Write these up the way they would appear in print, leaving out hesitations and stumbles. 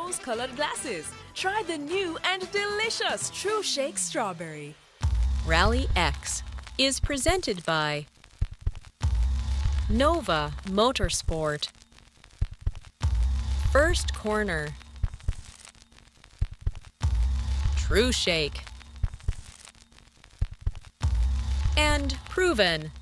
rose-colored glasses. Try the new and delicious True Shake Strawberry. Rally X is presented by Nova Motorsport, First Corner, True Shake, and Proven.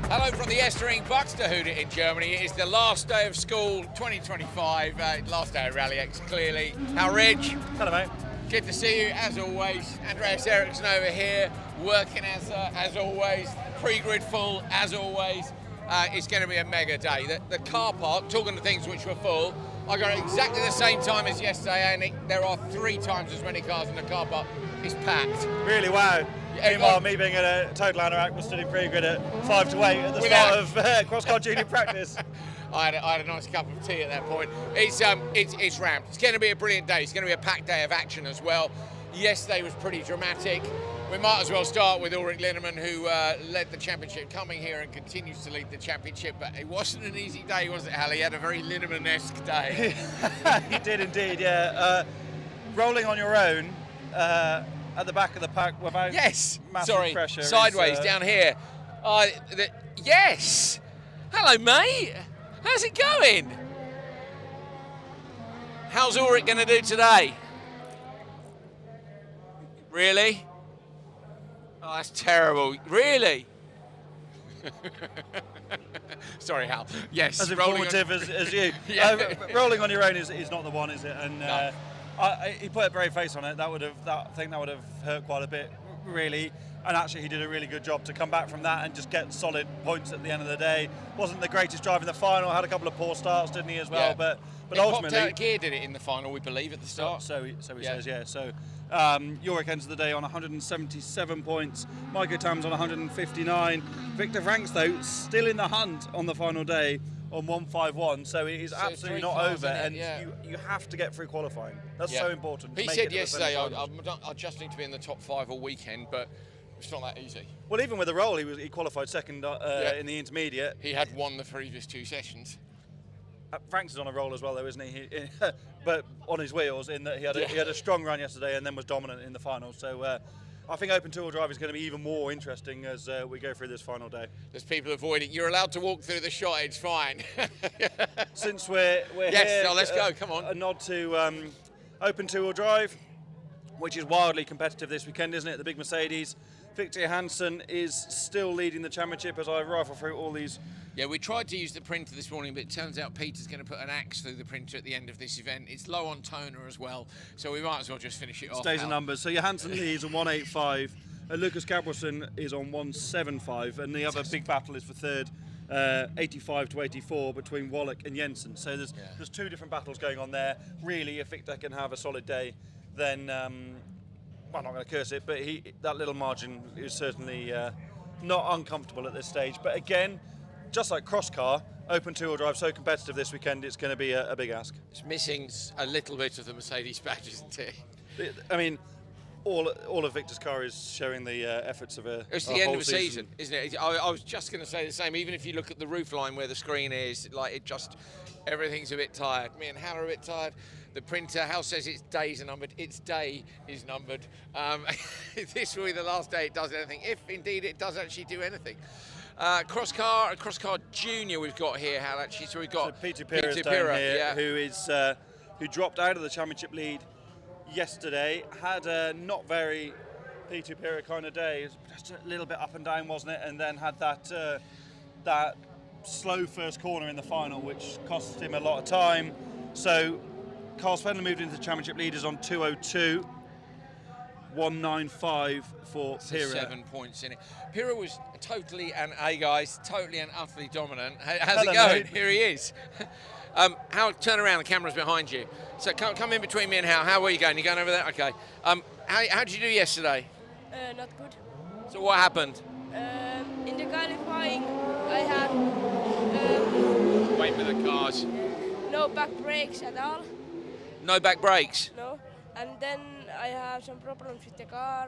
Hello from the Estering Buxtehude in Germany. It is the last day of school 2025, last day of Rally X clearly. How Reg? Hello mate. Good to see you as always. Andreas Eriksson over here, working as always, pre-grid full as always. It's going to be a mega day. The car park, talking to things which were full, I got exactly the same time as yesterday, and there are 3 times as many cars in the car park. It's packed. Really, wow. Meanwhile, me being at a total anorak was stood in pre-grid at 5 to 8 at the start of cross-car junior practice. I had a nice cup of tea at that point. It's ramped. It's going to be a brilliant day. It's going to be a packed day of action as well. Yesterday was pretty dramatic. We might as well start with Ulrich Linman, who led the championship, coming here and continues to lead the championship. But it wasn't an easy day, was it, Hal? He had a very Linman-esque day. He did indeed, yeah. Rolling on your own at the back of the pack without massive pressure. Sideways down here. Yes. Hello, mate. How's it going? How's Ulrich going to do today? Really? Oh, that's terrible. Really? Sorry, Hal. Yes. As informative as you. Yeah. Rolling on your own is not the one, is it? And no. He put a brave face on it. I think that would have hurt quite a bit, really. And actually, he did a really good job to come back from that and just get solid points at the end of the day. Wasn't the greatest drive in the final. Had a couple of poor starts, didn't he, as well? Yeah. But ultimately, popped out of gear, did it in the final? We believe at the start. So he says, yeah. So Ulrich ends the day on 177 points. Maiko Tam's on 159. Victor Franks, though, still in the hunt on the final day on 151, so it is absolutely not over, and you have to get through qualifying. That's so important. He said yesterday, I just need to be in the top 5 all weekend, but it's not that easy. Well, even with the roll, he qualified second in the intermediate. He had won the previous 2 sessions. Franks is on a roll as well, though, isn't he? But on his wheels, in that he had a strong run yesterday and then was dominant in the final. So I think open two-wheel drive is going to be even more interesting as we go through this final day. There's people avoiding. You're allowed to walk through the shot. It's fine. Since we're yes, here, let's go. Come on. A nod to open two-wheel drive, which is wildly competitive this weekend, isn't it? The big Mercedes. Victor Hansen is still leading the championship as I rifle through all these. Yeah, we tried to use the printer this morning, but it turns out Peter's going to put an axe through the printer at the end of this event. It's low on toner as well, so we might as well just finish it off. Stays in numbers. So Johansson leads on 185, Lucas Gabrielsen is on 175, and the other big battle is for third, 85 to 84 between Wallach and Jensen. So there's 2 different battles going on there. Really, if Victor can have a solid day, then well, I'm not going to curse it, but that little margin is certainly not uncomfortable at this stage. But again, just like cross car, open two-wheel drive so competitive this weekend, it's going to be a big ask. It's missing a little bit of the Mercedes badge, isn't it? I mean, all of Victor's car is showing the efforts of a It's the end of a season, isn't it? I was just going to say the same. Even if you look at the roof line where the screen is, like everything's a bit tired. Me and Hal are a bit tired. The printer, Hal says its days are numbered. Its day is numbered. This will be the last day it does anything, if indeed it does actually do anything. Cross car junior we've got here, Hal, actually. So we've got Peter Pires down here, who dropped out of the championship lead yesterday. Had a not very Peter Pires kind of day. It was just a little bit up and down, wasn't it? And then had that slow first corner in the final, which cost him a lot of time. So Carl Svenler moved into the championship leaders on 2:02. 195 for Pira. 7 points in it. Pira was totally and utterly dominant. How's Hello, it going? mate. Here he is. Hal, turn around. The camera's behind you. So come in between me and Hal. How are you going? You going over there? Okay. How did you do yesterday? Not good. So what happened? In the qualifying, I had Wait for the cars. no back brakes at all. No back brakes. No. And then I have some problems with the car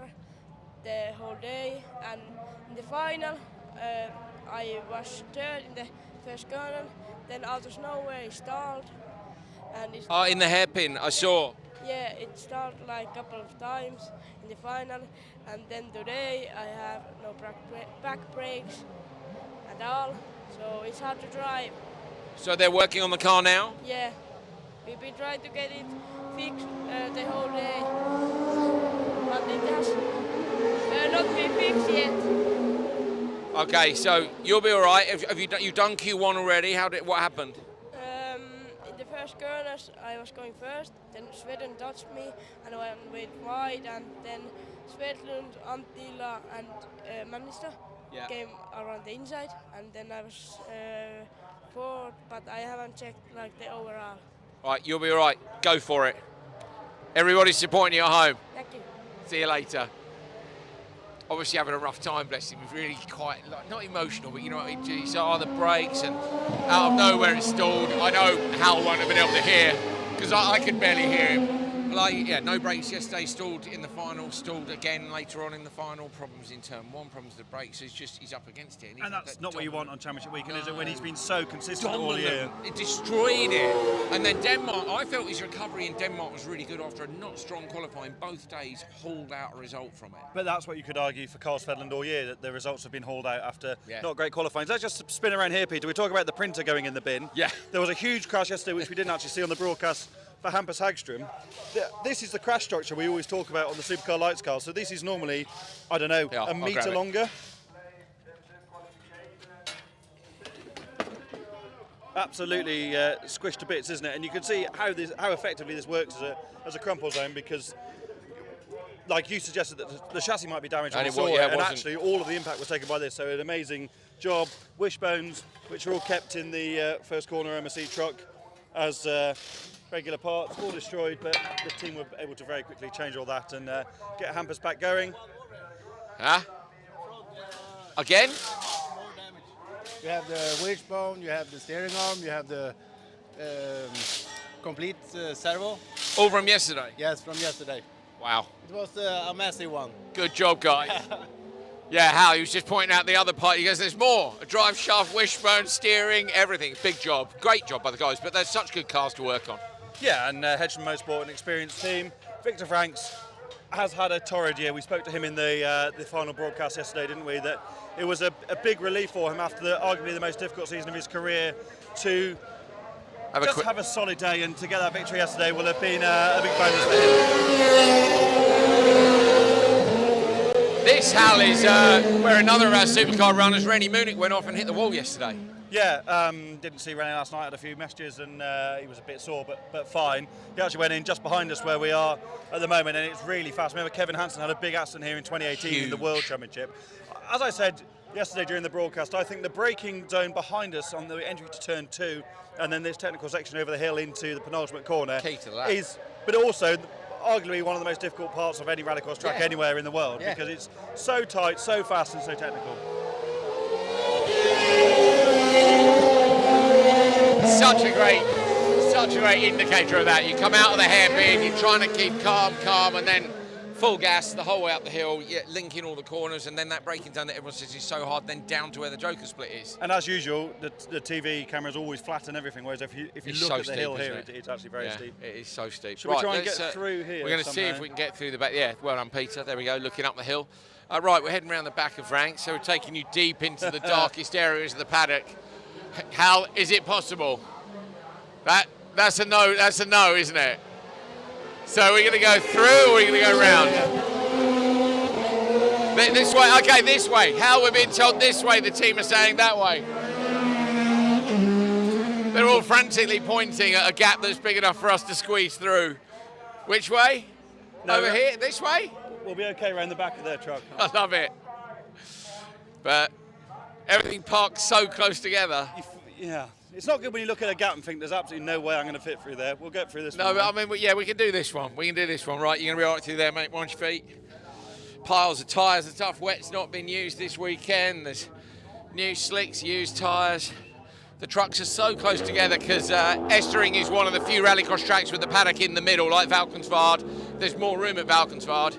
the whole day. And in the final, I was third in the first corner. Then out of nowhere, it stalled. And it Oh, in the hairpin, I saw. yeah, it stalled like a couple of times in the final. And then today, I have no back brakes at all. So it's hard to drive. So they're working on the car now? Yeah, we've been trying to get it fixed the whole day, but it has not been fixed yet. Okay, so you'll be all right. Have you've done Q1 already? What happened? In the first corners, I was going first, then Sweden touched me, and I went wide, and then Svedlund, Antila, and Manister came around the inside, and then I was fourth, but I haven't checked like the overall. All right, you'll be all right. Go for it. Everybody's supporting you at home. Thank you. See you later. Obviously having a rough time, bless him. He was really quite, not emotional, but you know what he saw the brakes and out of nowhere it stalled. I know Hal won't have been able to hear because I could barely hear him. No brakes yesterday, stalled in the final, stalled again later on in the final. Problems in turn one, problems with the brakes. He's up against it. And that's not what you want on championship weekend, is it? When he's been so consistent all year. It destroyed it. And then Denmark, I felt his recovery in Denmark was really good after a not strong qualifying. Both days hauled out a result from it. But that's what you could argue for Carl Svedland all year, that the results have been hauled out after not great qualifying. Let's just spin around here, Peter. We talk about the printer going in the bin. Yeah. There was a huge crash yesterday, which we didn't actually see on the broadcast, for Hampus Hagström. This is the crash structure we always talk about on the Supercar Lights car. So this is normally, I don't know, a metre longer. Absolutely squished to bits, isn't it? And you can see how effectively this works as a crumple zone, because, like you suggested, that the chassis might be damaged on the saw, and actually all of the impact was taken by this. So an amazing job. Wishbones, which are all kept in the first corner MSC truck as regular parts, all destroyed, but the team were able to very quickly change all that and get Hampus back going. Again? You have the wishbone, you have the steering arm, you have the complete servo. All from yesterday? Yes, from yesterday. Wow. It was a massive one. Good job, guys. Yeah, Hal, he was just pointing out the other part. He goes, there's more. A drive shaft, wishbone, steering, everything. Big job. Great job by the guys, but they're such good cars to work on. Yeah, and Hedgeham Motorsport, an experienced team. Victor Franks has had a torrid year. We spoke to him in the final broadcast yesterday, didn't we? That it was a big relief for him after arguably the most difficult season of his career to have a solid day, and to get that victory yesterday will have been a big bonus for him. This, Hal, is where another of our supercar runners, Rennie Munich, went off and hit the wall yesterday. Yeah, didn't see Rennie last night, had a few messages, and he was a bit sore, but fine. He actually went in just behind us where we are at the moment, and it's really fast. Remember, Kevin Hansen had a big accident here in 2018 in the World Championship. As I said yesterday during the broadcast, I think the braking zone behind us on the entry to turn 2, and then this technical section over the hill into the penultimate corner key to that. Is, but also arguably one of the most difficult parts of any rallycross track anywhere in the world, because it's so tight, so fast, and so technical. Such a great indicator of that. You come out of the hairpin, you're trying to keep calm, and then full gas the whole way up the hill, linking all the corners, and then that braking zone that everyone says is so hard, then down to where the Joker split is. And as usual, the TV cameras always flatten everything, whereas if you look at the hill here, it's actually very steep. It is so steep. Should we try and get through here? We're going to see if we can get through the back. Yeah, well done, Peter. There we go, looking up the hill. Right, we're heading around the back of ranks, so we're taking you deep into the darkest areas of the paddock. Hal, is it possible? That's a no, isn't it? So we're going to go through, or we're going to go round? This way, okay, this way. Hal, we're being told this way, the team are saying that way. They're all frantically pointing at a gap that's big enough for us to squeeze through. Which way? No, Over here? This way? We'll be okay around the back of their truck. I love it. But everything parked so close together. Yeah. It's not good when you look at a gap and think there's absolutely no way I'm going to fit through there. We'll get through this one. No, but I mean, yeah, we can do this one. We can do this one, right? You're going to be all right through there, mate. Watch your feet. Piles of tyres and stuff. Wet's not been used this weekend. There's new slicks, used tyres. The trucks are so close together because Estering is one of the few rallycross tracks with the paddock in the middle, like Valkenswaard. There's more room at Valkenswaard.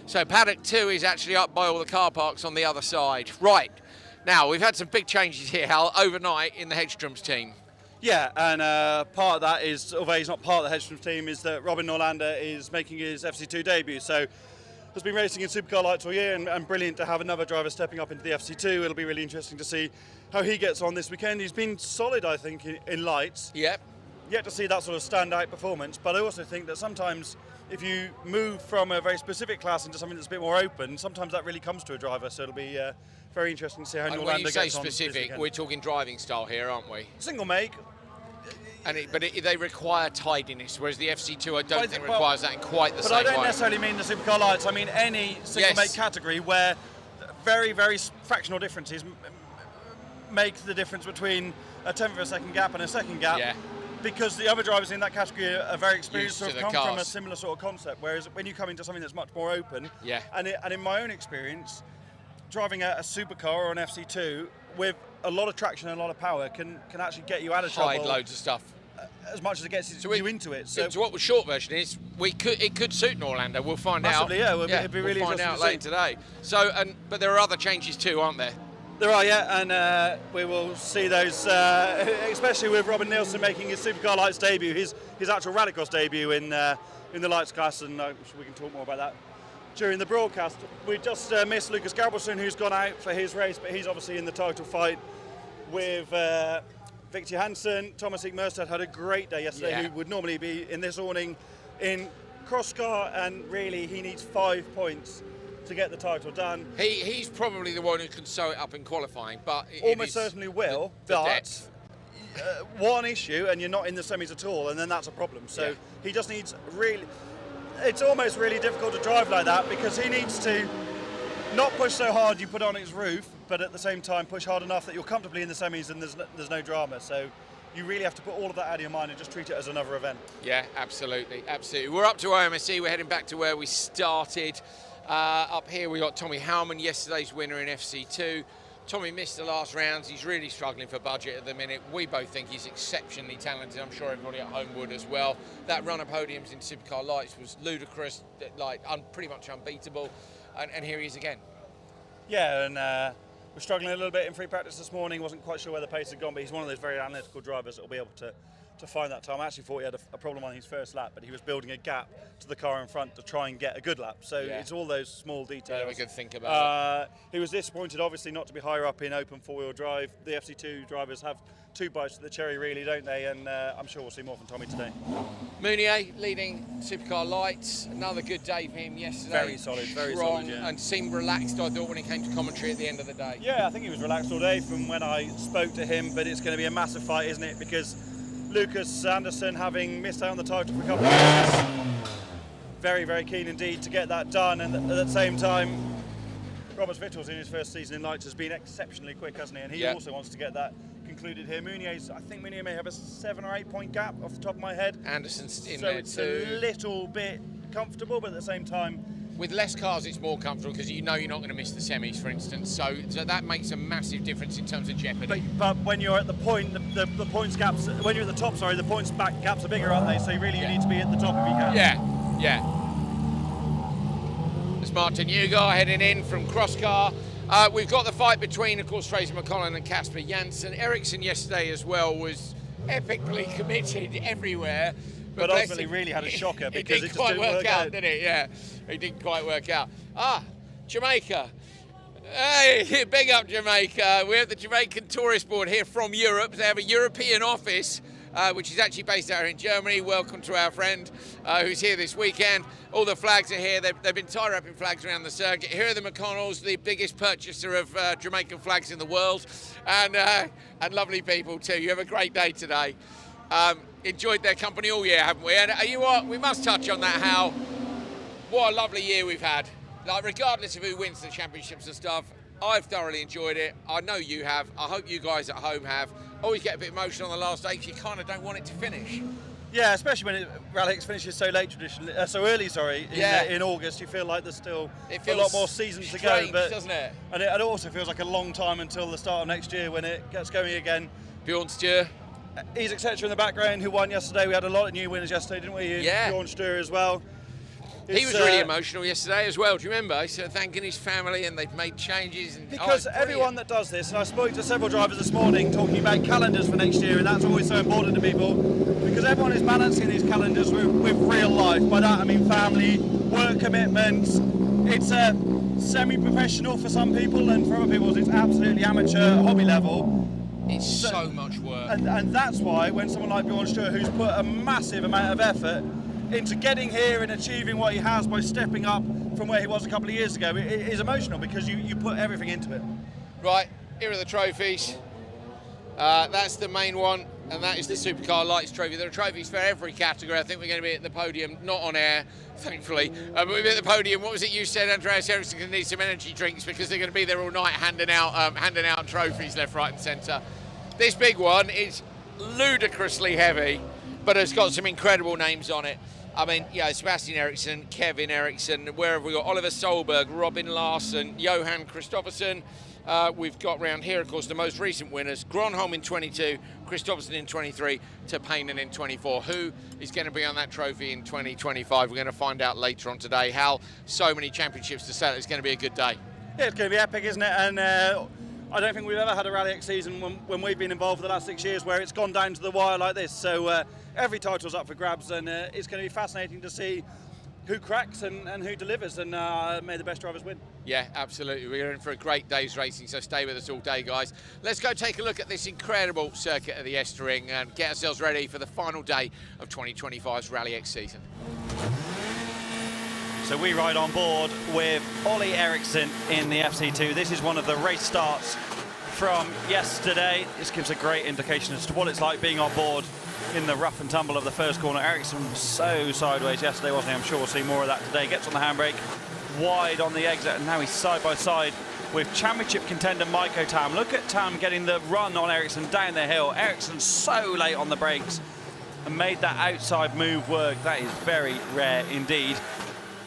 So paddock 2 is actually up by all the car parks on the other side. Right. Now, we've had some big changes here, Hal, overnight in the Hedstrom's team. Yeah, and part of that is, although he's not part of the Hedstrom's team, is that Robin Norlander is making his FC2 debut. So has been racing in Supercar Lights all year, and brilliant to have another driver stepping up into the FC2. It'll be really interesting to see how he gets on this weekend. He's been solid, I think, in Lights. Yep. Yet to see that sort of standout performance, but I also think that sometimes if you move from a very specific class into something that's a bit more open, sometimes that really comes to a driver. So it'll be very interesting to see how And Norlander when you say gets on this specific, weekend. we're talking driving style here, aren't we? Single make. But they require tidiness, whereas the FC2 I don't think well, requires that in quite the same way. But I don't necessarily mean the Supercar Lights. I mean any single make category where very, very fractional differences make the difference between a tenth of a second gap and a second gap. Yeah. Because the other drivers in that category are very experienced, Used so to have the come from a cars. similar sort of concept. Whereas when you come into something that's much more open, Yeah. and in my own experience, driving a supercar or an FC2 with a lot of traction and a lot of power can actually get you out of Hide trouble loads of stuff. as much as it gets you into it. So what the short version is, it could suit Norlander. We'll find out. Massively, yeah. It'd be really we'll find interesting out to see. later today. So, but there are other changes too, aren't there? There are, yeah, and we will see those, especially with Robin Nielsen making his Supercar Lights debut, his actual rallycross debut in the Lights class, and we can talk more about that during the broadcast. We just missed Lucas Gabrielsen, who's gone out for his race, but he's obviously in the title fight with Victor Hansen. Thomas Merstad had a great day yesterday, who would normally be in this awning in cross car, and really he needs 5 points to get the title done. He's probably the one who can sew it up in qualifying, but almost certainly will. The but depth. one issue, and you're not in the semis at all, and then that's a problem. So he just needs really. It's almost really difficult to drive like that because he needs to not push so hard you put on his roof, but at the same time push hard enough that you're comfortably in the semis and there's no drama. So you really have to put all of that out of your mind and just treat it as another event. Yeah, absolutely. We're up to OMSE. We're heading back to where we started. Up here we got Tommy Howman, yesterday's winner in FC2. Tommy missed the last rounds. He's really struggling for budget at the minute. We both think he's exceptionally talented. I'm sure everybody at home would as well. That run of podiums in Supercar Lights was ludicrous, pretty much unbeatable. And here he is again. Yeah, and we're struggling a little bit in free practice this morning. Wasn't quite sure where the pace had gone, but he's one of those very analytical drivers that will be able to find that time. I actually thought he had a problem on his first lap, but he was building a gap to the car in front to try and get a good lap. So it's all those small details. We could think about it. He was disappointed, obviously, not to be higher up in open four-wheel drive. The FC2 drivers have 2 bites to the cherry, really, don't they? And I'm sure we'll see more from Tommy today. Mounier leading Supercar Lights. Another good day for him yesterday. Very solid, very strong, solid, yeah. And seemed relaxed, I thought, when he came to commentary at the end of the day. Yeah, I think he was relaxed all day from when I spoke to him, but it's going to be a massive fight, isn't it? Because Lucas Anderson, having missed out on the title for a couple of years, very, very keen indeed to get that done. And at the same time, Robert Vittles in his first season in Lights has been exceptionally quick, hasn't he? And he also wants to get that concluded here. I think Mounier may have a 7 or 8 point gap off the top of my head. Anderson's in so there it's too. a little bit comfortable, but at the same time, with less cars, it's more comfortable because you know you're not going to miss the semis, for instance. So that makes a massive difference in terms of jeopardy. But when you're at the point, the points gaps, when you're at the top, the points back gaps are bigger, aren't they? So really you need to be at the top if you can. Yeah. There's Martin Ugar heading in from Crosscar. We've got the fight between, of course, Fraser McCollum and Casper Janssen. Ericsson yesterday as well was epically committed everywhere. But ultimately really had a shocker because it just didn't work out, did it? Yeah, it didn't quite work out. Jamaica. Hey, big up Jamaica. We have the Jamaican Tourist Board here from Europe. They have a European office, which is actually based out in Germany. Welcome to our friend who's here this weekend. All the flags are here. They've been tie wrapping flags around the circuit. Here are the McConnells, the biggest purchaser of Jamaican flags in the world. And and lovely people too. You have a great day today. Enjoyed their company all year, haven't we? And you what? We must touch on that. What a lovely year we've had. Like, regardless of who wins the championships and stuff, I've thoroughly enjoyed it. I know you have. I hope you guys at home have. Always get a bit emotional on the last day because you kind of don't want it to finish. Yeah, especially when RallyX finishes so late, traditionally, so early. Sorry, in August, you feel like there's still a lot more seasons to go. But doesn't it? And it also feels like a long time until the start of next year when it gets going again. Bjorn Stür. He's etc. in the background who won yesterday. We had a lot of new winners yesterday, didn't we? Yeah. Bjorn Stür as well. He was really emotional yesterday as well. Do you remember? He said thanking his family and they've made changes. And, because everyone that does this, and I spoke to several drivers this morning talking about calendars for next year, and that's always so important to people because everyone is balancing these calendars with real life. By that I mean family, work commitments. It's a semi-professional for some people, and for other people it's absolutely amateur, hobby level. It's so much work. And that's why when someone like Bjorn Stür, who's put a massive amount of effort into getting here and achieving what he has by stepping up from where he was a couple of years ago, it is emotional because you put everything into it. Right, here are the trophies. That's the main one, and that is the Supercar Lights trophy. There are trophies for every category. I think we're going to be at the podium, not on air, thankfully, but we'll be at the podium. What was it you said, Andreas Eriksson's going to need some energy drinks because they're going to be there all night handing out trophies left, right and centre. This big one is ludicrously heavy, but it's got some incredible names on it. I mean, Sebastian Eriksson, Kevin Eriksson, where have we got? Oliver Solberg, Robin Larsson, Johan Kristoffersson. We've got round here, of course, the most recent winners, Gronholm in 22, Kristoffersson in 23, Terpainen in 24. Who is going to be on that trophy in 2025? We're going to find out later on today. Hal, so many championships to settle. It's going to be a good day. Yeah, it's going to be epic, isn't it? And I don't think we've ever had a RallyX season when we've been involved for the last 6 years where it's gone down to the wire like this. So every title's up for grabs, and it's going to be fascinating to see who cracks and who delivers, and may the best drivers win. Yeah, absolutely. We're in for a great day's racing, so stay with us all day, guys. Let's go take a look at this incredible circuit of the Estering and get ourselves ready for the final day of 2025's RallyX season. So we ride on board with Ollie Eriksson in the FC2. This is one of the race starts from yesterday. This gives a great indication as to what it's like being on board in the rough and tumble of the first corner. Eriksson was so sideways yesterday, wasn't he? I'm sure we'll see more of that today. Gets on the handbrake, wide on the exit, and now he's side by side with championship contender Maiko Tam. Look at Tam getting the run on Eriksson down the hill. Eriksson so late on the brakes and made that outside move work. That is very rare indeed.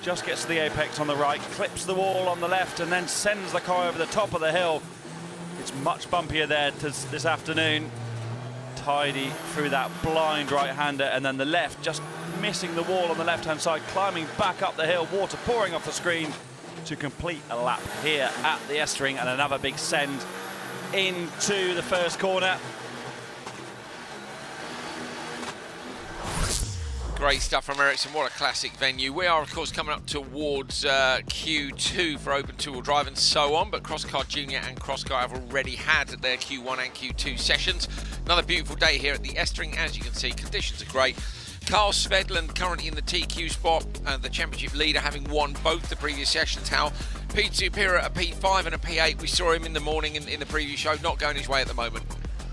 Just gets to the apex on the right, clips the wall on the left, and then sends the car over the top of the hill. It's much bumpier there this afternoon. Tidy through that blind right-hander, and then the left just missing the wall on the left-hand side, climbing back up the hill, water pouring off the screen to complete a lap here at the Estering, and another big send into the first corner. Great stuff from Eriksson. What a classic venue. We are, of course, coming up towards Q2 for Open two-wheel drive and so on, but Crosscar Junior and Crosscar have already had their Q1 and Q2 sessions. Another beautiful day here at the Estering. As you can see, conditions are great. Carl Svedland currently in the TQ spot, the championship leader, having won both the previous sessions. How Pete Supera a P5 and a P8. We saw him in the morning in the previous show, not going his way at the moment.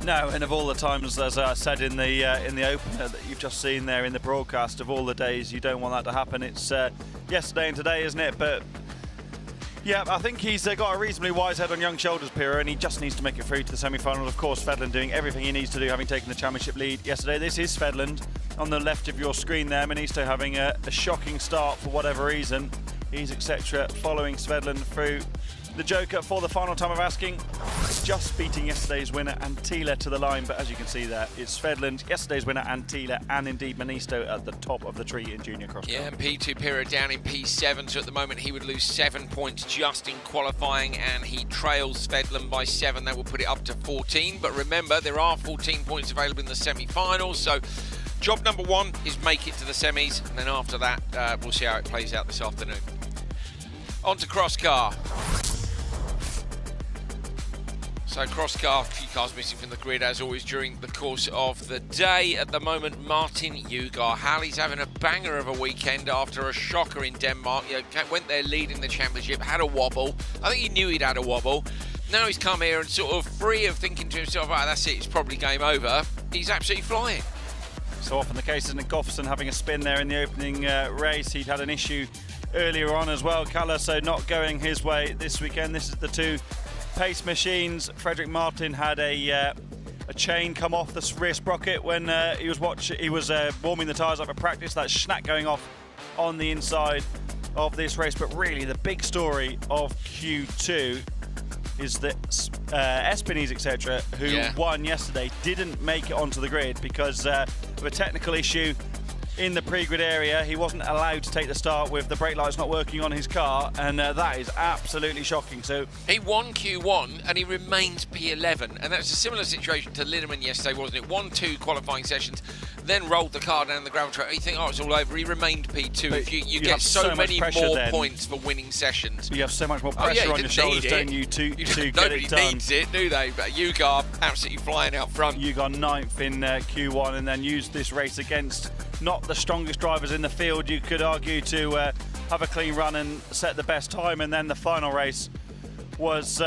No, and of all the times, as I said in the opener that you've just seen there in the broadcast, of all the days you don't want that to happen, it's yesterday and today, isn't it? But yeah, I think he's got a reasonably wise head on young shoulders, Pira, and he just needs to make it through to the semi-final. Of course, Svedland doing everything he needs to do, having taken the championship lead yesterday. This is Svedland on the left of your screen there. Manisto having a shocking start for whatever reason. He's etc. following Svedland through the Joker for the final time of asking, just beating yesterday's winner Antila to the line, but as you can see there, it's Svedland, yesterday's winner Antila, and indeed Manisto at the top of the tree in junior cross. Yeah, and P2 Pira down in P7, so at the moment he would lose 7 points just in qualifying, and he trails Svedland by 7. That will put it up to 14, but remember, there are 14 points available in the semi-finals, so job number 1 is make it to the semis, and then after that, we'll see how it plays out this afternoon. On to Crosscar. So Crosscar, a few cars missing from the grid as always during the course of the day. At the moment, Martin Ugar. Hallie's having a banger of a weekend after a shocker in Denmark. Went there leading the championship, had a wobble. I think he knew he'd had a wobble. now he's come here and sort of free of thinking to himself, right, that's it, it's probably game over. He's absolutely flying. So often the case, isn't it? Goffson having a spin there in the opening race. He'd had an issue earlier on as well. Colour, so not going his way this weekend. This is the two pace machines. Frederick Martin had a chain come off the rear sprocket when he was warming the tyres up for practice. That schnack going off on the inside of this race. But really, the big story of Q2 is that Espinese, etc., who won yesterday, didn't make it onto the grid because of a technical issue in the pre-grid area. He wasn't allowed to take the start with the brake lights not working on his car, and that is absolutely shocking. So he won Q1 and he remains P11, and that's a similar situation to Linman yesterday, wasn't it? Won 2 qualifying sessions, then rolled the car down the gravel track. You think, oh, it's all over. He remained P2. But if you get so many more points for winning sessions. You have so much more pressure on your shoulders, don't you, to get it done. Nobody needs it, do they? But Ugar absolutely flying out front. Ugar 9th in Q1, and then used this race against not the strongest drivers in the field, you could argue, to have a clean run and set the best time. And then the final race was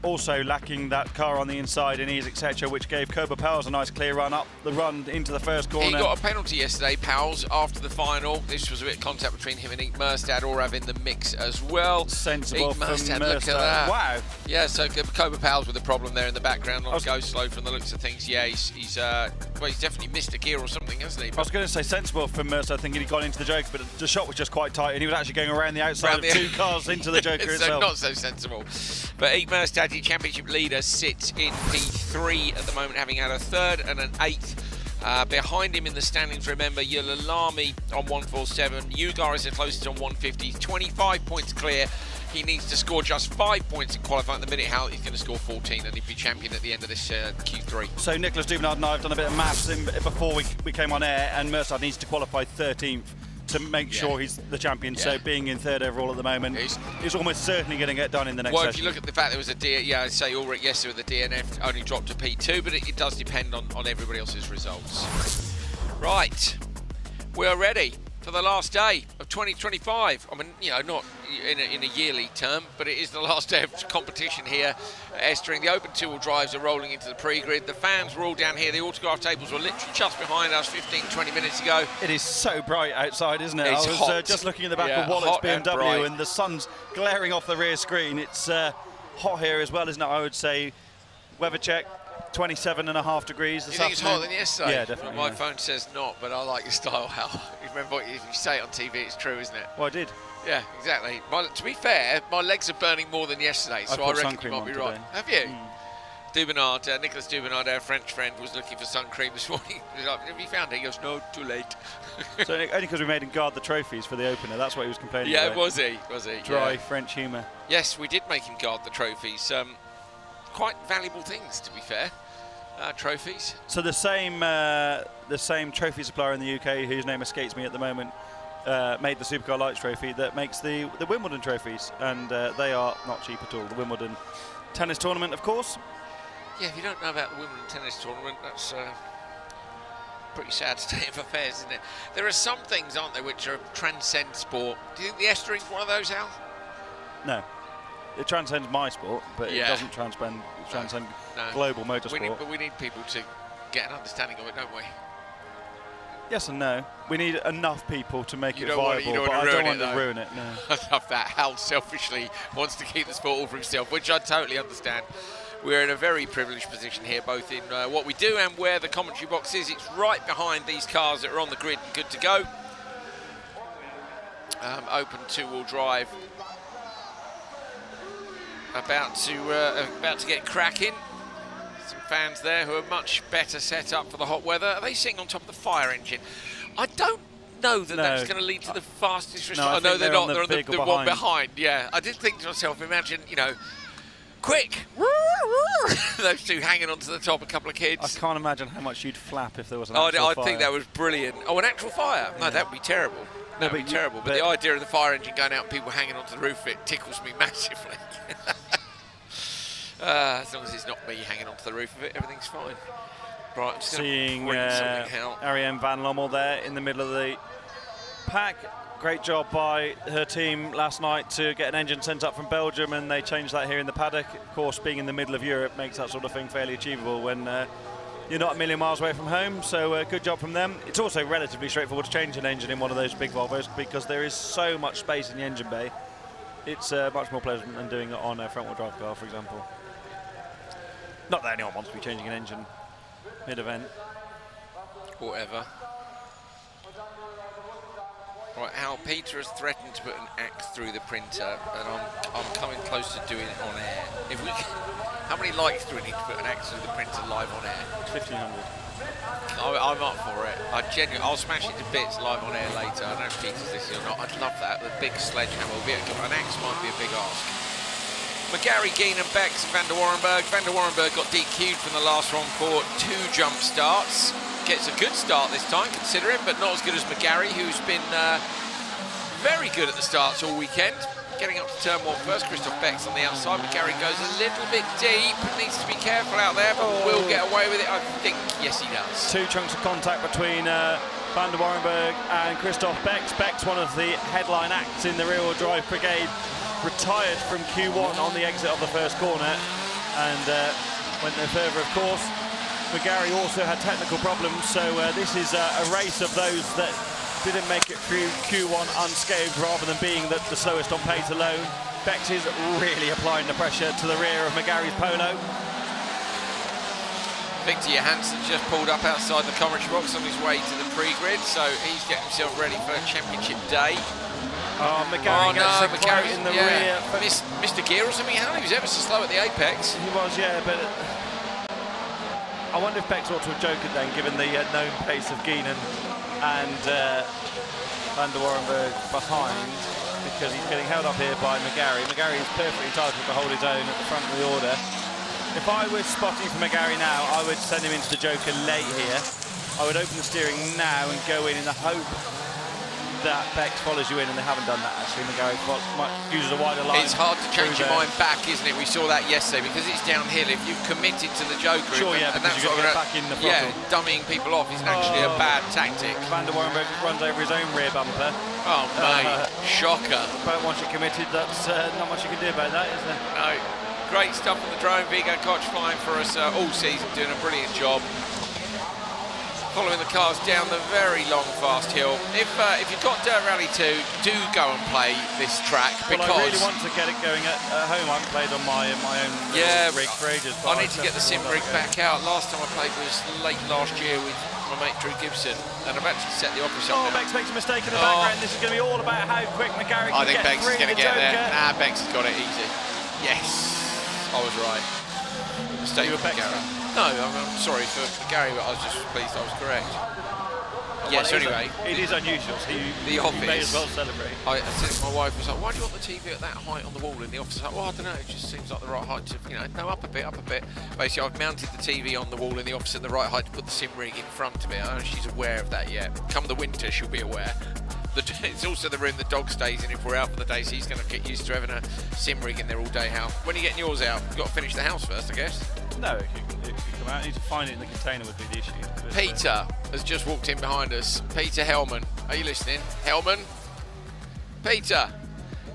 also lacking that car on the inside in ease, etc., which gave Koba Powers a nice clear run up the run into the first corner. He got a penalty yesterday, Powers, after the final. This was a bit of contact between him and Eek Merstad, Orav in the mix as well. Sensible from Merstad. Look at that. Wow. Yeah, so Koba Powers with a problem there in the background. On go slow from the looks of things. Yeah, he's definitely missed a gear or something, hasn't he? I was going to say sensible from Merstad, thinking he'd gone into the Joker, but the shot was just quite tight, and he was actually going around the outside of 2 cars into the Joker so itself. Not so sensible. But Eek Merstad, the championship leader, sits in P3 at the moment, having had a 3rd and an 8th. Behind him in the standings, remember, Yulalami on 147. Ugar is the closest on 150. 25 points clear. He needs to score just 5 points in qualifying. The minute he's going to score 14 and he'd be champion at the end of this Q3. So Nicholas Dubnard and I have done a bit of maths before we came on air, and Merstad needs to qualify 13th to make sure he's the champion. So being in 3rd overall at the moment, he's almost certainly going to get done in the next session. Well, if you look at the fact there was I'd say Ulrich yesterday with the DNF only dropped to P2, but it does depend on everybody else's results. Right, we're ready for the last day of 2025. I mean, not in a yearly term, but it is the last day of competition here at Estering. The Open 2-wheel drives are rolling into the pre-grid. The fans were all down here. The autograph tables were literally just behind us 15-20 minutes ago. It is so bright outside, isn't it? It's I was hot. Just looking at the back of Wallet's BMW, and the sun's glaring off the rear screen. It's hot here as well, isn't it? I would say weather check, 27.5 degrees this afternoon. You think it's hotter than yesterday? Yeah, definitely. My phone says not, but I like your style, Hal. Remember, if you say it on TV, it's true, isn't it? Well, I did. Yeah, exactly. To be fair, my legs are burning more than yesterday, so I reckon you might be right. Have you? Dubernard, Nicholas Dubernard, our French friend, was looking for sun cream this morning. Have you found it? He goes, no, too late. So only because we made him guard the trophies for the opener, that's what he was complaining about. Yeah, was he? Dry French humour. Yes, we did make him guard the trophies. Quite valuable things, to be fair. Trophies. So the same trophy supplier in the UK, whose name escapes me at the moment, made the Supercar Lights trophy that makes the Wimbledon trophies, and they are not cheap at all. The Wimbledon tennis tournament, of course. Yeah, if you don't know about the Wimbledon tennis tournament, that's pretty sad state of affairs, isn't it? There are some things, aren't there, which transcend sport. Do you think the Estering's one of those, Al? No. It transcends my sport, but it doesn't transcend global motorsport. But we need people to get an understanding of it, don't we? Yes and no. We need enough people to make it viable, but I don't want to ruin it. No. I love that. Hal selfishly wants to keep the sport all for himself, which I totally understand. We're in a very privileged position here, both in what we do and where the commentary box is. It's right behind these cars that are on the grid and good to go. Open 2-wheel drive. About to get cracking. Some fans there who are much better set up for the hot weather. Are they sitting on top of the fire engine? I don't know that that's going to lead to the fastest response. No, they're not. They're on the one behind. Yeah, I did think to myself, imagine, quick! Those two hanging onto the top, a couple of kids. I can't imagine how much you'd flap if there was an actual fire. I think that was brilliant. Oh, an actual fire? No, that would be terrible. That would be terrible. But the idea of the fire engine going out and people hanging onto the roof of it tickles me massively. As long as it's not me hanging onto the roof of it, everything's fine. Right, I'm just seeing something out. Ariane Van Lommel there in the middle of the pack. Great job by her team last night to get an engine sent up from Belgium, and they changed that here in the paddock. Of course, being in the middle of Europe makes that sort of thing fairly achievable when you're not a million miles away from home, so good job from them. It's also relatively straightforward to change an engine in one of those big Volvos because there is so much space in the engine bay. It's much more pleasant than doing it on a front-wheel drive car, for example. Not that anyone wants to be changing an engine mid-event. Whatever. Right, Al, Peter has threatened to put an axe through the printer, and I'm coming close to doing it on air. If we, how many likes do we need to put an axe through the printer live on air? 1,500. I'm up for it. I'll smash it to bits live on air later. I don't know if Peter's listening or not. I'd love that. The big sledgehammer will be an axe might be a big ask. McGarry, Geenen, Bex, Van der Warrenberg. Van der Warrenberg got DQ'd from the last round for 2 jump starts. Gets a good start this time, considering, but not as good as McGarry, who's been very good at the starts all weekend. Getting up to turn 1 first, Christoph Beck's on the outside. McGarry goes a little bit deep, needs to be careful out there, but will get away with it, I think. Yes, he does. 2 chunks of contact between Van der Warrenberg and Christoph Beck's. Beck's one of the headline acts in the rear-wheel drive brigade, retired from Q1 on the exit of the first corner, and went no further, of course. McGarry also had technical problems, so this is a race of those that didn't make it through Q1 unscathed, rather than being the slowest on pace alone. Bex is really applying the pressure to the rear of McGarry's Polo. Victor Johansson's just pulled up outside the commentary box on his way to the pre-grid, so he's getting himself ready for championship day. Oh, McGarry gets a McGarry in the rear. Mr. Gear or something, how he was ever so slow at the apex. He was, yeah, but I wonder if Bex ought to have joked then, given the known pace of Geenen and Van der Warrenberg behind, because he's getting held up here by McGarry. McGarry is perfectly entitled to hold his own at the front of the order. If I was spotting for McGarry now, I would send him into the Joker late here. I would open the steering now and go in the hope that Bex follows you in, and they haven't done that actually. McGarry uses a wider line. It's hard to change your mind back, isn't it? We saw that yesterday because it's downhill. If you've committed to the Joker, sure, yeah, and that's you're going to get back in the throttle. Yeah, dumbing people off isn't actually a bad tactic. Van der Warrenberg runs over his own rear bumper. Oh, mate, shocker. But once you're committed, that's not much you can do about that, is there? No. Great stuff on the drone. Viggo Koch flying for us all season, doing a brilliant job. Following the cars down the very long, fast hill. If you've got Dirt Rally 2, do go and play this track, because I really want to get it going at home. I haven't played on my own rig for ages. I need to get the sim rig back out. Last time I played was late last year with my mate Drew Gibson, and I've actually set the office up. Oh, Bex makes a mistake in the background. This is going to be all about how quick McGarry can get through the Joker. I think Bex is going to get there. Nah, Bex has got it easy. Yes, I was right. Mistake with McGarry. No, I'm sorry for Gary, but I was just pleased I was correct. Yes, anyway. It is unusual, so the office. You may as well celebrate. I said to my wife, was like, why do you want the TV at that height on the wall in the office? I was like, well, I don't know, it just seems like the right height to, no, up a bit. Basically, I've mounted the TV on the wall in the office at the right height to put the sim rig in front of it. I don't know if she's aware of that yet. Come the winter, she'll be aware. It's also the room the dog stays in if we're out for the day, so he's going to get used to having a sim rig in there all day. How? When are you getting yours out? You've got to finish the house first, I guess. No, it can come out. I need to find it in the container would be the issue. Peter has just walked in behind us. Peter Hellman, are you listening? Hellman? Peter,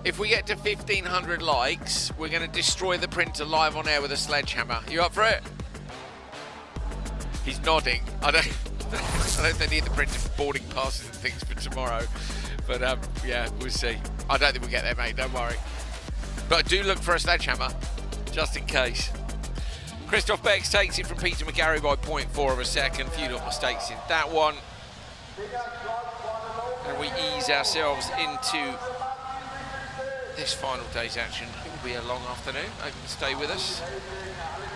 if we get to 1,500 likes, we're going to destroy the printer live on air with a sledgehammer. You up for it? He's nodding. I don't think they need the printer for boarding passes and things for tomorrow. But yeah, we'll see. I don't think we'll get there, mate, don't worry. But do look for a sledgehammer, just in case. Christoph Bex takes it from Peter McGarry by 0.4 of a second. Few little mistakes in that one. And we ease ourselves into this final day's action. It will be a long afternoon. I can stay with us.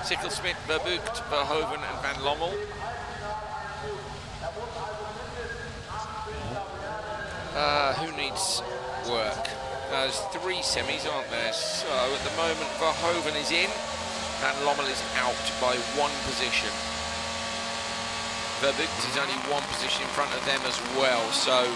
Sickle-Smith, Verbucht, Verhoeven and Van Lommel. Who needs work? There's 3 semis, aren't there? So at the moment, Verhoeven is in. Van Lommel is out by 1 position. Verbucht is only 1 position in front of them as well. So,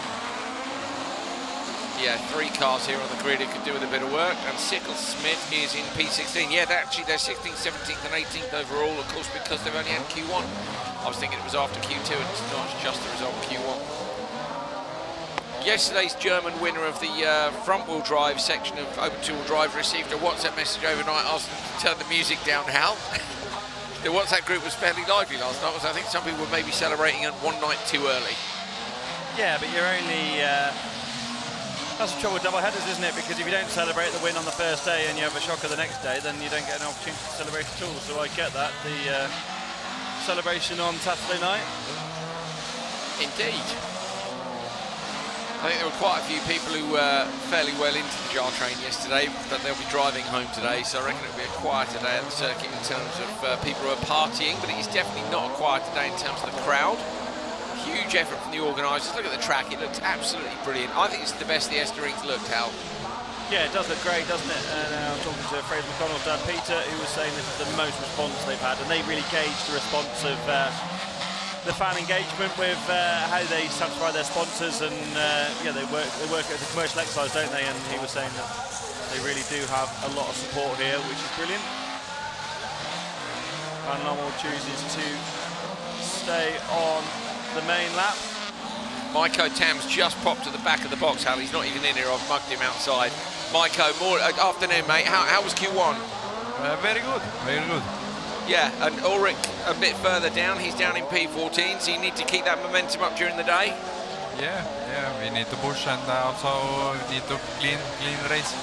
yeah, 3 cars here on the grid who could do with a bit of work. And Sickle-Smith is in P16. Yeah, actually they're 16th, 17th and 18th overall, of course, because they've only had Q1. I was thinking it was after Q2 and it's not, it's just the result of Q1. Yesterday's German winner of the front-wheel drive section of Open Two-Wheel Drive received a WhatsApp message overnight asking to turn the music down, Hal. The WhatsApp group was fairly lively last night, so I think some people were maybe celebrating one night too early. Yeah, but you're only... that's the trouble with double-headers, isn't it? Because if you don't celebrate the win on the first day and you have a shocker the next day, then you don't get an opportunity to celebrate at all. So I get that. The celebration on Saturday night. Indeed. I think there were quite a few people who were fairly well into the jar train yesterday, but they'll be driving home today, so I reckon it'll be a quieter day at the circuit in terms of people who are partying, but it is definitely not a quieter day in terms of the crowd. Huge effort from the organisers. Look at the track, it looks absolutely brilliant. I think it's the best the Esterings looked, Hal. Yeah, it does look great, doesn't it? And I was talking to Fraser McConnell's dad, Peter, who was saying this is the most response they've had, and they really gauged the response of the fan engagement with how they satisfy their sponsors, and yeah, they work it as a commercial exercise, don't they? And he was saying that they really do have a lot of support here, which is brilliant. Van Lommel chooses to stay on the main lap. Maiko Tam's just popped to the back of the box, Hal. He's not even in here. I've mugged him outside. Maiko, more afternoon, mate. How was Q1? Very good, very good. Yeah, and Ulrich a bit further down. He's down in P14, so you need to keep that momentum up during the day. Yeah, we need to push, and also need to clean race.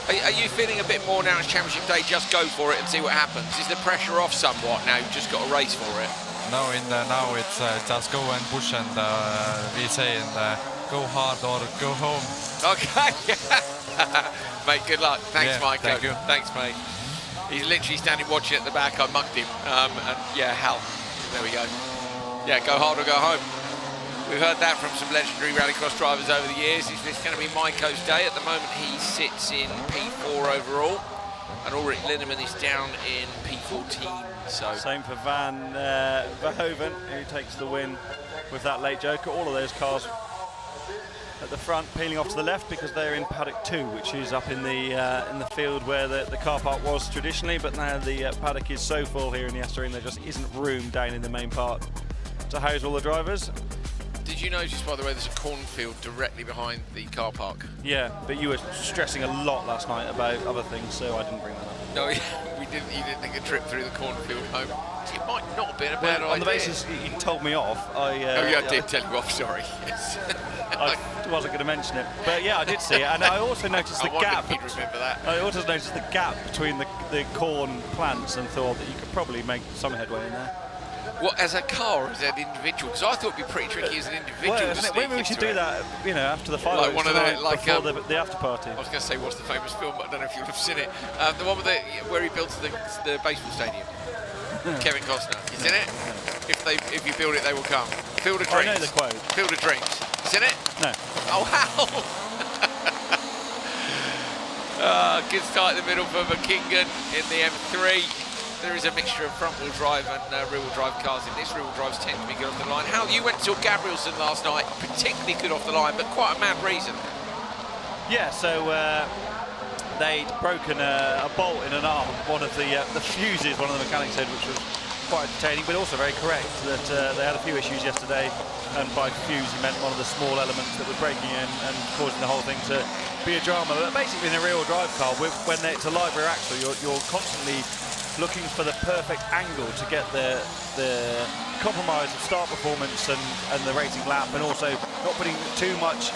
Are you feeling a bit more now it's championship day? Just go for it and see what happens. Is the pressure off somewhat now? You've just got a race for it. No, now it's just go and push, and we say go hard or go home. Okay, mate. Good luck. Thanks, yeah, Mike. Thank you. Thanks, mate. He's literally standing watching at the back. I mugged him. And yeah, Hal. There we go. Yeah, go hard or go home. We've heard that from some legendary rallycross drivers over the years. Is this going to be Maiko's day? At the moment, he sits in P4 overall, and Ulrich Linman is down in P14. So same for Van Verhoeven, who takes the win with that late joker. All of those cars at the front peeling off to the left because they're in paddock 2, which is up in the field where the car park was traditionally, but now the paddock is so full here in the Estering there just isn't room down in the main part to house all the drivers. Did you notice, by the way, there's a cornfield directly behind the car park? Yeah, but you were stressing a lot last night about other things, so I didn't bring that up. No, we didn't. You didn't think a trip through the cornfield home. It might not have been a bad idea. On the basis you told me off, oh yeah, I did tell you off. Sorry. Yes. I wasn't going to mention it, but yeah, I did see it, and I also noticed the gap. You'd remember that. I also noticed the gap between the corn plants and thought that you could probably make some headway in there. What, as a car or as an individual? Because I thought it'd be pretty tricky as an individual. Well, maybe we should do that, you know, after the final. Like one of the, like before the after party. I was going to say, what's the famous film? But I don't know if you would have seen it. The one with where he built the baseball stadium. Kevin Costner. He's in it. If you build it, they will come. Field of Dreams. I know the quote. Field of Dreams. He's in it. No. Oh wow! Good start in the middle for McKingan in the M3. There is a mixture of front-wheel drive and rear-wheel drive cars in this. Rear-wheel drives tend to be good off the line. Hal, you went to Gabrielson last night, particularly good off the line, but quite a mad reason. Yeah, so they'd broken a bolt in an arm. One of the fuses, one of the mechanics said, which was quite entertaining, but also very correct, that they had a few issues yesterday, and by fuse he meant one of the small elements that was breaking in and causing the whole thing to be a drama. But basically in a rear-wheel drive car, when it's a live rear axle, you're constantly looking for the perfect angle to get the compromise of start performance and the racing lap, and also not putting too much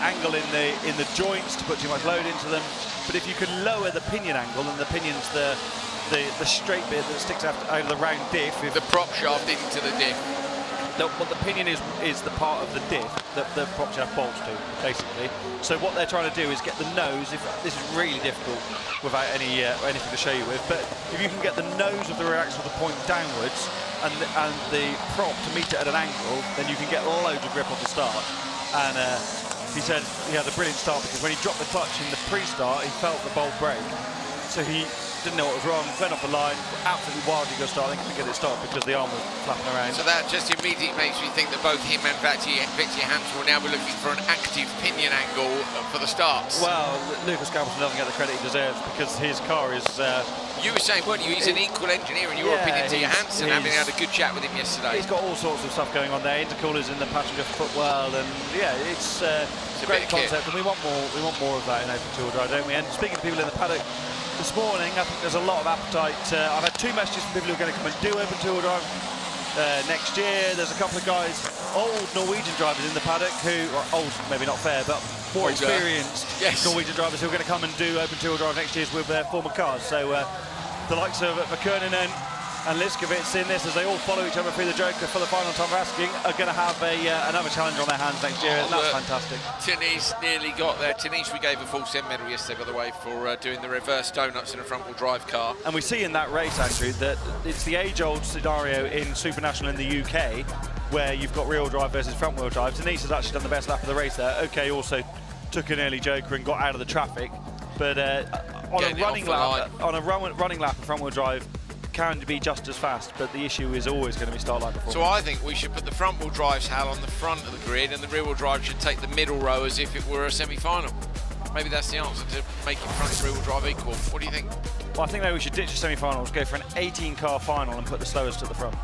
angle in the joints to put too much load into them. But if you can lower the pinion angle, and the pinion's the straight bit that sticks out of the round diff, the prop shaft into the diff. Well, the pinion is the part of the diff that the prop shaft bolts to, basically. So what they're trying to do is get the nose. If this is really difficult without anything to show you with, but if you can get the nose of the rear axle to point downwards and the prop to meet it at an angle, then you can get loads of grip off the start. And he said he had a brilliant start because when he dropped the clutch in the pre-start, he felt the bolt break. So he didn't know what was wrong, went off the line, absolutely wildly good start, I think, to get it stopped because the arm was flapping around. So that just immediately makes me think that both him and Victor Hansen will now be looking for an active pinion angle for the starts. Well, Lucas Gabrielson doesn't get the credit he deserves because his car is You were saying, weren't you, he's an equal engineer in your opinion to Johansson, having had a good chat with him yesterday. He's got all sorts of stuff going on there, intercoolers in the passenger footwell, and yeah, it's a great concept, and we want more of that in open two-wheel drive, don't we? And speaking to people in the paddock this morning, I think there's a lot of appetite. I've had 2 messages from people who are going to come and do open two-wheel drive next year. There's a couple of guys, old Norwegian drivers in the paddock who are old, maybe not fair, but more experienced Norwegian drivers who are going to come and do open two-wheel drive next year with their former cars. So the likes of McKernan and Liskovitz in this, as they all follow each other through the Joker for the final time of asking, are going to have another challenge on their hands next year, and that's fantastic. Denise nearly got there. Denise, we gave a full cent medal yesterday, by the way, for doing the reverse donuts in a front-wheel drive car. And we see in that race, Andrew, that it's the age-old scenario in Super National in the UK, where you've got rear-wheel drive versus front-wheel drive. Denise has actually done the best lap of the race there. OK, also took an early Joker and got out of the traffic, but on a running lap of front-wheel drive, can be just as fast, but the issue is always going to be start line performance. So I think we should put the front-wheel drives, Hal, on the front of the grid, and the rear-wheel drive should take the middle row as if it were a semi-final. Maybe that's the answer to making front and rear-wheel drive equal. What do you think? Well, I think maybe we should ditch the semi-finals, go for an 18-car final and put the slowest at the front.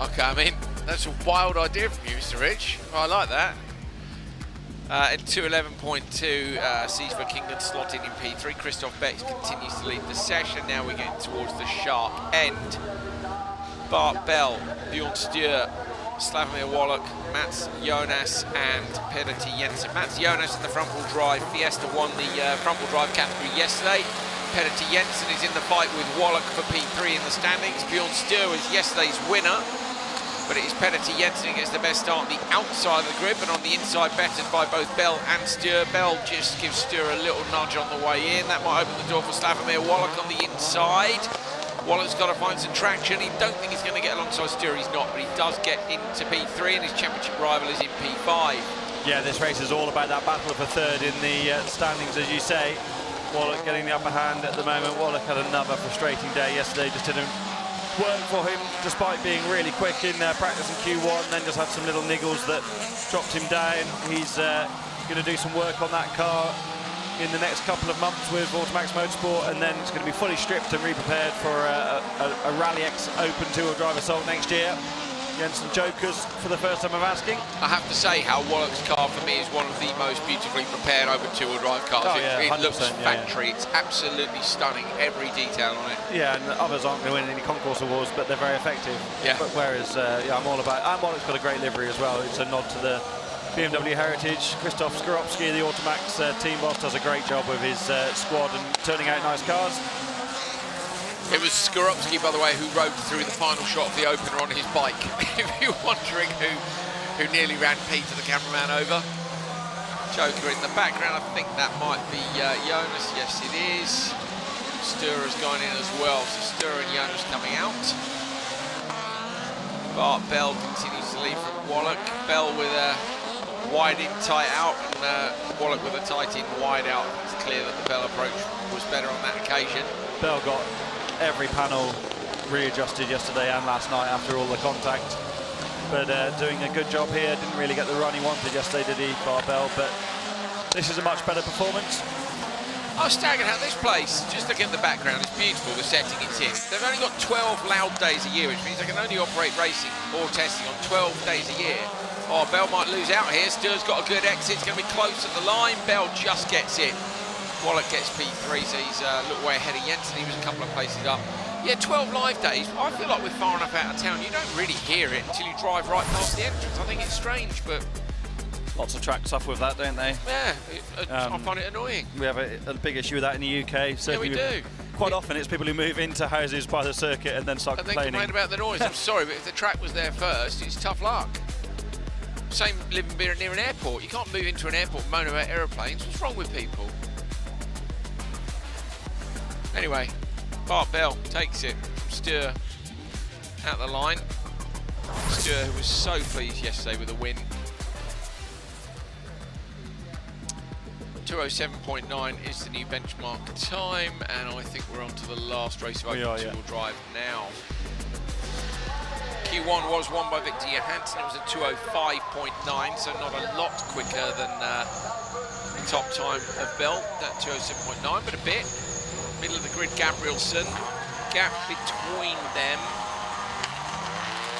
Okay, I mean, that's a wild idea from you, Mr. Rich. I like that. In 2:11.2, sees for Kingdon slotted in P3. Christoph Becks continues to lead the session. Now we're getting towards the sharp end. Bart Bell, Bjorn Stjør, Slavomir Wallach, Mats Jonas and Peder T. Jensen. Mats Jonas in the front-wheel drive. Fiesta won the front-wheel drive category yesterday. Peder T. Jensen is in the fight with Wallach for P3 in the standings. Bjorn Stjør was yesterday's winner, but it is Peder T. Jensen who gets the best start on the outside of the grid, but on the inside bettered by both Bell and Stjør. Bell just gives Stjør a little nudge on the way in. That might open the door for Slavomir Wallach on the inside. Wallach's got to find some traction. He don't think he's going to get alongside Stjør. He's not, but he does get into P3, and his championship rival is in P5. Yeah, this race is all about that battle for third in the standings, as you say. Wallach getting the upper hand at the moment. Wallach had another frustrating day yesterday, just didn't work for him despite being really quick in practice in Q1, then just had some little niggles that dropped him down. He's going to do some work on that car in the next couple of months with Automax Motorsport, and then it's going to be fully stripped and re-prepared for a Rally X Open two-wheel drive assault next year against some Jokers for the first time of asking. I have to say how Wallach's car for me is one of the most beautifully prepared open two-wheel drive cars. Oh, yeah, it looks factory. Yeah. It's absolutely stunning, every detail on it. Yeah, and others aren't going to win any concourse awards, but they're very effective. Yeah. But whereas, I'm all about, and Wallach's got a great livery as well. It's a nod to the BMW heritage. Christoph Skoropski, the Automax team boss, does a great job with his squad and turning out nice cars. It was Skoropski, by the way, who rode through the final shot of the opener on his bike. If you're wondering who nearly ran Pete to the cameraman over. Joker in the background, I think that might be Jonas. Yes, it is. Stjør has gone in as well, so Stjør and Jonas coming out. Bart Bell continues to lead from Wallach. Bell with a wide in, tight out, and Wallach with a tight in, wide out. It's clear that the Bell approach was better on that occasion. Bell got every panel readjusted yesterday and last night after all the contact, but doing a good job here. Didn't really get the run he wanted yesterday, did he, Barbell? But this is a much better performance. I was staggered how this place, just looking at the background, it's beautiful, the setting it's in. They've only got 12 loud days a year, which means they can only operate racing or testing on 12 days a year. Oh, Bell might lose out here. Stjør's got a good exit. It's going to be close to the line. Bell just gets it. Wallach gets P3, so he's a little way ahead of Jensen. He was a couple of places up. Yeah, 12 live days. I feel like we're far enough out of town. You don't really hear it until you drive right past the entrance. I think it's strange, but... Lots of track stuff with that, don't they? Yeah, I find it annoying. We have a big issue with that in the UK. Yeah, we do. Quite often it's people who move into houses by the circuit and then start complaining. And then complain about the noise. I'm sorry, but if the track was there first, it's tough luck. Same living near an airport. You can't move into an airport and moan about aeroplanes. What's wrong with people? Anyway, Bart Bell takes it. Stjør out the line. Stjør, who was so pleased yesterday with the win. 2:07.9 is the new benchmark time, and I think we're on to the last race of open two-wheel drive now. Q1 was won by Victor Johansson. It was a 2:05.9, so not a lot quicker than the top time of Bell, that 2:07.9, but a bit. Middle of the grid, Gabrielsen. Gap between them.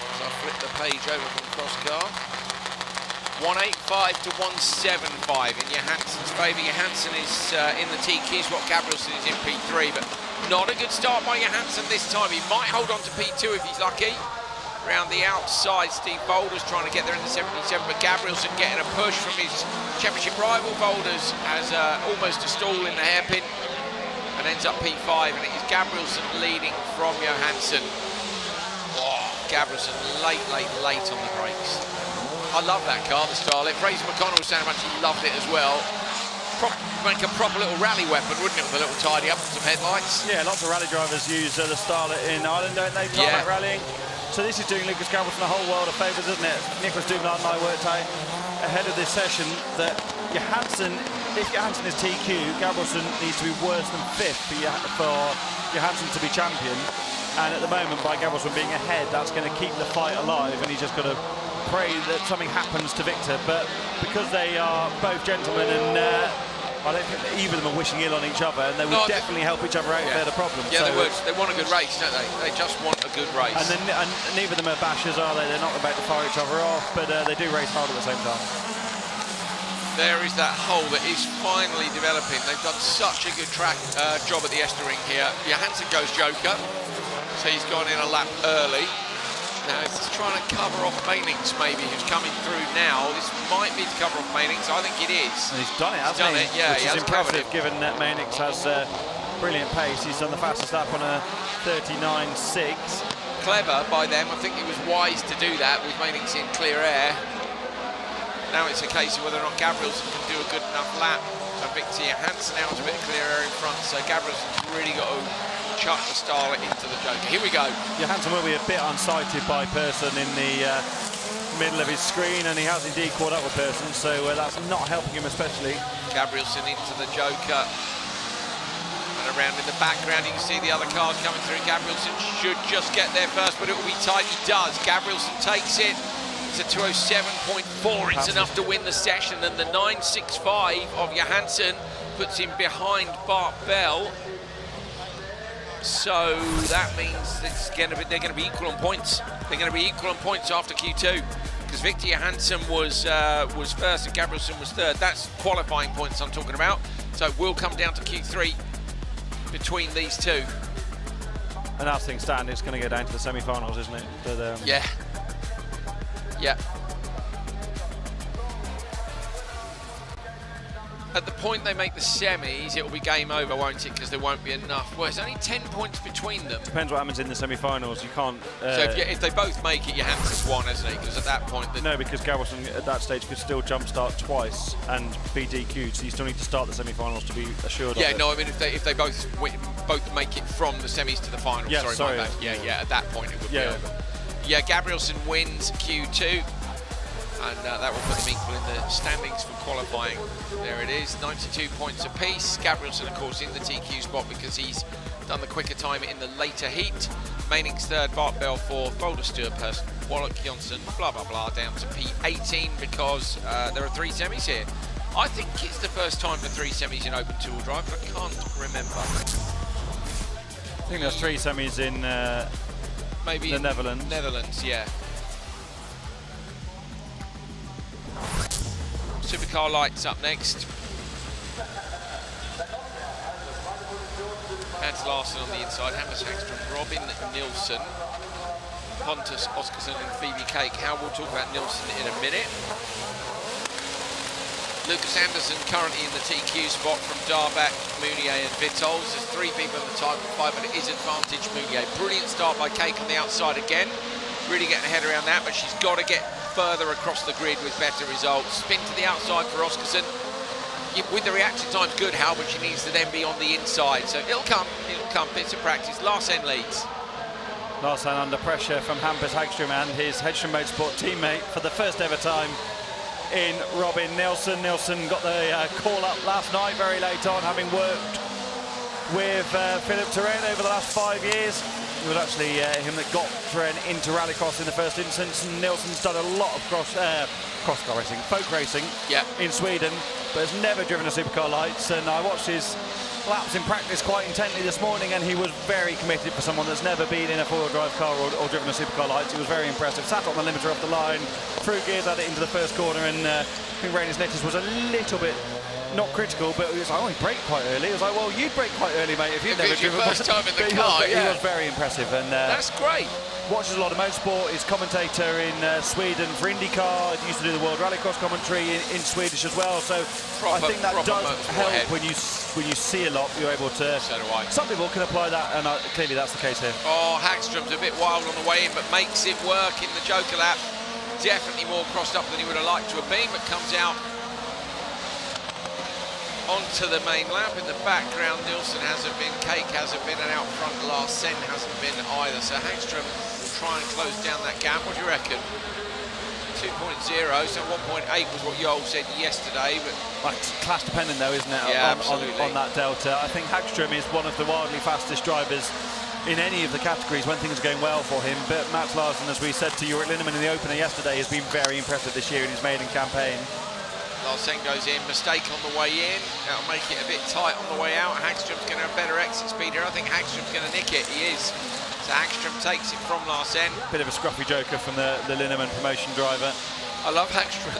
As I flip the page over from Crosscar. 185 to 175 in Johansson's favour. Johansson is in the TQs, what Gabrielsen is in P3, but not a good start by Johansson this time. He might hold on to P2 if he's lucky. Round the outside, Steve Boulders trying to get there in the 77, but Gabrielsen getting a push from his championship rival. Boulders has almost a stall in the hairpin and ends up P5, and it is Gabrielsen leading from Johansson. Oh, Gabrielsen late on the brakes. I love that car, the Starlet. Fraser McConnell was saying how much he loved it as well. Make a proper little rally weapon, wouldn't it, with a little tidy up and some headlights? Yeah, lots of rally drivers use the Starlet in Ireland, don't they? Tarmac rallying. So this is doing Lucas Gabrielsen a whole world of favours, isn't it? Nicholas Dumoulin and I worked out ahead of this session that Johansson, if Johansson is TQ, Gabrielsen needs to be worse than 5th for Johansson to be champion. And at the moment, by Gabrielsen being ahead, that's going to keep the fight alive, and he's just got to pray that something happens to Victor. But because they are both gentlemen, and I don't think either of them are wishing ill on each other, and they would definitely help each other out if they had a problem. Yeah, so, they want a good race, don't they? They just want a good race. And neither of them are bashers, are they? They're not about to fire each other off, but they do race hard at the same time. There is that hole that is finally developing. They've done such a good track job at the Estering here. Johansson goes Joker, so he's gone in a lap early. Now he's trying to cover off Mainix, maybe, who's coming through now. This might be to cover off Mainix. I think it is. And he's done it, hasn't he? Yeah, which he is has impressive, given that Mainix has brilliant pace. He's done the fastest lap on a 39.6. Clever by them. I think it was wise to do that with Mainix in clear air. Now it's a case of whether or not Gabrielsen can do a good enough lap. And Victor Johansson now has a bit of clear air in front, so Gabrielsen's really got to chuck the Starlet into the Joker. Here we go. Johansson will be a bit unsighted by Persson in the middle of his screen, and he has indeed caught up with Persson, so that's not helping him especially. Gabrielsen into the Joker. And around in the background, you can see the other cars coming through. Gabrielsen should just get there first, but it will be tight. He does. Gabrielsen takes it. It's a 207.4. It's enough to win the session, and the 965 of Johansson puts him behind Bart Bell. So that means they're going to be equal on points. They're going to be equal on points after Q2, because Victor Johansson was first and Gabrielsen was third. That's qualifying points I'm talking about. So it will come down to Q3 between these two. And as things stand, it's going to go down to the semi-finals, isn't it? But, yeah. Yeah. At the point they make the semis, it will be game over, won't it? Because there won't be enough. Well, there's only 10 points between them. Depends what happens in the semi-finals. You can't. So if they both make it, Johansson's won, hasn't he? Because at that point, no, because Gabrielsen at that stage could still jump start twice and be DQ'd. So you still need to start the semi-finals to be assured. Yeah, of it. no, I mean if they both make it from the semis to the finals. Yeah, sorry. My bad. Yeah. At that point, it would be over. Yeah, Gabrielsen wins Q2. And that will put them equal in the standings for qualifying. There it is, 92 points apiece. Gabrielsen, of course, in the TQ spot because he's done the quicker time in the later heat. Mainix third, Bart Bell fourth, Boulder Stewart, Persson, Wallach, Johnson, blah, blah, blah, down to P18 because there are 3 semis here. I think it's the first time for 3 semis in open two-wheel drive, but I can't remember. I think there's 3 semis in maybe the Netherlands. Netherlands, yeah. Supercar Lights up next. Hans Larsson on the inside, Hampus Hagström, Robin Nilsson, Pontus Oskarsson and Phoebe Cake. How we'll talk about Nilsson in a minute. Lucas Anderson currently in the TQ spot from Darbach, Mounier and Vitals. There's 3 people in the Type 5, but it is advantage Mounier. Brilliant start by Cake on the outside again. Really getting her head around that, but she's got to get further across the grid with better results. Spin to the outside for Oskarsson. With the reaction time's good, Hal, but she needs to then be on the inside. So it'll come, bits of practice. Larsen leads. Larsen under pressure from Hampus Hagström and his Hedstrom Motorsport teammate for the first ever time in Robin Nilsson. Nilsson got the call up last night, very late on, having worked with Philip Turenne over the last 5 years. It was actually him that got Turenne into rallycross in the first instance. And Nilsson's done a lot of cross-car racing, folk racing in Sweden, but has never driven a Supercar Lights. And I watched his laps in practice quite intently this morning, and he was very committed for someone that's never been in a four-wheel drive car or driven a Supercar Lights. He was very impressive. Sat on the limiter off the line, threw gears at it into the first corner, and I think Rainier's Nicholas was a little bit not critical, but he was like, oh, he braked quite early. He was like, well, you'd brake quite early, mate, if you'd never driven. First time in the car, He was very impressive, and that's great. Watches a lot of motorsport. He's commentator in Sweden for IndyCar. He used to do the World Rallycross commentary in Swedish as well. So I think that does help when you see a lot. You're able to. So do I. Some people can apply that, and clearly that's the case here. Oh, Hagstrom's a bit wild on the way in, but makes it work in the Joker lap. Definitely more crossed up than he would have liked to have been, but comes out onto the main lap. In the background, Nilsson hasn't been, Cake hasn't been, and out front, Larsen hasn't been either. So Hagstrom will try and close down that gap. What do you reckon? 2.0, so 1.8 was what Joel said yesterday. But it's class dependent though, isn't it? Yeah, on that delta. I think Hagstrom is one of the wildly fastest drivers in any of the categories when things are going well for him. But Mats Larsen, as we said to you at Linman in the opener yesterday, has been very impressive this year in his maiden campaign. Larsen goes in, mistake on the way in. That'll make it a bit tight on the way out. Hagstrom's going to have better exit speed here. I think Hagstrom's going to nick it. He is. So Hagstrom takes it from Larsen. Bit of a scruffy joker from the Linman promotion driver. I love Hagstrom.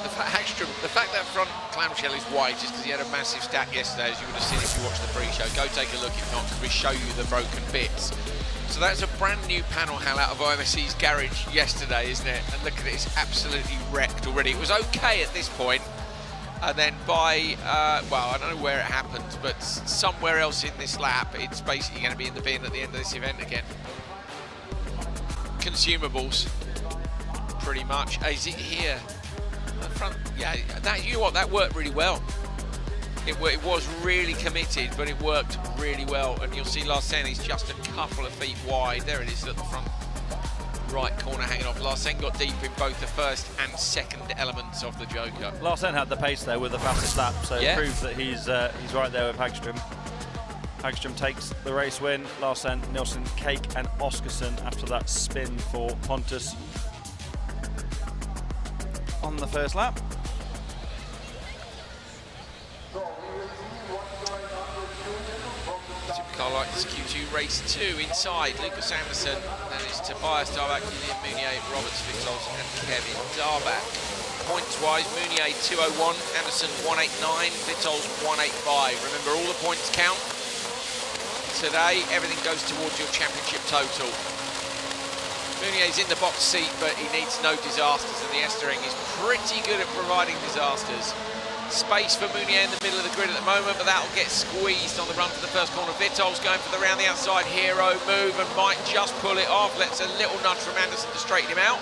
The fact that front clamshell is white is because he had a massive stack yesterday, as you would have seen if you watched the pre-show. Go take a look if not, because we show you the broken bits. So that's a brand new panel hell out of OMSE's garage yesterday, isn't it? And look at it, it's absolutely wrecked already. It was okay at this point. And then by, well, I don't know where it happened, but somewhere else in this lap, it's basically going to be in the bin at the end of this event again. Consumables, pretty much. Is it here? The front, yeah, that, you know what, that worked really well. It was really committed, but it worked really well. And you'll see Larsen is just a couple of feet wide. There it is at the front right corner hanging off. Larsen got deep in both the first and second elements of the Joker. Larsen had the pace there with the fastest lap, so it proves that he's right there with Hagstrom. Hagstrom takes the race win. Larsen, Nilsson, Cake and Oskarsson after that spin for Pontus on the first lap. Supercar Lights Q2 race 2 inside. Lucas Anderson, then it's Tobias Darbach, Julian Meunier, Robert Svitzols and Kevin Darbach. Points-wise, Meunier 201, Anderson 189, Svitzols 185. Remember, all the points count. Today, everything goes towards your championship total. Meunier's in the box seat, but he needs no disasters, and the Estering is pretty good at providing disasters. Space for Meunier in the middle of the grid at the moment, but that'll get squeezed on the run for the first corner. Vitols going for the round the outside. Hero move and might just pull it off. Let's a little nudge from Anderson to straighten him out.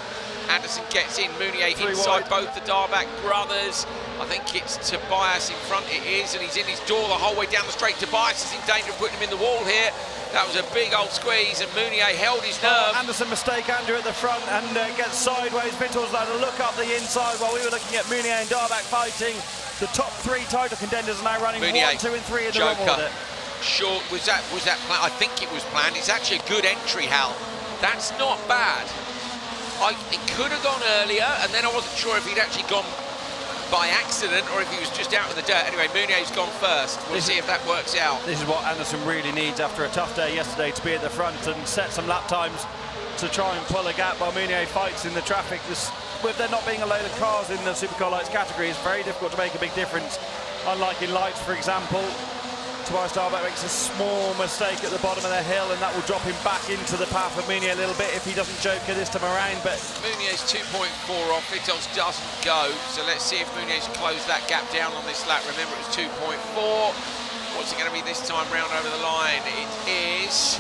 Anderson gets in, Meunier inside both the Darbach brothers. I think it's Tobias in front, it is, and he's in his door the whole way down the straight. Tobias is in danger of putting him in the wall here. That was a big old squeeze, and Meunier held his nerve. Anderson mistake Andrew at the front and gets sideways. Vitols had a look up the inside while we were looking at Meunier and Darbach fighting. The top three title contenders are now running Meunier, 1, 2 and 3 in the Joker. run order. Sure, was that planned? I think it was planned. It's actually a good entry, Hal. That's not bad. It could have gone earlier, and then I wasn't sure if he'd actually gone by accident or if he was just out in the dirt. Anyway, Meunier's gone first. We'll see if that works out. This is what Anderson really needs after a tough day yesterday, to be at the front and set some lap times to try and pull a gap while Meunier fights in the traffic. With there not being a load of cars in the Supercar Lights category, it's very difficult to make a big difference. Unlike in Lights, for example, Tobias Darbach makes a small mistake at the bottom of the hill, and that will drop him back into the path of Meunier a little bit if he doesn't joker this time around. But Meunier's 2.4 off, Vitols doesn't go, so let's see if Meunier's closed that gap down on this lap. Remember, it was 2.4. What's it going to be this time round over the line? It is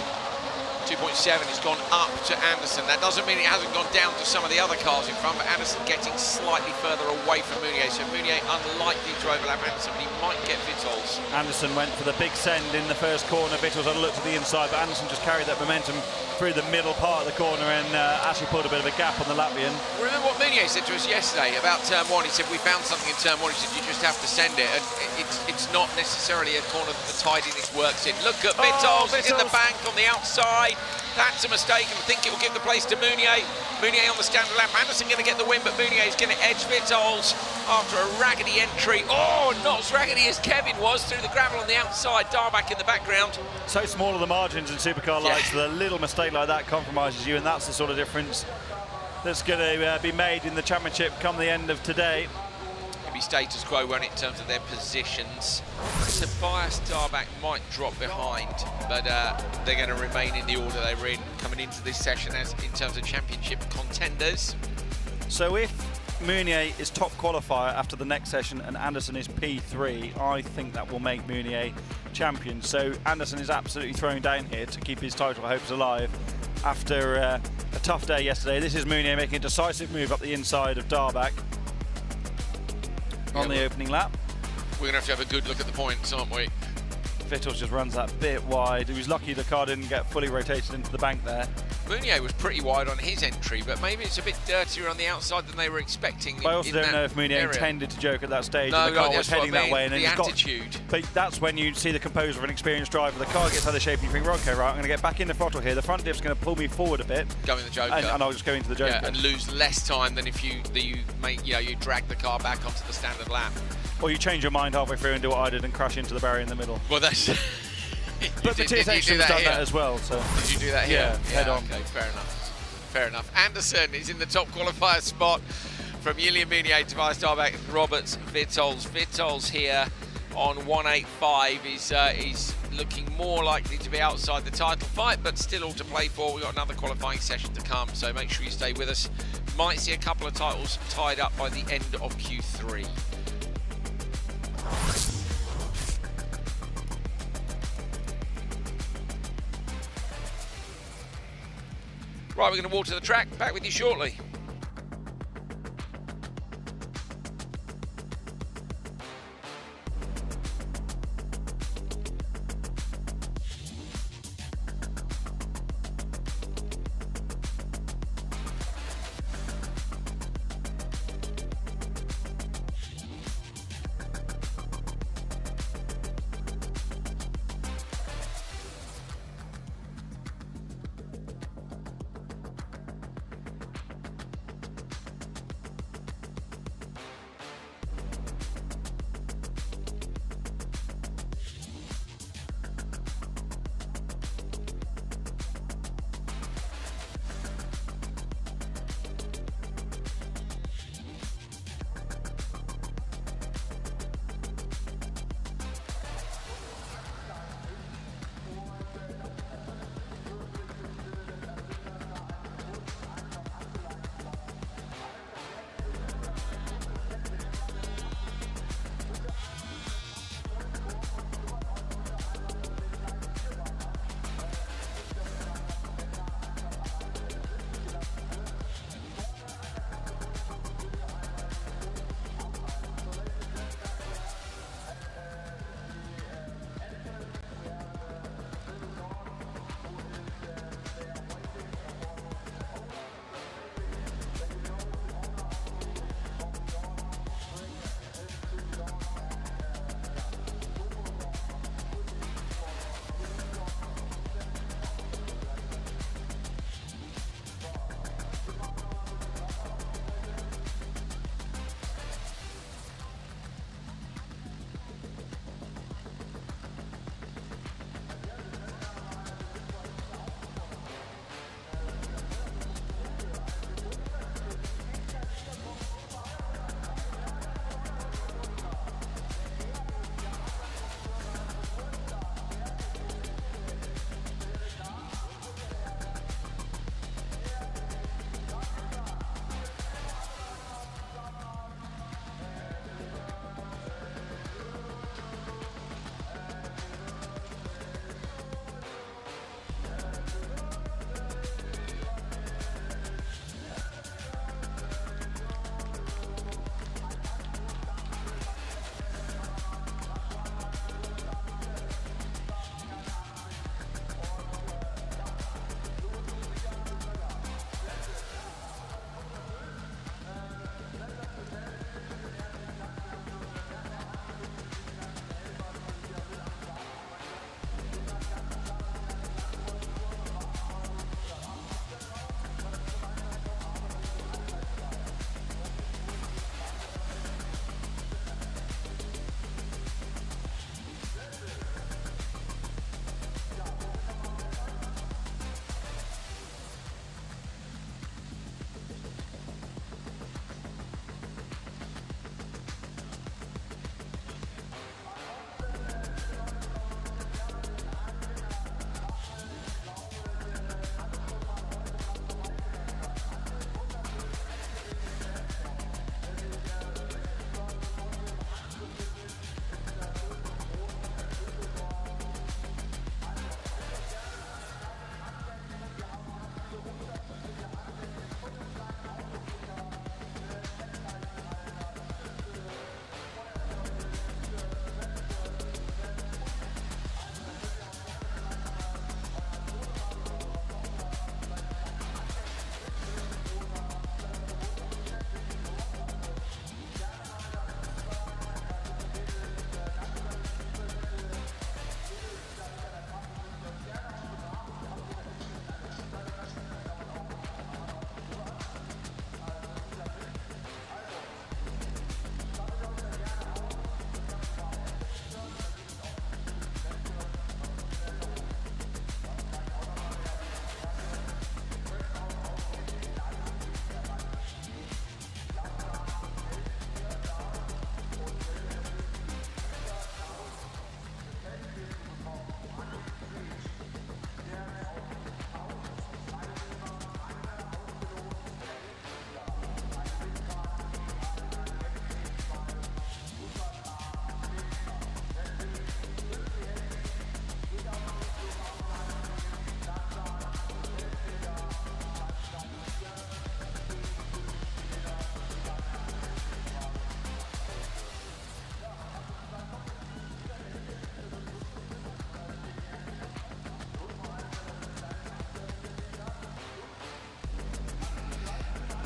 2.7. It's gone up to Anderson. That doesn't mean it hasn't gone down to some of the other cars in front, but Anderson getting slightly further away from Meunier, so Meunier unlikely to overlap Anderson, but he might get Vitols. Anderson went for the big send in the first corner. Vitols had a look to the inside, but Anderson just carried that momentum through the middle part of the corner and actually put a bit of a gap on the Latvian. Remember what Meunier said to us yesterday about turn 1? He said, we found something in turn 1. He said, you just have to send it. And it's not necessarily a corner that the tidiness works in. Look at Vitols in the bank on the outside. That's a mistake, and I think it will give the place to Meunier. Meunier on the standard lap. Anderson going to get the win, but Meunier is going to edge Vitols after a raggedy entry. Oh, not as raggedy as Kevin was through the gravel on the outside. Darback in the background. So small are the margins in Supercar Lights that a little mistake like that compromises you, and that's the sort of difference that's going to be made in the championship come the end of today. It'll be status quo, won't it, in terms of their positions. Tobias Darback might drop behind, but they're going to remain in the order they were in coming into this session as in terms of championship contenders. So if Meunier is top qualifier after the next session and Anderson is P3, I think that will make Meunier champion. So Anderson is absolutely throwing down here to keep his title hopes alive after a tough day yesterday. This is Meunier making a decisive move up the inside of Darback on the opening lap. We're going to have a good look at the points, aren't we? Vitols just runs that bit wide. He was lucky the car didn't get fully rotated into the bank there. Meunier was pretty wide on his entry, but maybe it's a bit dirtier on the outside than they were expecting. But I also don't know if Meunier intended to joke at that stage. No, and the car was heading that way, and then the attitude. But that's when you see the composure of an experienced driver. The car gets out of shape, and you think, okay, right, I'm going to get back in the throttle here. The front dip's going to pull me forward a bit. Go in the Joker. And I'll just go into the Joker. Yeah, and lose less time than if you drag the car back onto the standard lap. Or you change your mind halfway through and do what I did and crash into the barrier in the middle. Well, that's. But the TSH has done that as well. So. Did you do that here? Yeah, head on. Okay, fair enough. Fair enough. Anderson is in the top qualifier spot from Julian Meunier, Tobias Darback, Roberts, Vitols. Vitols here on 185 is looking more likely to be outside the title fight, but still all to play for. We've got another qualifying session to come, so make sure you stay with us. Might see a couple of titles tied up by the end of Q3. Right, we're going to walk to the track. Back with you shortly.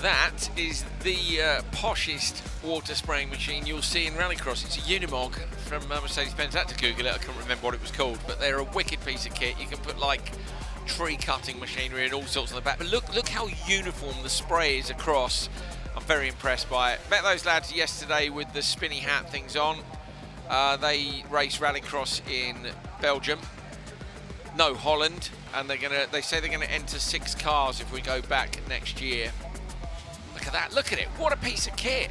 That is the poshest water spraying machine you'll see in Rallycross. It's a Unimog from Mercedes-Benz. I had to Google it, I couldn't remember what it was called, but they're a wicked piece of kit. You can put like tree cutting machinery and all sorts on the back, but look how uniform the spray is across. I'm very impressed by it. Met those lads yesterday with the spinny hat things on. They race Rallycross in Belgium, no, Holland, and they say they're gonna enter 6 cars if we go back next year. Look at that, look at it, what a piece of kit.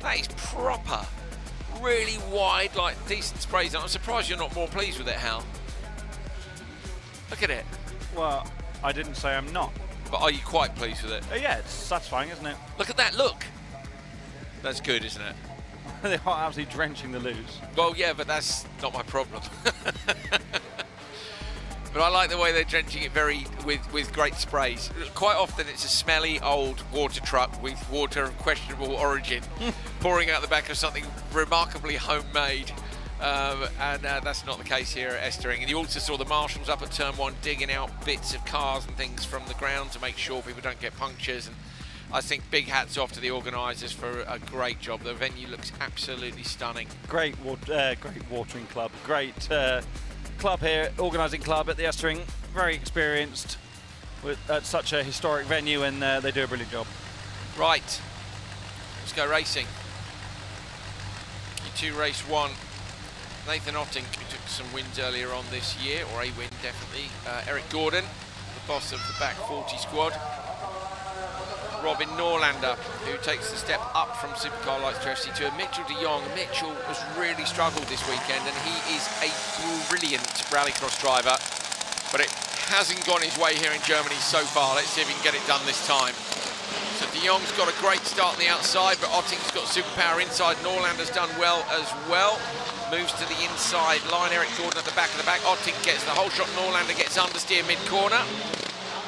That is proper, really wide, like decent sprays. I'm surprised you're not more pleased with it, Hal. Look at it. Well, I didn't say I'm not. But are you quite pleased with it? Yeah, it's satisfying, isn't it? Look at that, look. That's good, isn't it? They are absolutely drenching the loose. Well, yeah, but that's not my problem. But I like the way they're drenching it with great sprays. Quite often it's a smelly old water truck with water of questionable origin pouring out the back of something remarkably homemade. And that's not the case here at Estering. And you also saw the marshals up at turn 1 digging out bits of cars and things from the ground to make sure people don't get punctures. And I think big hats off to the organisers for a great job. The venue looks absolutely stunning. Great watering club. Great club here, organising club at the Estering. Very experienced at such a historic venue, and they do a brilliant job. Right, let's go racing. Q2 race 1. Nathan Otting, who took some wins earlier on this year, or a win definitely. Eric Gordon, the boss of the back 40 squad. Robin Norlander, who takes the step up from Supercar Lights to FC2. And Mitchell de Jong. Mitchell has really struggled this weekend, and he is a brilliant rallycross driver, but it hasn't gone his way here in Germany so far. Let's see if he can get it done this time. So de Jong's got a great start on the outside, but Otting's got superpower inside. Norlander's done well as well. Moves to the inside line. Eric Gordon at the back of the back. Otting gets the whole shot. Norlander gets understeer mid-corner.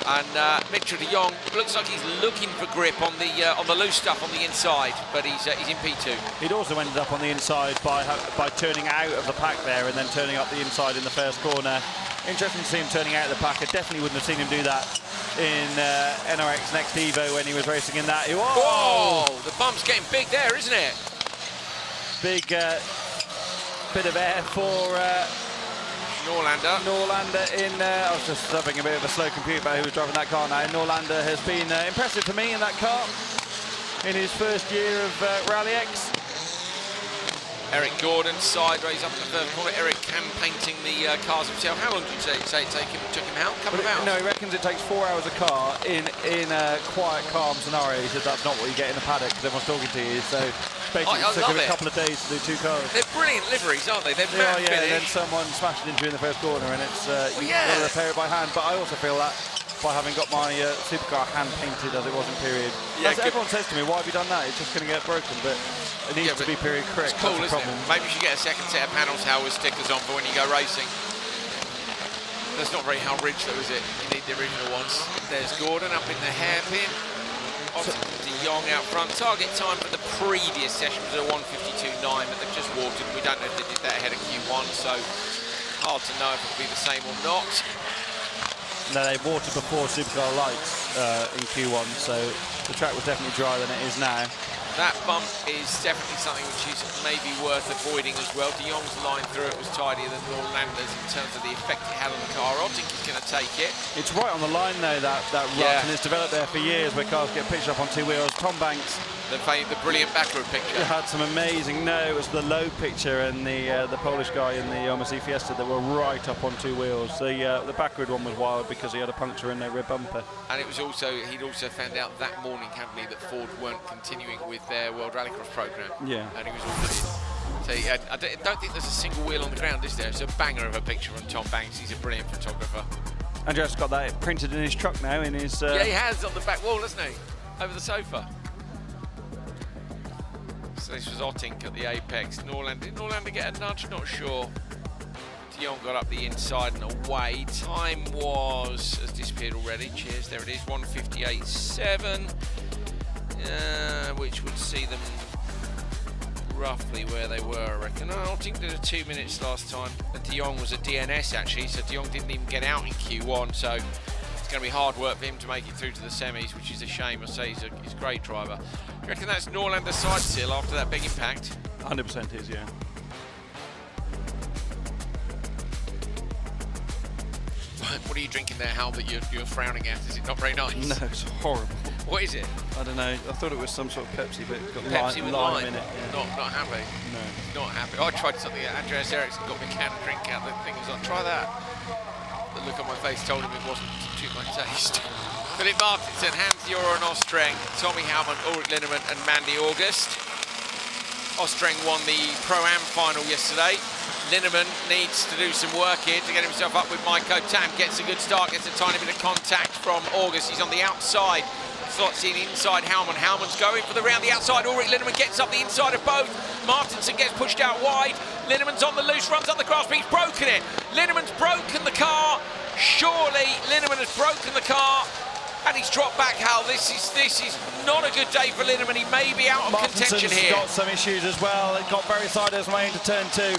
And Mitchell de Jong looks like he's looking for grip on the loose stuff on the inside, but he's in P2. He'd also ended up on the inside by turning out of the pack there and then turning up the inside in the first corner. Interesting to see him turning out of the pack. I definitely wouldn't have seen him do that in NRX Next Evo when he was racing in that. Whoa! The bump's getting big there, isn't it? Big bit of air for Norlander in I was just having a bit of a slow compute about who was driving that car now. Norlander has been impressive for me in that car in his first year of Rally X. Eric Gordon sideways up in the third corner. Eric hand painting the cars himself. How long did you say it took him out? A couple of hours? No, he reckons it takes 4 hours a car in a quiet, calm scenario. He said that's not what you get in the paddock because everyone's talking to you. So basically it took him a couple of days to do 2 cars. They're brilliant liveries, aren't they? They're matte yeah, finish. and then someone smashed into you in the first corner, and it's you've got to repair it by hand. But I also feel that by having got my supercar hand painted as it was in period. Yeah, everyone says to me, why have you done that? It's just going to get broken, but it needs to be period correct. It's cool, isn't it? Maybe you should get a second set of panels, Hal, with stickers on for when you go racing. That's not very Hal Ridge though, is it? You need the original ones. There's Gordon up in the hairpin. De Jong out front. Target time for the previous session was a 1:52.9, but they've just watered. We don't know if they did that ahead of Q1, so hard to know if it'll be the same or not. No, they watered before Supercar Lights in Q1, so the track was definitely drier than it is now. That bump is definitely something which is maybe worth avoiding as well. De Jong's line through it was tidier than Norlander's in terms of the effect it had on the car. I think he's going to take it. It's right on the line though, that rut, and it's developed there for years where cars get pitched up on 2 wheels. Tom Banks, the brilliant backroom picture. Had some amazing, it was the low picture and the Polish guy in the OMC Fiesta that were right up on 2 wheels. The backward one was wild because he had a puncture in their rear bumper. And it was he'd also found out that morning, hadn't he, that Ford weren't continuing with their World Rallycross programme. Yeah. And he was all good. So I don't think there's a single wheel on the ground, is there? It's a banger of a picture from Tom Banks. He's a brilliant photographer. Andreas got that printed in his truck now in his... Yeah, he has on the back wall, hasn't he? Over the sofa. So this was Otting at the apex. Did Norlander get a nudge? Not sure. De Jong got up the inside and away. Time has disappeared already. Cheers, there it is, 1:58.7, which would see them roughly where they were, I reckon. Otting did a 2 minutes last time. And De Jong was a DNS actually, so De Jong didn't even get out in Q1, so it's going to be hard work for him to make it through to the semis, which is a shame. I say he's a great driver. You reckon that's Norlander's side seal after that big impact? 100% is, yeah. What are you drinking there, Hal, that you're frowning at? Is it not very nice? No, it's horrible. What is it? I don't know. I thought it was some sort of Pepsi, but it's got Pepsi with lime in it. Yeah. Not happy. No. Not happy. I tried something. Andreas Eriksson got me a can of drink out. The thing was on. Try that. The look on my face told him it wasn't to my taste. Philip Martinson, Hans-Joran Ostreng, Tommy Howman, Ulrich Linnemann and Mandy August. Ostreng won the Pro-Am final yesterday. Linnemann needs to do some work here to get himself up with Maiko Tam. Gets a good start, gets a tiny bit of contact from August. He's on the outside. Slots in inside Howman. Howman's going for the round the outside. Ulrich Linnemann gets up the inside of both. Martinson gets pushed out wide. Linnemann's on the loose, runs up the grass, but he's broken it. Linnemann's broken the car. Surely Linnemann has broken the car. And he's dropped back, Hal. This is not a good day for Linnemann. He may be out of contention here. Got some issues as well. It got very sideways way into turn 2.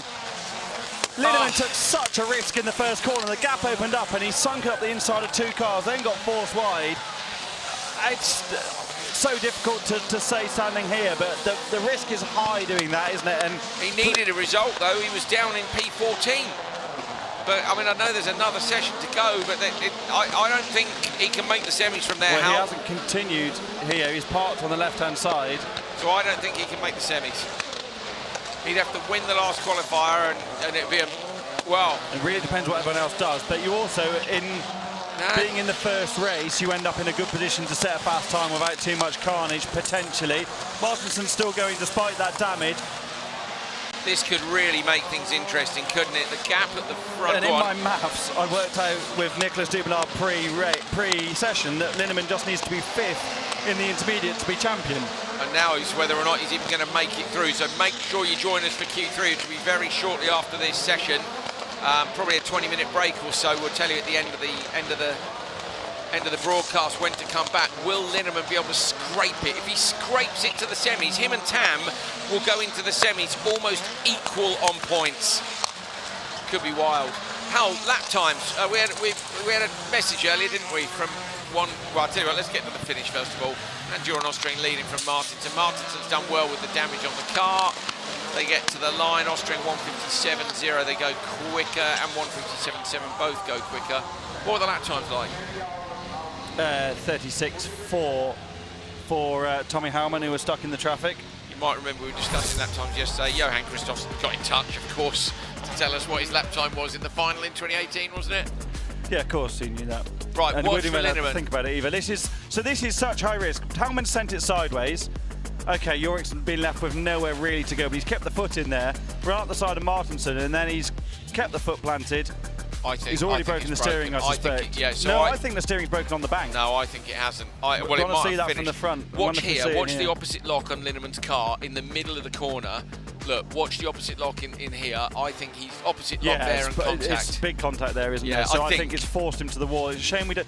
Linnemann took such a risk in the first corner. The gap opened up and he sunk up the inside of 2 cars, then got forced wide. It's so difficult to say standing here, but the risk is high doing that, isn't it? And he needed a result, though. He was down in P14. But, I mean, I know there's another session to go, but I don't think he can make the semis from there. Well, he hasn't continued here. He's parked on the left-hand side. So I don't think he can make the semis. He'd have to win the last qualifier, and it'd be well. It really depends what everyone else does. But you also, being in the first race, you end up in a good position to set a fast time without too much carnage, potentially. Martinson's still going despite that damage. This could really make things interesting, couldn't it? The gap at the front. And in my maths, I worked out with Nicholas Dubenard pre-session that Linnemann just needs to be 5th in the intermediate to be champion. And now it's whether or not he's even going to make it through. So make sure you join us for Q3, which will be very shortly after this session. Probably a 20-minute break or so. We'll tell you at the end of the broadcast when to come back. Will Linnemann be able to scrape it? If he scrapes it to the semis, him and Tam will go into the semis almost equal on points. Could be wild. Hal, lap times. We had a message earlier, didn't we? From one. Well, I'll tell you what. Let's get to the finish first of all. And Joran Ostreng leading from Martinson. Martinson's done well with the damage on the car. They get to the line. Ostreng 1:57.0. They go quicker, and 1:57.7 both go quicker. What were the lap times like? 36.4 for Tommy Howman, who was stuck in the traffic. You might remember we were discussing lap times yesterday. Johan Christophsen got in touch, of course, to tell us what his lap time was in the final in 2018, wasn't it? Yeah, of course, he knew that. Right, and watch we for didn't Linnemann. think about it either. This is such high risk. Howman sent it sideways. Okay, Jorik's been left with nowhere really to go, but he's kept the foot in there, right up the side of Martinson, and then he's kept the foot planted. He's already broken the steering, I suspect. I think the steering's broken on the bank. No, I think it hasn't. Well, it might have see that finished from the front. Watch here. Watch the opposite lock on Linnemann's car in the middle of the corner. Look, watch the opposite lock in here. I think he's opposite lock there and contact. It's big contact there, isn't there? So I think it's forced him to the wall. It's a shame we don't.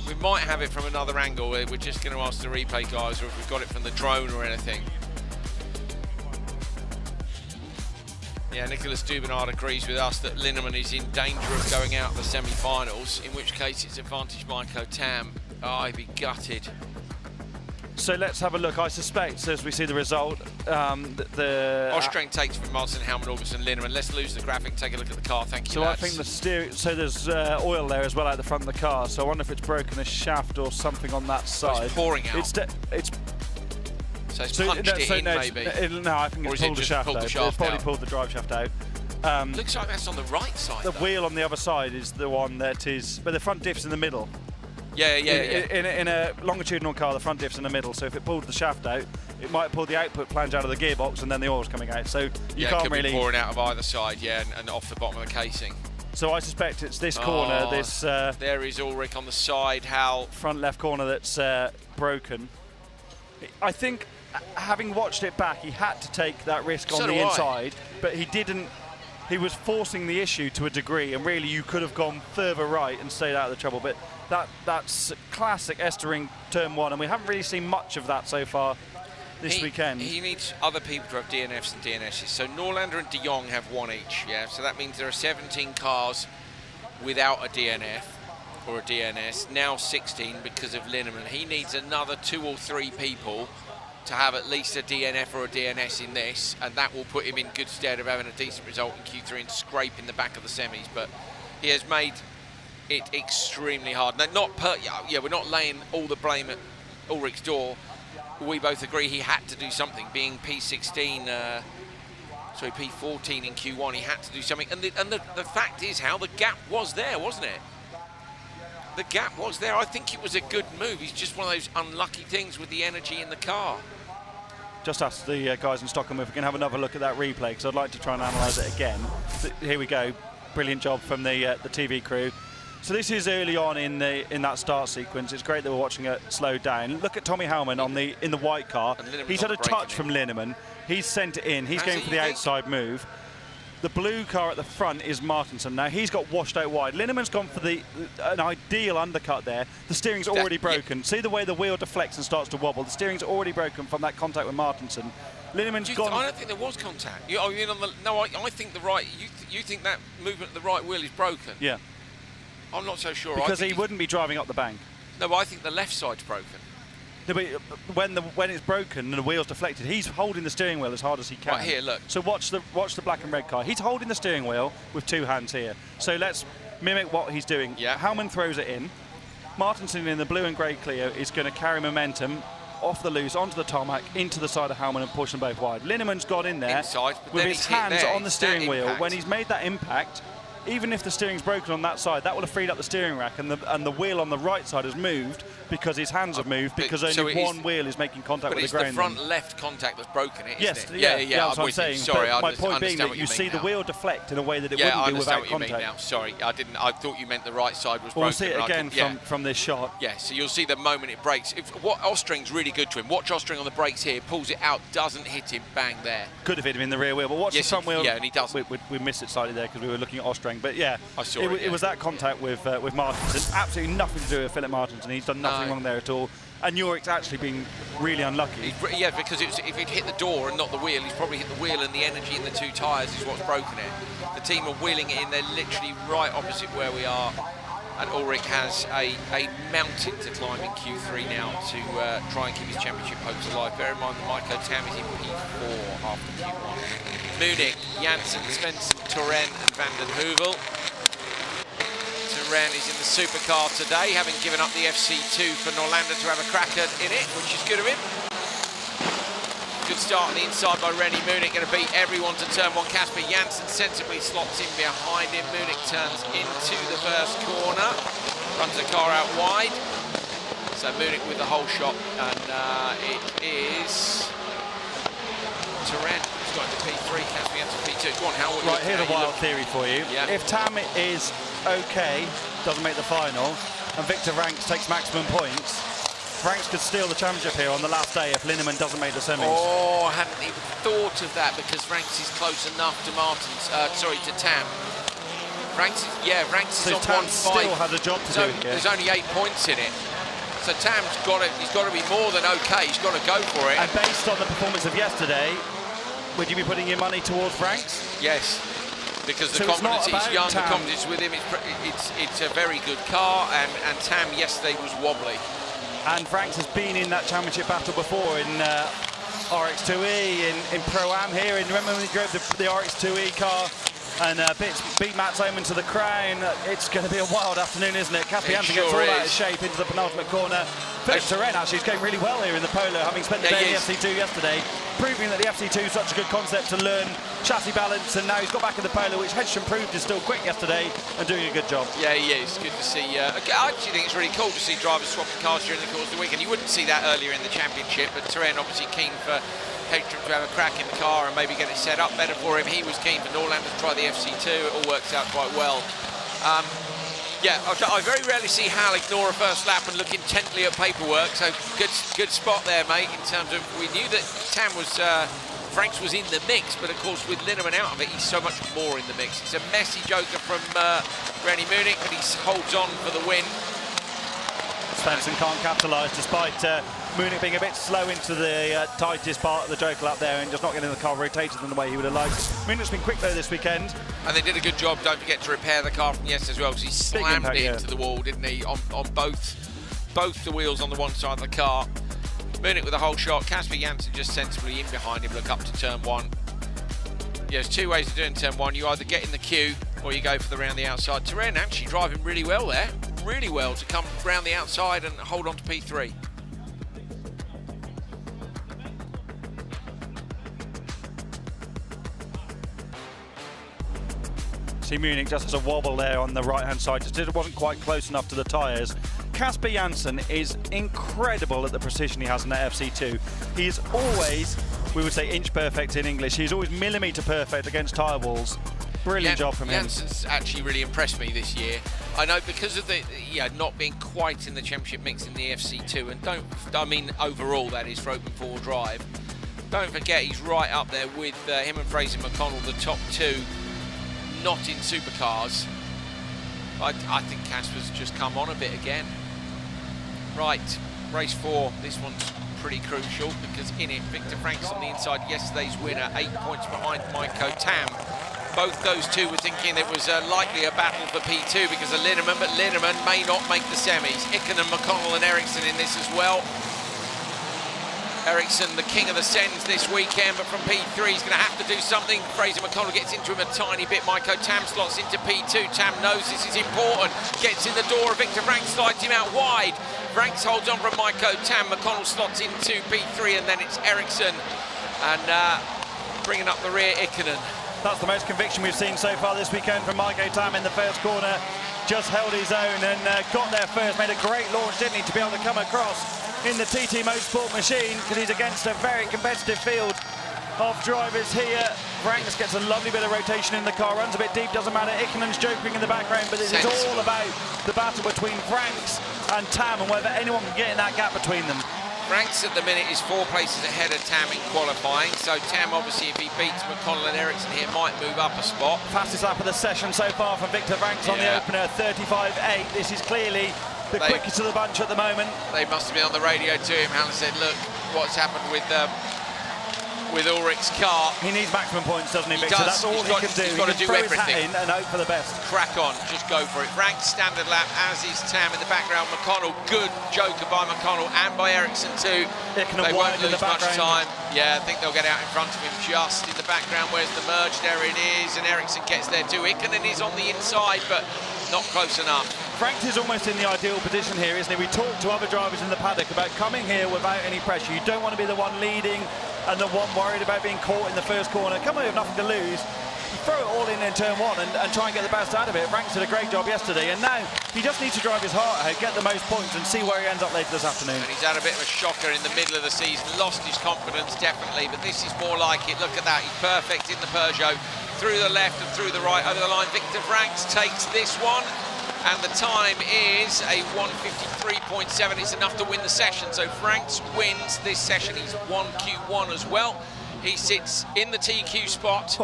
We might have it from another angle. We're just going to ask the replay guys, or if we've got it from the drone or anything. Yeah, Nicholas Dubenard agrees with us that Linnemann is in danger of going out of the semi-finals, in which case it's advantage Maiko Tam. Oh, I'd be gutted. So let's have a look. I suspect, as we see the result, the Ostreng takes from Martin, Howman, August and Linnemann. Let's lose the graphic, take a look at the car, thank you, So lads. I think the steering, so there's oil there as well at the front of the car, so I wonder if it's broken a shaft or something on that side. It's pouring out. So it's punched it in, maybe. No, I think it's pulled the shaft out. It's probably pulled the drive shaft out. Looks like that's on the right side. The wheel on the other side is the one that is, but the front diff's in the middle. Yeah. In a longitudinal car, the front diff's in the middle, so if it pulled the shaft out, it might pull the output flange out of the gearbox and then the oil's coming out. So you can't it could really be pouring out of either side, and off the bottom of the casing. So I suspect it's this corner, there is Ulrich on the side, Hal. Front left corner that's broken. I think, having watched it back, he had to take that risk on the inside, but he didn't. He was forcing the issue to a degree, and really you could have gone further right and stayed out of the trouble. But that's classic Estering turn 1, and we haven't really seen much of that so far this weekend. He needs other people to have DNFs and DNSs. So Norlander and de Jong have one each, yeah? So that means there are 17 cars without a DNF. or a DNS, now 16 because of Linman. He needs another 2 or 3 people to have at least a DNF or a DNS in this, and that will put him in good stead of having a decent result in Q3 and scraping the back of the semis. But he has made it extremely hard. Now, we're not laying all the blame at Ulrich's door. We both agree he had to do something. Being P14 in Q1, he had to do something. And the fact is, how the gap was there, wasn't it? The gap was there. I think it was a good move. He's just one of those unlucky things with the energy in the car. Just ask the guys in Stockholm if we can have another look at that replay, because I'd like to try and analyse it again. Here we go. Brilliant job from the TV crew. So this is early on in that start sequence. It's great that we're watching it slow down. Look at Tommy Hellman in the white car. He's had a touch from Linman. He's sent it in. He's going for the outside move. The blue car at the front is Martinson. Now he's got washed out wide. Linneman's gone for an ideal undercut there. The steering's already broken. See the way the wheel deflects and starts to wobble. The steering's already broken from that contact with Martinson. Linneman's gone. I don't think there was contact. I think the right. You think that movement of the right wheel is broken? Yeah. I'm not so sure. Because he wouldn't be driving up the bank. No, but I think the left side's broken. No, but when it's broken and the wheel's deflected, he's holding the steering wheel as hard as he can. Right here, look. So watch the black and red car. He's holding the steering wheel with 2 hands here. So let's mimic what he's doing. Yeah. Hellman throws it in. Martinson in the blue and grey Clio is going to carry momentum off the loose onto the tarmac into the side of Hellman and push them both wide. Linneman's got in there inside, with his hands on the steering wheel. When he's made that impact, even if the steering's broken on that side, that will have freed up the steering rack, and the wheel on the right side has moved because his hands have moved, because only one wheel is making contact with the ground. But it's the front left contact that's broken, isn't yes, it? Yeah, that's what I'm saying. Sorry, my point being that you see the wheel deflect in a way that it wouldn't do without contact. Mean now. Sorry, I didn't. I thought you meant the right side was broken. We'll see it again from this shot. Yeah, so you'll see the moment it breaks. What Ostering's really good to him. Watch Ostering on the brakes here, pulls it out, doesn't hit him, bang there. Could have hit him in the rear wheel, but watch the front wheel. Yeah, and he doesn't. We missed it slightly there because we were looking at Ostering, but yeah. It was that contact with Martinson. Absolutely nothing to do with Philip Martinson. He's done nothing wrong there at all. And Ulrich's actually been really unlucky. Because if he'd hit the door and not the wheel, he's probably hit the wheel, and the energy in the 2 tyres is what's broken it. The team are wheeling it in. They're literally right opposite where we are. And Ulrich has a mountain to climb in Q3 now to try and keep his championship hopes alive. Bear in mind that Maiko Tam is in P4 after Q1. Munich, Janssen, Svensson, Turenne and Van den Heuvel. Turenne is in the supercar today, having given up the FC2 for Norlander to have a crack in it, which is good of him. Good start on the inside by Rennie Munich, going to beat everyone to turn 1. Casper Janssen sensibly slots in behind him. Munich turns into the first corner, runs the car out wide. So Munich with the whole shot, and it is Turenne who's got into P3, Casper Janssen P2. Go on, Howard. Right, here's a wild theory for you. Yeah. If Tam is okay, doesn't make the final, and Victor Ranks takes maximum points, Ranks could steal the championship here on the last day if Linneman doesn't make the semis. Oh, I hadn't even thought of that, because Ranks is close enough to to Tam. Ranks is on 1-5. Still has a job to do here. There's only 8 points in it. So Tam's he's got to be more than okay. He's got to go for it. And based on the performance of yesterday, would you be putting your money towards Ranks? Yes. Because the confidence, he's young, the confidence with him, it's a very good car, and Tam yesterday was wobbly. And Franks has been in that championship battle before in RX2E, in Pro-Am here. And remember when he drove the RX2E car and beat Matt Simon to the crown? It's going to be a wild afternoon, isn't it? Casper Janssen gets all out of shape into the penultimate corner. Philip Turenne actually is going really well here in the Polo, having spent the day in the FC2 yesterday, proving that the FC2 is such a good concept to learn chassis balance, and now he's got back in the Polo, which Hedstrom proved is still quick yesterday and doing a good job. Yeah, he is. Good to see. I actually think it's really cool to see drivers swapping cars during the course of the weekend. You wouldn't see that earlier in the championship, but Turenne obviously keen for Hedstrom to have a crack in the car and maybe get it set up better for him. He was keen for Norlander to try the FC2. It all works out quite well. Yeah, I very rarely see Hal ignore a first lap and look intently at paperwork, so good spot there, mate, in terms of, we knew that Franks was in the mix, but of course with Linneman out of it, he's so much more in the mix. It's a messy joker from Rennie Munich, but he holds on for the win. Svensson can't capitalise despite Munich being a bit slow into the tightest part of the Joker lap there and just not getting the car rotated in the way he would have liked. Munich's been quick though this weekend. And they did a good job, don't forget to repair the car from yesterday as well, because he slammed it into the wall, didn't he, on both the wheels on the one side of the car. Munich with a whole shot, Kasper Janssen just sensibly in behind him, look up to turn 1. Yeah, there's 2 ways of doing turn 1. You either get in the queue or you go for the round the outside. Turenne actually driving really well there, really well to come round the outside and hold on to P3. See Munich just has a wobble there on the right-hand side, just it wasn't quite close enough to the tyres. Kasper Janssen is incredible at the precision he has in that FC2. He's always, we would say inch perfect in English, he's always millimetre perfect against tyre walls. Brilliant job from him. Janssen's actually really impressed me this year. I know because of the not being quite in the championship mix in the FC2, and I mean overall that is for open four drive. Don't forget he's right up there with him and Fraser McConnell, the top 2, not in supercars. I think Kasper's just come on a bit again. Right, race 4, this one's pretty crucial because in it, Victor Franks on the inside, yesterday's winner, 8 points behind Maiko Tam. Both those two were thinking it was likely a battle for P2 because of Linman, but Linman may not make the semis. Ikonen, McConnell and Ericsson in this as well. Ericsson, the king of the sends this weekend, but from P3 he's going to have to do something. Fraser McConnell gets into him a tiny bit. Maiko Tam slots into P2. Tam knows this is important. Gets in the door. Victor Franks slides him out wide. Franks holds on from Maiko Tam. McConnell slots into P3, and then it's Ericsson. And bringing up the rear, Ikonen. That's the most conviction we've seen so far this weekend from Maiko Tam in the first corner. Just held his own and got there first. Made a great launch, didn't he, to be able to come across in the TT Motorsport machine, because he's against a very competitive field of drivers here. Franks gets a lovely bit of rotation in the car, runs a bit deep, doesn't matter. Ikonen's joking in the background, but this is all about the battle between Franks and Tam and whether anyone can get in that gap between them. Franks at the minute is 4 places ahead of Tam in qualifying, so Tam obviously if he beats McConnell and Ericsson here might move up a spot. Fastest lap of the session so far from Victor Franks on the opener, 35.8. This is clearly the quickest of the bunch at the moment. They must have been on the radio to him. Alan said, look, what's happened with Ulrich's car. He needs maximum points, doesn't he, Victor? That's all he can do. He's got to do everything. And hope for the best. Crack on, just go for it. Franks standard lap, as is Tam in the background. McConnell, good joker by McConnell and by Ericsson too. They won't lose much time. Yeah, I think they'll get out in front of him just in the background. Where's the merge? There it is, and Ericsson gets there too. Ikonen is on the inside, but not close enough. Franks is almost in the ideal position here, isn't he? We talked to other drivers in the paddock about coming here without any pressure. You don't want to be the one leading and the one worried about being caught in the first corner. Come here with nothing to lose. You throw it all in turn 1 and try and get the best out of it. Franks did a great job yesterday, and now he just needs to drive his heart out, get the most points, and see where he ends up later this afternoon. And he's had a bit of a shocker in the middle of the season, lost his confidence definitely, but this is more like it. Look at that, he's perfect in the Peugeot, through the left and through the right, over the line. Victor Franks takes this one, and the time is a 1:53.7. It's enough to win the session, so Franks wins this session. He's won Q1 as well. He sits in the TQ spot.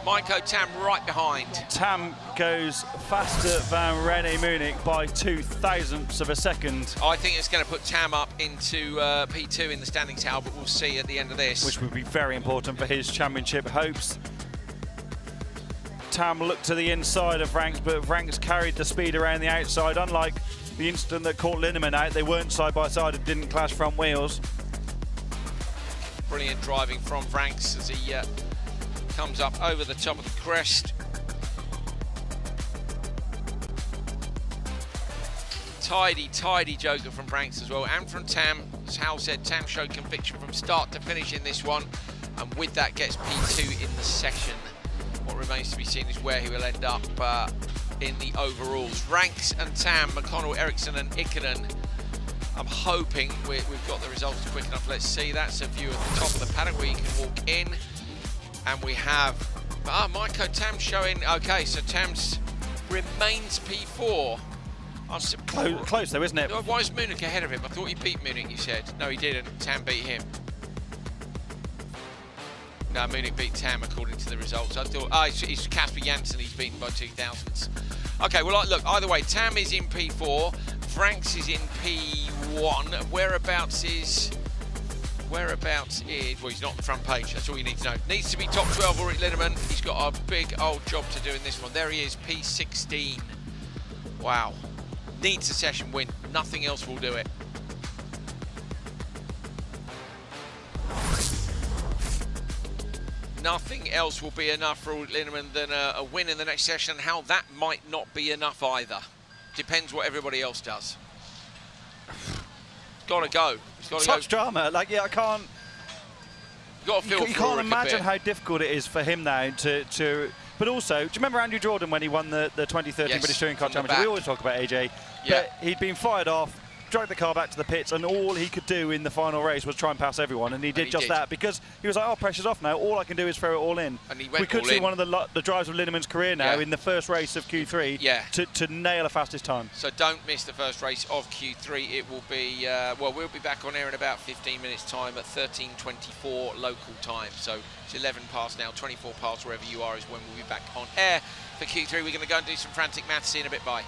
Maiko Tam right behind. Tam goes faster than René Munich by 0.02 of a second. I think it's going to put Tam up into P2 in the standings, Hal, but we'll see at the end of this. Which would be very important for his championship hopes. Tam looked to the inside of Franks, but Franks carried the speed around the outside. Unlike the incident that caught Linman out, they weren't side by side and didn't clash front wheels. Brilliant driving from Franks as he comes up over the top of the crest. Tidy joker from Franks as well, and from Tam. As Hal said, Tam showed conviction from start to finish in this one, and with that gets P2 in the session. What remains to be seen is where he will end up in the overalls. Franks and Tam, McConnell, Ericsson and Ikonen. I'm hoping we've got the results quick enough. Let's see. That's a view at the top of the paddock where you can walk in. And we have Maiko Tam showing. Okay, so Tam's remains P4. Close though, isn't it? Why is Munich ahead of him? I thought he beat Munich, you said. No, he didn't. Tam beat him. No, Munich beat Tam according to the results. I thought, it's Kasper Janssen he's beaten by 2 thousandths. Okay, well, look, either way, Tam is in P4. Franks is in P1. Whereabouts is, well, he's not on the front page, that's all you need to know. Needs to be top 12, Ulrich Linnemann. He's got a big old job to do in this one. There he is, P16. Wow. Needs a session win, nothing else will do it. Nothing else will be enough for Ulrich Linnemann than a win in the next session. How that might not be enough either. Depends what everybody else does. Gotta go. Such drama. Like, yeah, I can't. You can't imagine how difficult it is for him now to. But also, do you remember Andrew Jordan when he won the 2013 British Touring Car Championship? We always talk about AJ. Yeah. But he'd been fired off, dragged the car back to the pits, and all he could do in the final race was try and pass everyone, and he did just that because he was like, oh, pressure's off now, all I can do is throw it all in. And he went we could all see in. one of the drives of Linnemann's career now in the first race of Q3 to nail a fastest time. So don't miss the first race of Q3. It will be, well, we'll be back on air in about 15 minutes time at 13:24 local time. So it's 11 past now, 24 past wherever you are is when we'll be back on air for Q3. We're going to go and do some frantic maths in a bit. Bye.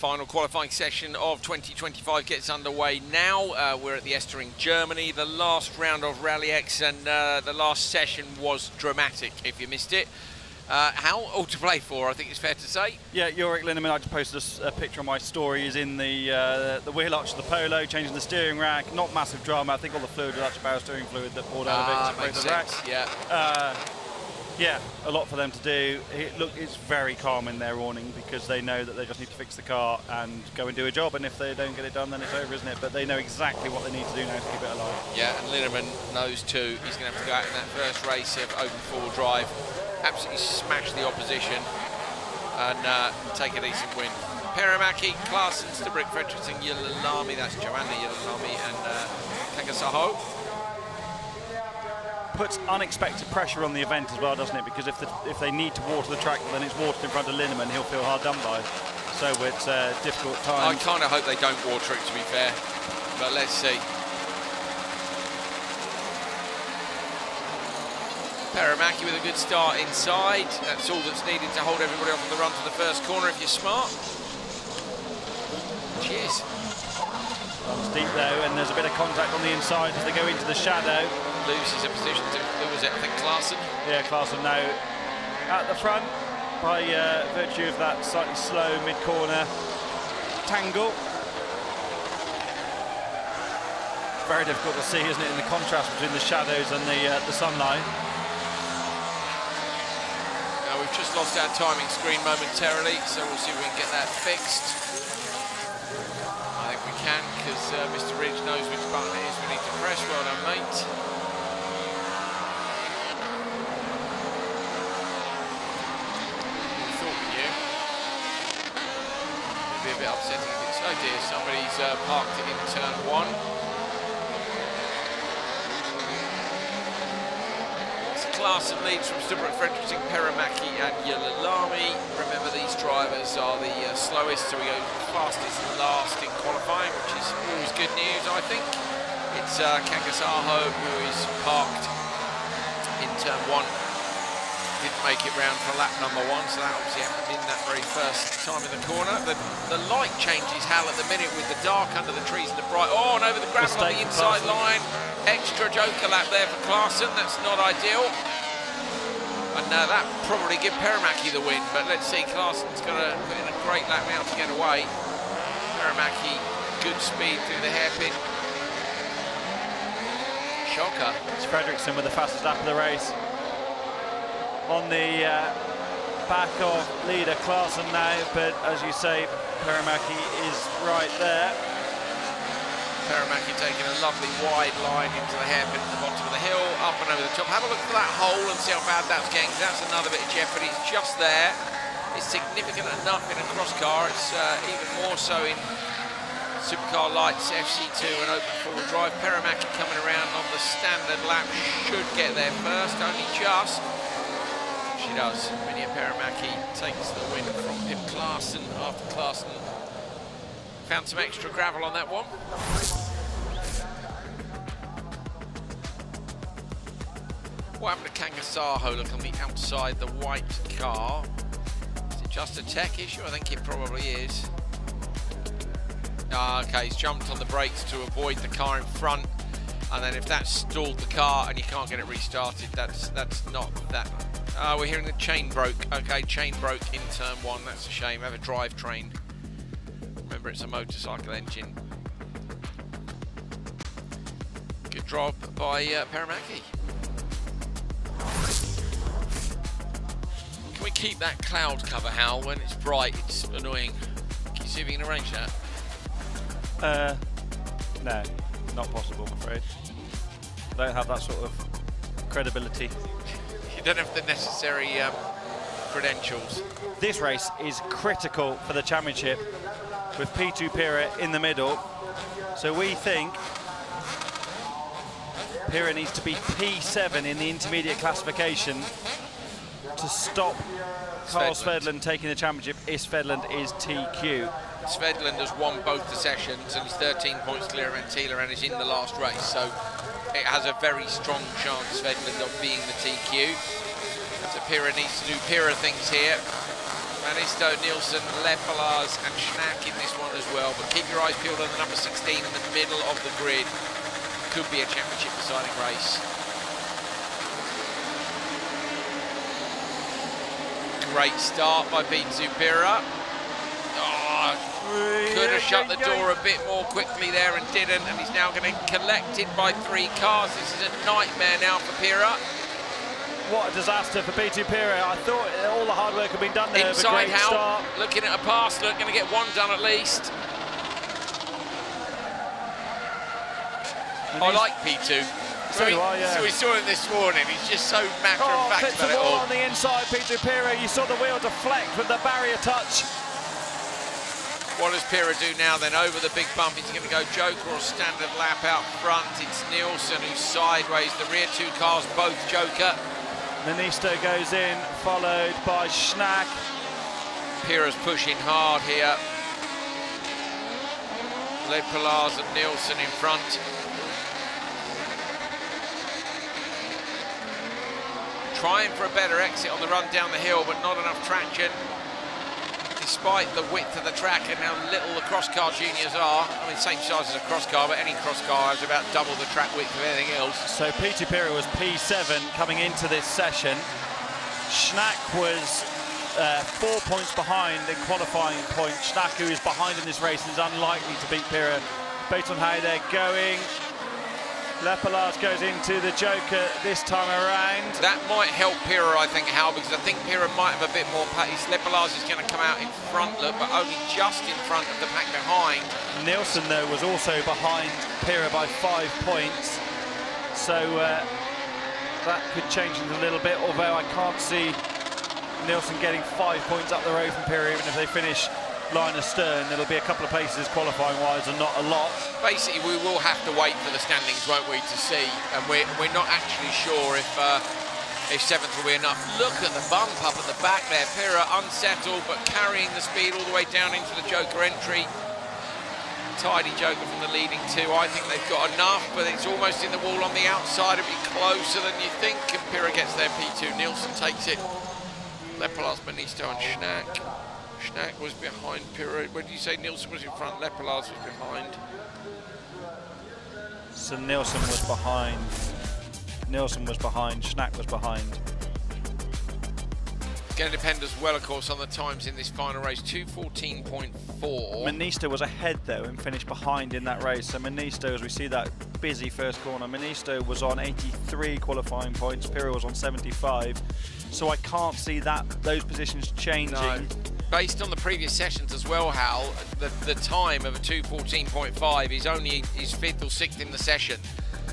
final qualifying session of 2025 gets underway now. We're at the Estering, Germany, the last round of Rally X, and the last session was dramatic, if you missed it. How all to play for, I think it's fair to say. Yeah, Yorick Linman, I just posted a picture on my story, is in the wheel arch of the Polo, changing the steering rack. Not massive drama. I think all the fluid was actually power steering fluid that poured out of it to break the rack. Yeah. Yeah, a lot for them to do. It's very calm in their awning because they know that they just need to fix the car and go and do a job, and if they don't get it done, then it's over, isn't it? But they know exactly what they need to do now to keep it alive. Yeah, and Linman knows too. He's going to have to go out in that first race of open four drive, absolutely smash the opposition and take a decent win. Perämäki, Klaasen, Stubbrick, Fredriksson, Yililami, that's Joanna Yililami and Kangasaho. Puts unexpected pressure on the event as well, doesn't it? Because if they need to water the track, then it's watered in front of Linman, he'll feel hard done by. So it's a difficult time. I kind of hope they don't water it, to be fair, but let's see. Perämäki with a good start inside. That's all that's needed to hold everybody off on the run to the first corner if you're smart. Cheers. Steep though, and there's a bit of contact on the inside as they go into the shadow. Loses a position to, who was it, I think Klaasen? Yeah, Klaasen now at the front by virtue of that slightly slow mid-corner tangle. Very difficult to see, isn't it, in the contrast between the shadows and the sunlight. Now we've just lost our timing screen momentarily, so we'll see if we can get that fixed. I think we can, because Mr. Ridge knows which button it is we need to press. Well done, mate. Be a bit upsetting if it's, oh dear, somebody's parked it in turn one. So Klaasen leads from Stubbrick, Fredriksson, Perämäki and Yililami. Remember, these drivers are the slowest, so we go fastest and last in qualifying, which is always good news, I think. It's Kangasaho who is parked in turn one. Didn't make it round for lap number one, so that obviously happened in that very first time in the corner. The light changes, Hal, at the minute with the dark under the trees and the bright. Oh, and over the gravel on the inside line. Extra joker lap there for Klaasen. That's not ideal. And that probably give Perämäki the win, but let's see. Klaasen's got to put in a great lap now to get away. Perämäki, good speed through the hairpin. Shocker. It's Fredriksson with the fastest lap of the race. On the back of leader Klaasen now, but as you say, Perämäki is right there. Perämäki taking a lovely wide line into the hairpin at the bottom of the hill, up and over the top. Have a look for that hole and see how bad that's getting. That's another bit of jeopardy. It's just there. It's significant enough in a cross car. It's even more so in Supercar Lights FC2 and open forward drive. Perämäki coming around on the standard lap should get there first, only just. She does. Minja Perämäki takes the win from Pim Klaasen after Klaasen found some extra gravel on that one. What happened to Kangasaho? Look on the outside, the white car. Is it just a tech issue? I think it probably is. Okay, he's jumped on the brakes to avoid the car in front, and then if that's stalled the car and you can't get it restarted, that's not that. We're hearing the chain broke. Okay, chain broke in turn one. That's a shame. Have a drivetrain. Remember, it's a motorcycle engine. Good job by Perämäki. Can we keep that cloud cover, Hal? When it's bright, it's annoying. Can you see if you can arrange that? No, not possible, I'm afraid. I don't have that sort of credibility. You don't have the necessary credentials. This race is critical for the championship with P2 Pira in the middle. So we think Pira needs to be P7 in the intermediate classification to stop Carl Svedland taking the championship if Svedland is TQ. Svedland has won both the sessions and he's 13 points clear of Antila and is in the last race, so it has a very strong chance, Svedland, of being the TQ. So Pira needs to do Pira things here. Manisto, Nielsen, Lepelars and Schnack in this one as well. But keep your eyes peeled on the number 16 in the middle of the grid. Could be a championship deciding race. Great start by Pitu Pira. Could have shut the door a bit more quickly there and didn't, and he's now going to be collected by 3 cars. This is a nightmare now for Pira. What a disaster for Pitu Pira. I thought all the hard work had been done there. Inside great help, start. looking at a pass look, going to get one done at least. I like P2. So we saw him this morning. He's just so matter of fact about it all. On the inside, Pitu Pira. You saw the wheel deflect with the barrier touch. What does Pira do now then? Over the big bump, he's going to go joker or standard lap out front. It's Nielsen who's sideways. The rear 2 cars both joker. Manisto goes in, followed by Schnack. Pira's pushing hard here. Lepelars and Nielsen in front. Trying for a better exit on the run down the hill, but not enough traction. Despite the width of the track and how little the cross-car juniors are. I mean, same size as a cross-car, but any cross-car has about double the track width of anything else. So Pitu Pira was P7 coming into this session. Schnack was 4 points behind in qualifying points. Schnack, who is behind in this race, is unlikely to beat Pira based on how they're going. Lepelars goes into the joker this time around. That might help Pira, I think, Hal, because I think Pira might have a bit more pace. Lepelars is going to come out in front, look, but only just in front of the pack behind. Nielsen, though, was also behind Pira by 5 points. So that could change it a little bit, although I can't see Nielsen getting 5 points up the road from Pira, even if they finish line astern. There'll be a couple of places qualifying wise and not a lot. Basically, we will have to wait for the standings, won't we, to see, and we're not actually sure if 7th will be enough. Look at the bump up at the back there. Pira unsettled, but carrying the speed all the way down into the joker entry. Tidy joker from the leading 2. I think they've got enough, but it's almost in the wall on the outside. It'll be closer than you think, and Pira gets their P2. Nielsen takes it. Lepelars, Manisto and Schnack. Schnack was behind Pira. When you say Nielsen was in front, Lepelars was behind. So Nielsen was behind. Nielsen was behind. Schnack was behind. It's going to depend as well, of course, on the times in this final race. 2:14.4. Manisto was ahead, though, and finished behind in that race. So Manisto, as we see that busy first corner, Manisto was on 83 qualifying points. Pira was on 75. So I can't see those positions changing. No. Based on the previous sessions as well, Hal, the time of a 2:14.5 is only his 5th or 6th in the session.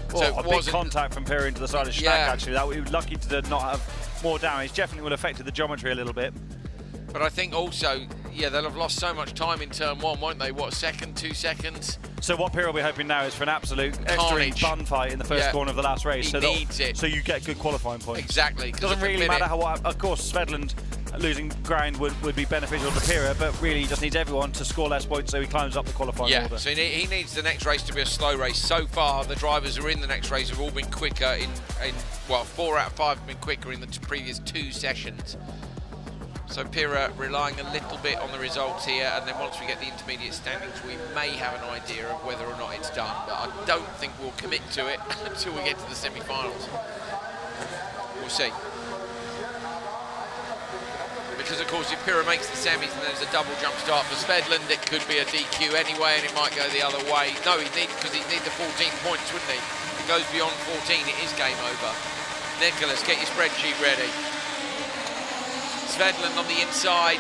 So a big contact from Pira into the side of Schnack, actually. That we were lucky to not have more damage. Definitely would have affected the geometry a little bit. But I think also, they'll have lost so much time in turn 1, won't they? What, a second, 2 seconds? So what Pira will be hoping now is for an absolute Estering bun fight in the first corner of the last race. He needs it. So you get good qualifying points. Exactly. Doesn't really matter how, of course, Svedland losing ground would be beneficial to Pira, but really he just needs everyone to score less points so he climbs up the qualifying order. So he needs the next race to be a slow race. So far, the drivers who are in the next race have all been quicker well, 4 out of 5 have been quicker in the previous 2 sessions. So Pira relying a little bit on the results here, and then once we get the intermediate standings, we may have an idea of whether or not it's done, but I don't think we'll commit to it until we get to the semi-finals. We'll see. Because, of course, if Pira makes the semis and there's a double jump start for Svedland, it could be a DQ anyway, and it might go the other way. No, because he'd need the 14 points, wouldn't he? If it goes beyond 14, it is game over. Nicholas, get your spreadsheet ready. Svedland on the inside.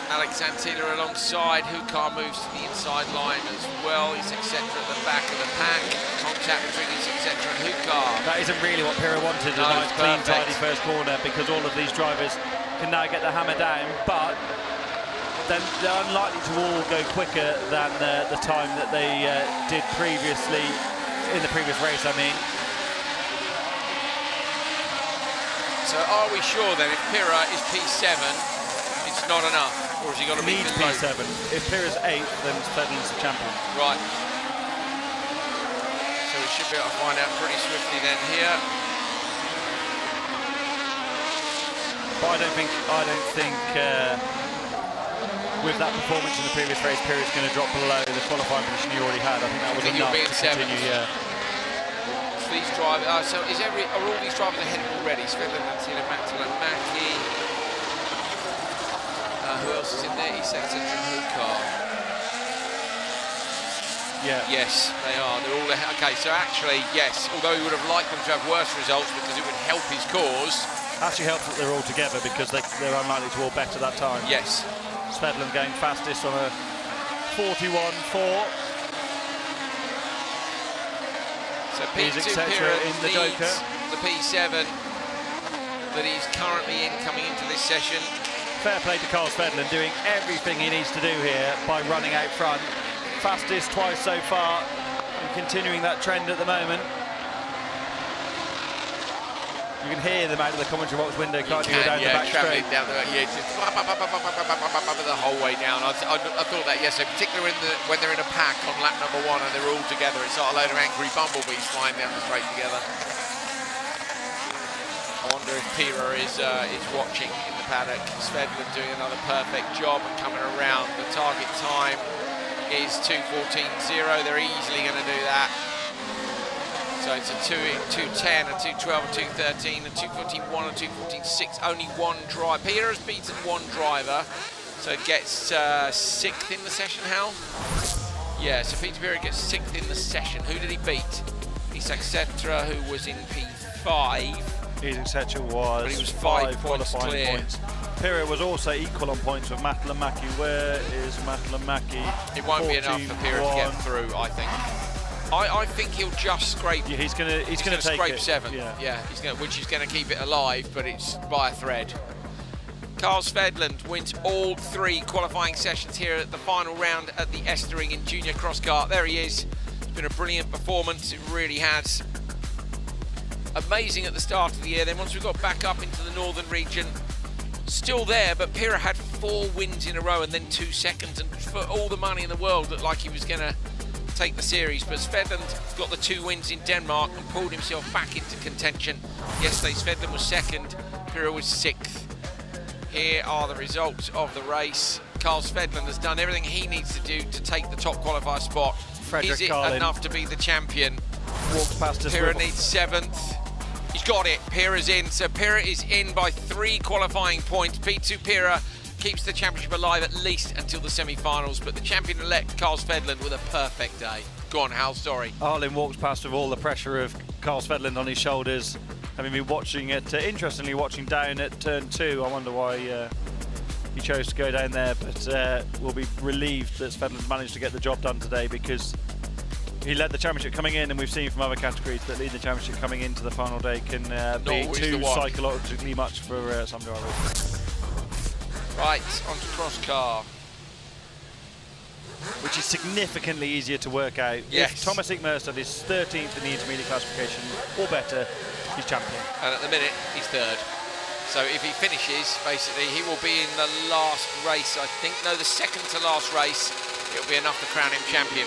Alex Antila alongside. Hukar moves to the inside line as well. It's etc. at the back of the pack. Contact between it's etc. and Hukar. That isn't really what Pira wanted, a nice, clean, tidy first corner, because all of these drivers can now get the hammer down, but then they're unlikely to all go quicker than the time that they did previously, in the previous race, I mean. So are we sure then, if Pira is P7, it's not enough? Or has he got to beat P7. If Pira's 8th, then Svedland's the champion. Right. So we should be able to find out pretty swiftly then here. but I don't think with that performance in the previous race, Pirra's going to drop below the qualifying position he already had. I think that was enough to continue. Yeah. These drivers, so are all these drivers ahead already? Svedlund, Antina, Mattala, Mackie. Who else is in there? Estering and Supercar. Yeah. Yes, they are. They're all ahead. Okay, so actually, yes, although he would have liked them to have worse results because it would help his cause. Actually helps that they're all together because they're unlikely to all better that time. Yes. Svedlund going fastest on a 41.4. So P2 Pirra in the Joker. The P7 that he's currently in coming into this session. Fair play to Carl Svedlund, doing everything he needs to do here by running out front. Fastest twice so far and continuing that trend at the moment. You can hear them out of the commentary box window, can't you? Down the back straight. Down the back, just the whole way down. I thought that yesterday, particularly when they're in a pack on lap number 1 and they're all together. It's like a load of angry bumblebees flying down the straight together. I wonder if Pirra is watching in the paddock. Svedlund doing another perfect job and coming around. The target time is 2:14.0. They're easily going to do that. So it's a 2:10, a 2:12, a 2:13, a 2:14.1, a 2:14.6. Only one drive. Pirra has beaten one driver, so it gets 6th in the session, Hal? Yeah, so Peter Pirra gets 6th in the session. Who did he beat? He's Etc., who was in P5. Etc. was, but he was 5 points clear. Points. Pirra was also equal on points with Mattala Mackie. Where is Mattala Mackie? It won't be enough for Pirra to get through, I think. I think he'll just scrape. Yeah, he's gonna take scrape it. 7. Yeah, which is going to keep it alive, but it's by a thread. Carl Svedlund wins all 3 qualifying sessions here at the final round at the Estering in Junior Cross Kart. There he is. It's been a brilliant performance. It really has. Amazing at the start of the year. Then once we got back up into the northern region, still there, but Pirra had 4 wins in a row and then 2 seconds, and for all the money in the world looked like he was going to take the series, but Svedlund got the 2 wins in Denmark and pulled himself back into contention. Yesterday Svedlund was 2nd, Pirra was 6th. Here are the results of the race. Carl Svedlund has done everything he needs to do to take the top qualifier spot. Is it enough to be the champion? Walks past us. Pirra needs 7th. He's got it. Pirra's in. So Pirra is in by 3 qualifying points. P2 Pirra keeps the championship alive at least until the semi-finals, but the champion-elect Carl Svedlund with a perfect day. Go on, Hal, sorry. Arlen walks past with all the pressure of Carl Svedlund on his shoulders, having been watching it, interestingly watching down at turn 2. I wonder why he chose to go down there, but we'll be relieved that Svedlund managed to get the job done today, because he led the championship coming in, and we've seen from other categories that leading the championship coming into the final day can be too psychologically much for some drivers. Right, onto cross car. Which is significantly easier to work out. Yes. If Thomas Ickmerstad is 13th in the intermediate classification or better, he's champion. And at the minute, he's 3rd. So if he finishes, basically, he will be in the last race, I think. No, the 2nd to last race. It'll be enough to crown him champion.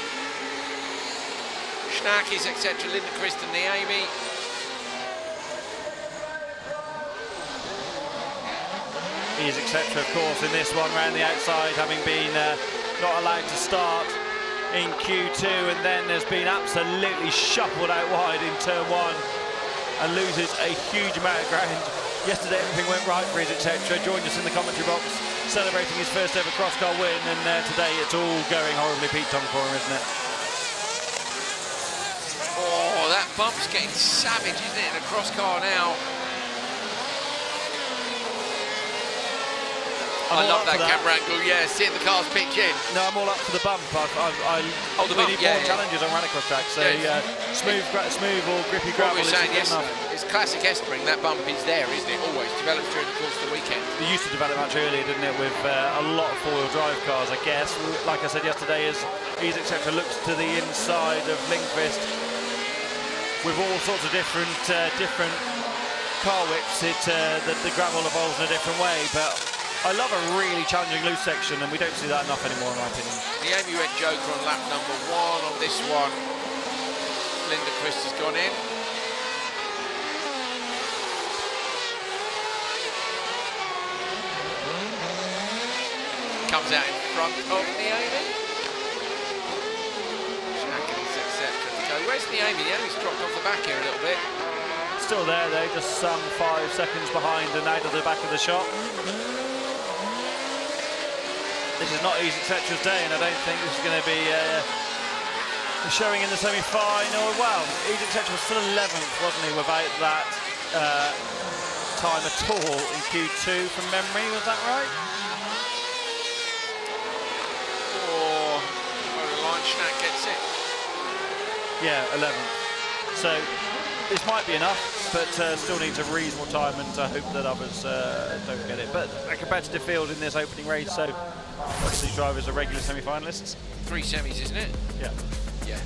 Schnack is Etc., Lindequist and Niemi. He's Etc., of course, in this one round the outside, having been not allowed to start in Q2, and then has been absolutely shuffled out wide in turn 1 and loses a huge amount of ground. Yesterday everything went right for his Etc. Joined us in the commentary box, celebrating his first ever cross car win, and today it's all going horribly Pete-Tong for him, isn't it? Oh, that bump's getting savage, isn't it, in a cross car now? I love that camera angle, yeah, seeing the cars pitch in. No, I'm all up for the bump. We need more challenges on rallycross tracks, so smooth or grippy gravel is good enough. It's classic Estering, that bump is there, isn't it, always, developed during the course of the weekend. They used to develop much earlier, didn't it, with a lot of four-wheel drive cars, I guess. Like I said yesterday, as Ease Etc. looks to the inside of Lindqvist with all sorts of different car whips, the gravel evolves in a different way, but I love a really challenging loose section, and we don't see that enough anymore, in my opinion. The went Joker on lap number 1. On this one, Lindequist has gone in. Powell's out in front of Niemi. Shackles etc. to go. Where's Niemi? Niemi's dropped off the back here a little bit. Still there though, just some 5 seconds behind and out of the back of the shop. This is not Easy Tetra's day, and I don't think this is going to be showing in the semi-final. Well, Easy Tetra was still 11th, wasn't he, without that time at all in Q2 from memory, was that right? Or Line Schnack gets it. Yeah, 11th. So this might be enough, but still needs a reasonable time, and I hope that others don't get it. But a competitive field in this opening race, so most of these drivers are regular semi-finalists. 3 semis, isn't it? Yeah. Yeah.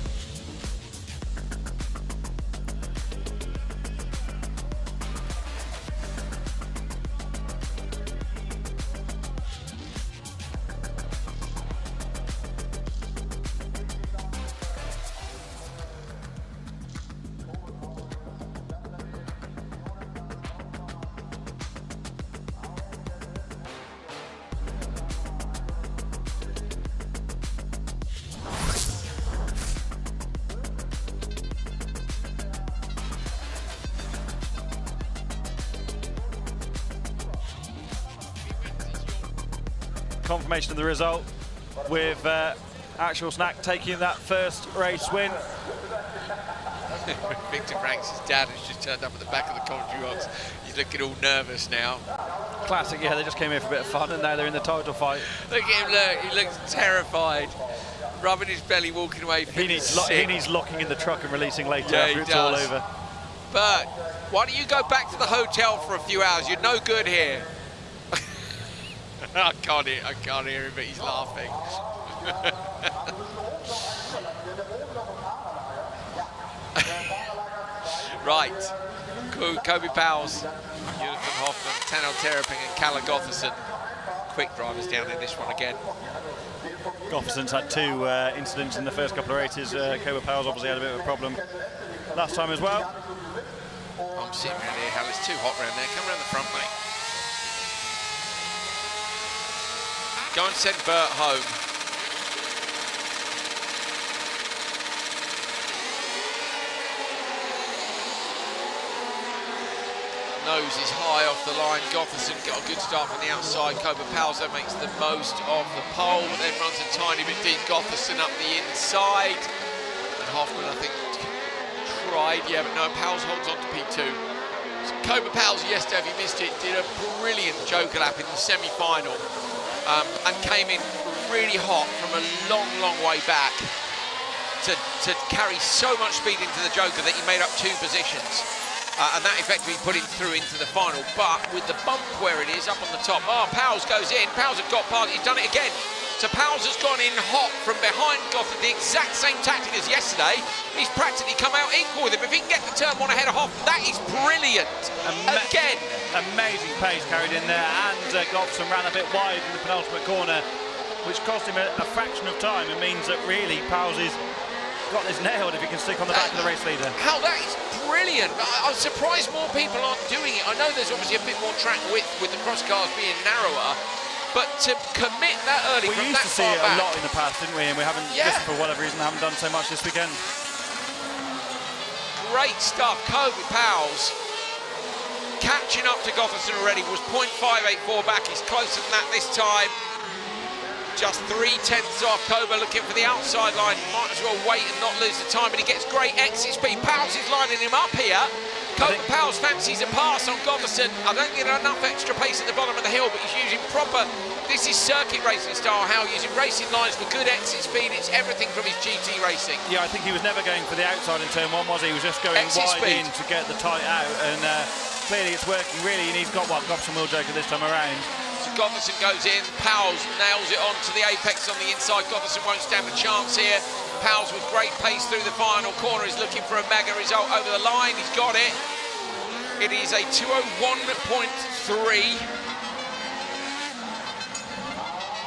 Confirmation of the result with Actual Snack taking that first race win. Victor Franks' dad has just turned up at the back of the commentary box. He's looking all nervous now. Classic, yeah, they just came here for a bit of fun and now they're in the title fight. Look at him, look, he looks terrified. Rubbing his belly, walking away. He needs locking in the truck and releasing later yeah, after it's all over. But why don't you go back to the hotel for a few hours? You're no good here. I can't hear him, but he's laughing. Right, Kobe Powell's, Jonathan Hoffman, Tanel Terraping and Kalle Gotherson. Quick drivers down in this one again. Gotherson's had 2 incidents in the first couple of races. Kobe Powell's obviously had a bit of a problem last time as well. I'm sitting around here, Hal, it's too hot around there. Come around the front, mate. Go and send Bert home. Nose is high off the line. Gotherson got a good start from the outside. Kobe Powell makes the most of the pole, but then runs a tiny bit deep. Gotherson up the inside. And Hoffman, I think, tried, yeah, but no, Powell holds on to P2. So Kobe Powell yesterday, if you missed it, did a brilliant joker lap in the semi-final. And came in really hot from a long, long way back to carry so much speed into the joker that he made up 2 positions. And that effectively put him through into the final. But with the bump where it is up on the top, Powell's goes in. Powell's has got past, he's done it again. So Powell's has gone in hot from behind Gothard, the exact same tactic as yesterday. He's practically come out equal with him. If he can get the turn 1 ahead of Hoff, that is brilliant. Again. Amazing pace carried in there, and Gotherson ran a bit wide in the penultimate corner, which cost him a fraction of time. It means that really Powell's has got this nailed if he can stick on the back of the race leader. Hal, that is brilliant. I'm surprised more people aren't doing it. I know there's obviously a bit more track width with the cross cars being narrower, but to commit that early from that far back. We used to see it a lot in the past, didn't we? And we haven't, just for whatever reason, haven't done so much this weekend. Great stuff. Kobe Powell's catching up to Gotherson already, was 0.584 back. He's closer than that this time. Just 0.3 off. Kobe looking for the outside line. Might as well wait and not lose the time, but he gets great exit speed. Powell's is lining him up here. Kobe Powell's fancies a pass on Gotherson. I don't think there's enough extra pace at the bottom of the hill, but he's using proper, this is circuit racing style, how using racing lines for good exit speed. It's everything from his GT racing. Yeah, I think he was never going for the outside in turn 1, was he? He was just going exit wide speed in to get the tight out, and clearly it's working really, and he's got Gotherson wheel joker this time around. So Gotherson goes in, Powell's nails it onto the apex on the inside. Gotherson won't stand a chance here. Powell's with great pace through the final corner is looking for a mega result over the line. He's got it. It is a 2:01.3.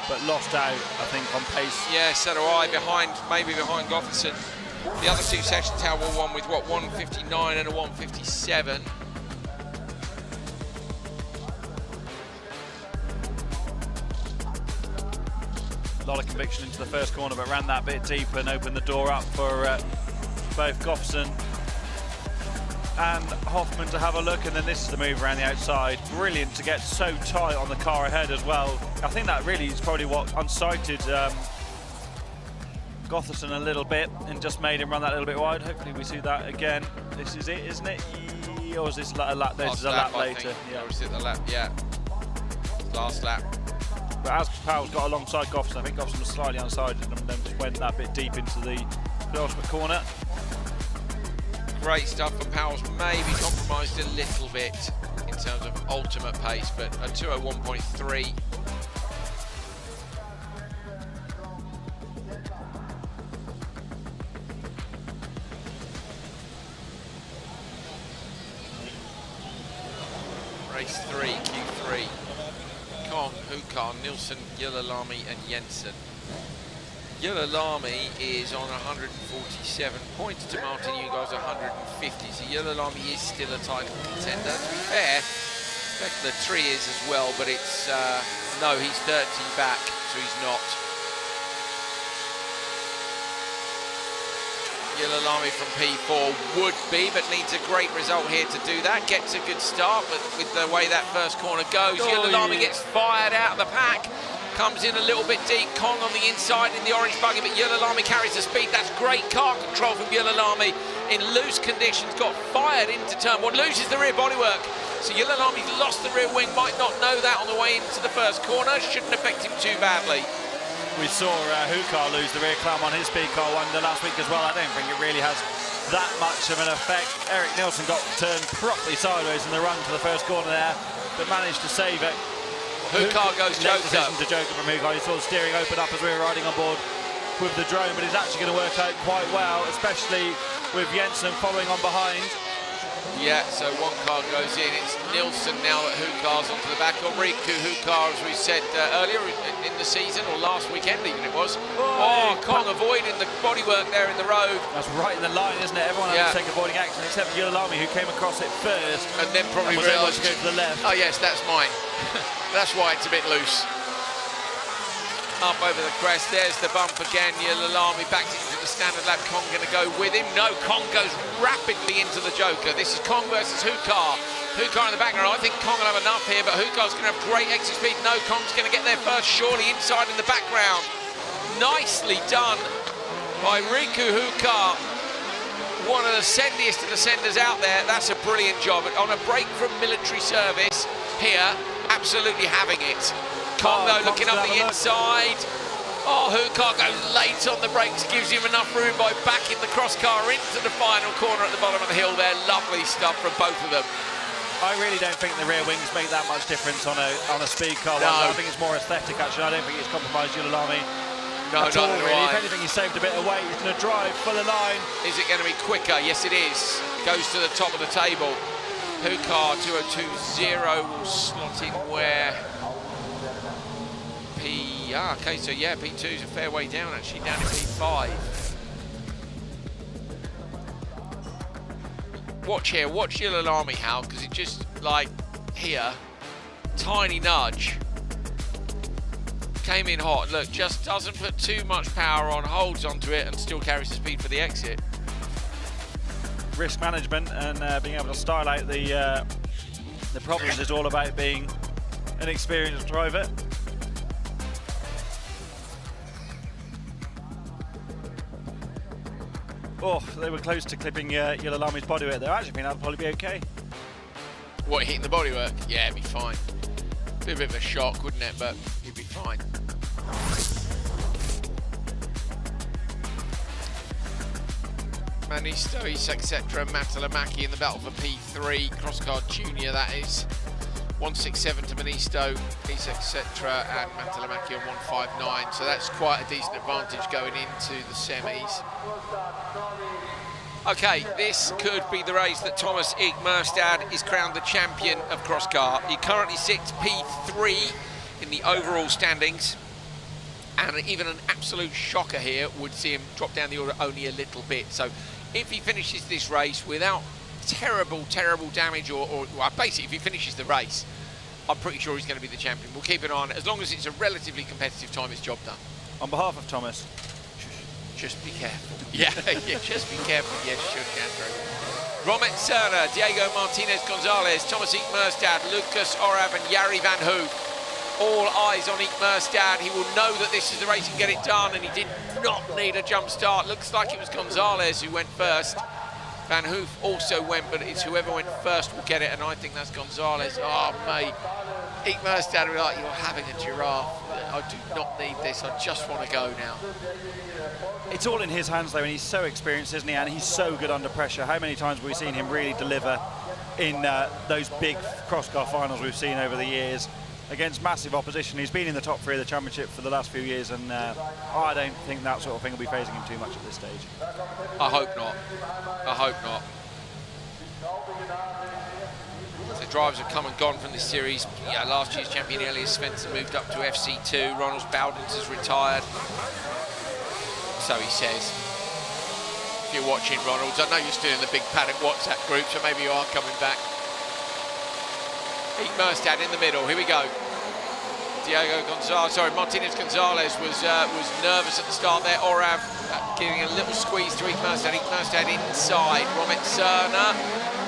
But lost out, I think, on pace. Yeah, so do I, maybe behind Gotherson. The other 2 sessions, Hal, were one with, what, 1:59 and a 1:57. a lot of conviction into the first corner, but ran that bit deep and opened the door up for both Goffson and Hoffman to have a look. And then this is the move around the outside. Brilliant to get so tight on the car ahead as well. I think that really is probably what unsighted Gotherson a little bit and just made him run that little bit wide. Hopefully we see that again. This is it, isn't it? Or is this a lap? This is a lap later. Yeah, or is it the lap? Yeah. Last lap. But as Powell's got alongside Goffson, I think Goffson was slightly unsighted and then just went that bit deep into the penultimate corner. Great stuff, and Powell's maybe compromised a little bit in terms of ultimate pace, but a 201.3. Race 3, Q3. Kong, Hukar, Nilsson, Yillalami and Jensen. Yillalami is on 147 points to Martin Hugar's 150, so Yillalami is still a title contender. To be fair, the tree is as well, but it's, no, he's 30 back, so he's not. Yillalami from P4 would be, but needs a great result here to do that. Gets a good start, but with the way that first corner goes, Yillalami gets fired out of the pack. Comes in a little bit deep. Kong on the inside in the orange buggy, but Yillalami carries the speed. That's great car control from Yillalami in loose conditions. Got fired into turn one, loses the rear bodywork. So Yillalami's lost the rear wing, might not know that on the way into the first corner. Shouldn't affect him too badly. We saw Hukar lose the rear clamp on his speed car one last week as well. I don't think it really has that much of an effect. Eric Nilsson got turned properly sideways in the run to the first corner there, but managed to save it. Hukar goes Joker. To Joker from Hukar. You saw the steering open up as we were riding on board with the drone, but it's actually going to work out quite well, especially with Jensen following on behind. Yeah, so one car goes in. It's Nilsson now that Hukar's onto the back of. Riku Hukar, as we said earlier in the season, or last weekend even it was. Oh, Kong avoiding the bodywork there in the road. That's right in the line, isn't it? Everyone had to take avoiding action except Yillalami, who came across it first. And then probably realised to go to the left. Oh yes, that's mine. That's why it's a bit loose. Up over the crest, there's the bump again. Yillalami backs it into the standard lap. Kong going to go with him. No, Kong goes rapidly into the Joker. This is Kong versus Hukar. Hukar in the background. I think Kong will have enough here, but Hukar's going to have great exit speed. No, Kong's going to get there first, surely inside in the background. Nicely done by Riku Hukar. One of the sendiest of the senders out there. That's a brilliant job. On a break from military service here, absolutely having it. Kong though looking up the inside. Oh, Hukar goes late on the brakes, gives him enough room by backing the cross car into the final corner at the bottom of the hill there. Lovely stuff from both of them. I really don't think the rear wings make that much difference on a speed car. No. I think it's more aesthetic actually. I don't think it's compromised Yillalami. No, at all, really. If anything, he saved a bit of weight. He's going to drive for the line. Is it going to be quicker? Yes, it is. Goes to the top of the table. Hukar 2020 will slot in where? Okay, so yeah, P2 is a fair way down actually, down in P5. Watch here, watch Yillalami, Hal, because it just, like, here, tiny nudge. Came in hot, look, just doesn't put too much power on, holds onto it and still carries the speed for the exit. Risk management and being able to style out the problems is all about being an experienced driver. Oh, they were close to clipping Yillalami's bodywork there. I actually think that'll probably be okay. What, hitting the bodywork? Yeah, it'd be fine. Be a bit of a shock, wouldn't it? But he'd be fine. Manisto, etc. Matalamaki in the battle for P3. Crosscar Junior, that is. 167 to Manisto, etc. and Matalamaki on 159. So that's quite a decent advantage going into the semis. Okay, this could be the race that Thomas Ig Merstad is crowned the champion of Crosscar. He currently sits P3 in the overall standings, and even an absolute shocker here would see him drop down the order only a little bit. So if he finishes this race without terrible damage, or well, basically if he finishes the race, I'm pretty sure he's going to be the champion. We'll keep an eye on it. As long as it's a relatively competitive time, it's job done. On behalf of Thomas. Just be careful. Yeah, yeah, just be careful. Yes, shush, Andrew. Romet Serna, Diego Martinez Gonzalez, Thomas Eekmerstad, Lucas Orav and Jari van Hoof. All eyes on Eekmerstad. He will know that this is the race and get it done, and he did not need a jump start. Looks like it was Gonzalez who went first. Van Hoof also went, but it's whoever went first will get it, and I think that's Gonzalez. Oh, mate. Eekmerstad will be like, you're having a giraffe. I do not need this. I just want to go now. It's all in his hands, though, and he's so experienced, isn't he? And he's so good under pressure. How many times have we seen him really deliver in those big cross-car finals we've seen over the years against massive opposition? He's been in the top 3 of the championship for the last few years, and I don't think that sort of thing will be phasing him too much at this stage. I hope not. I hope not. The drivers have come and gone from this series. Yeah, last year's champion Elias Svensson moved up to FC2. Ronald Bowdens has retired. So he says. If you're watching, Ronald, I know you're still in the big paddock WhatsApp group, so maybe you are coming back. Eekmerstad in the middle. Here we go. Diego Gonzalez, sorry, Martinez Gonzalez was nervous at the start there. Orav giving a little squeeze to Eekmerstad. Eekmerstad inside. Romet Serna.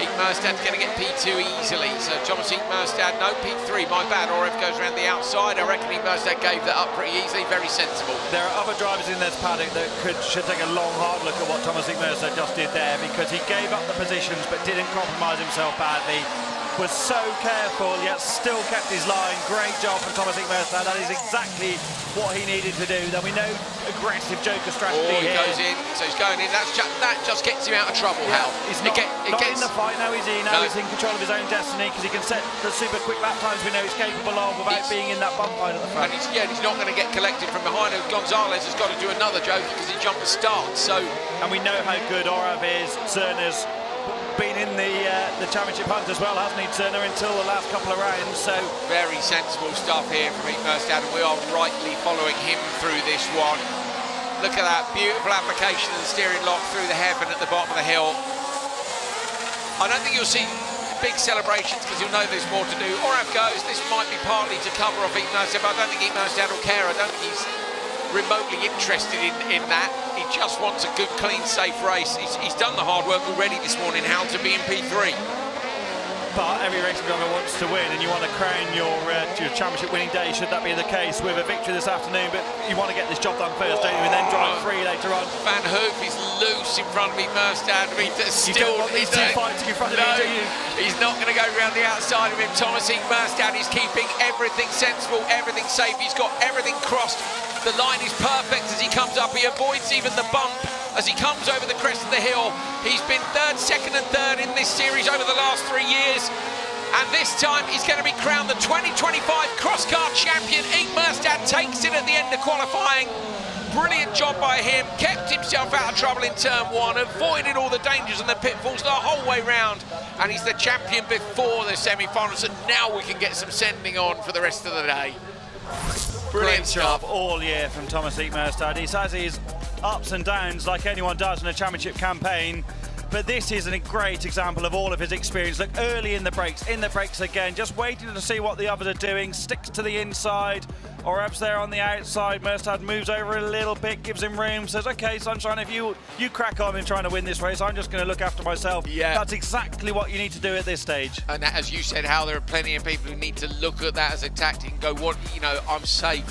Eekmerstad's going to get P2 easily. So Thomas Eekmerstad, no P3, my bad. Orav goes around the outside. I reckon Eekmerstad gave that up pretty easily. Very sensible. There are other drivers in this paddock that should take a long, hard look at what Thomas Eekmerstad just did there, because he gave up the positions but didn't compromise himself badly. Was so careful, yet still kept his line. Great job from Thomas Eekmerstad. That is exactly what he needed to do. Then we know aggressive Joker strategy. Oh, he here. goes in, so he's going in. That just gets him out of trouble, Yeah, Hal. he's not in the fight now, is he? Now he's in control of his own destiny, because he can set the super quick lap times we know he's capable of without being in that bump fight at the front. And he's not going to get collected from behind. Gonzalez has got to do another Joker because he jumped the start. So, and we know how good Orav is. Cerner's been in the championship hunt as well, hasn't he, Turner, until the last couple of rounds. So very sensible stuff here from Eekmerstad, and we are rightly following him through this one. Look at that beautiful application of the steering lock through the hairpin at the bottom of the hill. I don't think you'll see big celebrations because you'll know there's more to do. Orav goes. This might be partly to cover off Eekmerstad, but I don't think Eekmerstad will care. I don't think he's remotely interested in that. He just wants a good, clean, safe race. He's done the hard work already this morning, how to be in P3. But every racing driver wants to win, and you want to crown your championship winning day, should that be the case, with a victory this afternoon. But you want to get this job done first, don't you, and then drive free later on. Van Hoof is loose in front of Eekmerstad. You don't want these two fighting in front of him, do you? He's not going to go around the outside of him. Thomas Eekmerstad is keeping everything sensible, everything safe. He's got everything crossed. The line is perfect as he comes up. He avoids even the bump as he comes over the crest of the hill. He's been third, second and third in this series over the last 3 years. And this time he's going to be crowned the 2025 cross-car champion. Eekmerstad takes it at the end of qualifying. Brilliant job by him. Kept himself out of trouble in turn 1. Avoided all the dangers and the pitfalls the whole way round. And he's the champion before the semi-finals. And now we can get some sending on for the rest of the day. Brilliant job all year from Thomas Eekmerstad. He has his ups and downs like anyone does in a championship campaign, but this is a great example of all of his experience. Look, early in the brakes again, just waiting to see what the others are doing, sticks to the inside. Orav's there on the outside. Merstad moves over a little bit, gives him room, says, okay, Sunshine, if you crack on in trying to win this race, I'm just going to look after myself. Yeah. That's exactly what you need to do at this stage. And that, as you said, Hal, there are plenty of people who need to look at that as a tactic and go, I'm safe,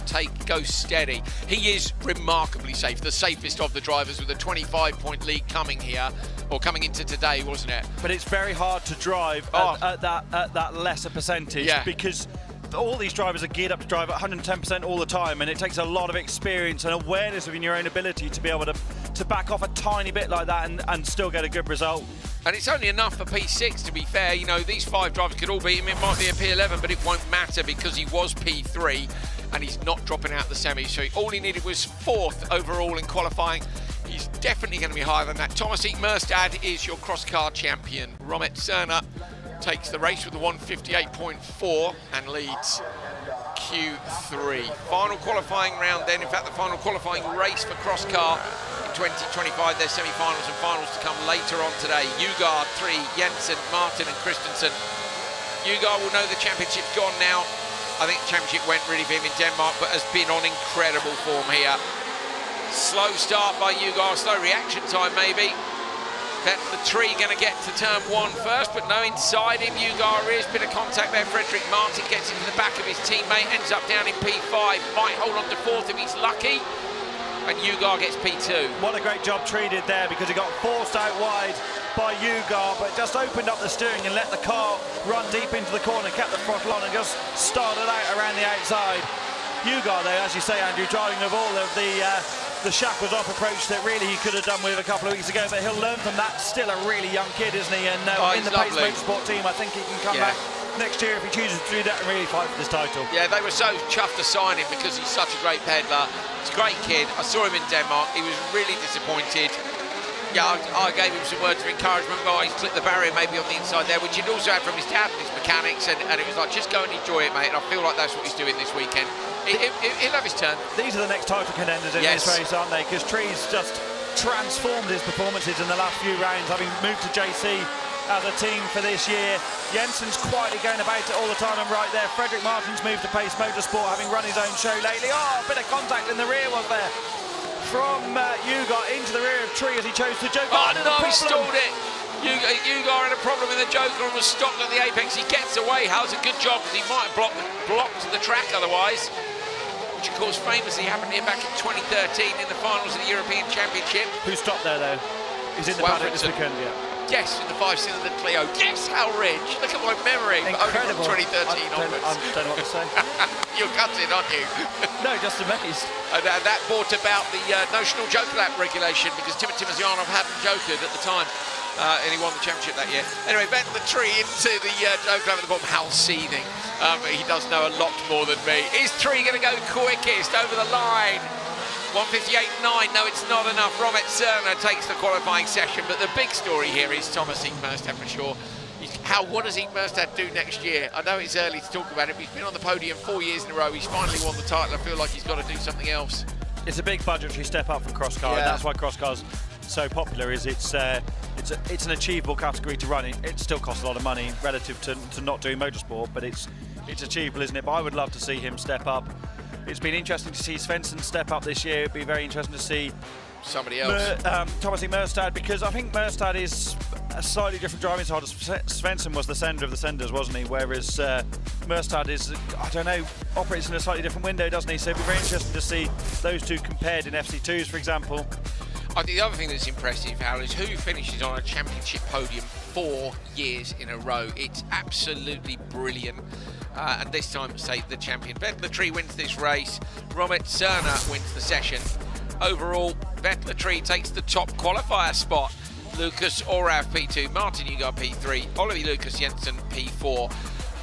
go steady. He is remarkably safe, the safest of the drivers, with a 25-point lead coming here, or coming into today, wasn't it? But it's very hard to drive at that lesser percentage, because all these drivers are geared up to drive at 110% all the time, and it takes a lot of experience and awareness of your own ability to be able to back off a tiny bit like that and still get a good result. And it's only enough for P6, to be fair. These 5 drivers could all beat him. It might be a P11, but it won't matter because he was P3 and he's not dropping out the semis. So all he needed was 4th overall in qualifying. He's definitely going to be higher than that. Thomas Eekmerstad is your cross-car champion. Romet Serna takes the race with a 158.4 and leads Q3. Final qualifying round then. In fact, the final qualifying race for cross-car in 2025. There's semi-finals and finals to come later on today. Ugard 3, Jensen, Martin and Christensen. Ugard will know the championship's gone now. I think the championship went really for him in Denmark, but has been on incredible form here. Slow start by Ugar, slow reaction time maybe. The tree going to get to turn 1 first, but no, inside him Ugar is. Bit of contact there. Frederick Martin gets into the back of his teammate, ends up down in P5. Might hold on to 4th if he's lucky. And Ugar gets P2. What a great job Tree did there, because he got forced out wide by Ugar, but just opened up the steering and let the car run deep into the corner, kept the throttle on and just started out around the outside. Ugar, though, as you say, Andrew, driving of all of the shackles off approach that really he could have done with a couple of weeks ago, but he'll learn from that. Still a really young kid, isn't he? And in the Pace Motorsport team, I think he can come back next year if he chooses to do that and really fight for this title. Yeah, they were so chuffed to sign him because he's such a great peddler. He's a great kid. I saw him in Denmark. He was really disappointed. Yeah, I gave him some words of encouragement. Well, he's clipped the barrier maybe on the inside there, which he'd also had from his dad and his mechanics, and it was like, just go and enjoy it, mate. And I feel like that's what he's doing this weekend. He'll have his turn. These are the next title contenders in this race, aren't they? Because Tree's just transformed his performances in the last few rounds, having moved to JC as a team for this year. Jensen's quietly going about it all the time, and right there, Frederick Martin's moved to Pace Motorsport, having run his own show lately. Oh, a bit of contact in the rear was there from Ugar into the rear of Tree as he chose to joke. Oh no, he stalled it. Ugar had a problem in the Joker and was stopped at the apex. He gets away. How's a good job, because he might have blocked the track otherwise. Which of course famously happened here back in 2013 in the finals of the European Championship. Who stopped there though? He's in the paddock this weekend, yeah. Yes, in the 5-cylinder Clio. Yes, how rich. Look at my memory. Incredible. Only from 2013 onwards. I don't know what to say. You're gutted, aren't you? No, just amazed. And that brought about the notional joker lap regulation, because Timothy Mazyanov hadn't jokered at the time. And he won the championship that year. Anyway, bet the tree into the joker lap at the bottom. How seething. He does know a lot more than me. Is Tree going to go quickest over the line? 1:58.9. No, it's not enough. Romet Cerner takes the qualifying session, but the big story here is Thomas Ingmerstad for sure. What does Ingmerstad do next year? I know it's early to talk about it, but he's been on the podium 4 years in a row. He's finally won the title. I feel like he's got to do something else. It's a big budgetary step up from cross car, and that's why cross car's so popular. Is it's an achievable category to run. It still costs a lot of money relative to not doing motorsport, but it's achievable, isn't it? But I would love to see him step up. It's been interesting to see Svensson step up this year. It'd be very interesting to see somebody else. Thomas Ingmerstad, because I think Merstad is a slightly different driving style. Svensson was the sender of the senders, wasn't he? Whereas Merstad is, I don't know, operates in a slightly different window, doesn't he? So it'd be very interesting to see those two compared in FC2s, for example. I think the other thing that's impressive, Hal, is who finishes on a championship podium 4 years in a row. It's absolutely brilliant. And this time, say, the champion. Vettel Tree wins this race. Romet Cerner wins the session. Overall, Vettel Tree takes the top qualifier spot. Lucas Orav P2, Martin Ugar P3, Oliver Lucas Jensen P4.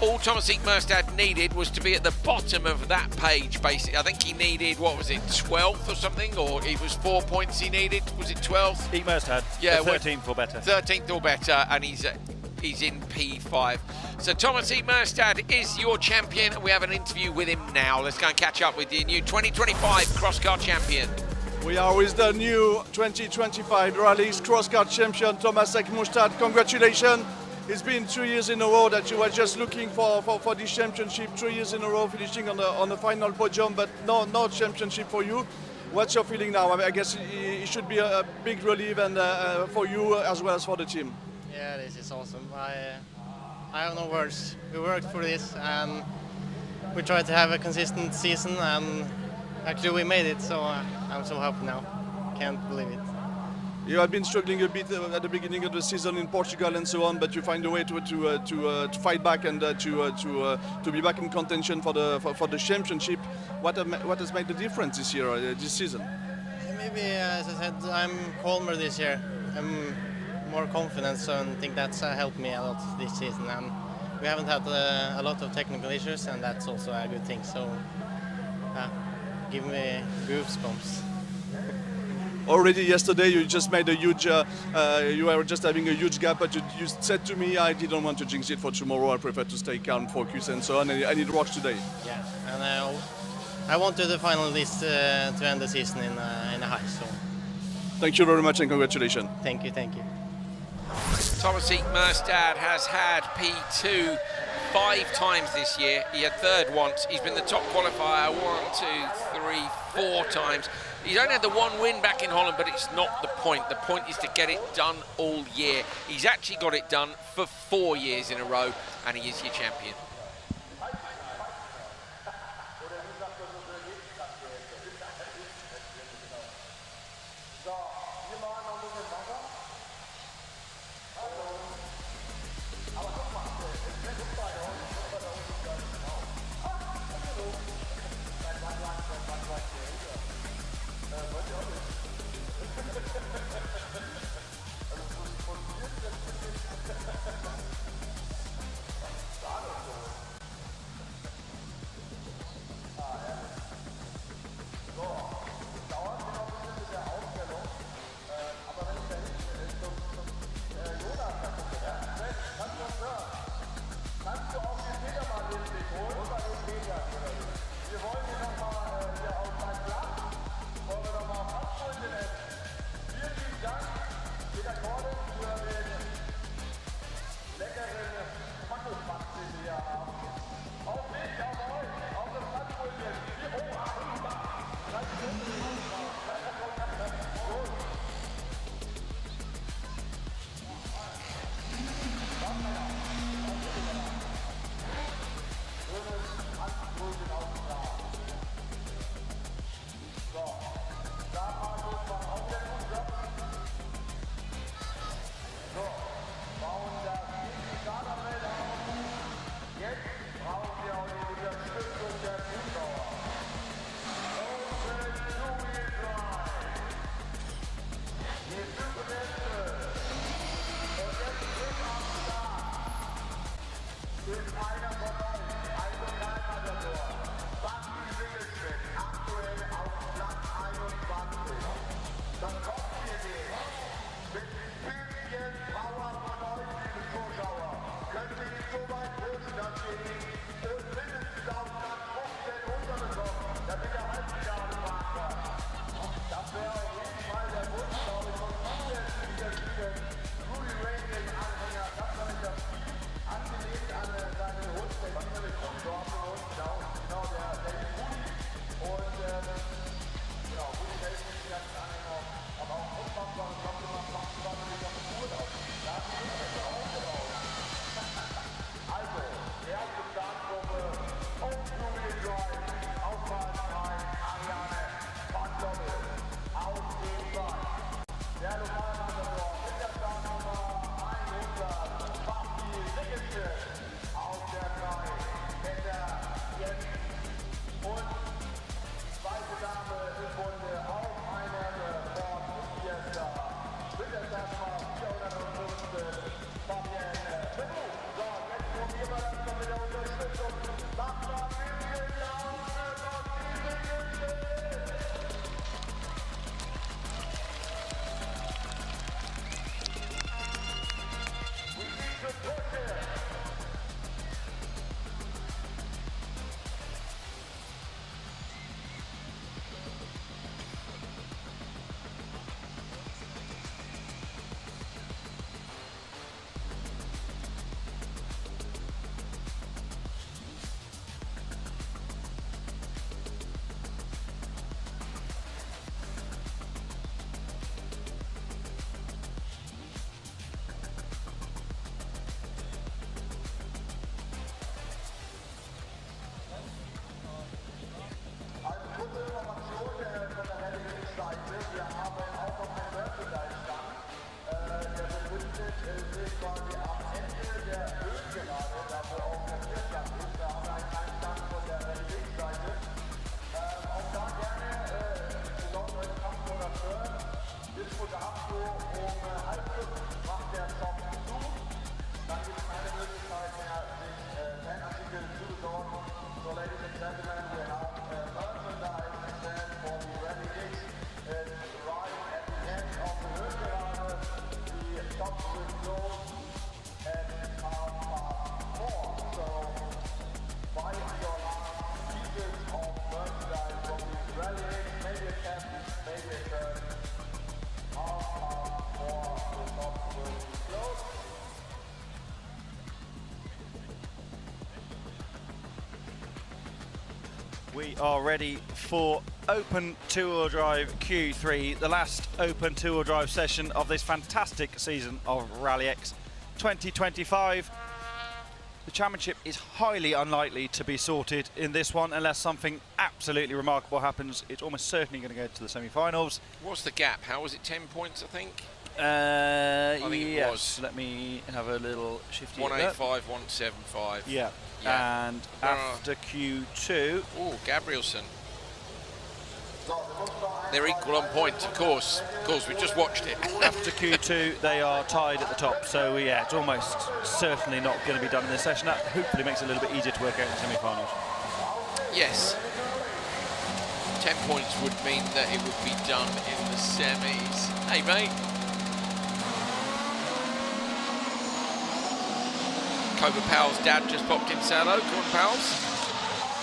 All Thomas Ingmerstad needed was to be at the bottom of that page, basically. I think he needed, what was it, 12th or something? Or it was 4 points he needed? Was it 12th? Ingmerstad, yeah, 13th or better. 13th or better, and he's in P5. So Thomas Ingmerstad is your champion, and we have an interview with him now. Let's go and catch up with the new 2025 Cross Car Champion. We are with the new 2025 Rally's Cross Car Champion, Thomas Ingmerstad. Congratulations. It's been 2 years in a row that you were just looking for this championship, 3 years in a row finishing on the final podium, but no championship for you. What's your feeling now? I guess it should be a big relief and for you as well as for the team. Yeah, this is awesome. I have no words. We worked for this and we tried to have a consistent season, and actually we made it, so I'm so happy now. Can't believe it. You had been struggling a bit at the beginning of the season in Portugal and so on, but you find a way to fight back and to be back in contention for the championship. What has made the difference this year, this season? Maybe, as I said, I'm calmer this year. I'm more confident, so I think that's helped me a lot this season. And we haven't had a lot of technical issues, and that's also a good thing. So, give me goosebumps. Already yesterday you just made a huge, you were just having a huge gap, but you said to me, I didn't want to jinx it for tomorrow, I prefer to stay calm, focus and so on, and it works today. Yeah, and I wanted the finalists to end the season in a high, so. Thank you very much and congratulations. Thank you, thank you. Thomas Ingmerstad has had P2 5 times this year. He had third once. He's been the top qualifier 1, 2, 3, 4 times. He's only had the 1 win back in Holland, but it's not the point. The point is to get it done all year. He's actually got it done for 4 years in a row, and he is your champion. We are ready for open two-wheel drive Q3, the last open two-wheel drive session of this fantastic season of Rally X 2025. The championship is highly unlikely to be sorted in this one unless something absolutely remarkable happens. It's almost certainly going to go to the semi-finals. What's the gap? How was it? 10 points, I think? I think it was. Let me have a little shifty. 185, 175. Yeah. And after Q2... Oh, Gabrielson. They're equal on points, of course. Of course, we just watched it. After Q2, they are tied at the top. So, yeah, it's almost certainly not going to be done in this session. That hopefully makes it a little bit easier to work out in the semi-finals. Yes. 10 points would mean that it would be done in the semis. Hey, mate. Cobra Powell's dad just popped in. Say hello, Gordon Powell's.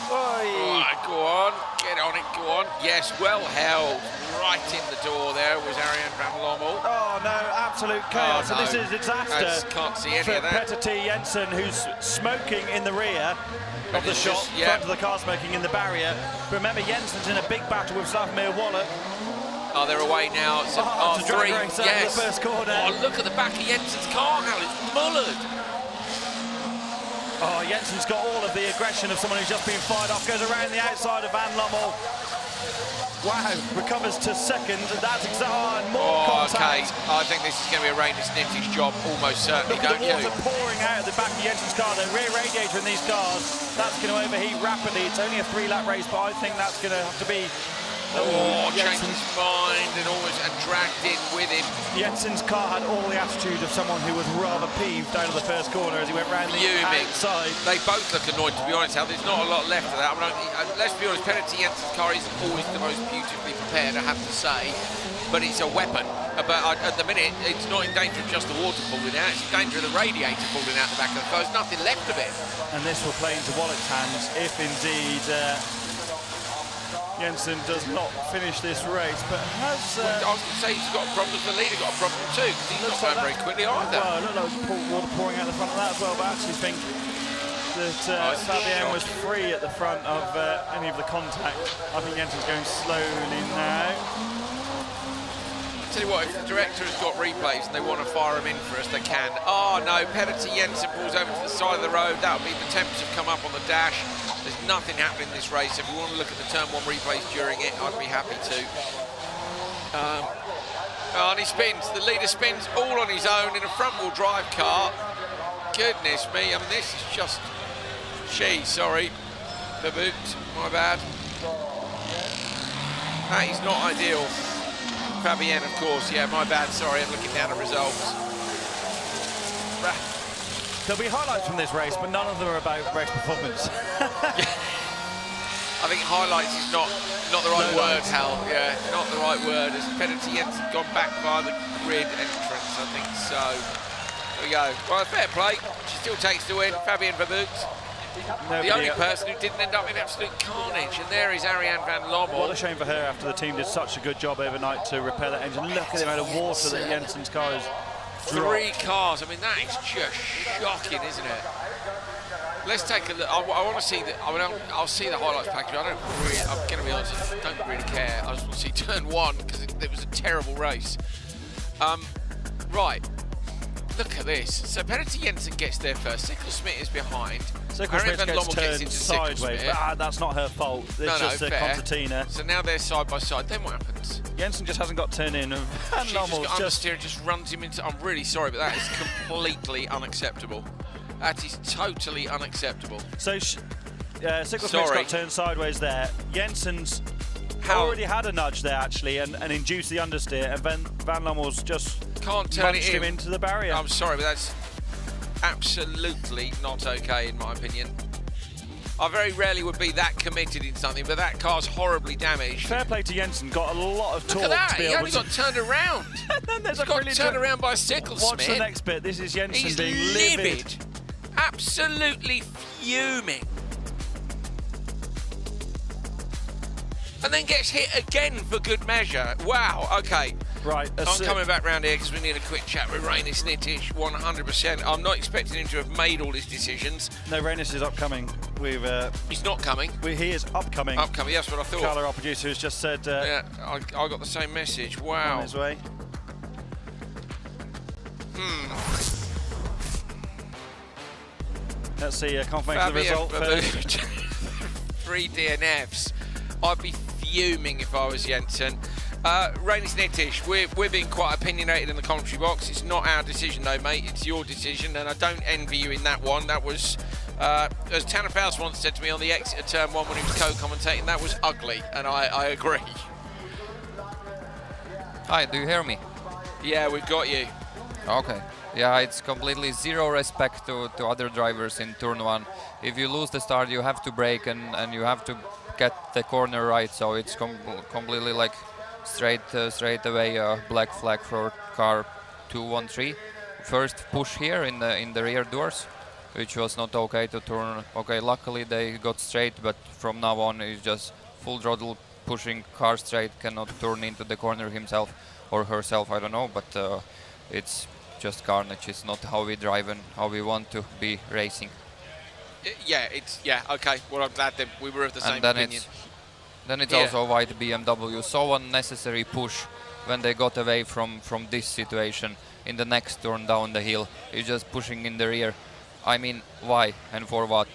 Right, go on, get on it, go on. Yes, well held. Right in the door there was Ariane van Lommel. Oh no, absolute chaos. Oh, no. And this is a disaster can't see any for of that. Petter T. Jensen, who's smoking in the rear of the shop, front of the car smoking in the barrier. Remember, Jensen's in a big battle with Slavomir Wallach. Oh, they're away now. It's a drag race out of the first corner. Oh, look at the back of Jensen's car, how it's mullered. Oh, Jensen's got all of the aggression of someone who's just been fired off, goes around the outside of Van Lommel. Wow, recovers to second. That's exactly more contact. Okay, I think this is going to be a Rainer Snitty's job, almost certainly, Look at don't the you? water pouring out of the back of Jensen's car. The rear radiator in these cars, that's going to overheat rapidly. It's only a 3-lap race, but I think that's going to have to be... changed his mind and dragged in with him. Jensen's car had all the attitude of someone who was rather peeved down to the first corner as he went round the outside. They both look annoyed, to be honest, Hal. There's not a lot left of that. I mean, let's be honest, Petter T. Jensen's car isn't always the most beautifully prepared, I have to say, but it's a weapon. But at the minute, it's not in danger of just the water falling out, it's in danger of the radiator falling out the back of the car. There's nothing left of it. And this will play into Wallach's hands if indeed Jensen does not finish this race, but has... I was going to say he's got a problem, the leader got a problem too, because he's not going very quickly either. Well, it looked like water pouring out the front of that as well, but I actually think that Fabien was free at the front of any of the contact. I think Jensen's going slowly now. Tell you what, if the director has got replays and they want to fire them in for us, they can. Oh no, Petter T. Jensen pulls over to the side of the road. That'll be the temps have come up on the dash. There's nothing happening in this race. If we want to look at the Turn 1 replays during it, I'd be happy to. And he spins. The leader spins all on his own in a front-wheel drive car. Goodness me, I mean, this is just... sorry. The boot, my bad. That is not ideal. Fabien, of course, yeah, my bad, sorry, I'm looking down at results. There'll be highlights from this race, but none of them are about race performance. I think highlights is not the right word, Hal. Yeah, not the right word. Has Petter T. Jensen gone back via the grid entrance? I think so. There we go. Well, fair play. She still takes the win. Fabien Verboot. The only person who didn't end up in absolute carnage, and there is Ariane van Lommel. What a shame for her after the team did such a good job overnight to repair that engine. Look at the amount of water that Jensen's car is. 3 cars. I mean, that is just shocking, isn't it? Let's take a look. I want to see the. I'll see the highlights package. I'm going to be honest. I don't really care. I just want to see Turn 1 because it was a terrible race. Right. Look at this. So Petter T. Jensen gets there first. Sickle-Smith is behind. Sickle-Smith gets turned sideways, but that's not her fault. It's just a concertina. So now they're side by side. Then what happens? Jensen just hasn't got turned in. Van Lommel just runs him into... I'm really sorry, but that is completely unacceptable. That is totally unacceptable. So Sickle-Smith's got turned sideways there. Jensen's already had a nudge there, actually, and induced the understeer, and Van Lommel's just punched him into the barrier. I'm sorry, but that's absolutely not okay, in my opinion. I very rarely would be that committed in something, but that car's horribly damaged. Fair play to Jensen, got a lot of torque. Look at that, to be he got turned around. He's got turned around by Sickle-Smith. Watch the next bit, this is Jensen being livid. Absolutely fuming. And then gets hit again for good measure. Wow, okay. Right. I'm coming back round here because we need a quick chat with Rainer Snittish, 100%. I'm not expecting him to have made all his decisions. No, Rainer is upcoming We've. He's not coming. He is upcoming. Upcoming. That's what I thought. Carla, our producer, has just said. Yeah, I got the same message. Wow. On his way. Let's see confirmation of the result first. 3 DNFs. I'd be fuming if I was Jensen. Rainy Snittish, we're being quite opinionated in the commentary box. It's not our decision though, mate. It's your decision, and I don't envy you in that one. That was, as Tanner Faust once said to me on the exit of turn 1 when he was co-commentating, that was ugly, and I agree. Hi, do you hear me? Yeah, we've got you. Okay. Yeah, it's completely zero respect to other drivers in turn 1. If you lose the start, you have to brake and you have to get the corner right. So it's completely like straight away black flag for car 213. First push here in the rear doors, which was not okay to turn. Okay, luckily they got straight, but from now on it's just full throttle pushing car straight, cannot turn into the corner himself or herself, I don't know, but it's just carnage. It's not how we drive and how we want to be racing. Yeah, okay. Well, I'm glad that we were of the same opinion. Then it's also why the BMW so unnecessary push when they got away from this situation in the next turn down the hill. It's just pushing in the rear. I mean, why and for what?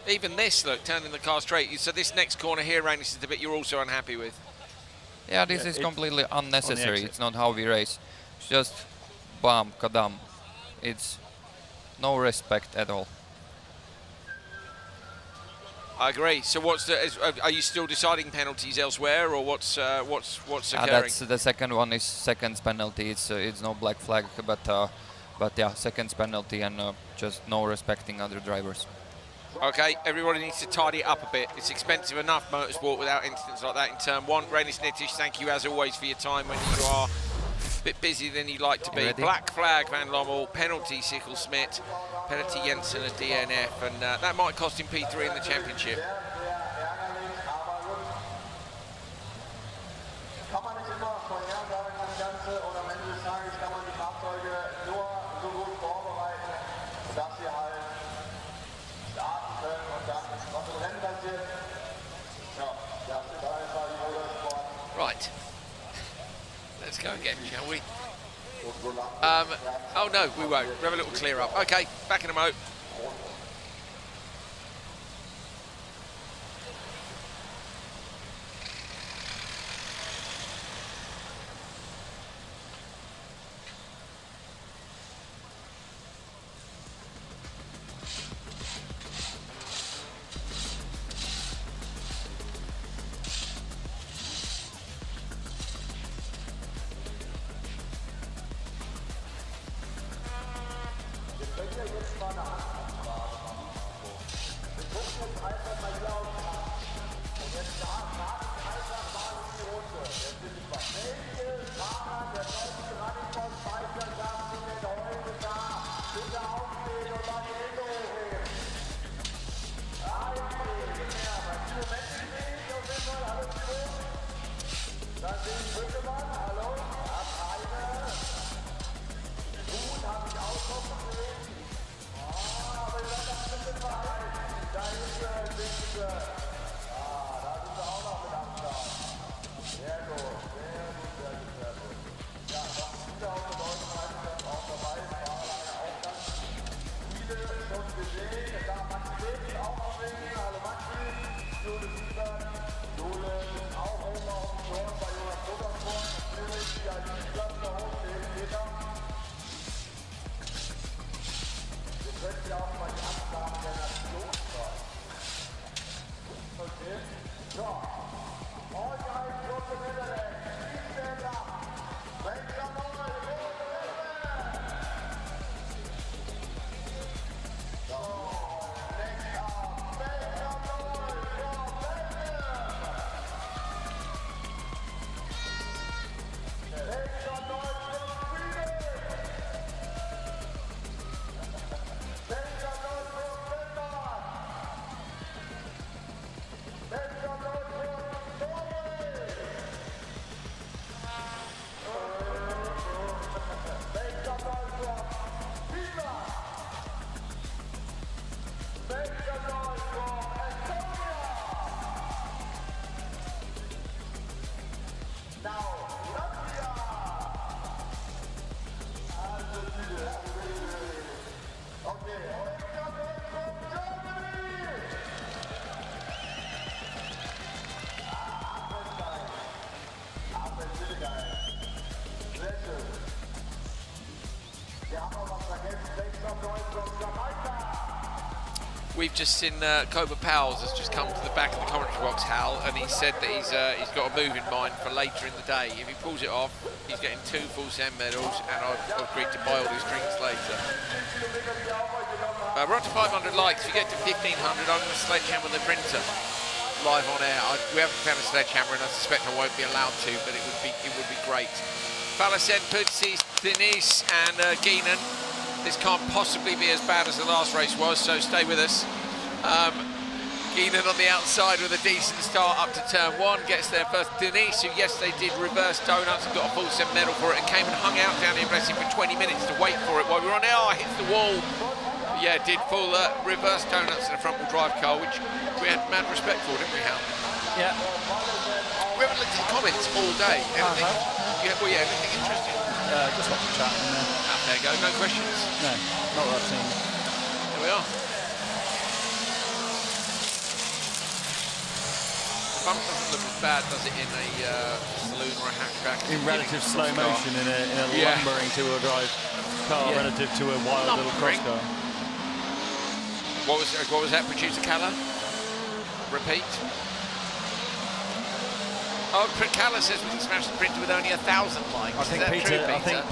Even this, look, turning the car straight. So this next corner here, Rain, this is the bit you're also unhappy with. Yeah, this is completely unnecessary. It's not how we race. It's just bam, kadam. It's no respect at all. I agree. So what's are you still deciding penalties elsewhere, or what's occurring? That's the second one is seconds penalty. It's no black flag, but yeah, seconds penalty and just no respecting other drivers. Okay, everybody needs to tidy it up a bit. It's expensive enough motorsport without incidents like that in turn 1. Rainy Snittish, thank you as always for your time when you are a bit busier than you'd like to be. Black flag, Van Lommel, penalty, Sickle Smith, penalty, Jensen, a DNF, and that might cost him P3 in the championship. Right, let's go again, shall we? Oh no, we won't. We'll have a little clear up. Okay, back in a mo. we've just seen Cobra Powell's has just come to the back of the commentary box, Hal, and he said that he's got a move in mind for later in the day. If he pulls it off, he's getting 2 full SEM medals, and I've agreed to buy all his drinks later. We're up to 500 likes. If you get to 1,500, I'm going to sledgehammer the printer live on air. We haven't found a sledgehammer, and I suspect I won't be allowed to, but it would be great. Falacen, Putsi, Denise, and Geenan. This can't possibly be as bad as the last race was, so stay with us. Geenan on the outside with a decent start up to turn 1, gets there first. Denise, who yesterday did reverse donuts and got a full SEM medal for it, and came and hung out down here, bless him, for 20 minutes to wait for it while we were on air. Oh, hits the wall. But yeah, did full reverse donuts in a front-wheel drive car, which we had mad respect for, didn't we, Hal? Yeah. We haven't looked at the comments all day. Anything, anything interesting? Just lots of chat in there. There you go, no questions? No, not what I've seen. There we are. The bump doesn't look as bad, does it, in a saloon or a hatchback? In relative slow motion in a lumbering two-wheel drive car relative to a wild little cross car. What was that, producer Calla? Repeat. Oh, Calla says we can smash the printer with only 1,000 likes. I think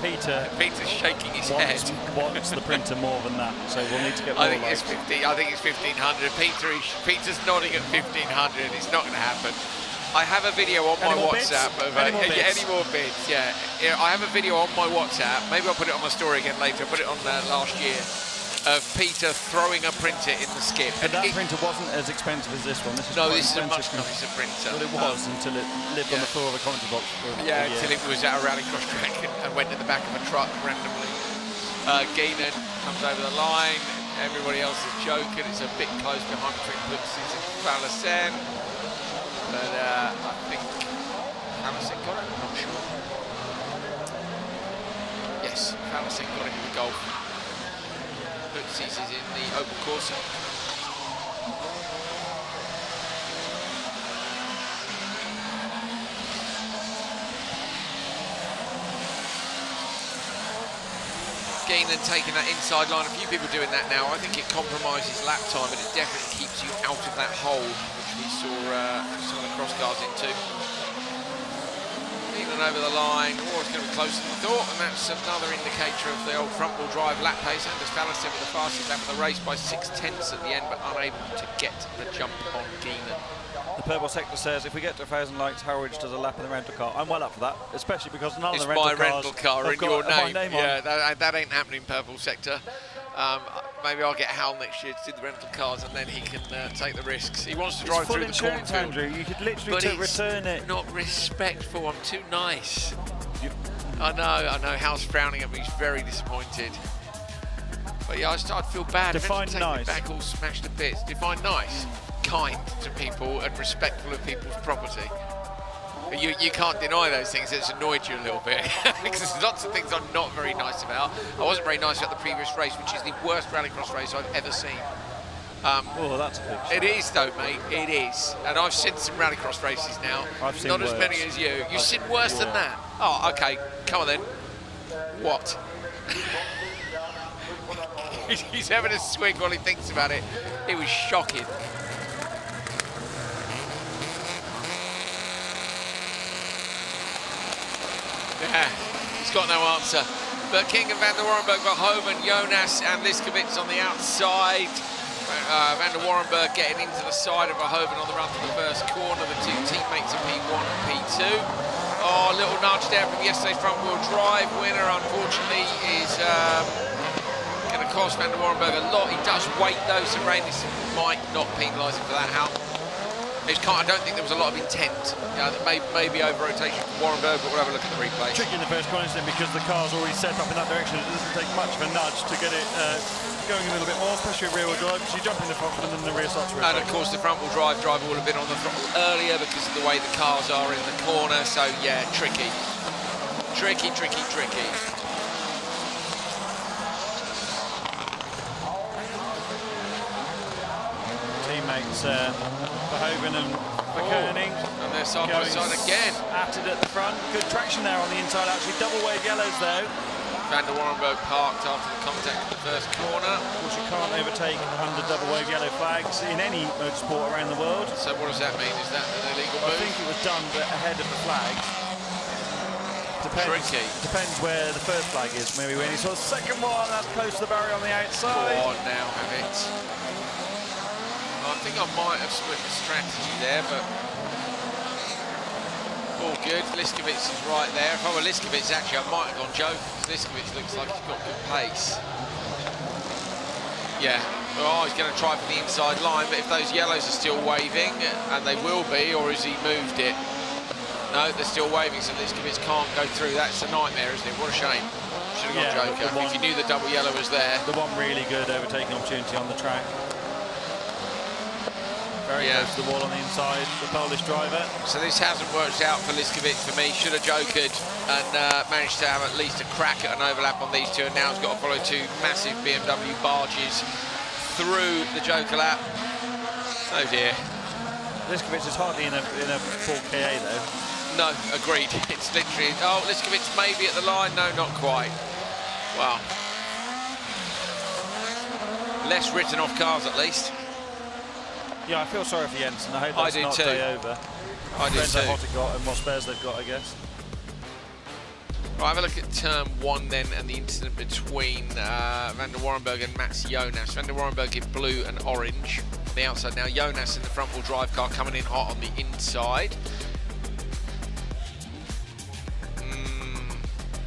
Peter. Peter's shaking his head. Wants the printer more than that, so we'll need to get more likes. I think it's 1,500. Peter's nodding at 1,500. It's not going to happen. I have a video on my WhatsApp of any more bits. Yeah, I have a video on my WhatsApp. Maybe I'll put it on my story again later. I put it on last year. Of Peter throwing a printer in the skip. But that printer wasn't as expensive as this one. This is this is a much nicer printer. Well, it was until it lived on the floor of a commentary box for a year. Until it was at a rallycross track and went in the back of a truck randomly. Geenan comes over the line. Everybody else is joking. It's a bit close behind between Putsies and Falacen. But I think Falacen got it. I'm not sure. Yes, Falacen got it in the goal. Putsies is in the Opel Corsa. Geenan taking that inside line. A few people doing that now. I think it compromises lap time, but it definitely keeps you out of that hole, which we saw some of the cross cars into. Geenan over the line. Oh, it's going to be closer than I thought, and that's another indicator of the old front-wheel drive lap pace. Anders Falacen with the fastest lap of the race by 6/10 at the end, but unable to get the jump on Geenan. The purple sector says if we get to 1,000 likes, Harwich does a lap in the rental car. I'm well up for that, especially because none of the rental cars. It's my rental car in your name. Yeah, that ain't happening, purple sector. Maybe I'll get Hal next year to do the rental cars, and then he can take the risks. He wants to drive through the cornfield. Andrew, you could literally return it. Not respectful. I'm too nice. I know. Hal's frowning at me. He's very disappointed. But yeah, I started to feel bad. Define nice. Back all smashed to bits. Define nice. Kind to people and respectful of people's property. You can't deny those things. It's annoyed you a little bit because there's lots of things I'm not very nice about. I wasn't very nice about the previous race, which is the worst rallycross race I've ever seen. Oh, that's a big shot. It is though, mate. It is. And I've seen some rallycross races now. I've seen not worse. As many as you. You've seen worse than that. Oh, okay. Come on then. What? He's having a swig while he thinks about it. It was shocking. Yeah, he's got no answer. But King and Van der Warrenberg, Verhoeven, Jonas and Liskowitz on the outside. Van der Warrenberg getting into the side of Verhoeven on the run to the first corner. The two teammates of P1 and P2. Oh, a little nudge there from yesterday's front-wheel drive. Winner, unfortunately, is going to cost Van der Warrenberg a lot. He does wait, though, so Reynis might not penalise him for that, Hal. I don't think there was a lot of intent. Maybe over rotation from Warrenberg, but we'll have a look at the replay. Tricky in the first corner then because the car's already set up in that direction. It doesn't take much of a nudge to get it going a little bit more, especially with rear-wheel drive, because you jump in the front and then the rear starts to rotate. And of course the front-wheel drive driver would have been on the throttle earlier because of the way the cars are in the corner. So yeah, tricky. Tricky. Teammates Verhoeven and McKerning. And they're side by side again. At it at the front. Good traction there on the inside, actually. Double wave yellows though. Van der Warrenberg parked after the contact in the first corner. Of course, you can't overtake under double wave yellow flags in any motorsport around the world. So what does that mean? Is that an illegal move? I think it was done but ahead of the flags. Tricky. Depends where the first flag is. Maybe when he saw the second one, that's close to the barrier on the outside. Go on now, have it. I think I might have split the strategy there, but all good. Liskovitz is right there. If I were Liskovitz, actually, I might have gone joking, because Liskovitz looks like he's got good pace. Yeah. Oh, he's going to try for the inside line, but if those yellows are still waving, and they will be, or has he moved it? No, they're still waving, so Liskovitz can't go through. That's a nightmare, isn't it? What a shame. Should have gone joker. If you knew the double yellow was there. The one really good overtaking opportunity on the track. Very close to the wall on the inside, the Polish driver. So this hasn't worked out for Liskovitz for me. Should have jokered and managed to have at least a crack at an overlap on these two, and now he's got to follow two massive BMW barges through the joker lap. Oh dear. Liskovitz is hardly in a full KA though. No, agreed. It's literally, oh, Liskovitz maybe at the line. No, not quite. Wow. Less written off cars at least. Yeah, I feel sorry for Jensen. I hope that's not day over. I do Depends too. how hot it got and what spares they've got, I guess. Right, have a look at turn 1 then, and the incident between Van der Warrenberg and Mats Jonas. Van der Warrenberg in blue and orange on the outside. Now Jonas in the front wheel drive car coming in hot on the inside.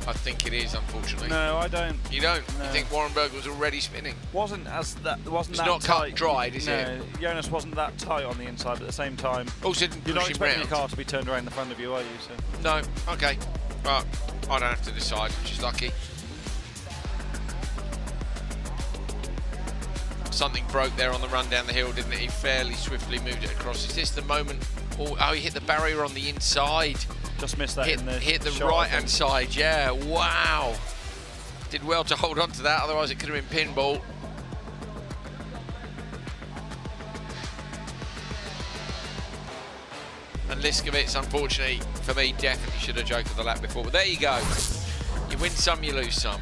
I think it is, unfortunately. No, I don't. You don't? No. You think Warrenberg was already spinning? Wasn't it's that not cut tight. and dried, is it? No, Jonas wasn't that tight on the inside, but at the same time, also didn't you're not push him expecting round. your car to be turned around in the front of you, are you? So. No, okay. Well, I don't have to decide, which is lucky. Something broke there on the run down the hill, didn't it? He fairly swiftly moved it across. Is this the moment? Oh, he hit the barrier on the inside. Just missed that in the hit the shot, right-hand side, yeah, wow. Did well to hold on to that, otherwise it could have been pinball. And Liskovitz, unfortunately, for me, definitely should have joked the lap before. But there you go. You win some, you lose some.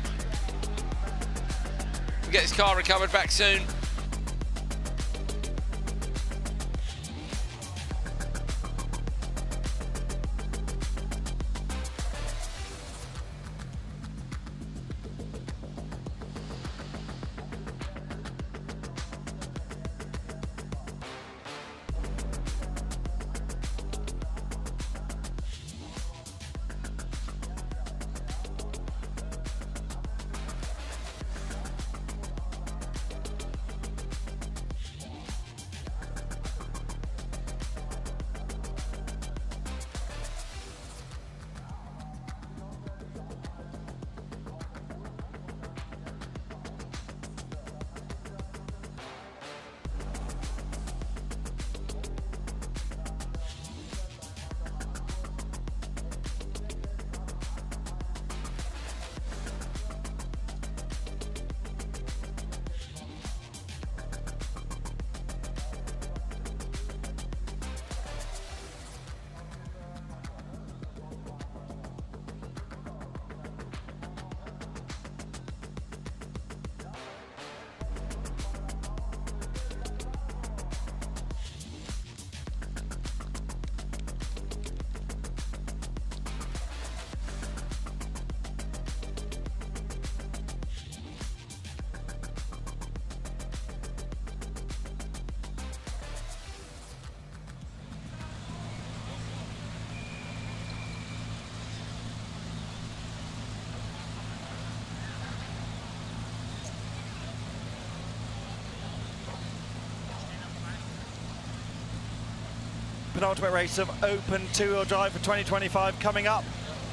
We'll get this car recovered back soon. Penultimate race of Open two-wheel drive for 2025 coming up.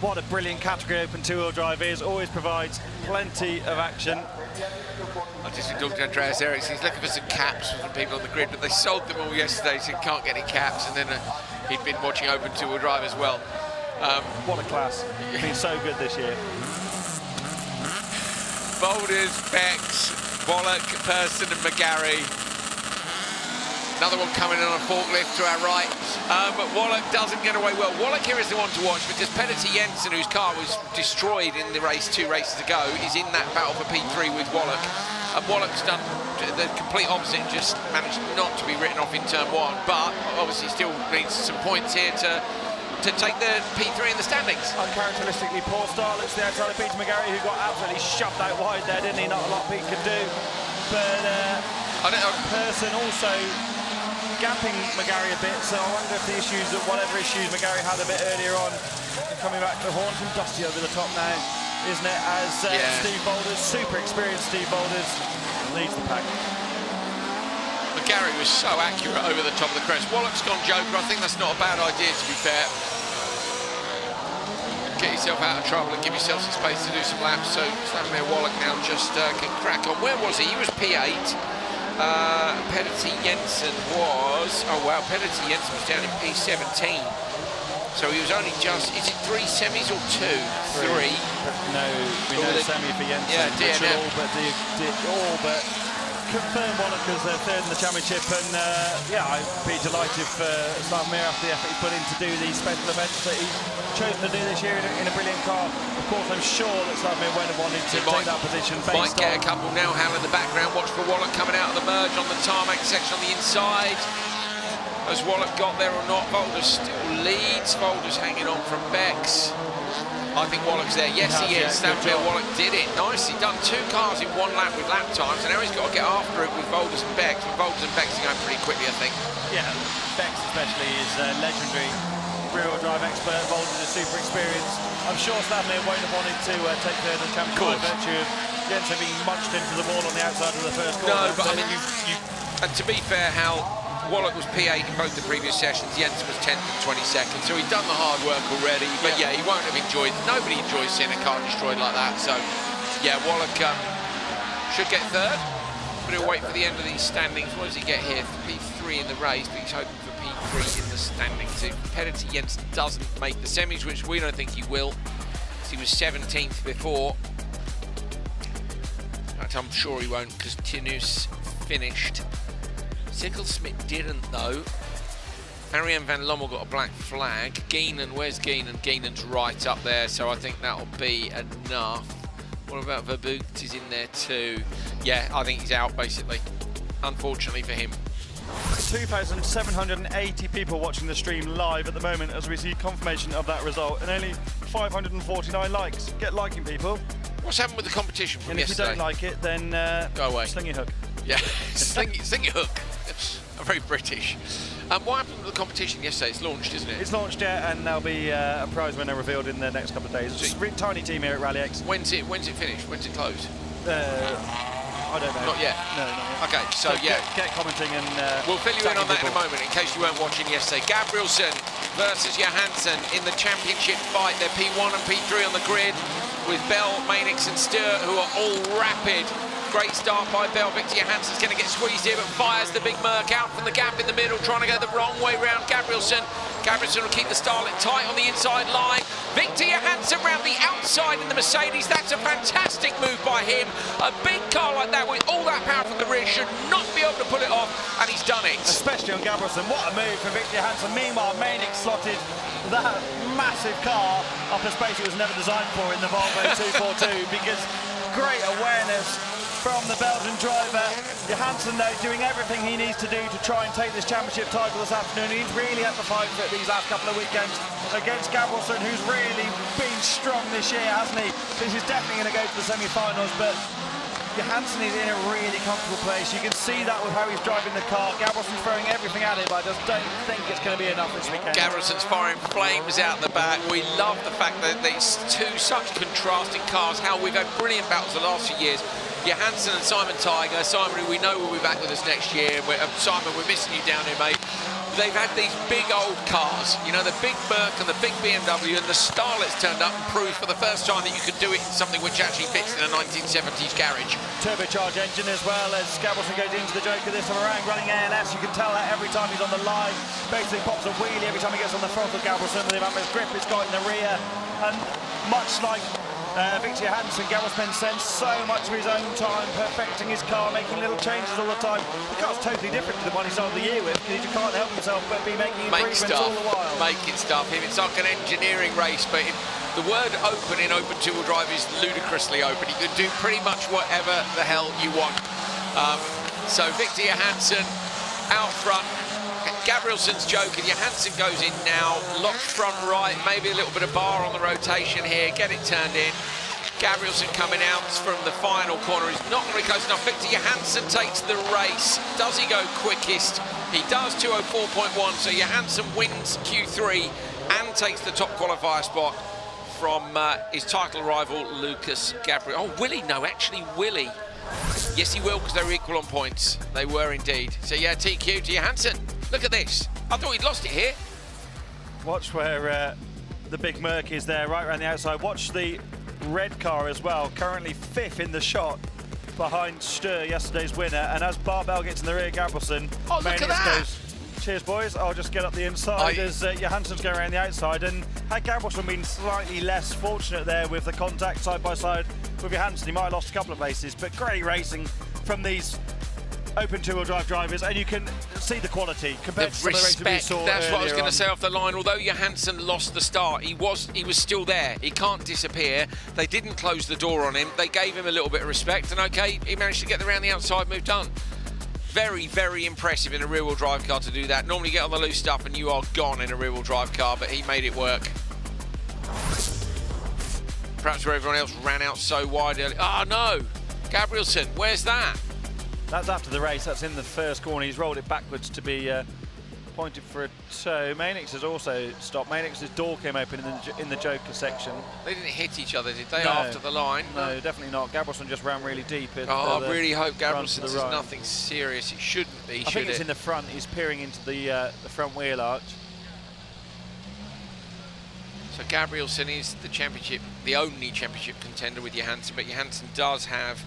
What a brilliant category Open two-wheel drive is. Always provides plenty of action. I just talked to Andreas Eriksson. He's looking for some caps from people on the grid, but they sold them all yesterday, so he can't get any caps. And then he'd been watching Open two-wheel drive as well. What a class. It's been so good this year. Boulders, Becks, Bollock, Person and McGarry. Another one coming in on a forklift to our right, but Wallach doesn't get away well. Wallach here is the one to watch because Petter Jensen, whose car was destroyed in the race 2 races ago, is in that battle for P3 with Wallach. And Wallach's done the complete opposite, just managed not to be written off in turn 1, but obviously still needs some points here to take the P3 in the standings. Uncharacteristically poor start. Looks the outside of Peter McGarry, who got absolutely shoved out wide there, didn't he? Not a lot Pete could do. But Person also gapping McGarry a bit, so I wonder if the issues, whatever issues McGarry had a bit earlier on, coming back to haunt him. Dusty over the top now, isn't it? As Steve Boulders, super experienced Steve Boulders, leads the pack. McGarry was so accurate over the top of the crest. Wallach's gone Joker. I think that's not a bad idea, to be fair. Get yourself out of trouble and give yourself some space to do some laps. So Slavomir Wallach now just can crack on. Where was he? He was P8. Petter Jensen was... Oh, wow. Petter Jensen was down in P17. So he was only just... Is it 3 semis or 2? 3. No, we know semi for Jensen. Yeah, DNF. All but confirmed Wallach as third in the championship, and I'd be delighted for Slavomir after the effort he's put in to do these special events that he's chosen to do this year in a brilliant car. Of course, I'm sure that Slavomir won't have wanted to take that position. Might get a couple now. Hal in the background. Watch for Wallach coming out of the merge on the tarmac section on the inside. Has Wallach got there or not? Boulders still leads. Boulders hanging on from Bex. I think Wallach's there. Yes, he is. Slavomir Wallach did it. Nicely done. 2 cars in 1 lap with lap times, and now he's got to get after it with Boulders and Bex. But Boulders and Bex are going pretty quickly, I think. Yeah, Bex especially is legendary rear-wheel drive expert. Boulders is super experienced. I'm sure Slavomir won't have wanted to take third in the championship by virtue of Jensen being munched into the wall on the outside of the first corner. No, but I mean, and to be fair, Hal, Wallach was P8 in both the previous sessions. Jensen was 10th and 22nd, so he'd done the hard work already. But yeah, he won't have enjoyed. Nobody enjoys seeing a car destroyed like that. So yeah, Wallach should get third, but he'll wait for the end of these standings. What does he get here? For P3 in the race, but he's hoping for P3 in the standings. If Petter Jensen doesn't make the semis, which we don't think he will, because he was 17th before. In fact, I'm sure he won't, because Tinus finished. Sicklesmith didn't, though. Ariane van Lommel got a black flag. Geenan, where's Geenan? Geenan's right up there, so I think that'll be enough. What about Verboot is in there too? Yeah, I think he's out, basically. Unfortunately for him. 2,780 people watching the stream live at the moment as we see confirmation of that result, and only 549 likes. Get liking, people. What's happened with the competition from yesterday? If you don't like it, then go away. Sling your hook. Yeah, sling your hook. I'm very British. What happened with the competition yesterday? It's launched, isn't it? It's launched, yeah, and there'll be a prize winner revealed in the next couple of days. It's a tiny team here at Rally X. When's it finished? When's it closed? I don't know. Not yet? No, not yet. Okay, so yeah. Get commenting and... we'll fill you in on that in a moment, in case you weren't watching yesterday. Gabrielsen versus Johansson in the championship fight. They're P1 and P3 on the grid, with Bell, Mainix and Stewart, who are all rapid. Great start by Bell. Victor Johansson's going to get squeezed here, but fires the big Merc out from the gap in the middle, trying to go the wrong way round Gabrielsen. Gabrielsen will keep the Starlet tight on the inside line. Victor Johansson round the outside in the Mercedes. That's a fantastic move by him. A big car like that with all that power from the rear should not be able to pull it off, and he's done it. Especially on Gabrielsen. What a move from Victor Johansson. Meanwhile, Mainix slotted that massive car up a space it was never designed for in the Volvo 242, because great awareness from the Belgian driver. Johansson, though, doing everything he needs to do to try and take this championship title this afternoon. He's really had to fight for it these last couple of weekends against Gabrielsen, who's really been strong this year, hasn't he? This is definitely going to go to the semi-finals, but Johansson is in a really comfortable place. You can see that with how he's driving the car. Gabrielsen's throwing everything at it, but I just don't think it's going to be enough this weekend. Gabrielsen's firing flames out the back. We love the fact that these two such contrasting cars, how we've had brilliant battles the last few years. Johansson and Simon Tiger. Simon, who we know will be back with us next year. Simon, we're missing you down here, mate. They've had these big old cars, you know, the big Merc and the big BMW, and the Starlet's turned up and proved for the first time that you could do it in something which actually fits in a 1970s garage. Turbocharged engine as well, as Gabrielsen goes into the Joker this time around, running ALS. You can tell that every time he's on the line. Basically pops a wheelie every time he gets on the front of Gabrielsen with the amount of grip it's got in the rear. And much like Victor Johansson, Gabrielsen spends so much of his own time perfecting his car, making little changes all the time. The car's totally different to the one he started the year with, because he just can't help himself but be making improvements all the while. Making stuff. It's like an engineering race, but the word open in open two-wheel drive is ludicrously open. You can do pretty much whatever the hell you want. So Victor Johansson out front. Gabrielsen's joking. Johansson goes in now. Locked front right. Maybe a little bit of bar on the rotation here. Get it turned in. Gabrielsen coming out from the final corner. He's not going to be close enough. Victor Johansson takes the race. Does he go quickest? He does, 2:04.1. So Johansson wins Q3 and takes the top qualifier spot from his title rival, Lucas Gabriel. Oh, will he? No, actually, will he? Yes, he will, because they were equal on points. They were indeed. So, yeah, TQ to Johansson. Look at this. I thought he'd lost it here. Watch where the big Merc is there, right around the outside. Watch the red car as well, currently 5th in the shot behind Sturr, yesterday's winner. And as Barbell gets in the rear, Gabrielsen, look at that. Goes, cheers, boys. I'll just get up the inside as Johansson's going around the outside. And had Gabrielsen been slightly less fortunate there with the contact side by side with Johansson, he might have lost a couple of places. But great racing from these open two-wheel drive drivers, and you can see the quality compared to some of the races we saw. That's what I was going on. to say off the line. Although Johansson lost the start, he was still there. He can't disappear. They didn't close the door on him. They gave him a little bit of respect, and okay, he managed to get around the outside, moved on. Very, very impressive in a rear-wheel drive car to do that. Normally get on the loose stuff and you are gone in a rear-wheel drive car, but he made it work. Perhaps where everyone else ran out so wide early. Oh no, Gabrielsen, where's that? That's after the race. That's in the first corner. He's rolled it backwards to be pointed for a toe. Manix has also stopped. Manix's door came open in the Joker section. They didn't hit each other, did they, no, after the line? No, definitely not. Gabrielsen just ran really deep. I really hope Gabrielsen's is nothing serious. It shouldn't be, I think it's in the front. He's peering into the front wheel arch. So Gabrielsen is the championship, the only championship contender with Johansson, but Johansson does have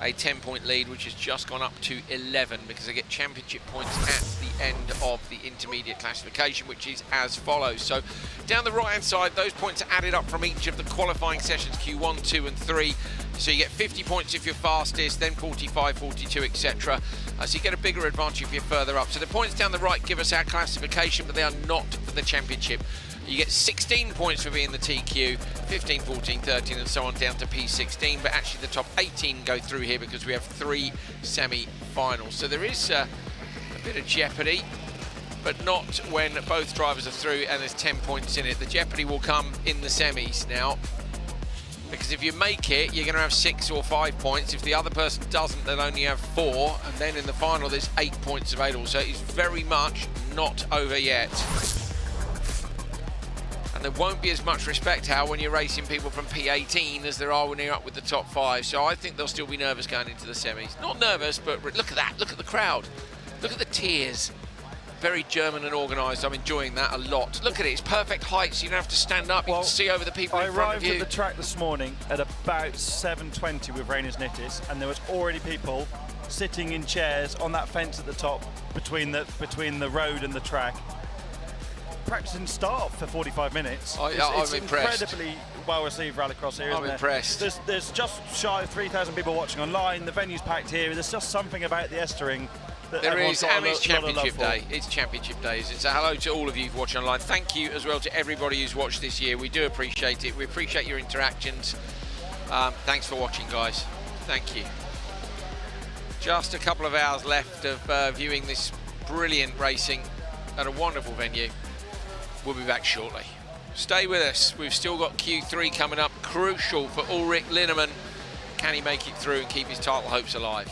a 10-point lead, which has just gone up to 11 because they get championship points at the end of the intermediate classification, which is as follows. So down the right-hand side, those points are added up from each of the qualifying sessions, Q1, 2 and 3. So you get 50 points if you're fastest, then 45, 42, etc. So you get a bigger advantage if you're further up. So the points down the right give us our classification, but they are not for the championship. You get 16 points for being the TQ, 15, 14, 13 and so on down to P16, but actually the top 18 go through here because we have 3 semi-finals. So there is a bit of jeopardy, but not when both drivers are through and there's 10 points in it. The jeopardy will come in the semis now, because if you make it, you're going to have 6 or 5 points. If the other person doesn't, they'll only have 4, and then in the final there's 8 points available. So it's very much not over yet. And there won't be as much respect, Hal, when you're racing people from P18 as there are when you're up with the top 5. So I think they'll still be nervous going into the semis. Not nervous, but look at that. Look at the crowd. Look at the tears. Very German and organised. I'm enjoying that a lot. Look at it. It's perfect height, so you don't have to stand up. You can see over the people in front of you. I arrived at the track this morning at about 7:20 with Rainer's Nittis, and there was already people sitting in chairs on that fence at the top between the road and the track. Practice didn't start for 45 minutes. I'm it's impressed. Incredibly well received rallycross here, isn't I'm impressed. There's just shy of 3,000 people watching online. The venue's packed here. There's just something about the Estering that there is, and it's championship day. It's championship days. It's a hello to all of you who've watched online. Thank you as well to everybody who's watched this year. We do appreciate it. We appreciate your interactions. Thanks for watching, guys. Thank you. Just a couple of hours left of viewing this brilliant racing at a wonderful venue. We'll be back shortly. Stay with us. We've still got Q3 coming up. Crucial for Ulrich Linman. Can he make it through and keep his title hopes alive?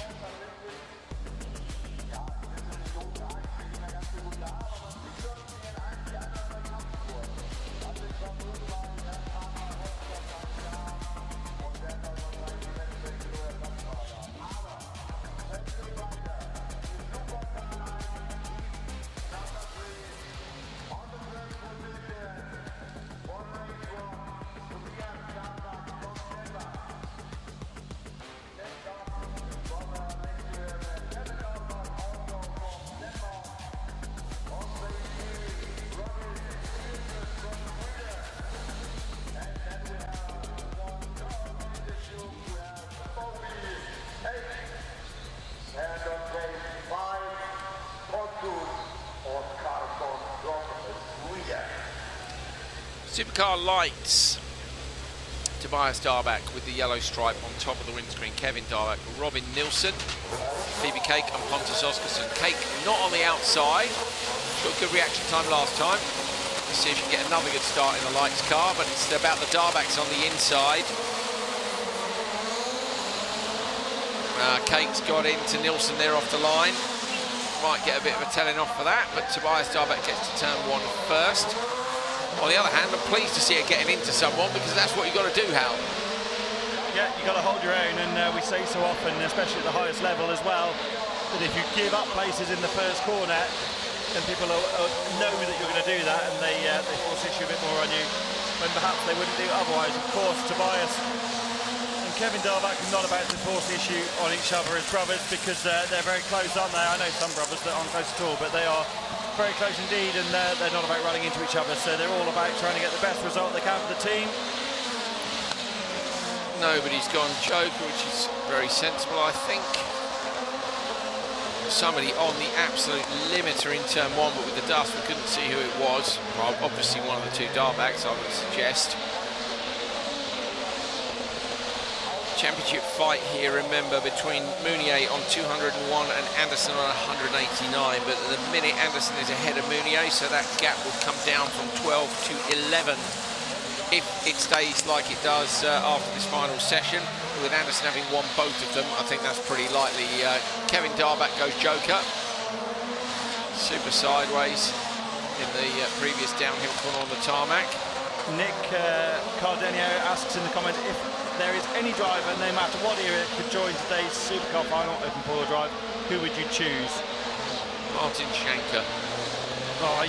Supercar Lights. Tobias Darback with the yellow stripe on top of the windscreen. Kevin Darback, Robin Nilsson, Phoebe Cake and Pontus Oscarsson. Cake not on the outside. Got good reaction time last time. Let's see if she can get another good start in the Lights car, but it's about the Darbacks on the inside. Cake's got into Nilsson there off the line. Might get a bit of a telling off for that, but Tobias Darback gets to turn 1 first. On the other hand, I'm pleased to see her getting into someone, because that's what you've got to do, Hal. Yeah, you've got to hold your own, and we say so often, especially at the highest level as well, that if you give up places in the first corner, then people know that you're going to do that, and they force issue a bit more on you, when perhaps they wouldn't do otherwise. Of course, Tobias and Kevin Darback are not about to force issue on each other as brothers, because they're very close, aren't they? I know some brothers that aren't close at all, but they are very close indeed, and they're not about running into each other, so they're all about trying to get the best result they can for the team. Nobody's gone Joker, which is very sensible, I think. Somebody on the absolute limiter in turn 1, but with the dust we couldn't see who it was. Well, obviously one of the two Darbacks, I would suggest. Championship fight here, remember, between Mounier on 201 and Anderson on 189, but at the minute Anderson is ahead of Mounier, so that gap will come down from 12 to 11 if it stays like it does after this final session. With Anderson having won both of them, I think that's pretty likely. Kevin Darback goes Joker, super sideways in the previous downhill corner on the tarmac. Nick Cardenio asks in the comment if there is any driver, no matter what era, could join today's Supercar final open four drive, who would you choose? Martin Schanker. Oh,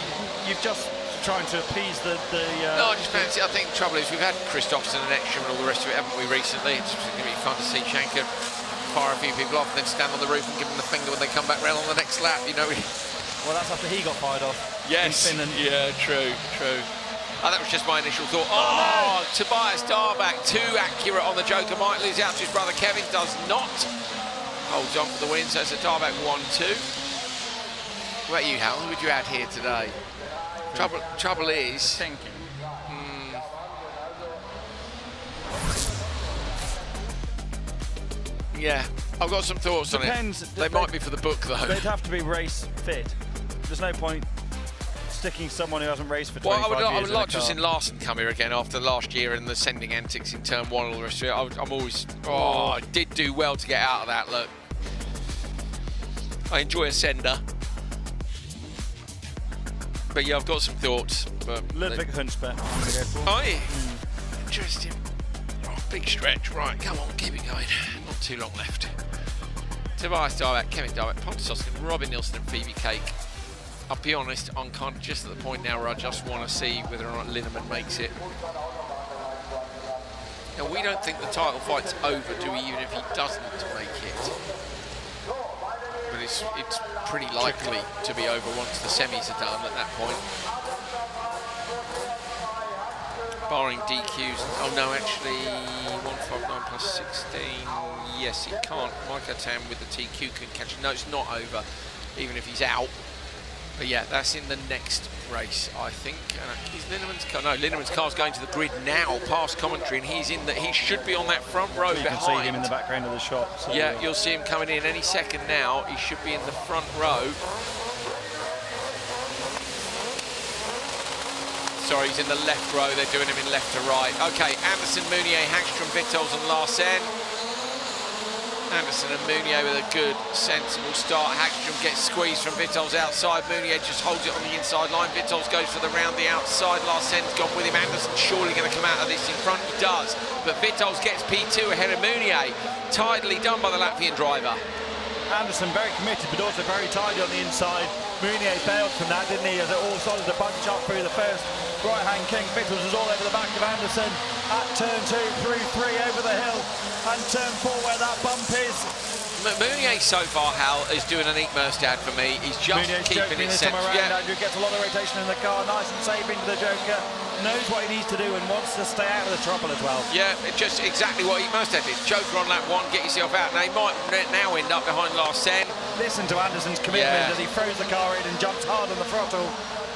you've just trying to appease the No, I just fancy. I think the trouble is we've had Christopherson and Ekstrom and all the rest of it, haven't we, recently? It's going to be fun to see Schanker fire a few people off and then stand on the roof and give them the finger when they come back round on the next lap, you know. Well, that's after he got fired off. Yes. In Finland. Yeah, true. Oh, that was just my initial thought. Oh, no. Tobias Darback, too accurate on the Joker. Might lose out to his brother Kevin, does not. Holds on for the win, so it's a Darback 1-2. What about you, Hal? Who would you add here today? Trouble is... Thinking. Yeah, I've got some thoughts on it. They might be for the book, though. They'd have to be race fit. There's no point sticking someone who hasn't raced for 25 years. I would like to have seen Larson come here again after last year and the sending antics in turn 1 and all the rest of it. I'm always... Oh, I did do well to get out of that, look. I enjoy a sender. But yeah, I've got some thoughts. Ludwig Huntsberg. Oh, yeah. Interesting. Oh, big stretch. Right, come on, keep it going. Not too long left. Tobias Darback, Kevin Darback, Pontus Oscarsson, Robin Nilsson and Phoebe Cake. I'll be honest, I'm kind of just at the point now where I just want to see whether or not Linman makes it. Now, we don't think the title fight's over, do we, even if he doesn't make it? But it's pretty likely to be over once the semis are done at that point. Barring DQs. Oh, no, actually, 159 plus 16. Yes, he can't. Micah Tam with the TQ can catch it. No, it's not over, even if he's out. But yeah, that's in the next race, I think. Is Linneman's car? No, Linneman's car's going to the grid now, past commentary, and he's in the. He should be on that front row behind. You can see him in the background of the shop. So yeah, you'll see him coming in any second now. He should be in the front row. Sorry, he's in the left row. They're doing him in left to right. Okay, Anderson, Mounier, Hagstrom, Vitals, and Larsen. Anderson and Mounier with a good, sensible start. Hagstrom gets squeezed from Vitals outside. Mounier just holds it on the inside line. Vitals goes for the round the outside. Larsen's gone with him. Anderson surely going to come out of this in front. He does. But Vitals gets P2 ahead of Mounier. Tidily done by the Latvian driver. Anderson very committed, but also very tidy on the inside. Mounier bailed from that, didn't he? As it all started to bunch up through the first right-hand king. Vitals was all over the back of Anderson at turn 2, through 3, over the hill, and turn 4 where that bump is. Mounier so far, Hal, is doing an Eekmerstad for me. He's just Mounier's keeping it central. Andrew gets a lot of rotation in the car, nice and safe into the Joker. Knows what he needs to do and wants to stay out of the trouble as well. Yeah, just exactly what Eekmerstad did. Joker on lap 1, get yourself out. Now he might now end up behind Larsen. Listen to Anderson's commitment as he throws the car in and jumps hard on the throttle.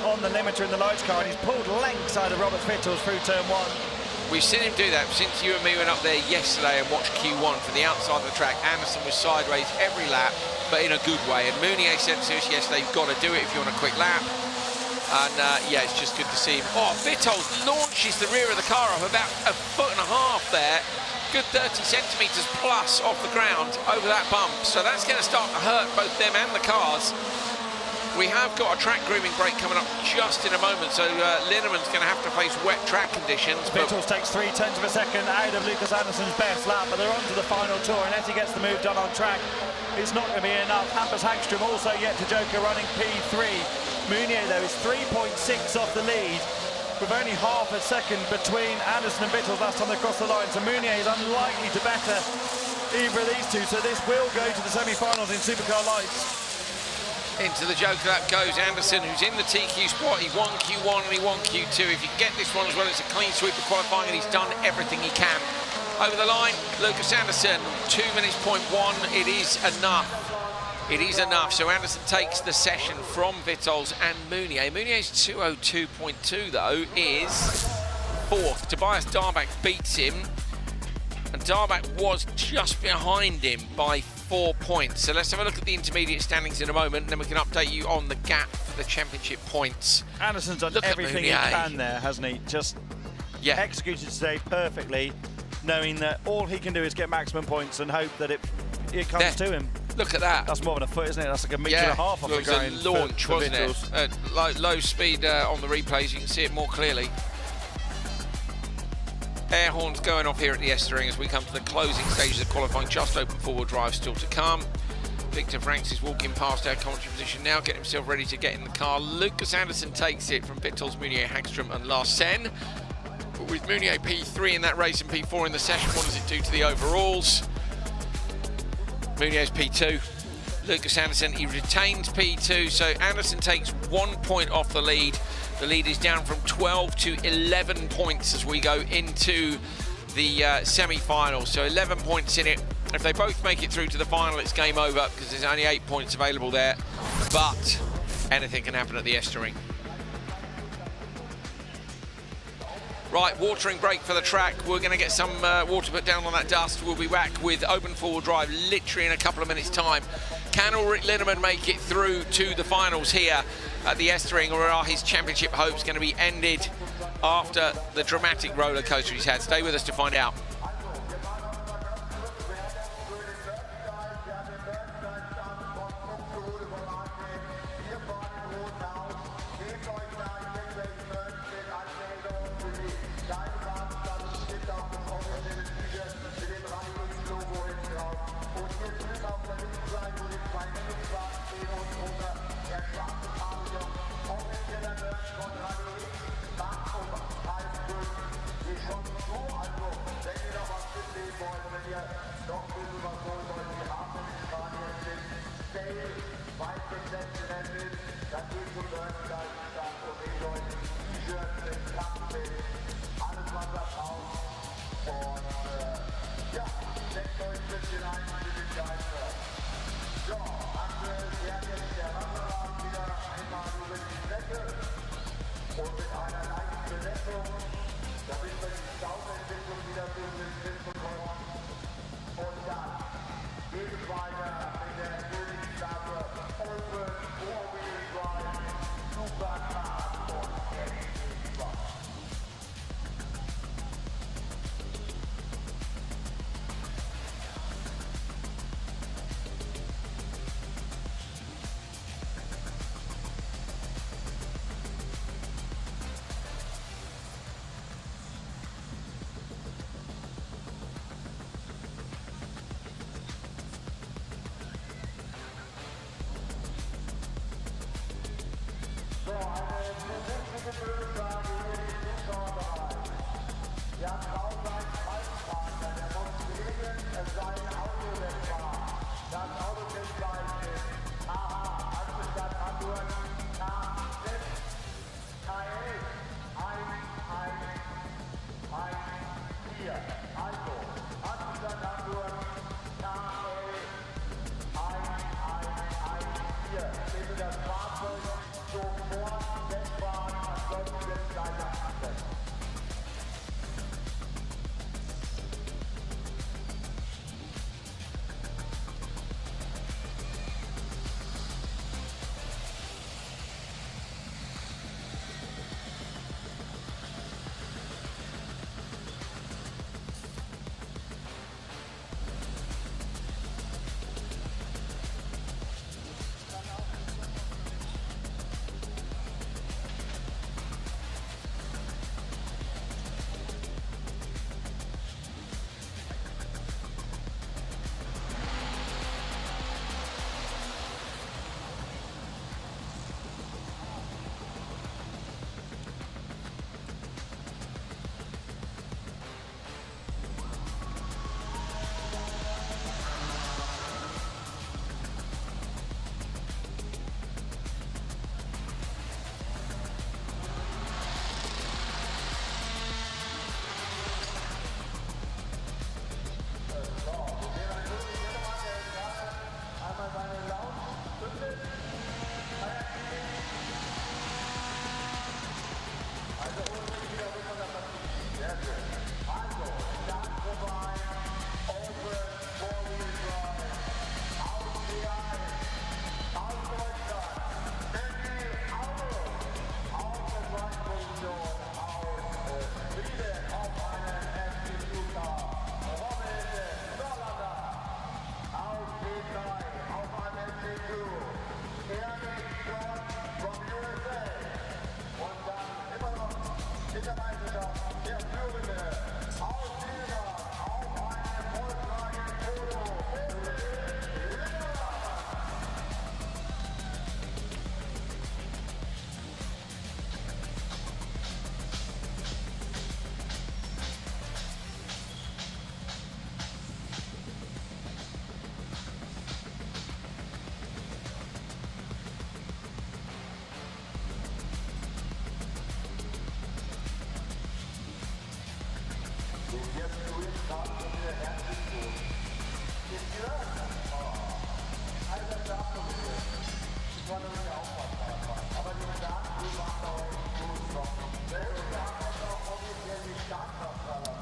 on the limiter in the lights car, and he's pulled lengths out of Robert Vittels through turn 1. We've seen him do that since you and me went up there yesterday and watched Q1 from the outside of the track. Anderson was sideways every lap, but in a good way. And Mounier said to us yesterday, you've got to do it if you want a quick lap. And yeah, it's just good to see him. Oh, Vittels launches the rear of the car off about 1.5 feet there. Good 30 centimetres plus off the ground over that bump. So that's going to start to hurt both them and the cars. We have got a track grooming break coming up just in a moment, so Linneman's going to have to face wet track conditions. Vittels takes 0.3 of a second out of Lucas Anderson's best lap, but they're on to the final tour, and as he gets the move done on track, it's not going to be enough. Hampus Hagström also yet to joker, running P3. Mounier, though, is 3.6 off the lead, with only half a second between Anderson and Vittels last time they crossed the line, so Mounier is unlikely to better either of these two, so this will go to the semi-finals in Supercar Lights. Into the joker lap goes Anderson, who's in the TQ spot. He won Q1 and he won Q2. If you get this one as well, it's a clean sweep of qualifying, and he's done everything he can. Over the line, Lucas Anderson, 2 minutes, 0.1. It is enough. It is enough. So Anderson takes the session from Vittels and Mounier. Mounier's 202.2, though, is fourth. Tobias Darbach beats him, and Darbach was just behind him by 4 points. So let's have a look at the intermediate standings in a moment, and then we can update you on the gap for the championship points. Anderson's done everything he can there, hasn't he? Just executed today perfectly, knowing that all he can do is get maximum points and hope that it comes to him. Look at that. That's more than a foot, isn't it? That's like a metre and a half off the ground. It was a launch, wasn't it? Low speed on the replays, you can see it more clearly. Air horns going off here at the Estering as we come to the closing stages of qualifying. Just open four-wheel drive still to come. Victor Franks is walking past our commentary position now, getting himself ready to get in the car. Lucas Anderson takes it from Vittels, Mounier, Hagström and Larsen. But with Mounier P3 in that race and P4 in the session, what does it do to the overalls? Mounier's P2. Lucas Anderson, he retains P2, so Anderson takes 1 point off the lead. The lead is down from 12 to 11 points as we go into the semi-final. So 11 points in it. If they both make it through to the final, it's game over because there's only 8 points available there. But anything can happen at the Estering. Right, watering break for the track. We're going to get some water put down on that dust. We'll be back with open four-wheel drive literally in a couple of minutes' time. Can Ulrich Linnemann make it through to the finals here at the Estering, or are his championship hopes going to be ended after the dramatic roller coaster he's had? Stay with us to find out.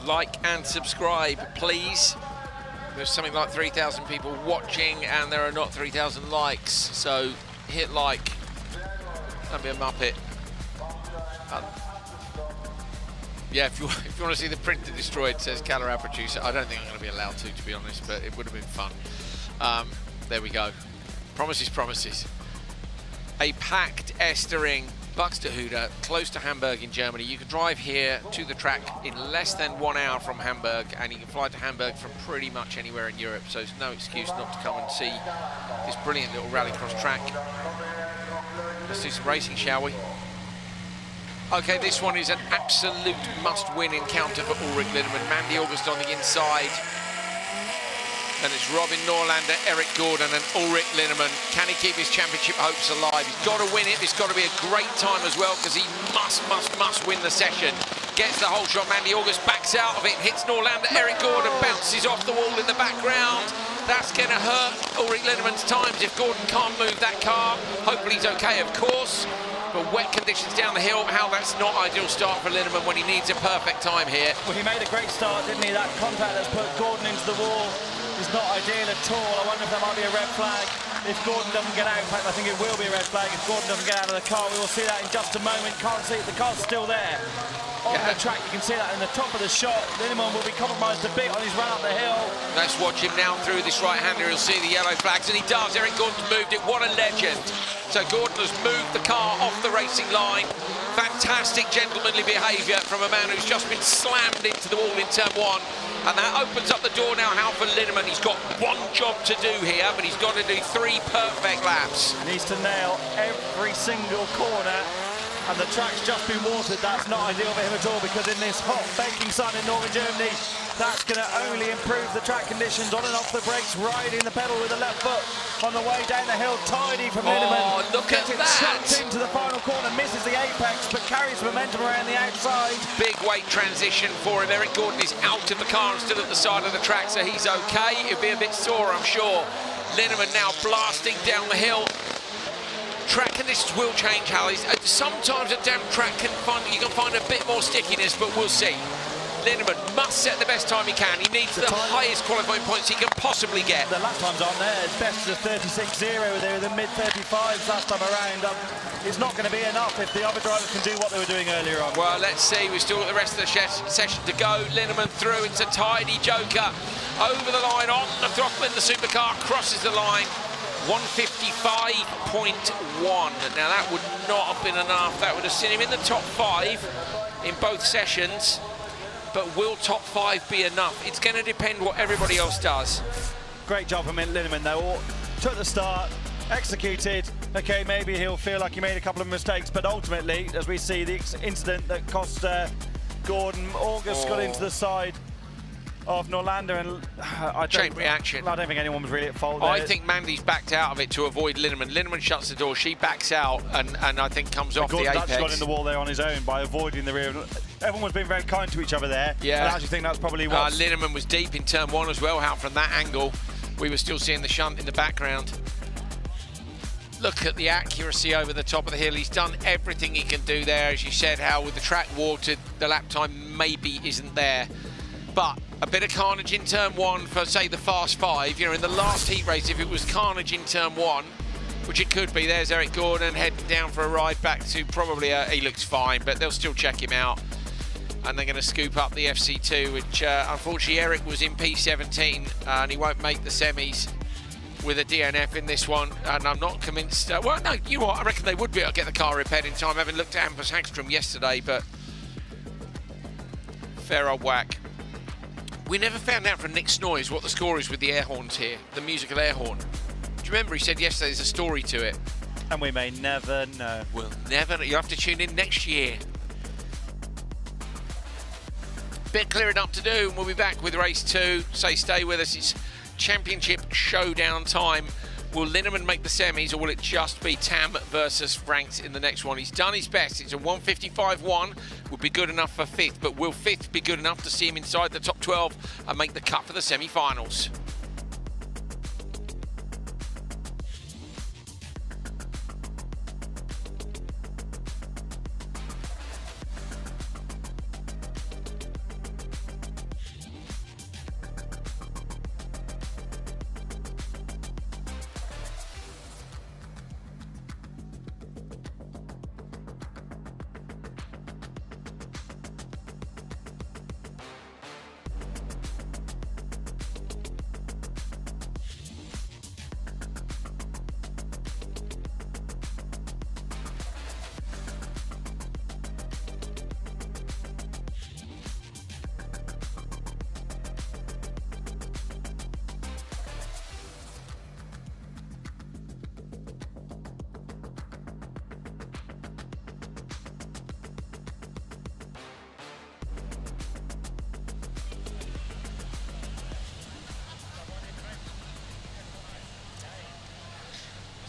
like and subscribe, please. There's something like 3,000 people watching and there are not 3,000 likes, so hit like. Don't be a muppet. Yeah, if you want to see the printer destroyed, says Calorad producer. I don't think I'm going to be allowed to be honest, but it would have been fun. There we go. Promises, promises. A packed Estering, Buxtehude, close to Hamburg in Germany. You can drive here to the track in less than 1 hour from Hamburg, and you can fly to Hamburg from pretty much anywhere in Europe, so there's no excuse not to come and see this brilliant little rallycross track. Let's do some racing, shall we? Okay, this one is an absolute must-win encounter for Ulrich Linman. Mandy August on the inside. And it's Robin Norlander, Eric Gordon and Ulrich Linnemann. Can he keep his championship hopes alive? He's got to win it. It's got to be a great time as well because he must win the session. Gets the whole shot. Mandy August backs out of it, hits Norlander. Eric Gordon bounces off the wall in the background. That's going to hurt Ulrich Linnemann's times if Gordon can't move that car. Hopefully he's okay, of course. But wet conditions down the hill, how that's not ideal start for Linnemann when he needs a perfect time here. Well, he made a great start, didn't he? That contact that's put Gordon into the wall is not ideal at all. I wonder if there might be a red flag. If Gordon doesn't get out, in fact, I think it will be a red flag. If Gordon doesn't get out of the car, we will see that in just a moment. Can't see it, the car's still there. On the track, you can see that in the top of the shot. Linnemann will be compromised a bit on his run up the hill. Let's watch him now through this right-hander. He'll see the yellow flags, and he does. Eric Gordon's moved it. What a legend. So Gordon has moved the car off the racing line. Fantastic gentlemanly behaviour from a man who's just been slammed into the wall in turn one. And that opens up the door now, for Linnemann. He's got one job to do here, but he's got to do 3 perfect laps. He needs to nail every single corner. And the track's just been watered. That's not ideal for him at all, because in this hot baking sun in northern Germany, that's going to only improve the track conditions. On and off the brakes, riding the pedal with the left foot on the way down the hill. Tidy from Linnemann. Oh, look at that! Chucked into the final corner, misses the apex, but carries momentum around the outside. Big weight transition for him. Eric Gordon is out of the car and still at the side of the track, so he's okay. He'll be a bit sore, I'm sure. Linnemann now blasting down the hill. Track conditions will change, Hallie. Sometimes a damp track you can find a bit more stickiness, but we'll see. Linnemann must set the best time he can. He needs the highest qualifying points he can possibly get. The lap times aren't there. It's best as a 36.0. They were the mid-35s last time around. It's not going to be enough if the other drivers can do what they were doing earlier on. Well, let's see. We've still got the rest of the session to go. Linnemann through. It's a tidy joker. Over the line, on the throttle in the supercar. Crosses the line. 155.1. Now that would not have been enough. That would have seen him in the top 5 in both sessions. But will top 5 be enough? It's going to depend what everybody else does. Great job from Linnemann though. Took the start, executed. Okay, maybe he'll feel like he made a couple of mistakes, but ultimately, as we see, the incident that cost Gordon, August got into the side of Norlander, and chain reaction. I don't think anyone was really at fault there. I think Mandy's backed out of it to avoid Linnemann. Linnemann shuts the door, she backs out, and I think comes off the apex. Gordon got in the wall there on his own by avoiding the rear. Everyone's been very kind to each other there. Yeah. And I actually think that's probably what... Linnemann was deep in turn 1 as well, Hal, from that angle. We were still seeing the shunt in the background. Look at the accuracy over the top of the hill. He's done everything he can do there. As you said, Hal, with the track watered, the lap time maybe isn't there. But a bit of carnage in turn 1 for, say, the Fast 5. You know, in the last heat race, if it was carnage in turn 1, which it could be, there's Eric Gordon heading down for a ride back to probably, he looks fine, but they'll still check him out. And they're going to scoop up the FC2, which unfortunately Eric was in P17 and he won't make the semis with a DNF in this one. And I'm not convinced. Well, no, you know what? I reckon they would be able to get the car repaired in time, having looked at Hampus Hagström yesterday, but fair old whack. We never found out from Nick Snoys what the score is with the air horns here, the musical air horn. Do you remember he said yesterday there's a story to it? And we may never know. We'll never know. You'll have to tune in next year. Bit clearing up to do, and we'll be back with race 2. So stay with us. It's championship showdown time. Will Linnemann make the semis, or will it just be Tam versus Franks in the next one? He's done his best. It's a 155.1. Would be good enough for 5th, but will 5th be good enough to see him inside the top 12 and make the cut for the semi-finals?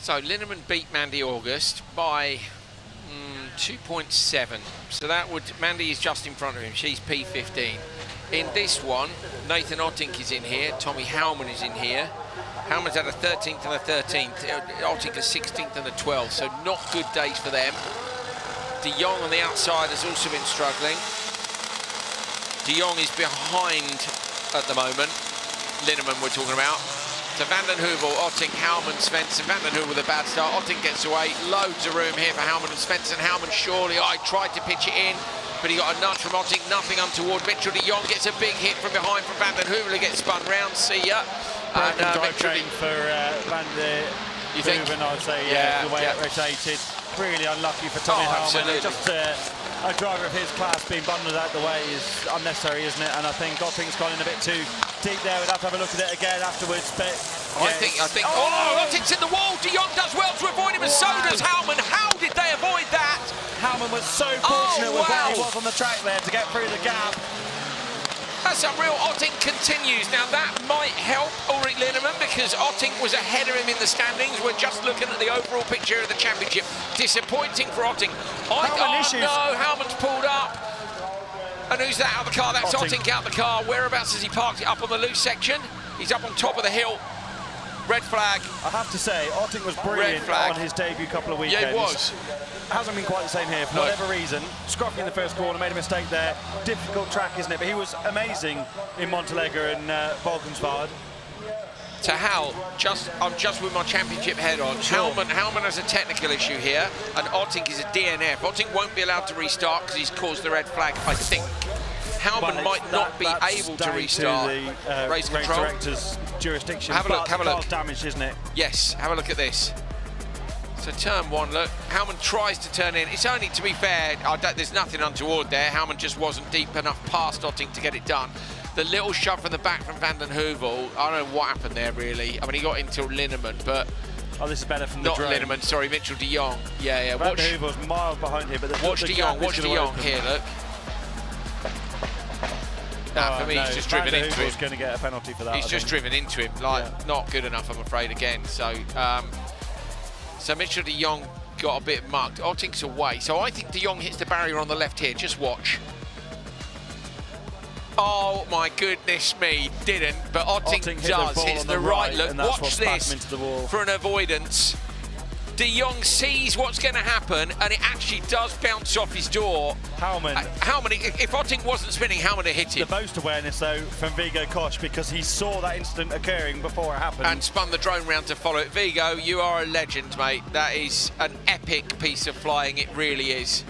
So Linman beat Mandy August by 2.7. So that would, Mandy is just in front of him. She's P15. In this one, Nathan Ottink is in here. Tommy Howman is in here. Howman's had a 13th and a 13th. Ottink a 16th and a 12th. So not good days for them. De Jong on the outside has also been struggling. De Jong is behind at the moment. Linneman we're talking about. So Van den Heuvel, Ottink, Howman, Svensson. Van den Heuvel with a bad start. Ottink gets away. Loads of room here for Howman and Svensson. Howman surely, tried to pitch it in, but he got a nudge from Ottink. Nothing untoward. Mitchell de Jong gets a big hit from behind from Van den Heuvel. He gets spun round. See ya. And drive train for Van den Heuvel, I would say. The way it rotated. Really unlucky for Tommy Howman. Just a driver of his class being bundled out the way is unnecessary, isn't it? And I think Ottink's gone in a bit too deep there. We'd have to have a look at it again afterwards. But I think. Ottink's in the wall. De Jong does well to avoid him, and so does Howman. How did they avoid that? Howman was so fortunate with where he was on the track there to get through the gap. That's unreal. Ottink continues. Now that might help Ulrich Linnemann because Ottink was ahead of him in the standings. We're just looking at the overall picture of the championship. Disappointing for Ottink. Howman's pulled up. And who's that out of the car? That's Ottink out of the car. Whereabouts has he parked it? Up on the loose section. He's up on top of the hill. Red flag. I have to say, Ottink was brilliant on his debut couple of weekends. Yeah, he was. Hasn't been quite the same here for whatever reason. Scruffy in the first corner, made a mistake there. Difficult track, isn't it? But he was amazing in Montalegre and Valkenswaard. To Hal, I'm just with my championship head on. Sure. Howman has a technical issue here, and Ottink is a DNF. Ottink won't be allowed to restart because he's caused the red flag, I think. Howman might not be able to restart. The race director's jurisdiction. Have a look. The car's damaged, isn't it? Yes. Have a look at this. So turn one, look. Howman tries to turn in. It's only, to be fair, there's nothing untoward there. Howman just wasn't deep enough past Ottink to get it done. The little shove from the back from Van den Heuvel, I don't know what happened there really. I mean, he got into Linneman, but this is better from the drone. Not Linneman, sorry, Mitchell de Jong. Yeah. Van den Heuvel's miles behind here, but watch de Jong here, look. For me, he's just driven into him. Going to get a penalty for that. He's just driven into him, not good enough, I'm afraid. Again, so Mitchell de Jong got a bit mugged. Ottink's away, so I think de Jong hits the barrier on the left here. Just watch. Oh my goodness me, didn't, but Ottink does. Hits the right. Look, watch this for an avoidance. De Jong sees what's going to happen, and it actually does bounce off his door. Howman, if Ottink wasn't spinning, Howman would have hit him. The most awareness, though, from Viggo Koch, because he saw that incident occurring before it happened. And spun the drone round to follow it. Viggo, you are a legend, mate. That is an epic piece of flying, it really is.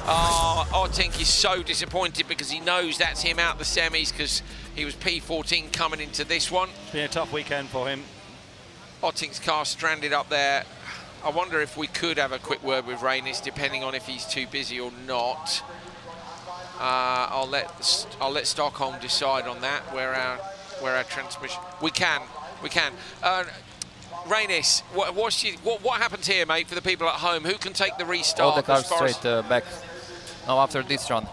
Ottink is so disappointed because he knows that's him out the semis because he was P14 coming into this one. It's been a tough weekend for him. Ottink's car stranded up there. I wonder if we could have a quick word with Rainis, depending on if he's too busy or not. I'll let Stockholm decide on that. Where our transmission. We can. Rainis, what happens here, mate? For the people at home, who can take the restart? All the cars straight back. Now after this run.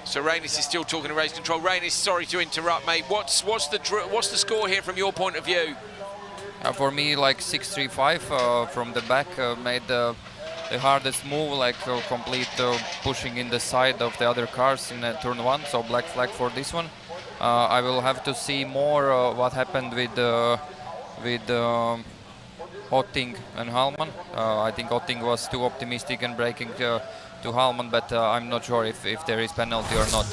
So Rainis is still talking to race control. Rainis, sorry to interrupt, mate. What's the score here from your point of view? For me, like 6.35 from the back, made the hardest move, like complete pushing in the side of the other cars in turn one. So black flag for this one. I will have to see more what happened with Ottink and Hallman. I think Ottink was too optimistic and braking to Hallman, but I'm not sure if there is penalty or not.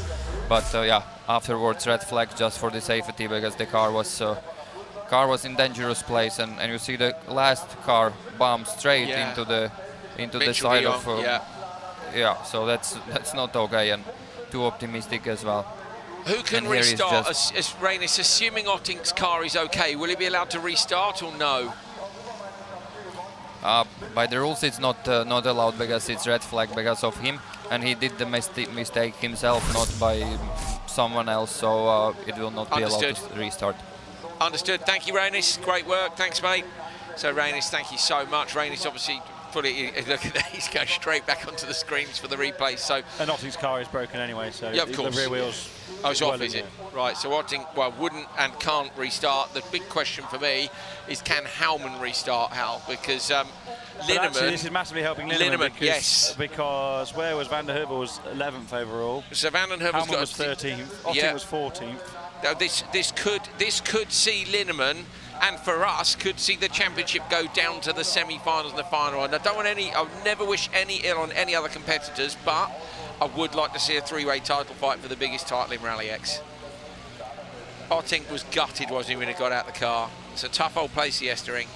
But yeah, afterwards red flag just for the safety because the car was in dangerous place, and you see the last car bump straight into the side of so that's not okay and too optimistic as well. Who can restart? As Rainis, assuming Ottink's car is okay, will he be allowed to restart or no? By the rules, it's not allowed because it's red flag because of him, and he did the mistake himself, not by someone else. So it will not be allowed to restart. Understood. Thank you, Rainis. Great work. Thanks, mate. So Rainis, thank you so much. Rainis obviously look at that, he's going straight back onto the screens for the replay. So and Otting's car is broken anyway, so yeah, of course. The rear wheels. Oh, it's off, is it? Right, so Otting, well, wouldn't and can't restart. The big question for me is, can Howman restart, Hal? Because Linman... Actually, this is massively helping Linman, yes. Because where was Van der Heuvel was 11th overall. So Van der Heuvel's got was 13th. Otting was 14th. Now this could see Linman, and for us, could see the championship go down to the semi-finals and the final. And I would never wish any ill on any other competitors, but I would like to see a three-way title fight for the biggest title in Rally X. Otting was gutted, wasn't he, when he got out the car. It's a tough old place, the Estering.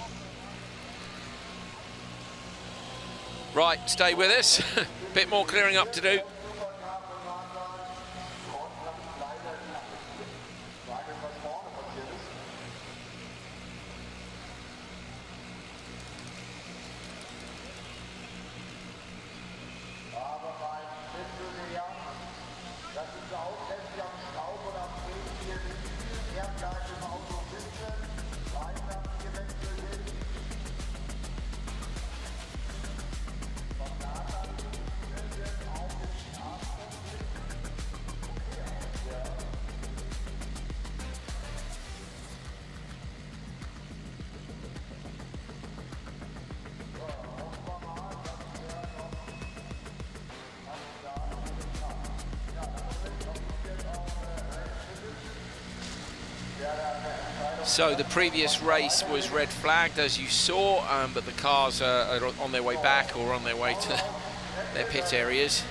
Right, stay with us. Bit more clearing up to do. So the previous race was red flagged, as you saw, but the cars are on their way back or on their way to their pit areas.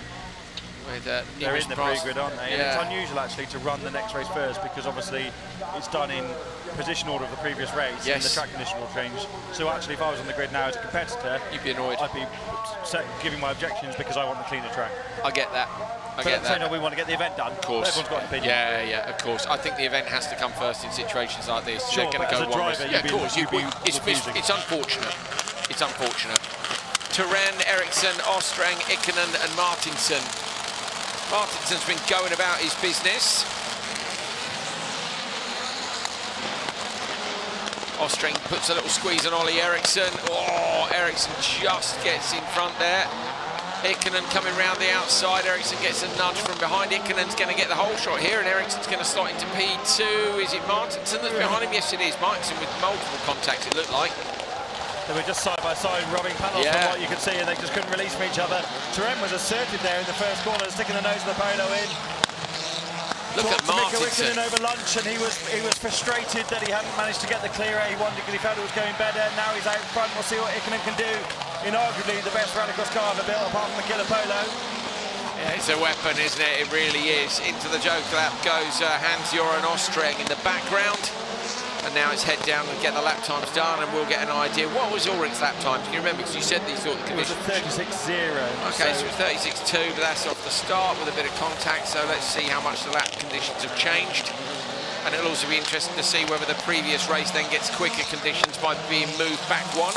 With, they're in the pre-grid, aren't they? Yeah. And it's unusual actually to run the next race first, because obviously it's done in position order of the previous race, and the track condition will change. So actually, if I was on the grid now as a competitor, you'd be annoyed. I'd be giving my objections because I want the cleaner track. I get that. So we want to get the event done. Of course. Everyone's got an opinion. Yeah, of course. I think the event has to come first in situations like this. Sure, they're going to go one race. Yeah, of course. It's unfortunate. It's unfortunate. Turen, Eriksson, Ostrang, Ikonen and Martinsson. Martinsson's been going about his business. Ostrang puts a little squeeze on Ollie Eriksson. Oh, Eriksson just gets in front there. Ikonen coming round the outside. Eriksson gets a nudge from behind. Ikkonen's going to get the whole shot here, and Eriksson's going to slot into P2. Is it Martinsson that's behind him? Yes, it is. Martinsson with multiple contacts, it looked like. They were just side by side, robbing panels from what you could see, and they just couldn't release from each other. Turen was assertive there in the first corner, sticking the nose of the polo in. Look at Martinsson over lunch, and he was frustrated that he hadn't managed to get the clear air he wanted because he felt it was going better. Now he's out front. We'll see what Ikonen can do in arguably the best rallycross car ever built, apart from the Killer Polo. Yeah, it's a weapon, isn't it? It really is. Into the joke lap goes Hans-Joran Ostreng in the background. And now it's head down and get the lap times done, and we'll get an idea. What was Ulrich's lap time? Can you remember? Because you said these thought the conditions. It was a 36.0. Okay, so it was 36.2, but that's off the start with a bit of contact. So let's see how much the lap conditions have changed. And it'll also be interesting to see whether the previous race then gets quicker conditions by being moved back one.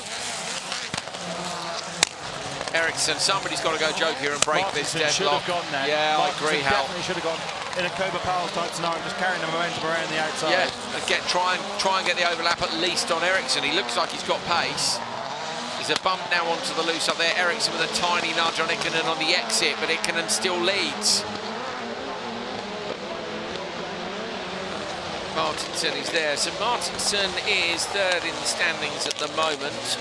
Eriksson, somebody's got to go joke here and break this deadlock. Should have gone there. Yeah, I agree, Hal. Definitely should have gone in a Cobra Powell type scenario, just carrying the momentum around the outside. Yeah, try and get the overlap at least on Eriksson. He looks like he's got pace. There's a bump now onto the loose up there. Eriksson with a tiny nudge on Ikonen on the exit, but Ikonen still leads. Martinsson is there. So Martinsson is third in the standings at the moment.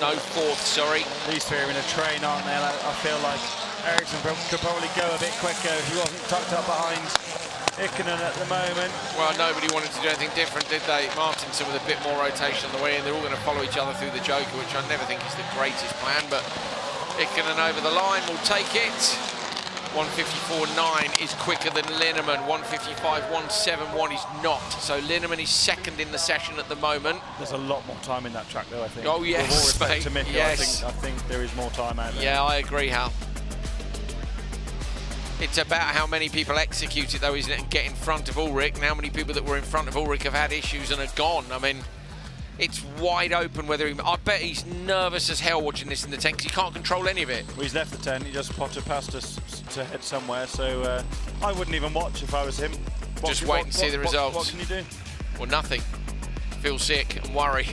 No, fourth, sorry. These three are in a train, aren't they? I feel like Eriksson could probably go a bit quicker if he wasn't tucked up behind Ikonen at the moment. Well, nobody wanted to do anything different, did they? Martinsson with a bit more rotation on the way in. They're all going to follow each other through the Joker, which I never think is the greatest plan, but Ikonen over the line will take it. 154.9 is quicker than Linman. 155.171 is not. So Linman is second in the session at the moment. There's a lot more time in that track, though, I think. Oh, yes, with all respect to Mick, yes. I think there is more time out there. Yeah, I agree, Hal. It's about how many people execute it, though, isn't it, and get in front of Ulrich. And how many people that were in front of Ulrich have had issues and are gone. I mean, it's wide open whether he... I bet he's nervous as hell watching this in the tent because he can't control any of it. Well, he's left the tent. He just potted past us to head somewhere. So I wouldn't even watch if I was him. Just wait and see the results. What can you do? Well, nothing. Feel sick and worry.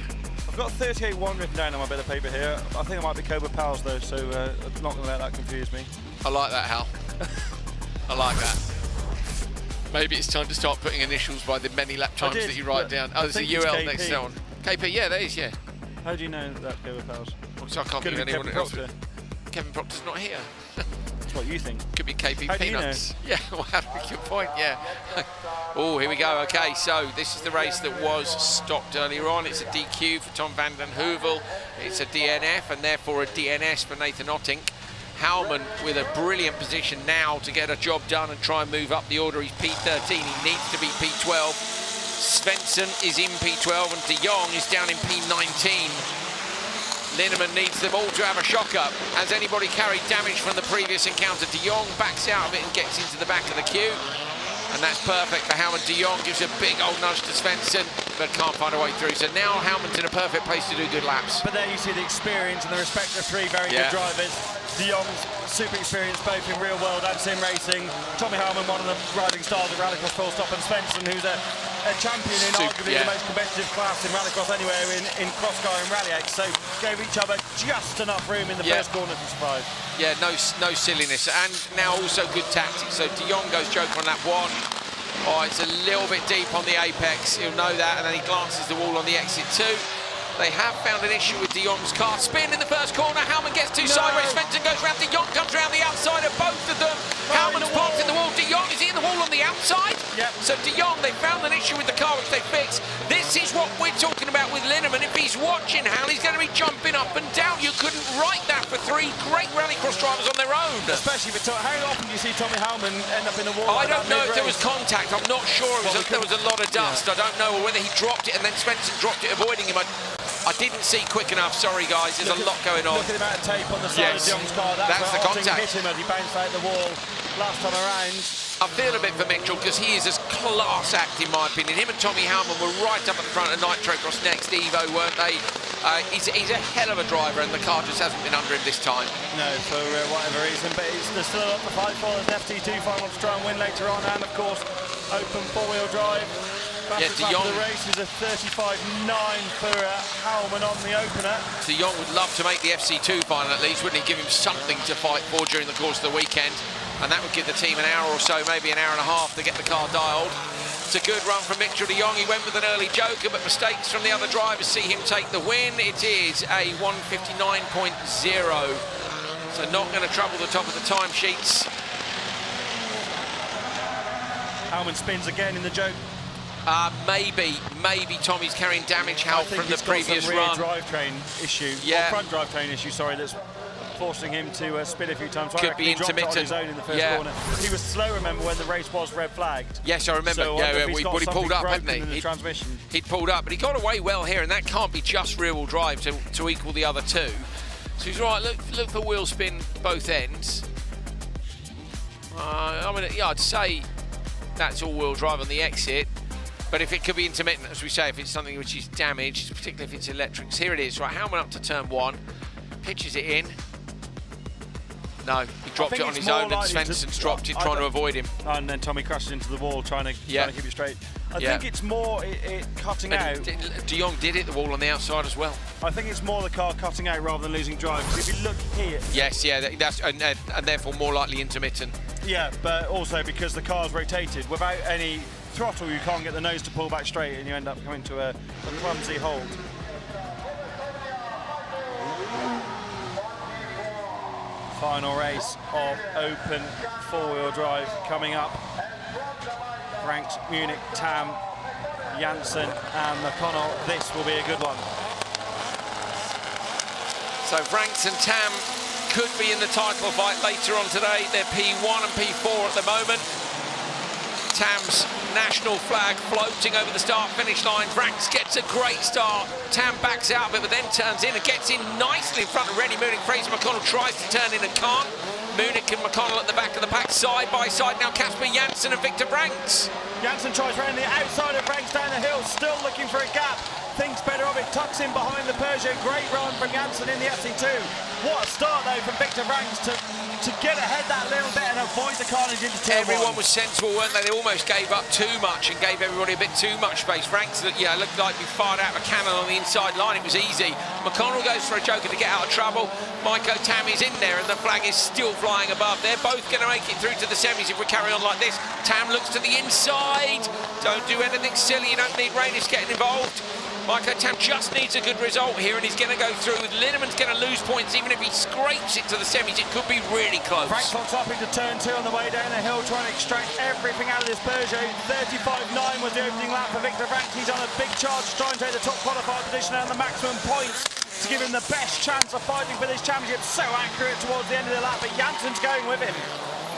I've got 38.1 written down on my bit of paper here. I think it might be Cobra Pals though, so I'm not going to let that confuse me. I like that, Hal. I like that. Maybe it's time to start putting initials by the many lap times that you write down. Oh, there's a UL next to that one. KP, yeah, there is, yeah. How do you know that Cobra Pals? Well, so I can't think of anyone else. Kevin Proctor's not here. That's what you think. Could be KP How Peanuts. Do you know? Yeah, well, good point, yeah. Oh, here we go. Okay, so this is the race that was stopped earlier on. It's a DQ for Tom van den Heuvel. It's a DNF and therefore a DNS for Nathan Ottink. Howman with a brilliant position now to get a job done and try and move up the order. He's P13, he needs to be P12. Svensson is in P12 and de Jong is down in P19. Linman needs them all to have a shock up. Has anybody carried damage from the previous encounter? De Jong backs out of it and gets into the back of the queue. And that's perfect for Howman. De Jong gives a big old nudge to Svensson, but can't find a way through. So now Howman's in a perfect place to do good laps. But there you see the experience and the respect of three very good drivers. De Jong's super experienced both in real world and sim racing. Tommy Howman, one of the riding stars of Rallycross full stop, and Svensson, who's a champion in arguably the most competitive class in Rallycross anywhere in cross-car and Rally X. So gave each other just enough room in the first corner to survive. Yeah, no silliness. And now also good tactics. So De Jong goes joker on lap 1. Oh, it's a little bit deep on the apex. He'll know that, and then he glances the wall on the exit 2. They have found an issue with De Jong's car. Spin in the first corner. Howman gets two sideways. Svensson goes round. De Jong comes round the outside of both of them. Howman's parked in the wall. De Jong, is he in the wall on the outside? Yep. So De Jong, they found an issue with the car, which they fixed. This is what we're talking about with Linman. If he's watching Hal, he's going to be jumping up and down. You couldn't write that for three great rallycross drivers on their own. Especially for how often do you see Tommy Howman end up in the wall? I don't know if there was contact. I'm not sure. There was a lot of dust. I don't know whether he dropped it and then Svensson dropped it, avoiding him. I didn't see quick enough. Sorry, guys. There's a lot going on. Look at the amount of tape on the side of De Jong's car. That's the contact. Hit him as he bounced out the wall last time around. I feel a bit for Mitchell because he is a class act, in my opinion. Him and Tommy Howman were right up at the front of Nitro Cross Next Evo, weren't they? He's a hell of a driver, and the car just hasn't been under him this time. No, for whatever reason. But there's still a lot to fight for. There's an FT2 final to try and win later on, and of course, open four-wheel drive. Fastest lap of the race is a 35.9 for Howman on the opener. De Jong would love to make the FC2 final at least, wouldn't he? Give him something to fight for during the course of the weekend. And that would give the team an hour or so, maybe an hour and a half to get the car dialed. It's a good run from Mitchell de Jong. He went with an early joker, but mistakes from the other drivers see him take the win. It is a 1:59.0. So not going to trouble the top of the timesheets. Howman spins again in the joke. Maybe Tommy's carrying damage, Hal, from the previous run. Drivetrain issue, or front drivetrain issue, sorry, that's forcing him to spin a few times. Could be intermittent. On his own in the first corner. He was slow, remember, when the race was red flagged. Yes, I remember. So he pulled up, hadn't he? Transmission. He'd pulled up, but he got away well here, and that can't be just rear-wheel drive to equal the other two. So he's right. Look for wheel spin both ends. I'd say that's all-wheel drive on the exit. But if it could be intermittent, as we say, if it's something which is damaged, particularly if it's electrics. Here it is, right, Howman up to turn 1, pitches it in. No, he dropped it on his own, and Svensson's dropped it, trying to avoid him. And then Tommy crashes into the wall, trying to keep it straight. I think it's more it cutting out. De Jong did hit the wall on the outside as well. I think it's more the car cutting out rather than losing drive. Because if you look here... Yes, that's and therefore more likely intermittent. Yeah, but also because the car's rotated. Without any throttle, you can't get the nose to pull back straight, and you end up coming to a clumsy hold. Final race of open four-wheel drive coming up. Franks, Munich, Tam, Janssen and McConnell. This will be a good one. So Franks and Tam could be in the title fight later on today. They're P1 and P4 at the moment. Tam's national flag floating over the start-finish line. Franks gets a great start. Tam backs out of it, but then turns in and gets in nicely in front of Rennie Munich. Fraser McConnell tries to turn in and can't. Munich and McConnell at the back of the pack, side by side. Now Casper Janssen and Victor Franks. Janssen tries round the outside of Franks down the hill, still looking for a gap. thinks better of it, tucks in behind the Peugeot. Great run from Janssen in the FC2. What a start though from Victor Franks to get ahead that little bit and avoid the carnage into turn Everyone one. was sensible, weren't they? They almost gave up too much and gave everybody a bit too much space. Franks looked like he fired out of a cannon on the inside line. It was easy. McConnell goes for a joker to get out of trouble. Maiko Tam is in there and the flag is still flying above. They're both going to make it through to the semis if we carry on like this. Tam looks to the inside. Don't do anything silly. You don't need Rainis getting involved. Maiko Tam just needs a good result here and he's going to go through. Linneman's going to lose points. Even if he scrapes it to the semis, it could be really close. Franks locks up into turn 2 on the way down the hill, trying to extract everything out of this Peugeot. 35.9 was the opening lap for Victor Franks. He's on a big charge to try and take the top qualified position and the maximum points to give him the best chance of fighting for this championship. So accurate towards the end of the lap, but Janssen's going with him.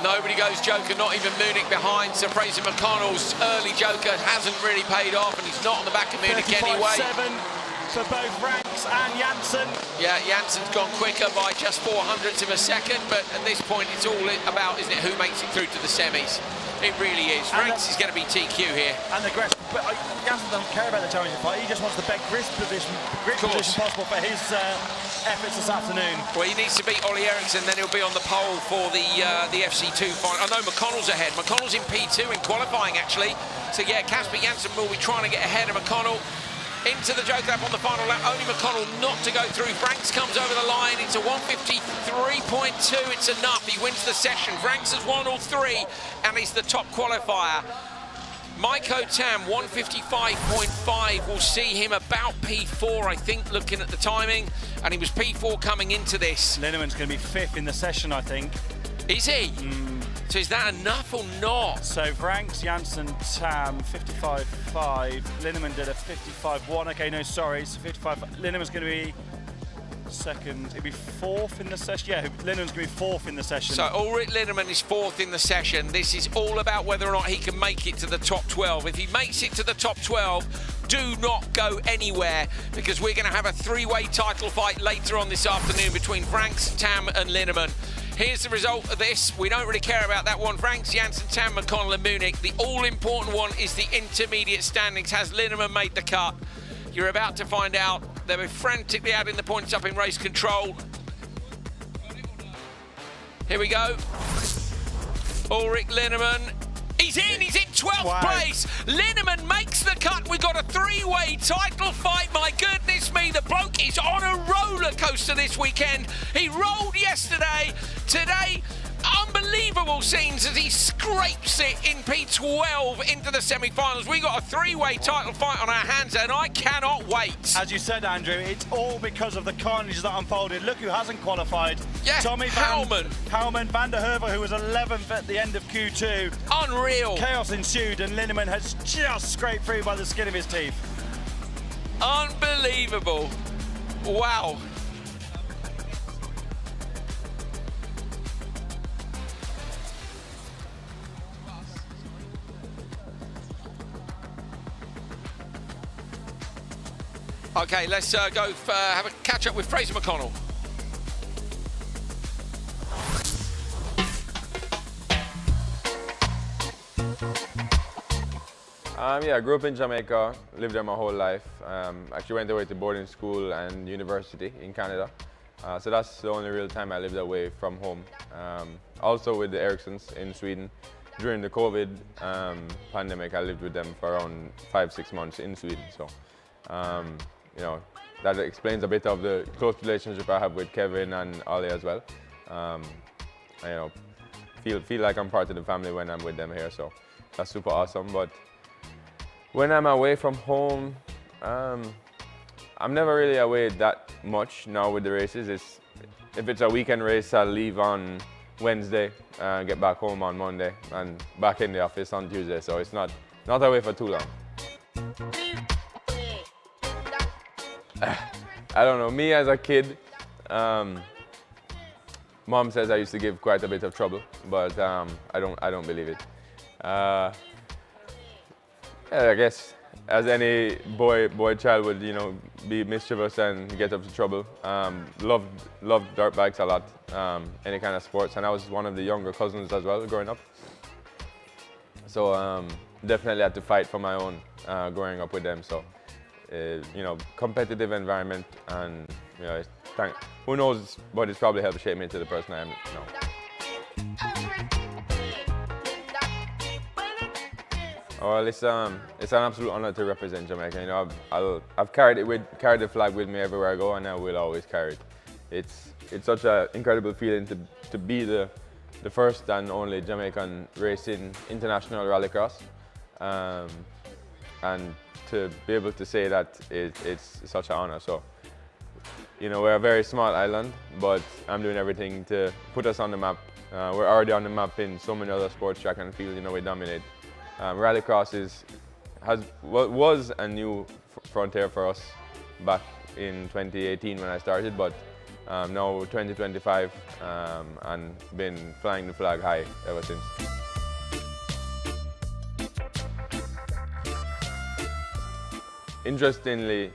Nobody goes joker, not even Munich behind. So Fraser McConnell's early joker hasn't really paid off and he's not on the back of Munich anyway. 35.7 for both Franks and Janssen. Yeah, Janssen's gone quicker by just 0.04 of a second, but at this point it's all about, isn't it, who makes it through to the semis. It really is. Franks is going to be TQ here. And the grip, but Janssen doesn't care about the championship fight. He just wants the best grip position possible for his efforts this afternoon. Well, he needs to beat Ollie Eriksson, then he'll be on the pole for the FC2 final. I know McConnell's ahead. McConnell's in P2 in qualifying, actually. So, yeah, Casper Janssen will be trying to get ahead of McConnell. Into the joker lap on the final lap. Only McConnell not to go through. Franks comes over the line. It's a 153.2. It's enough. He wins the session. Franks has won all 3, and he's the top qualifier. Maiko Tam, 155.5, will see him about P4, I think, looking at the timing. And he was P4 coming into this. Linneman's going to be 5th in the session, I think. Is he? So is that enough or not? So Franks, Janssen, Tam, 55.5. Linneman did a 55.1. Okay, no, sorry, it's 55. Linneman's going to be second. It'll be 4th in the session. Yeah, Linneman's going to be 4th in the session. So Ulrich Linneman is 4th in the session. This is all about whether or not he can make it to the top 12. If he makes it to the top 12, do not go anywhere, because we're going to have a 3-way title fight later on this afternoon between Franks, Tam and Linneman. Here's the result of this. We don't really care about that one. Franks, Janssen, Tam, McConnell and Munich. The all-important one is the intermediate standings. Has Linneman made the cut? You're about to find out. They were frantically adding the points up in race control. Here we go. Ulrich Linneman. He's in 12th place. Linneman makes the cut. We've got a 3-way title fight. My goodness me, the bloke is on a roller coaster this weekend. He rolled yesterday. Today, unbelievable scenes as he scrapes it in P12 into the semi-finals. We got a 3-way title fight on our hands and I cannot wait. As you said, Andrew, it's all because of the carnage that unfolded. Look who hasn't qualified. Yeah, Tommy Houman, Van der Herve, who was 11th at the end of Q2. Unreal. Chaos ensued and Linneman has just scraped through by the skin of his teeth. Unbelievable. Wow. Okay, let's go have a catch up with Fraser McConnell. Yeah, I grew up in Jamaica, lived there my whole life. Actually went away to boarding school and university in Canada. So that's the only real time I lived away from home. Also with the Erikssons in Sweden. During the COVID pandemic, I lived with them for around 5-6 months in Sweden. So, you know, that explains a bit of the close relationship I have with Kevin and Ollie as well. I, you know, feel like I'm part of the family when I'm with them here, so that's super awesome. But when I'm away from home, I'm never really away that much now with the races. If it's a weekend race, I'll leave on Wednesday, get back home on Monday, and back in the office on Tuesday. So it's not away for too long. I don't know. Me as a kid, Mom says I used to give quite a bit of trouble, but I don't believe it. Yeah, I guess as any boy child would, you know, be mischievous and get up to trouble. Loved dirt bikes a lot, any kind of sports, and I was one of the younger cousins as well growing up. So definitely had to fight for my own growing up with them. So you know, competitive environment, and you know, who knows, but it's probably helped shape me into the person I am now. Well, it's an absolute honor to represent Jamaica. You know, I've carried the flag with me everywhere I go, and I will always carry it. It's such an incredible feeling to be the first and only Jamaican racing international rallycross, and to be able to say that it's such an honor. So, you know, we're a very small island, but I'm doing everything to put us on the map. We're already on the map in so many other sports, track and field. You know, we dominate. Rallycross was a new frontier for us back in 2018 when I started, but now 2025, and been flying the flag high ever since. Interestingly,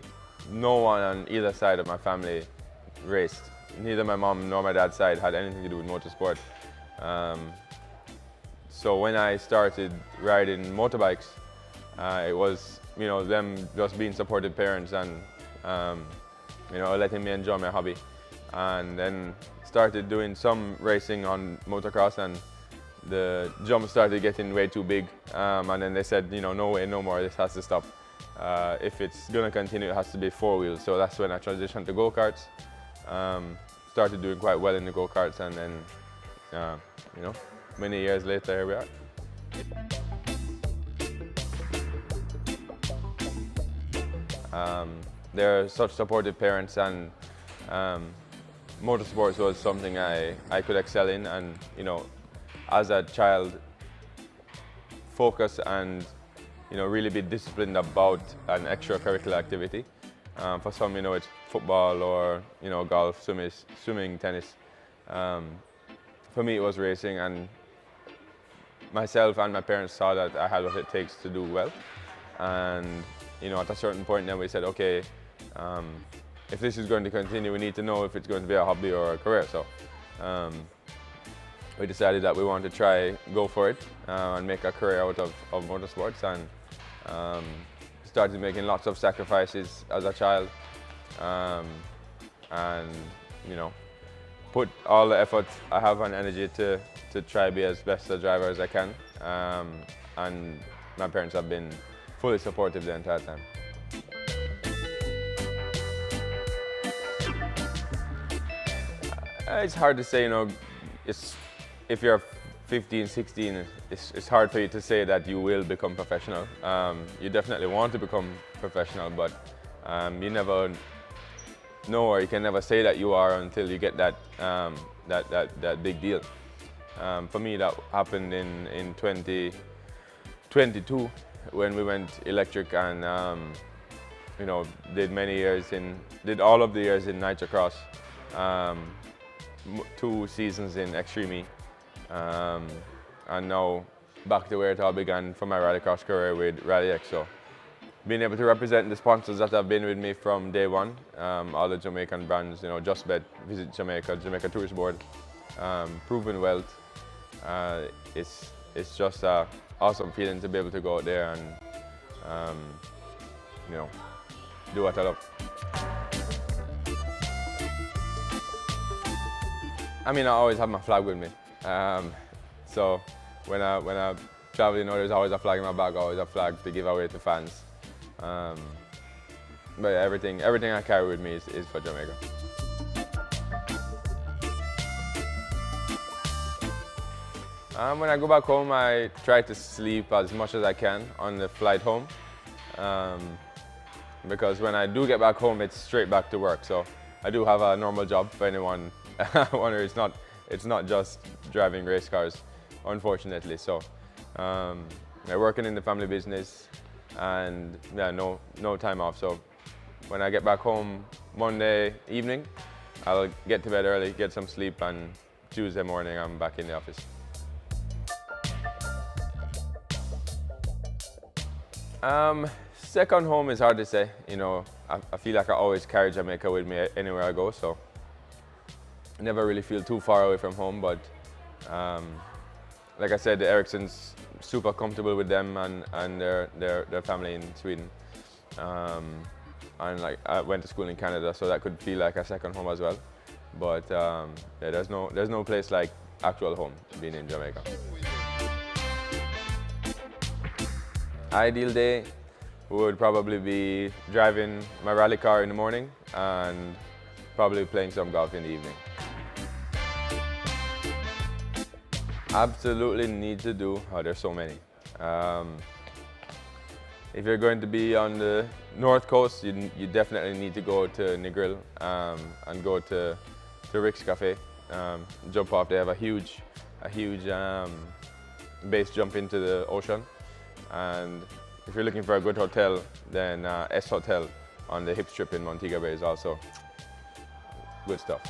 no one on either side of my family raced. Neither my mom nor my dad's side had anything to do with motorsport. So when I started riding motorbikes, it was, you know, them just being supportive parents and you know, letting me enjoy my hobby. And then started doing some racing on motocross, and the jump started getting way too big. And then they said, you know, no way, no more, this has to stop. If it's gonna continue, it has to be 4 wheels. So that's when I transitioned to go-karts. Started doing quite well in the go-karts, and then, you know, many years later, here we are. They're such supportive parents, and motorsports was something I could excel in, and, you know, as a child, focus and, you know, really be disciplined about an extracurricular activity. For some, you know, it's football or, you know, golf, swimming, tennis. For me, it was racing, and myself and my parents saw that I had what it takes to do well. And, you know, at a certain point then we said, okay, if this is going to continue, we need to know if it's going to be a hobby or a career. So we decided that we wanted to go for it and make a career out of motorsports, and started making lots of sacrifices as a child, and, you know, put all the effort I have and energy to try be as best a driver as I can, and my parents have been fully supportive the entire time. It's hard to say, you know, if you're 15, 16, it's hard for you to say that you will become professional. You definitely want to become professional, but you never know, or you can never say that you are until you get that big deal. For me, that happened in 2022 when we went electric, and you know, did all of the years in nitrocross, 2 seasons in Extreme, and now back to where it all began for my rallycross career with RallyX. So being able to represent the sponsors that have been with me from day one, all the Jamaican brands, you know, Just Bet, Visit Jamaica, Jamaica Tourist Board, Proven Wealth. It's just an awesome feeling to be able to go out there and, you know, do what I love. I mean, I always have my flag with me. So when I travel, you know, there's always a flag in my bag, always a flag to give away to fans. But yeah, everything I carry with me is for Jamaica. When I go back home, I try to sleep as much as I can on the flight home, because when I do get back home, it's straight back to work. So I do have a normal job, for anyone wonder. It's not just driving race cars, unfortunately. So I'm working in the family business, and yeah, no time off. So when I get back home Monday evening, I'll get to bed early, get some sleep, and Tuesday morning I'm back in the office. Second home is hard to say. You know, I feel like I always carry Jamaica with me anywhere I go, so I never really feel too far away from home. But like I said, the Ericssons, super comfortable with them and their family in Sweden. and like I went to school in Canada, so that could feel like a second home as well. But yeah, there's no place like actual home being in Jamaica. Ideal day would probably be driving my rally car in the morning and probably playing some golf in the evening. Absolutely need to do, there's so many. If you're going to be on the north coast, you definitely need to go to Negril and go to Rick's Cafe. Jump off, they have a huge base jump into the ocean. And if you're looking for a good hotel, then S Hotel on the hip strip in Montego Bay is also good stuff.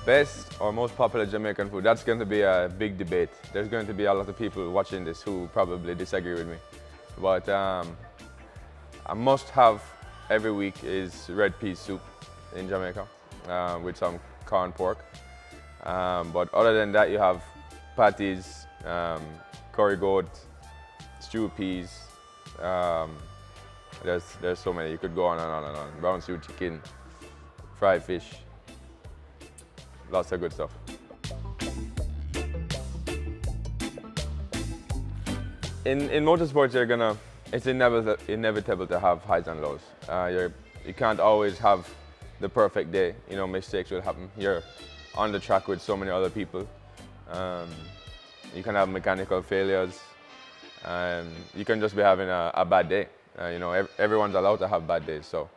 Best or most popular Jamaican food, that's going to be a big debate. There's going to be a lot of people watching this who probably disagree with me. But a must-have every week is red pea soup in Jamaica with some corned pork. But other than that, you have patties, curry goat, stew peas. There's so many. You could go on and on and on. Brown stew chicken, fried fish. Lots of good stuff. In motorsports, it's inevitable to have highs and lows. You can't always have the perfect day. You know, mistakes will happen. You're on the track with so many other people. You can have mechanical failures, and you can just be having a bad day. You know, everyone's allowed to have bad days. So,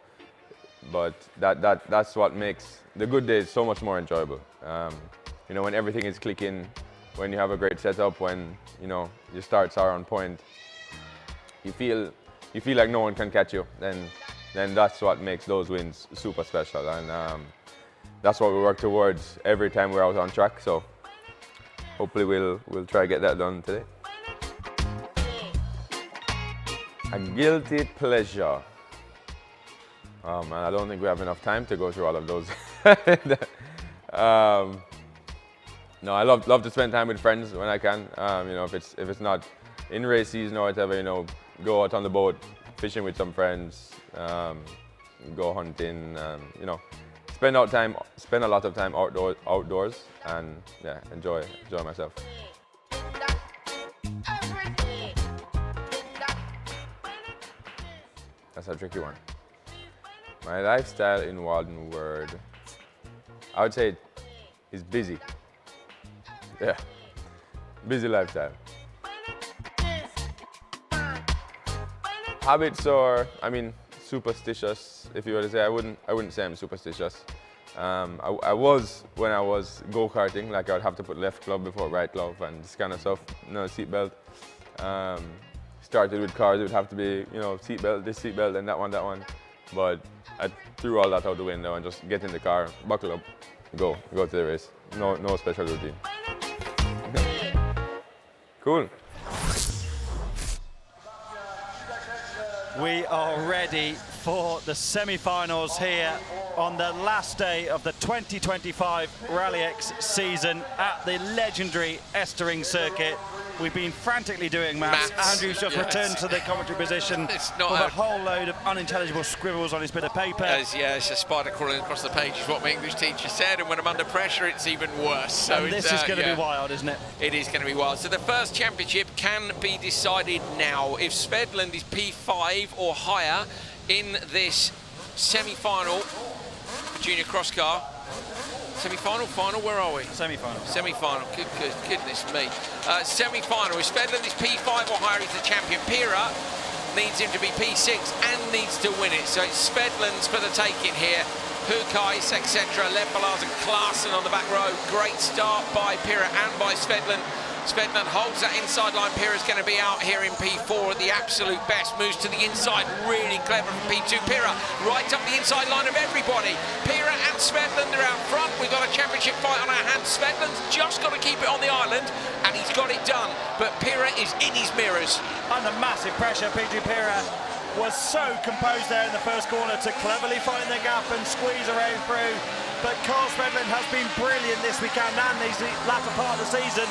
but that's what makes the good days so much more enjoyable. You know, when everything is clicking, when you have a great setup, when you know your starts are on point, you feel like no one can catch you. Then that's what makes those wins super special, and that's what we work towards every time we're out on track. So hopefully we'll try to get that done today. A guilty pleasure. Oh man, I don't think we have enough time to go through all of those. No, I love to spend time with friends when I can. You know, if it's not in race season or whatever, you know, go out on the boat, fishing with some friends, go hunting. You know, spend a lot of time outdoors, and yeah, enjoy myself. That's a tricky one. My lifestyle in one word, I would say is busy. Yeah, busy lifestyle. Habits or, I mean, superstitious. If you were to say, I wouldn't say I'm superstitious. I was when I was go-karting, like I would have to put left glove before right glove and this kind of stuff. You know, seatbelt. Started with cars, it would have to be, you know, seatbelt, this seatbelt, and that one. But I threw all that out the window and just get in the car, buckle up, go to the race. No special routine. Cool. We are ready for the semi-finals here on the last day of the 2025 Rally X season at the legendary Estering circuit. We've been frantically doing maths. Andrew's just returned to the commentary position with a whole load of unintelligible scribbles on his bit of paper. It's a spider crawling across the page is what my English teacher said, and when I'm under pressure it's even worse. So and this is going to be wild, isn't it? It is going to be wild. So the first championship can be decided now. If Svedland is P5 or higher in this semi-final for junior cross car. Semi-final, final, where are we? Semi-final. Semi-final, goodness me. Semi-final, if Svedland is P5 or higher, he's the champion. Pira needs him to be P6 and needs to win it. So it's Svedland's for the taking here. Hukais, etc. Lembalars and Klaassen on the back row. Great start by Pira and by Svedland. Svedland holds that inside line. Pira's going to be out here in P4 at the absolute best. Moves to the inside, really clever from P2. Pira right up the inside line of everybody. Pira and Svedland are out front. We've got a championship fight on our hands. Svedland's just got to keep it on the island, and he's got it done. But Pira is in his mirrors. Under massive pressure, P2 Pira was so composed there in the first corner to cleverly find the gap and squeeze around through. But Carl Svedland has been brilliant this weekend and this latter part of the season.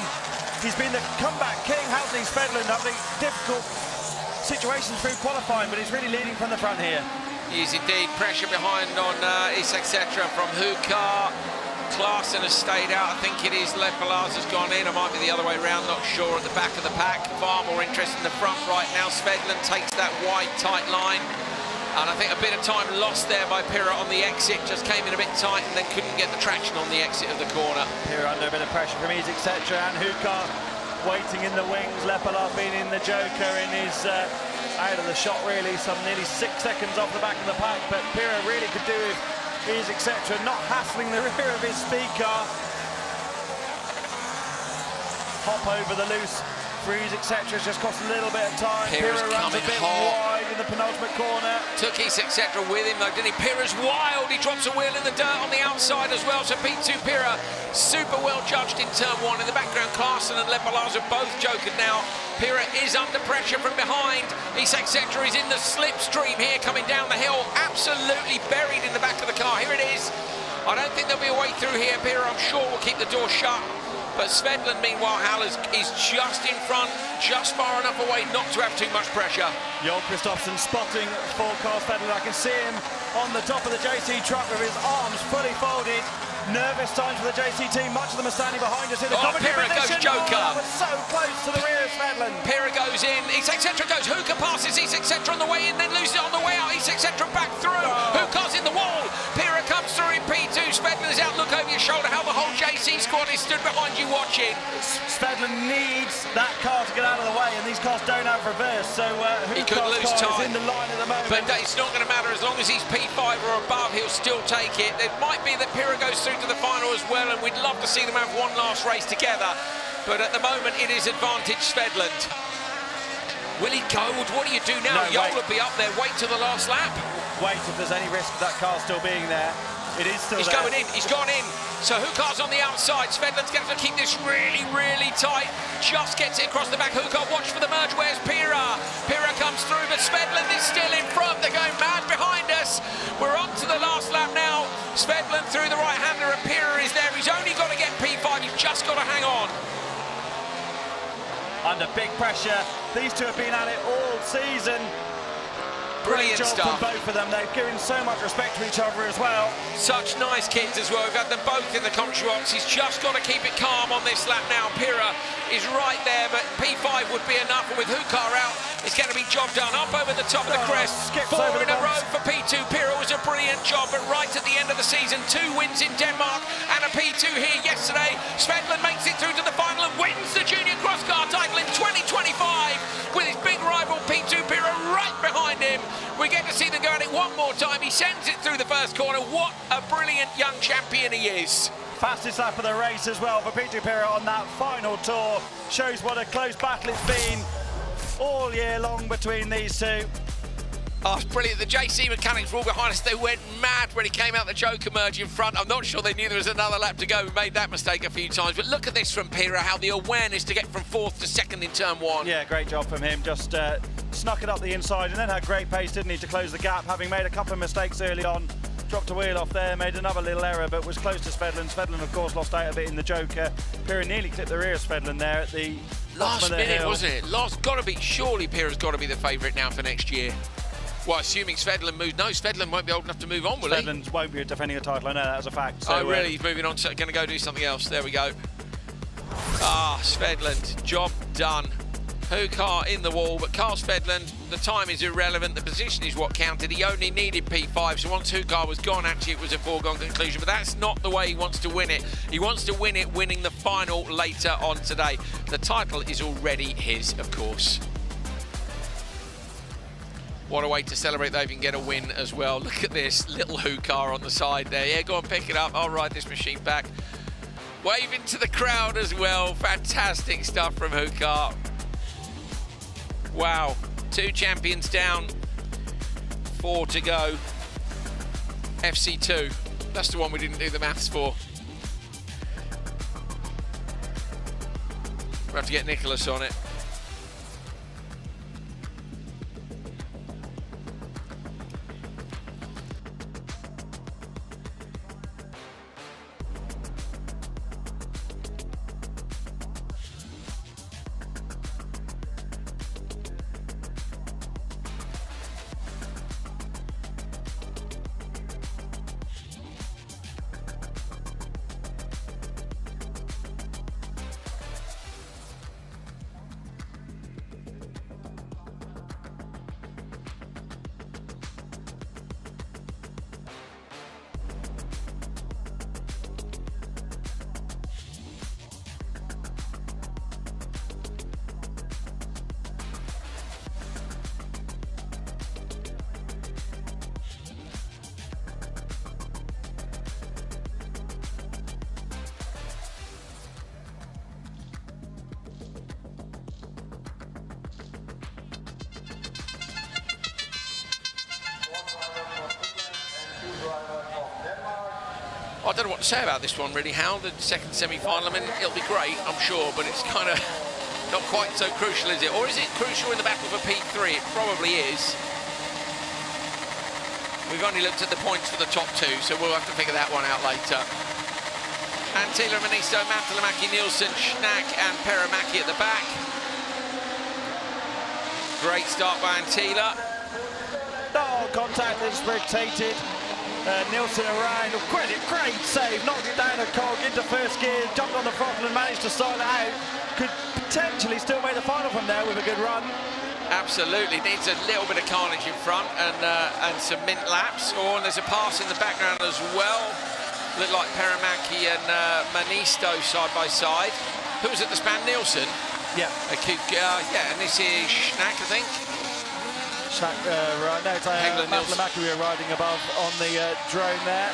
He's been the comeback king, hasn't he, Svedland, having difficult situations through qualifying, but he's really leading from the front here. He is indeed. Pressure behind on etc. from Hukar. Klaassen has stayed out. I think it is Lepelaz has gone in. It might be the other way around, not sure. At the back of the pack, far more interest in the front right now. Svedlund takes that wide, tight line. And I think a bit of time lost there by Pirra on the exit. Just came in a bit tight and then couldn't get the traction on the exit of the corner. Pirra under a bit of pressure from Ease, etc. And Hukar waiting in the wings. Lepelaz being in the joker in his out of the shot, really. Some nearly 6 seconds off the back of the pack. But Pirra really could do with Ease, etc. not hassling the rear of his speed car. Hop over the loose. Freeze, etc. Just cost a little bit of time. Pirra's runs a bit wide in the penultimate corner. Took Ease, etc. with him though, didn't he? Pirra's wild. He drops a wheel in the dirt on the outside as well. So P2 Pirra, super well judged in turn 1. In the background, Klaassen and Lepelaz are both jokered now. Pirra is under pressure from behind. Ease, etc. is in the slipstream here, coming down the hill. Absolutely buried in the back of the car. Here it is. I don't think there'll be a way through here. Pirra, I'm sure, will keep the door shut. But Svedlund, meanwhile, is just in front, just far enough away not to have too much pressure. Joel Kristoffersen spotting for Carl Svedlund. I can see him on the top of the JC truck with his arms fully folded. Nervous times for the JC team. Much of them are standing behind us in the commentary Pirra position. goes joker. That was so close to the rear of Svedlund. Pirra goes in. Ease, etc. goes. Hukar passes Ease, etc. on the way in, then loses it on the way out. Ease, etc. back through. Hukar's in the wall. Pirra comes through in P2. Svedlund is out. Look over your shoulder how the whole JC squad is stood behind you watching. Svedlund needs that car to get out of the way, and these cars don't have reverse. So he could lose time. Is in the line at the moment. But it's not going to matter as long as he's P5 or above. He'll still take it. It might be that Pirra goes through to the final as well, and we'd love to see them have one last race together. But at the moment, it is advantage Svedlund. Will he go? What do you do now? No, Joel will be up there. Wait till the last lap. Wait if there's any risk of that car still being there. It is still He's there. going in. He's gone in. So Hukar's on the outside. Svedlund's going to have to keep this really, really tight. Just gets it across the back. Hukar, watch for the merge. Where's Pirra? Pirra comes through, but Svedlund is still in front. They're going mad behind us. We're on to the last lap now. Svedlund through the right-hander, and Pirra is there. He's only got to get P5. He's just got to hang on. Under big pressure. These two have been at it all season. Brilliant job stuff from both of them. They've given so much respect to each other as well. Such nice kids as well. We've had them both in the commentary box. He's just got to keep it calm on this lap now. Pirra is right there, but P5 would be enough. And with Hukar out, it's going to be job done. Up over the top of the crest. 4 in a row for P2. Pirra was a brilliant job, but right at the end of the season, 2 wins in Denmark and a P2 here yesterday. Svedlund makes it through to the final and wins the junior cross car title in 2025 with his big rival P2 Pirra right behind him. We get to see them go at it one more time. He sends it through the first corner. What a brilliant young champion he is. Fastest lap of the race as well for P2 Pirra on that final tour. Shows what a close battle it's been all year long between these two. Oh, it's brilliant. The JC mechanics were all behind us. They went mad when he came out the joker merge in front. I'm not sure they knew there was another lap to go. We made that mistake a few times. But look at this from Pirra, how the awareness to get from 4th to 2nd in turn 1. Yeah, great job from him. Just snuck it up the inside and then had great pace, didn't he, to close the gap, having made a couple of mistakes early on. Dropped a wheel off there, made another little error, but was close to Svedlund. Svedlund, of course, lost out a bit in the joker. Pirra nearly clipped the rear of Svedlund there at the last minute, hill. wasn't it? Surely Pirra's got to be the favourite now for next year. Well, assuming Svedlund moves. No, Svedlund won't be old enough to move on, will he? Svedlund won't be defending a title, I know that as a fact. So, oh, really? He's moving on, so going to go do something else. There we go. Ah, Svedlund, job done. Hukar in the wall, but Carl Svedlund, the time is irrelevant. The position is what counted. He only needed P5, so once Hukar was gone, actually, it was a foregone conclusion. But that's not the way he wants to win it. He wants to win it winning the final later on today. The title is already his, of course. What a way to celebrate they even get a win as well. Look at this little Hukar on the side there. Yeah, go and pick it up. I'll ride this machine back. Waving to the crowd as well. Fantastic stuff from Hukar. Wow, 2 champions down, 4 to go. FC2, that's the one we didn't do the maths for. We'll have to get Nicholas on it. I don't know what to say about this one, really, Hal. The second semi-final, I mean, it'll be great, I'm sure, but it's kind of not quite so crucial, is it? Or is it crucial in the battle for P3? It probably is. We've only looked at the points for the top two, so we'll have to figure that one out later. Antila, Manisto, Matalamaki, Nielsen, Schnack and Peramaki at the back. Great start by Antila. Oh, contact that's rotated. Nielsen around, great save, knocked it down a cog into first gear, jumped on the throttle and managed to style it out. Could potentially still make the final from there with a good run. Absolutely, needs a little bit of carnage in front and some mint laps. Oh, and there's a pass in the background as well. Look like Peramaki and Manisto side by side. Who was at the span? Nielsen? Yeah. Yeah, and this is Schnack, I think. Schnack, right, no, it's Matalamaki we were riding above on the drone there.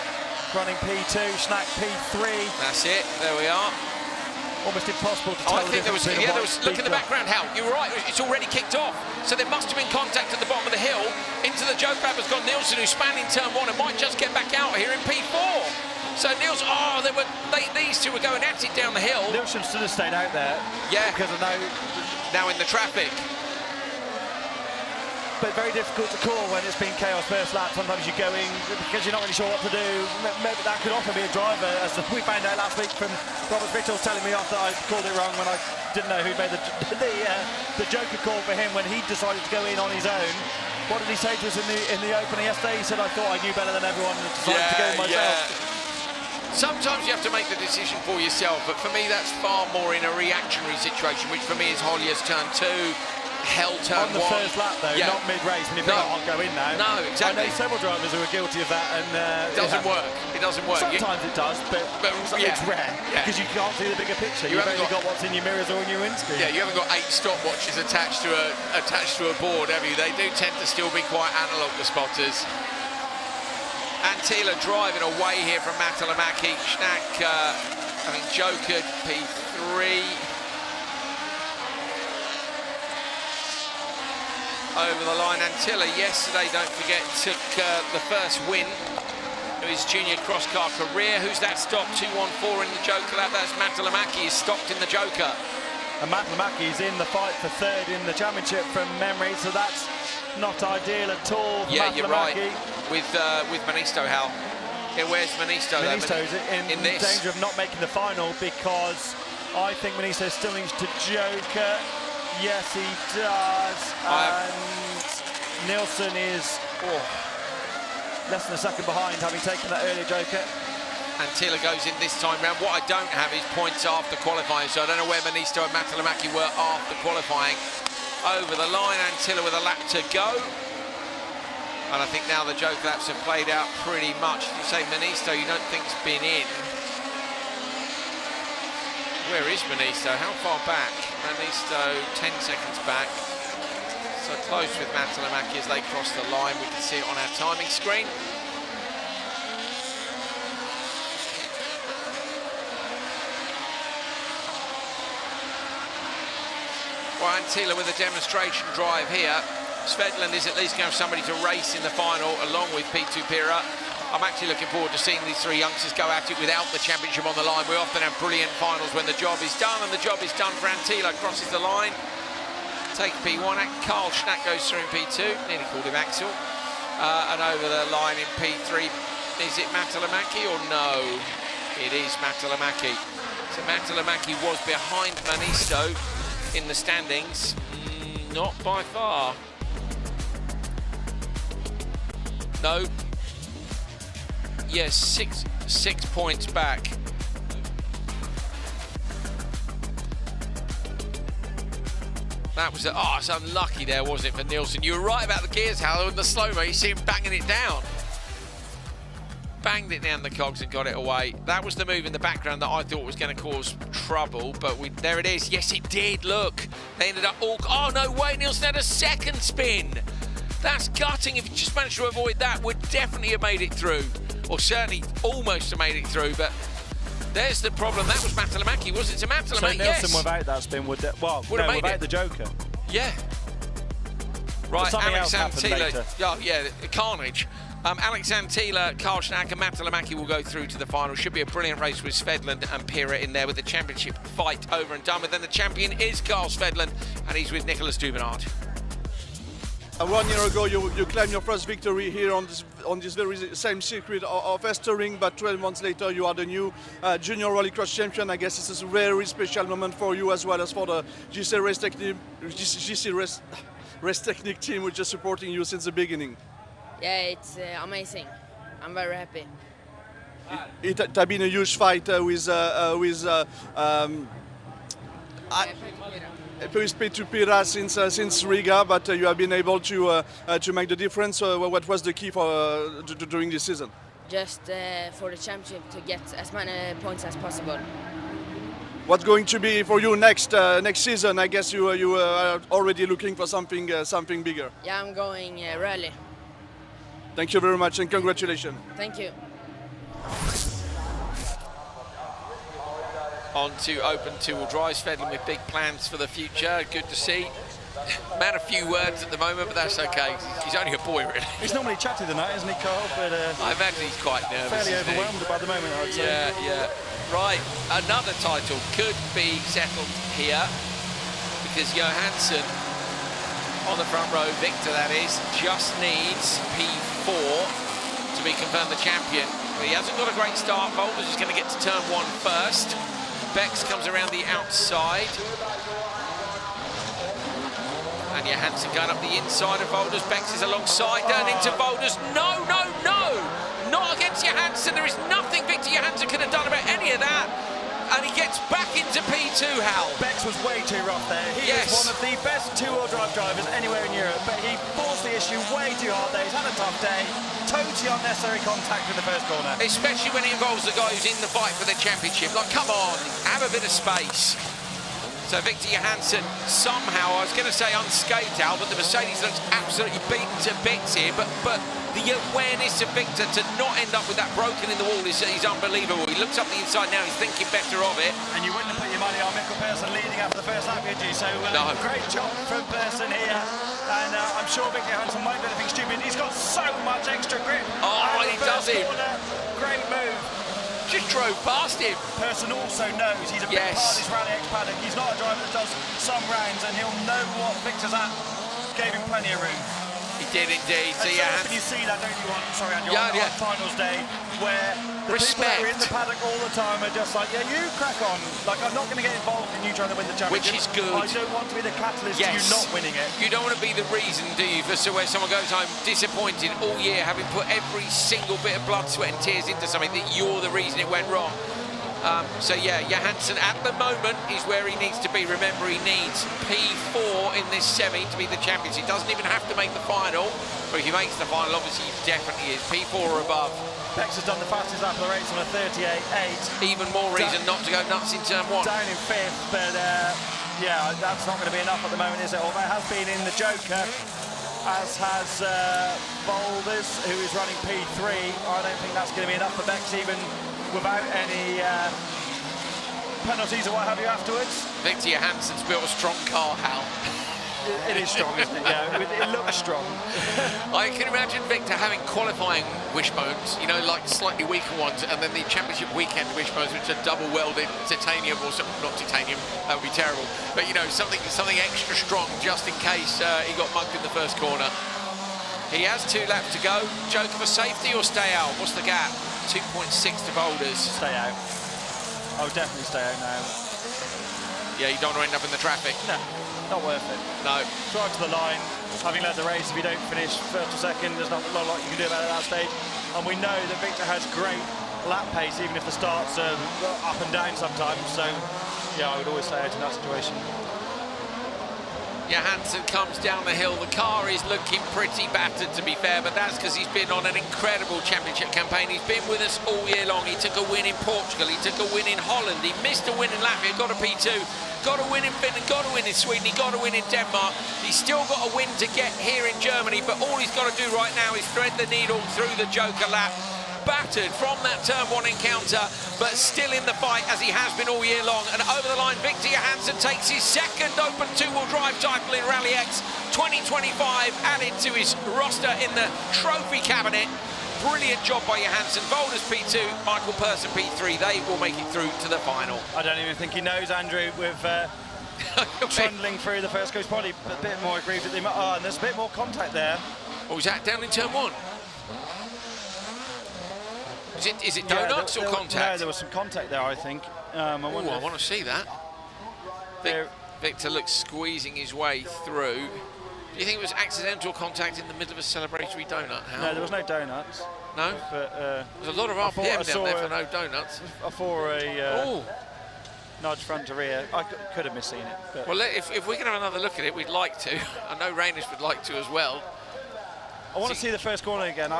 Running P2, Schnack P3. That's it, there we are. Almost impossible to tell the difference between look in the background, Hal. You're right, it's already kicked off. So there must have been contact at the bottom of the hill. Into the joke lap has gone Nielsen, who's span in turn one and might just get back out here in P4. So Nielsen, these two were going at it down the hill. Nielsen should have stayed out there. Yeah. Because of now in the traffic. But very difficult to call when it's been chaos first lap. Sometimes you're going because you're not really sure what to do. Maybe that could often be a driver, as we found out last week from Robert Vittles telling me after I called it wrong when I didn't know who'd made the Joker call for him when he decided to go in on his own. What did he say to us in the opening yesterday? He said, I thought I knew better than everyone and decided to go myself. Yeah. Sometimes you have to make the decision for yourself, but for me that's far more in a reactionary situation, which for me is Hollier's turn 2. Hell turn on the first lap though, not mid-race, and if not, I'll go in now. No, exactly. I know several drivers who are guilty of that, and it doesn't work. It doesn't work. Sometimes it does, but it's rare because you can't see the bigger picture. You've only got what's in your mirrors or in your windscreen. Yeah, you haven't got 8 stopwatches attached to a board, have you? They do tend to still be quite analog, the spotters. Antila driving away here from Matalamaki. Schnack, I think Joker P3. Over the line, Antila yesterday, don't forget, took the first win of his junior cross car career. Who's that stopped? 2-1-4 in the Joker lap. That's Matalamaki, is stopped in the Joker. And Matalamaki is in the fight for third in the championship from memory, so that's not ideal at all for You're right. With Manisto, Hal. Yeah, where's Manisto? Manisto's in danger of not making the final because I think Manisto still needs to Joker. Yes, he does. And Nielsen is less than a second behind, having taken that earlier Joker. Antila goes in this time round. What I don't have is points after qualifying, so I don't know where Manisto and Matalamaki were after qualifying. Over the line, Antila with a lap to go. And I think now the Joker laps have played out pretty much. You say Manisto, you don't think's been in. Where is Manisto? How far back? Manisto 10 seconds back. So close with Matalamaki as they cross the line. We can see it on our timing screen. Well, Antila with a demonstration drive here. Svetland is at least going to have somebody to race in the final along with P2 Pira. I'm actually looking forward to seeing these three youngsters go at it without the championship on the line. We often have brilliant finals when the job is done, and the job is done for Antila. Crosses the line, take P1. Carl Schnack goes through in P2. Nearly called him Axel. And over the line in P3. Is it Matalamaki or no? It is Matalamaki. So Matalamaki was behind Manisto in the standings. Not by far. No. Yes, six points back. That was it's unlucky there, wasn't it, for Nielsen? You were right about the gears, Hal, and the slow-mo. You see him banging it down. Banged it down the cogs and got it away. That was the move in the background that I thought was going to cause trouble, but there it is. Yes, it did. Look, they ended up all. Oh no way! Nielsen had a second spin. That's gutting. If you just managed to avoid that, would definitely have made it through. Or certainly almost have made it through, but there's the problem. That was Matalamaki, was it? To Matalamaki, so Nielsen without that spin would have made without the Joker. Yeah. Right, Alex Antila. Yeah, carnage. Alex Antila, Karl Schnack and Matt Lamaki will go through to the final. Should be a brilliant race with Svedland and Pira in there with the championship fight over and done with. Then the champion is Karl Svedland and he's with Nicholas Duvenard. 1 year ago, you claimed your first victory here on this very same circuit of Estering, but 12 months later you are the new junior rallycross champion. I guess this is a very special moment for you as well as for the GC Race Technique team, which is supporting you since the beginning. Yeah, it's amazing. I'm very happy. It has been a huge fight with P2 Pira since Riga, but you have been able to make the difference. What was the key for during this season? Just for the championship to get as many points as possible. What's going to be for you next season? I guess you are already looking for something bigger. Yeah, I'm going rally. Thank you very much and congratulations. Thank you. On to open two-wheel drive, Svedland with big plans for the future. Good to see. Man, a few words at the moment, but that's okay. He's only a boy, really. He's normally chattier than that, isn't he, Carl? But I imagine he's quite nervous. Fairly overwhelmed by the moment, I'd say. Yeah. Right, another title could be settled here because Johansson on the front row, Victor that is, just needs P4 to be confirmed the champion. But he hasn't got a great start. Boulders is going to get to turn 1 first. Bex comes around the outside. And Johansson going up the inside of Boulders. Bex is alongside, down into Boulders. No! Not against Johansson. There is nothing Victor Johansson could have done about any of that. And he gets back into P2, Hal. Bex was way too rough there. He is one of the best two-wheel drive drivers anywhere in Europe, but he forced the issue way too hard there. He's had a tough day. Totally unnecessary contact in the first corner. Especially when it involves the guy who's in the fight for the championship. Like, come on, have a bit of space. So Victor Johansson somehow, I was going to say unscathed, Al, but the Mercedes looks absolutely beaten to bits here. But the awareness of Victor to not end up with that broken in the wall is unbelievable. He looks up the inside now, he's thinking better of it. And you wouldn't have put your money on Mikkel Persson leading after the first lap, would you? So great job from Persson here. And I'm sure Victor Johansson won't do anything stupid. He's got so much extra grip. Oh, he does it. Great move. Just drove past him. Persson also knows he's a big part of this Rally X paddock. He's not a driver that does some rounds, and he'll know what Victor's at. Gave him plenty of room. He did indeed. So often you see that, don't you? On finals day, where the people that are in the paddock all the time are just like, yeah, you crack on. Like, I'm not going to get involved in you trying to win the championship. Which is good. I don't want to be the catalyst to you not winning it. You don't want to be the reason, do you, for where someone goes home disappointed all year, having put every single bit of blood, sweat and tears into something, that you're the reason it went wrong. So yeah, Johansson at the moment is where he needs to be. Remember, he needs P4 in this semi to be the champions. He doesn't even have to make the final, but if he makes the final, obviously he definitely is P4 or above. Bex has done the fastest lap of the race on a 38.8. Even more reason not to go nuts in turn 1. Down in 5th, but yeah, that's not going to be enough at the moment, is it? Although it has been in the Joker, as has Boulders, who is running P3. I don't think that's going to be enough for Bex, even without any penalties or what have you afterwards. Victor Johansson's built a strong car, Hal. It is strong, isn't it? Yeah, it looks strong. I can imagine Victor having qualifying wishbones, you know, like slightly weaker ones, and then the championship weekend wishbones, which are double welded titanium or something, not titanium, that would be terrible, but you know, something extra strong just in case he got mugged in the first corner. He has 2 laps to go. Joker for safety or stay out? What's the gap? 2.6 to Boulders. Stay out. I would definitely stay out now. Yeah, you don't want to end up in the traffic. No, not worth it. No. Drive to the line, having led the race, if you don't finish first or second, there's not a lot you can do about it at that stage. And we know that Victor has great lap pace, even if the starts are up and down sometimes. So, yeah, I would always stay out in that situation. Johansson comes down the hill. The car is looking pretty battered, to be fair, but that's because he's been on an incredible championship campaign. He's been with us all year long. He took a win in Portugal. He took a win in Holland. He missed a win in Latvia, got a P2, got a win in Finland, got a win in Sweden, he got a win in Denmark. He's still got a win to get here in Germany, but all he's got to do right now is thread the needle through the Joker lap. Battered from that turn 1 encounter, but still in the fight as he has been all year long. And over the line, Victor Johansson takes his second open two-wheel drive title in Rally X 2025, added to his roster in the trophy cabinet. Brilliant job by Johansson. Volders P2, Michael Persson P3. They will make it through to the final. I don't even think he knows, Andrew, with trundling through the first coast. Probably a bit more aggrieved at the... Oh, and there's a bit more contact there. What was that, down in turn 1? Is it donuts or contact? No, there was some contact there, I think. I want to see that. Victor looks squeezing his way through. Do you think it was accidental contact in the middle of a celebratory donut? No, there was no donuts. No? But, there's a lot of RPM down there for no donuts. I saw a nudge front to rear. I could have misseen it. But. Well, if we can have another look at it, we'd like to. I know Rainis would like to as well. I want to see the first corner again.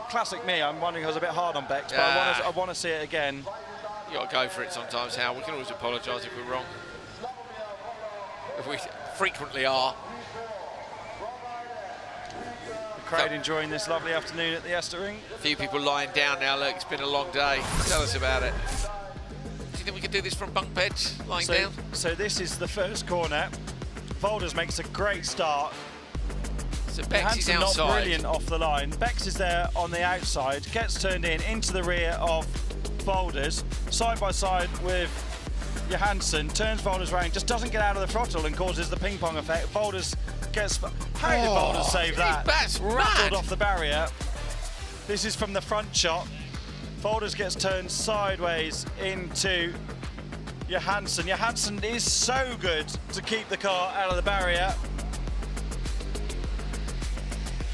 Classic me, I'm wondering I was a bit hard on Bex, but I want to see it again. You got to go for it sometimes, Hal. We can always apologise if we're wrong. If we frequently are. Crowd enjoying this lovely afternoon at the Estering. A few people lying down now. Look, it's been a long day. Tell us about it. Do you think we could do this from bunk beds, lying down? So this is the first corner. Volders makes a great start. So Bex is outside. Not brilliant off the line. Bex is there on the outside, gets turned in into the rear of Volders, side by side with Johansson, turns Volders round, just doesn't get out of the throttle and causes the ping pong effect. Volders gets... How did Volders save that? That's rattled off the barrier. This is from the front shot. Volders gets turned sideways into Johansson. Johansson is so good to keep the car out of the barrier.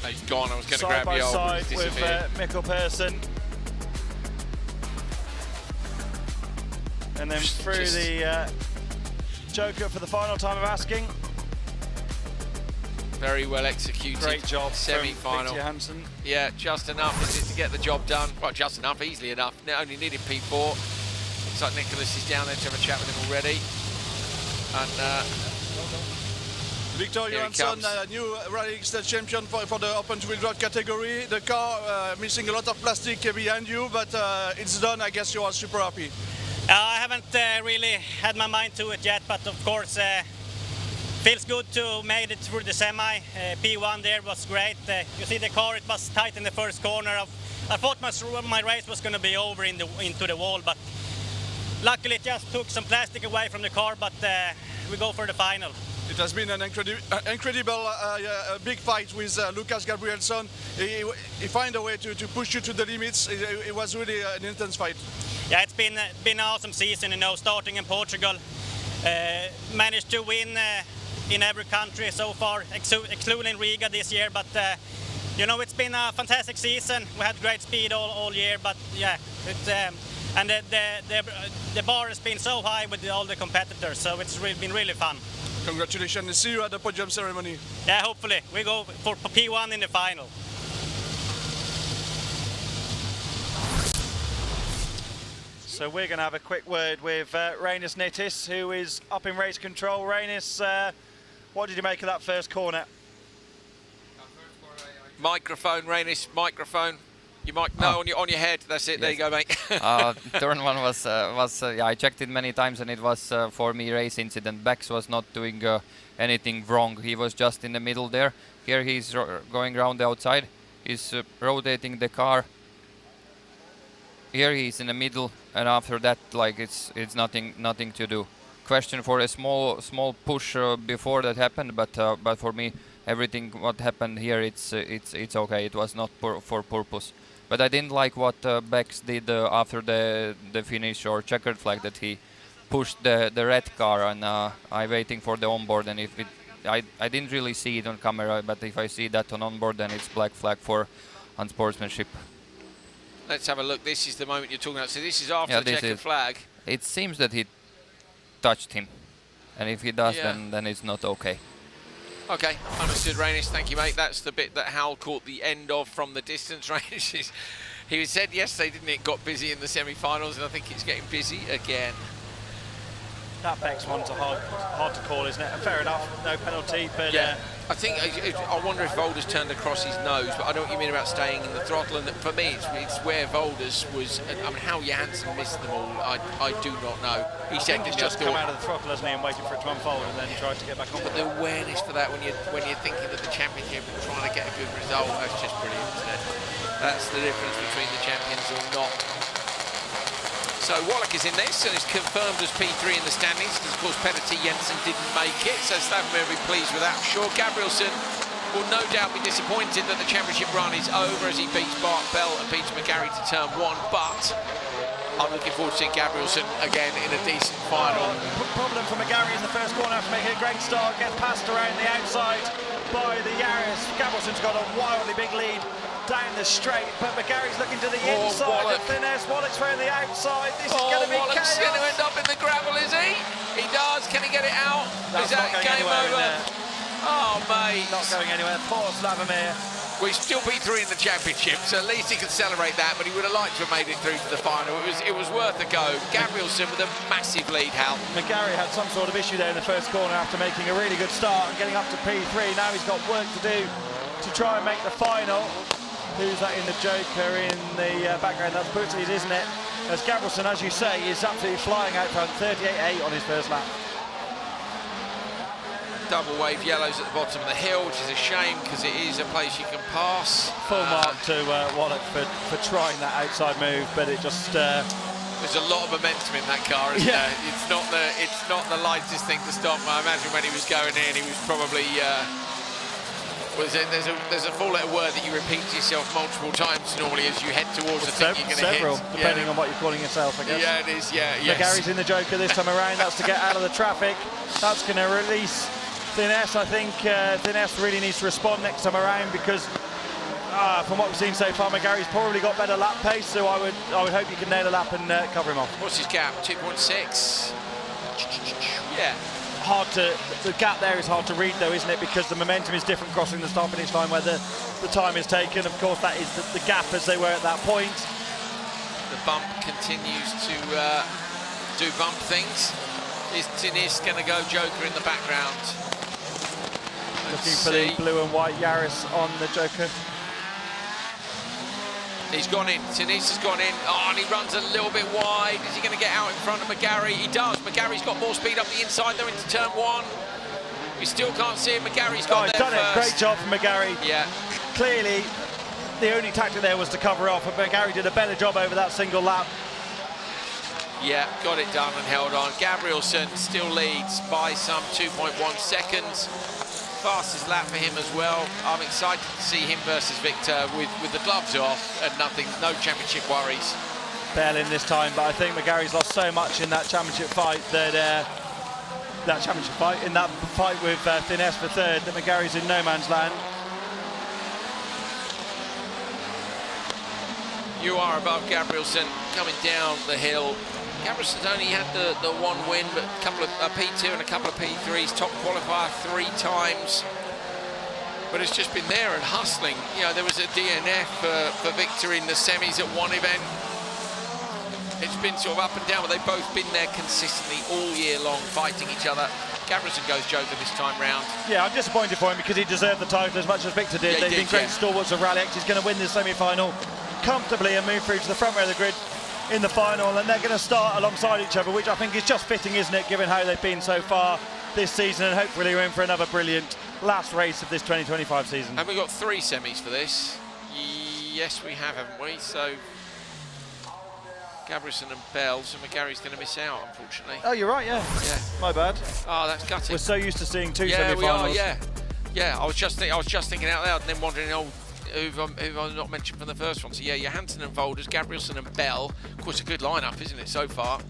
He's gone. I was going to grab the old. Side by side with Mikkel Persson. And then through the Joker for the final time of asking. Very well executed. Great job. Semi-final. Johansson. Yeah, just enough is it to get the job done. Well, just enough, easily enough. Only needed P4. Looks like Nicholas is down there to have a chat with him already. And Victor Johansson, new RallyX champion for the open two-wheel drive category. The car missing a lot of plastic behind you, but it's done. I guess you are super happy. I haven't really had my mind to it yet, but of course feels good to made it through the semi. P1 there was great. You see the car, it was tight in the first corner. I thought my race was going to be over into the wall, but luckily it just took some plastic away from the car, but we go for the final. It has been an incredible big fight with Lucas Gabrielsson. He found a way to push you to the limits. It was really an intense fight. Yeah, it's been an awesome season, you know, starting in Portugal. Managed to win in every country so far, excluding Riga this year. But, you know, it's been a fantastic season. We had great speed all year, but yeah, and the bar has been so high with all the competitors, so it's been really fun. Congratulations, and see you at the podium ceremony. Yeah, hopefully. We go for P1 in the final. So we're going to have a quick word with Rainis Nittis, who is up in race control. Rainis, what did you make of that first corner? Microphone, Rainis, microphone. You might on your head. That's it. Yes. There you go, mate. Turn one was yeah. I checked it many times, and it was for me race incident. Bex was not doing anything wrong. He was just in the middle there. Here he's going around the outside. He's rotating the car. Here he's in the middle, and after that, like it's nothing to do. Question for a small push before that happened, but for me, everything what happened here, it's okay. It was not for purpose. But I didn't like what Bex did after the finish or checkered flag, that he pushed the red car, and I waiting for the onboard, and if I didn't really see it on camera, but if I see that on onboard, then it's black flag for unsportsmanship. Let's have a look. This is the moment you're talking about. So this is after the checkered flag. It seems that he touched him, and if he does, then it's not okay. Okay, understood, Rainis. Thank you, mate. That's the bit that Hal caught the end of from the distance. Rainis, he said yesterday, didn't it, got busy in the semi-finals, and I think it's getting busy again. That Bex one's hard to call, isn't it? Fair enough, no penalty, but... Yeah, I think, I wonder if Volders turned across his nose, but I don't know what you mean about staying in the throttle, and for me, it's where Volders was, I mean, how Johansson missed them all, I do not know. He said he's just come out of the throttle, hasn't he, and waited for it to unfold, and then tried to get back on. But the awareness for that when you're thinking of the championship and trying to get a good result, that's just brilliant, isn't it? That's the difference between the champions or not. So Wallach is in this and is confirmed as P3 in the standings, because of course Petty Jensen didn't make it, so Slavomir will be pleased with that, I'm sure. Gabrielsen will no doubt be disappointed that the championship run is over as he beats Bart Bell and Peter McGarry to turn 1, but I'm looking forward to seeing Gabrielsen again in a decent final. Problem for McGarry in the first corner after making a great start, gets passed around the outside by the Yaris. Gabrielsen's got a wildly big lead down the straight, but McGarry's looking to the inside of Finesse. Wallach's round the outside. This is going to be Wallach's chaos. going to end up in the gravel, is he? He does. Can he get it out? That's is that not going game anywhere over? in there. Oh, mate. Not going anywhere. Poor Slavomir. We still beat 3 in the championship, so at least he can celebrate that, but he would have liked to have made it through to the final. It was worth a go. Gabrielsen with a massive lead, Hal. McGarry had some sort of issue there in the first corner after making a really good start and getting up to P3. Now he's got work to do to try and make the final. Who's that in the Joker in the background? That's Butties, isn't it? As Gabrielsen, as you say, is absolutely flying out front, 38.8 on his first lap. Double wave yellows at the bottom of the hill, which is a shame because it is a place you can pass. Full mark to Wallach for trying that outside move, but it just... There's a lot of momentum in that car, isn't there? It's not the lightest thing to stop. I imagine when he was going in, he was probably... there's a four-letter word that you repeat to yourself multiple times normally as you head towards the thing you're going to hit. Several, depending on what you're calling yourself, I guess. Yeah, it is, yes. McGarry's in the Joker this time around. That's to get out of the traffic. That's going to release Finesse. I think Finesse really needs to respond next time around because from what we've seen so far, McGarry's probably got better lap pace, so I would hope you can nail a lap and cover him off. What's his gap? 2.6? Yeah. The gap there is hard to read though, isn't it? Because the momentum is different crossing the start finish line where the time is taken. Of course, that is the gap as they were at that point. The bump continues to do bump things. Is Tinis going to go Joker in the background? Looking for the blue and white Yaris on the Joker. He's gone in. Tinis has gone in. Oh, and he runs a little bit wide. Is he going to get out in front of McGarry? He does. McGarry's got more speed up the inside. They're into turn 1. We still can't see him. McGarry's got there done first. It. Great job from McGarry. Yeah. Clearly, the only tactic there was to cover off, but McGarry did a better job over that single lap. Yeah, got it done and held on. Gabrielsen still leads by some 2.1 seconds. Fastest lap for him as well. I'm excited to see him versus Victor with the gloves off and no championship worries. Bell in this time, but I think McGarry's lost so much in that championship fight that in that fight with Finesse for third, that McGarry's in no man's land. You are above Gabrielsen coming down the hill. Gabrielsen's only had the one win, but a couple of P2 and a couple of P3s, top qualifier 3 times. But it's just been there and hustling. You know, there was a DNF for Victor in the semis at one event. It's been sort of up and down, but they've both been there consistently all year long, fighting each other. Gabrielsen goes Joker this time round. Yeah, I'm disappointed for him because he deserved the title as much as Victor did. They've been great stalwarts of Rally X. He's going to win this semi-final comfortably and move through to the front row of the grid in the final, and they're going to start alongside each other, which I think is just fitting, isn't it, given how they've been so far this season, and hopefully we're in for another brilliant last race of this 2025 season. And we've got 3 semis for this. Yes, we have, haven't we? So Gabrielsen and Bell, so McGarry's going to miss out, unfortunately. Oh, you're right, yeah. My bad. Oh, that's gutting. We're so used to seeing 2 semi-finals. We are, yeah. I was just thinking out loud and then wondering, who I've not mentioned from the first one. So yeah, Johansson and Volders, Gabrielsen and Bell. Of course, a good lineup, isn't it, so far?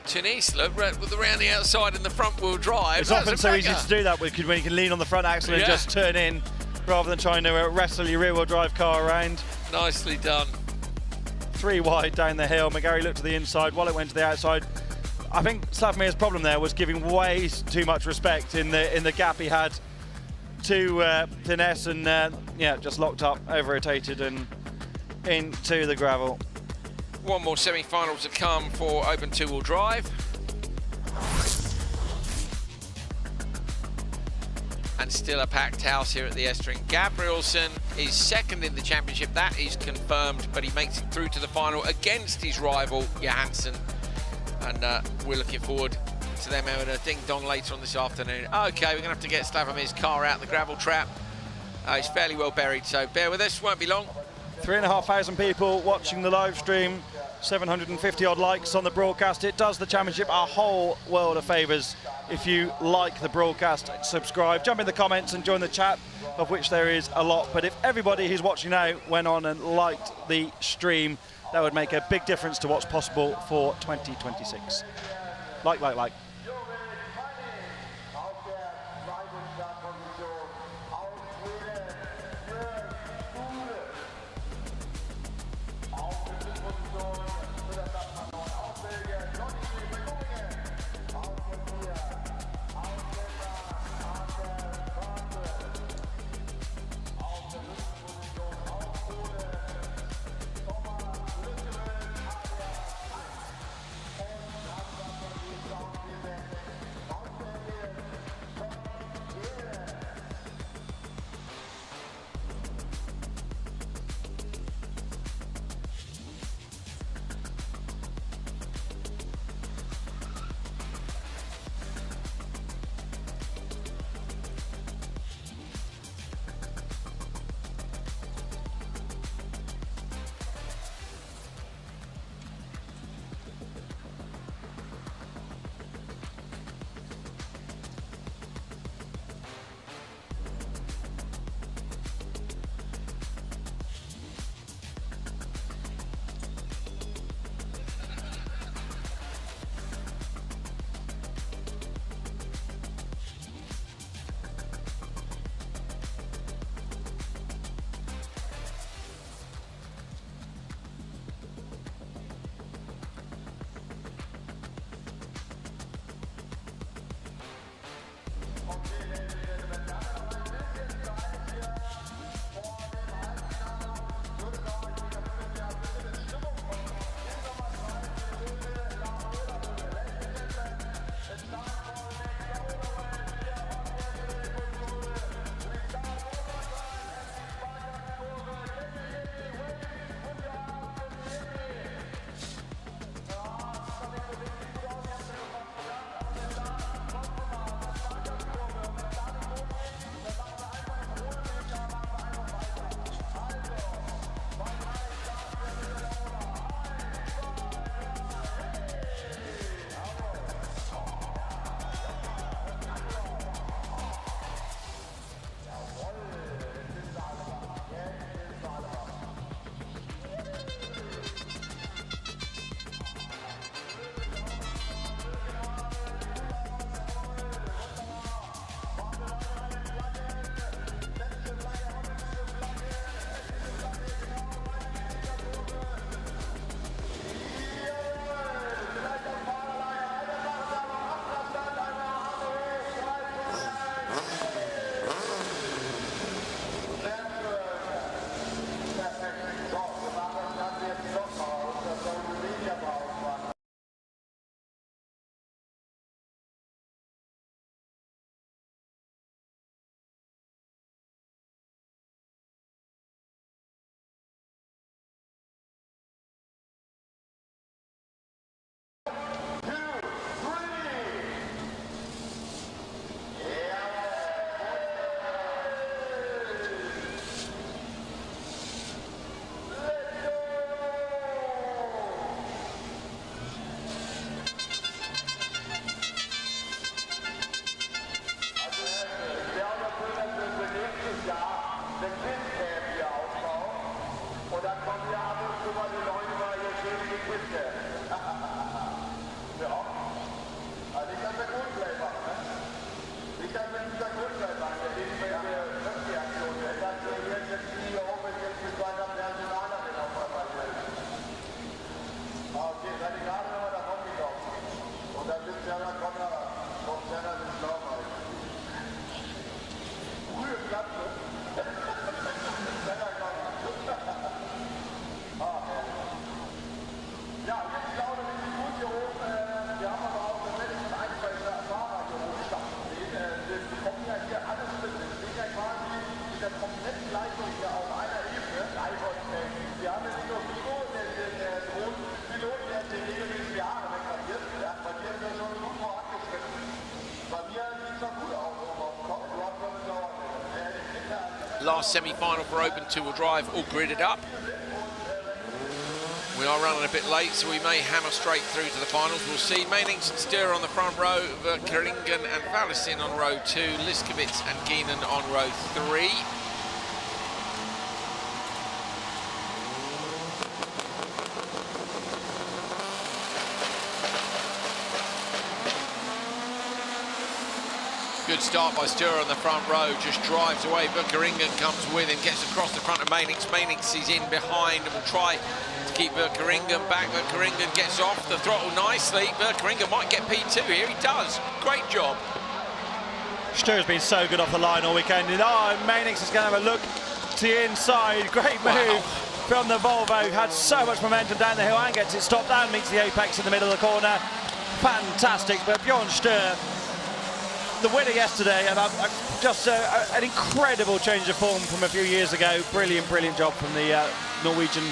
Tinis, look, with around the outside and the front wheel drive. It's often so easy to do that when you can lean on the front axle and just turn in rather than trying to wrestle your rear wheel drive car around. Nicely done. 3 wide down the hill. McGarry looked to the inside while it went to the outside. I think Slavomir's problem there was giving way too much respect in the gap he had to Finesse, and just locked up, over-rotated and into the gravel. One more semi-final to come for open 2-wheel drive. And still a packed house here at the Estering. Gabrielsen is second in the championship, that is confirmed, but he makes it through to the final against his rival, Johansson. And we're looking forward to them having a ding-dong later on this afternoon. Okay, we're going to have to get Slavomir's car out the gravel trap. It's fairly well buried, so bear with us, won't be long. 3,500 people watching the live stream, 750 odd likes on the broadcast. It does the championship a whole world of favours. If you like the broadcast, subscribe, jump in the comments and join the chat, of which there is a lot. But if everybody who's watching now went on and liked the stream, that would make a big difference to what's possible for 2026. Like. last semi-final for Open 2-wheel drive all gridded up. We are running a bit late, so we may hammer straight through to the finals. We'll see. Mainings and Sture on the front row, Verkeringen and Valisin on row 2, Liskowitz and Geenan on row 3. Good start by Sture on the front row, just drives away. Verkeringen comes with him, gets across the front of Mainings. Mainings is in behind and will try to keep Verkeringen back. Verkeringen gets off the throttle nicely. Verkeringen might get P2 here, he does. Great job. Sture's been so good off the line all weekend. Oh, Mainings is going to have a look to the inside. Great move from the Volvo. Had so much momentum down the hill and gets it stopped and meets the apex in the middle of the corner. Fantastic, but Bjorn Sture, the winner yesterday, and just an incredible change of form from a few years ago. Brilliant, brilliant job from the Norwegian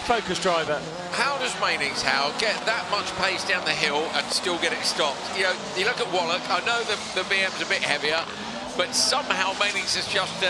Focus driver. How does Mainings, get that much pace down the hill and still get it stopped? You know, you look at Wallach, I know the BM's a bit heavier, but somehow Mainings is just,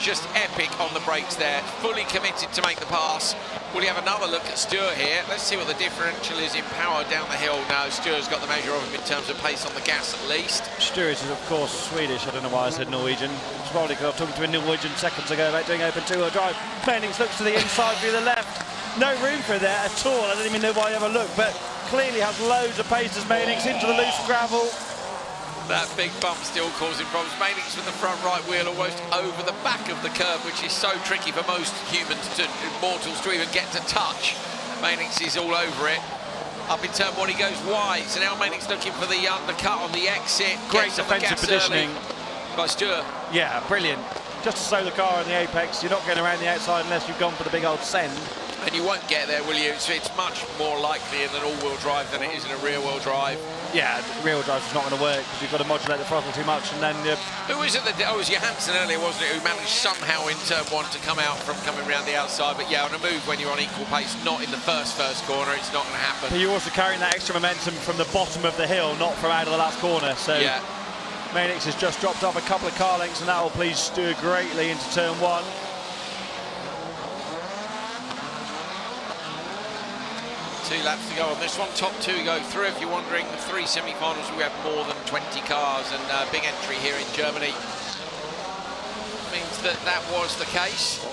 just epic on the brakes there. Fully committed to make the pass. We'll have another look at Sture here. Let's see what the differential is in power down the hill now. Sture's got the measure of him in terms of pace on the gas at least. Sture is, of course, Swedish. I don't know why I said Norwegian. It's probably because I was talking to a Norwegian seconds ago about doing Open 2-wheel drive. Mainings looks to the inside through the left. No room for it there at all. I don't even know why I ever looked, but clearly has loads of pace as Mainings into the loose gravel. That big bump still causing problems. Mainings with the front right wheel almost over the back of the curb, which is so tricky for most mortals to even get to touch. Mainings is all over it. Up in turn 1 he goes wide, so now Mainings looking for the undercut on the exit. Great defensive positioning by Sture. Yeah, brilliant. Just to slow the car on the apex, you're not going around the outside unless you've gone for the big old send. And you won't get there, will you? So it's much more likely in an all-wheel drive than it is in a rear-wheel drive. Yeah, rear-wheel drive is not going to work because you've got to modulate the throttle too much, and then... Who was it? It was Johansson earlier, wasn't it, who managed somehow in turn 1 to come out from coming around the outside. But yeah, on a move when you're on equal pace, not in the first corner, it's not going to happen. But you're also carrying that extra momentum from the bottom of the hill, not from out of the last corner. So yeah. Mainings has just dropped off a couple of car lengths, and that will please Sture greatly into turn 1. Two laps to go on this one. Top 2 go through. If you're wondering, the 3 semi-finals, we have more than 20 cars, and big entry here in Germany means that was the case.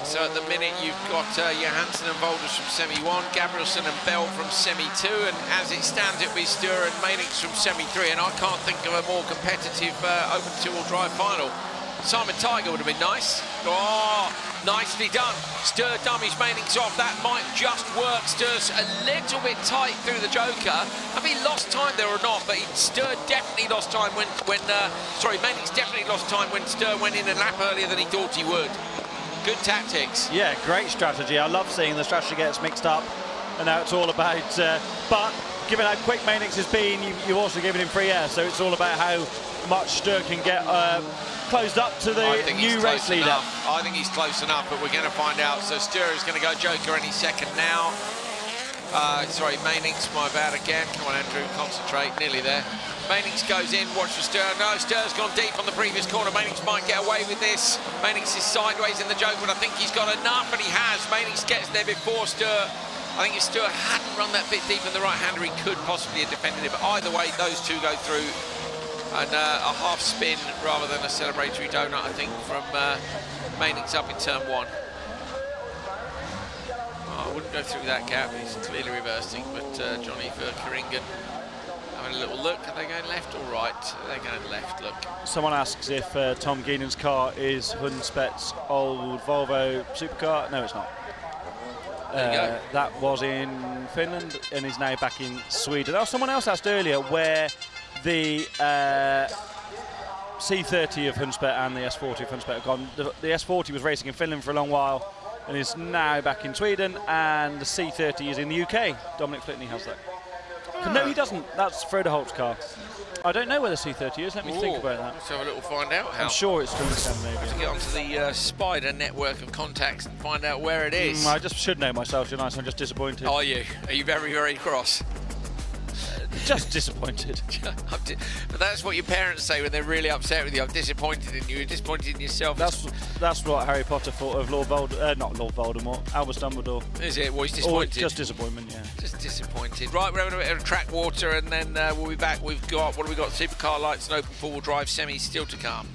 So at the minute you've got Johansson and Volders from Semi 1, Gabrielsen and Bell from Semi 2, and as it stands it'll be Sture and Mainings from Semi 3, and I can't think of a more competitive Open 2-wheel drive final. Simon Tiger would have been nice. Oh, nicely done. Sture dummies Mainings off. That might just work. Sture's a little bit tight through the Joker. Have he lost time there or not? But Sture definitely lost time Mainings definitely lost time when Sture went in a lap earlier than he thought he would. Good tactics. Yeah, great strategy. I love seeing the strategy gets mixed up, and now it's all about. But given how quick Mainings has been, you've also given him free air, so it's all about how much Sture can get closed up to the new race leader. I think he's close enough, but we're going to find out. So Sture is going to go Joker any second now. Mainings, my bad again. Come on, Andrew, concentrate. Nearly there. Mainings goes in, watch for Sture. No, Sture's gone deep on the previous corner. Mainings might get away with this. Mainings is sideways in the Joker, but I think he's got enough, and he has. Mainings gets there before Sture. I think if Sture hadn't run that bit deep in the right-hander, he could possibly have defended it. But either way, those two go through. And a half spin rather than a celebratory donut, I think, from Mainings up in turn 1. I wouldn't go through that gap. He's clearly reversing, but Johnny Verkeringen having a little look. Are they going left or right? They're going left, look. Someone asks if Tom Geenan's car is Hundspet's old Volvo supercar. No, it's not. That was in Finland and is now back in Sweden. Oh, someone else asked earlier where the C30 of Hundspet and the S40 of Hundspet have gone. The S40 was racing in Finland for a long while and is now back in Sweden, and the C30 is in the UK. Dominic Flitney has that. No, he doesn't. That's Frode Holt's car. I don't know where the C30 is. Let me think about that. Let's have a little find out. I'm sure it's from Scandinavia. Have to get onto the spider network of contacts and find out where it is. I just should know myself, shouldn't I? So I'm just disappointed. Are you? Are you very, very cross? Just disappointed. But that's what your parents say when they're really upset with you. I'm disappointed in you. You're disappointed in yourself. That's what Harry Potter thought of Lord Voldemort. Not Lord Voldemort. Albus Dumbledore. Is it? Well, he's disappointed. Just disappointment, yeah. Just disappointed. Right, we're having a bit of track water, and then we'll be back. What have we got? Supercar Lights and open four-wheel drive semi still to come.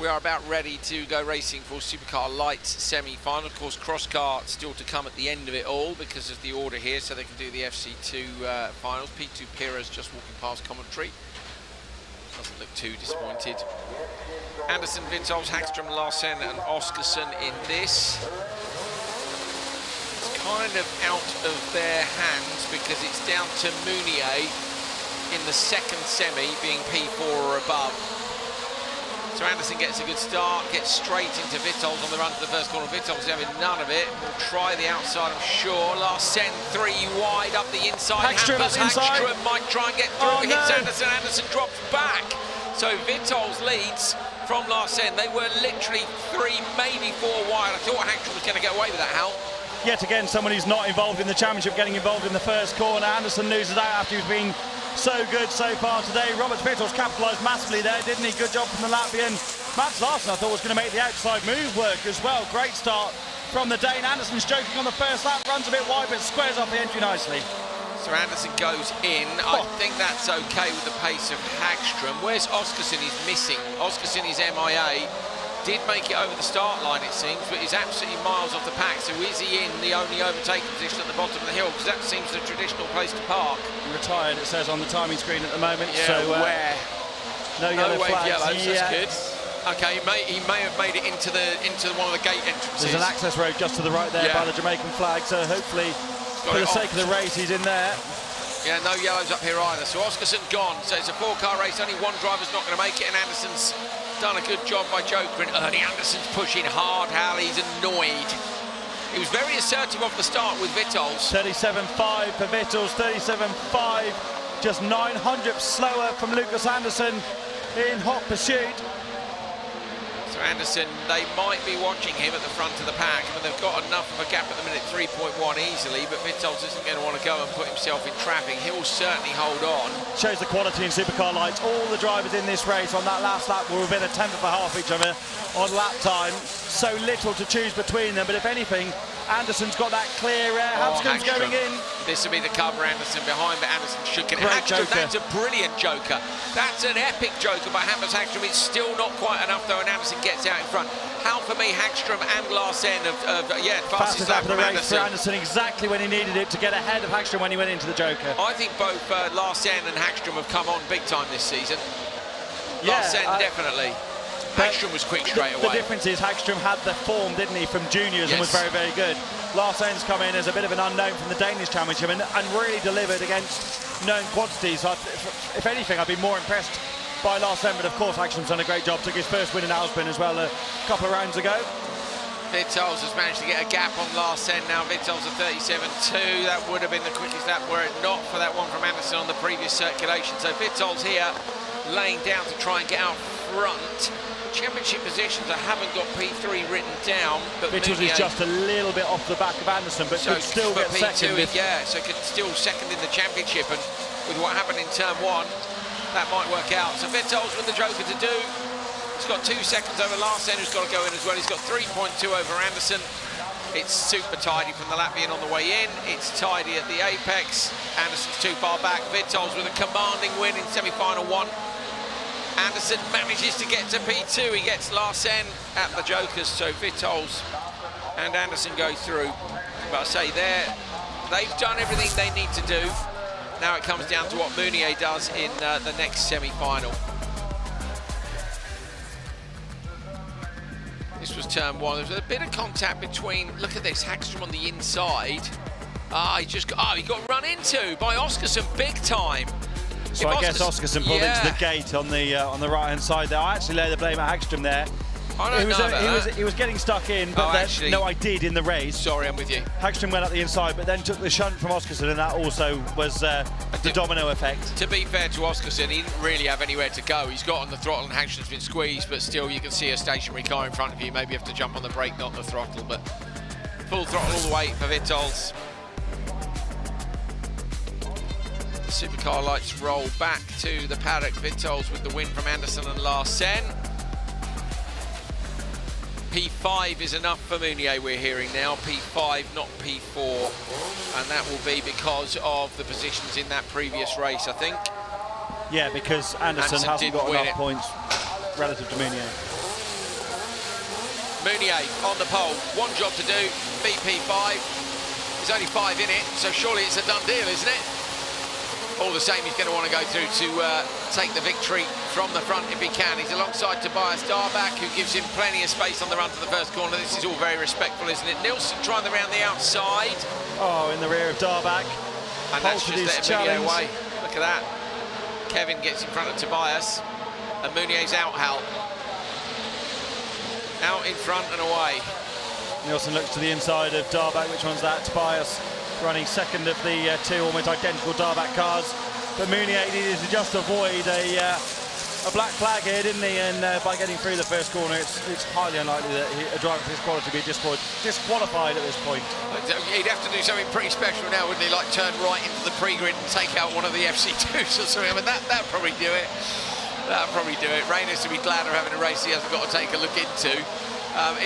We are about ready to go racing for Supercar Lights semi-final. Of course, cross car still to come at the end of it all because of the order here, so they can do the FC2 finals. P2 Pira's just walking past commentary. Doesn't look too disappointed. Anderson, Vitols, Hagström, Larsen and Oskarsson in this. It's kind of out of their hands because it's down to Mounier in the second semi being P4 or above. So Anderson gets a good start, gets straight into Vitols on the run to the first corner. Vitols having none of it. Will try the outside, I'm sure. Larsen 3 wide up the inside. Hagström might try and get through. Oh, hits no. Anderson. Anderson drops back. So Vitols leads from Larsen. They were literally 3, maybe 4 wide. I thought Hagström was going to get away with that, Hal. Yet again, someone who's not involved in the championship getting involved in the first corner. Anderson loses out after he's been so good so far today. Robert Vitols capitalised massively there, didn't he? Good job from the Latvian. Mats Larsen, I thought, was going to make the outside move work as well. Great start from the Dane. Anderson's joking on the first lap, runs a bit wide, but squares off the entry nicely. So Anderson goes in. I think that's okay with the pace of Hagström. Where's Oskarsson? He's missing. Oskarsson is MIA. Did make it over the start line, it seems, but he's absolutely miles off the pack. So is he in the only overtaking position at the bottom of the hill? Because that seems the traditional place to park. Retired, it says on the timing screen at the moment. Yeah, so, where? No yellow flags. Yellows, yeah. that's good. Okay, he may have made it into one of the gate entrances. There's an access road just to the right there by the Jamaican flag, so hopefully, for the sake of the race, he's in there. Yeah, no yellows up here either. So Oskarsson gone. So it's a 4-car race. Only one driver's not going to make it, and Anderson's done a good job by Joker. And Ernie Anderson's pushing hard, Hal. He's annoyed. He was very assertive off the start with Vitols. 37.5 for Vitols, 37.5. Just 900 slower from Lucas Anderson in hot pursuit. So Anderson, they might be watching him at the front of the pack. I mean, they've got enough of a gap at the minute, 3.1 easily, but Vitols isn't going to want to go and put himself in traffic. He'll certainly hold on. Shows the quality in Supercar Lights. All the drivers in this race on that last lap were within a tenth of a half each other on lap time. So little to choose between them, but if anything, Anderson's got that clear air. Hagström's going in. This will be the cover, Anderson behind, but Anderson should get it. Great joker. That's a brilliant joker. That's an epic joker by Hampus Hagström. It's still not quite enough though, and Anderson gets out in front. How for me, Hagström and Larsen fastest lap of the race Anderson. for Anderson, exactly when he needed it to get ahead of Hagström when he went into the joker. I think both Larsen and Hagström have come on big time this season. Larsen definitely. Hagström was quick straight away. The difference is Hagström had the form, didn't he, from juniors and was very, very good. Larsen's come in as a bit of an unknown from the Danish Championship and really delivered against known quantities. If anything, I've been more impressed by Larsen, but of course Hagström's done a great job. Took his first win in Alsbyn as well a couple of rounds ago. Vitols has managed to get a gap on Larsen now. Vitols at 37.2. That would have been the quickest lap were it not for that one from Anderson on the previous circulation. So Vitols here laying down to try and get out front. Championship positions, I haven't got P3 written down, but Vitols is just a little bit off the back of Anderson, but could still get second. So could still second in the championship, and with what happened in turn 1, that might work out. So Vitols with the joker to do. He's got 2 seconds over Larsen, who's got to go in as well. He's got 3.2 over Anderson. It's super tidy from the Latvian on the way in. It's tidy at the apex. Anderson's too far back. Vitols with a commanding win in semi-final 1. Anderson manages to get to P2. He gets Larsen at the jokers, so Vitols and Anderson go through. But I say they've done everything they need to do. Now it comes down to what Mounier does in the next semi-final. This was turn 1. There was a bit of contact between, look at this, Hagström on the inside. He got run into by Oskarsson big time. So I guess Oskarsson pulled into the gate on the right-hand side there. I actually lay the blame at Hagström there. I don't know about that. He was getting stuck in, but I did in the race. Sorry, I'm with you. Hagström went up the inside, but then took the shunt from Oskarsson, and that also was the domino effect. To be fair to Oskarsson, he didn't really have anywhere to go. He's got on the throttle and Hagström's been squeezed, but still you can see a stationary car in front of you. Maybe you have to jump on the brake, not the throttle, but full throttle all the way for Vitols. Supercar Lights roll back to the paddock. Vitols with the win from Anderson and Larsen. P5 is enough for Mounier, we're hearing now. P5, not P4. And that will be because of the positions in that previous race, I think. Yeah, because Anderson hasn't got enough points relative to Mounier. Mounier on the pole. One job to do, beat P5. There's only 5 in it, so surely it's a done deal, isn't it? All the same, he's going to want to go through to take the victory from the front if he can. He's alongside Tobias Darback, who gives him plenty of space on the run to the first corner. This is all very respectful, isn't it? Nilsson trying around the outside. Oh, in the rear of Darback. And that's just let Emilia away. Look at that. Kevin gets in front of Tobias. And Mounier's out, Hal. Out in front and away. Nilsson looks to the inside of Darback. Which one's that? Tobias running second of the two almost identical Darback cars. But Mounier needed to just avoid a black flag here, didn't he? And by getting through the first corner, it's highly unlikely that a driver of his quality would be disqualified at this point. He'd have to do something pretty special now, wouldn't he? Like turn right into the pre-grid and take out one of the FC2s or something. I mean, that'd probably do it. That'd probably do it. Reynolds would be glad of having a race he hasn't got to take a look into.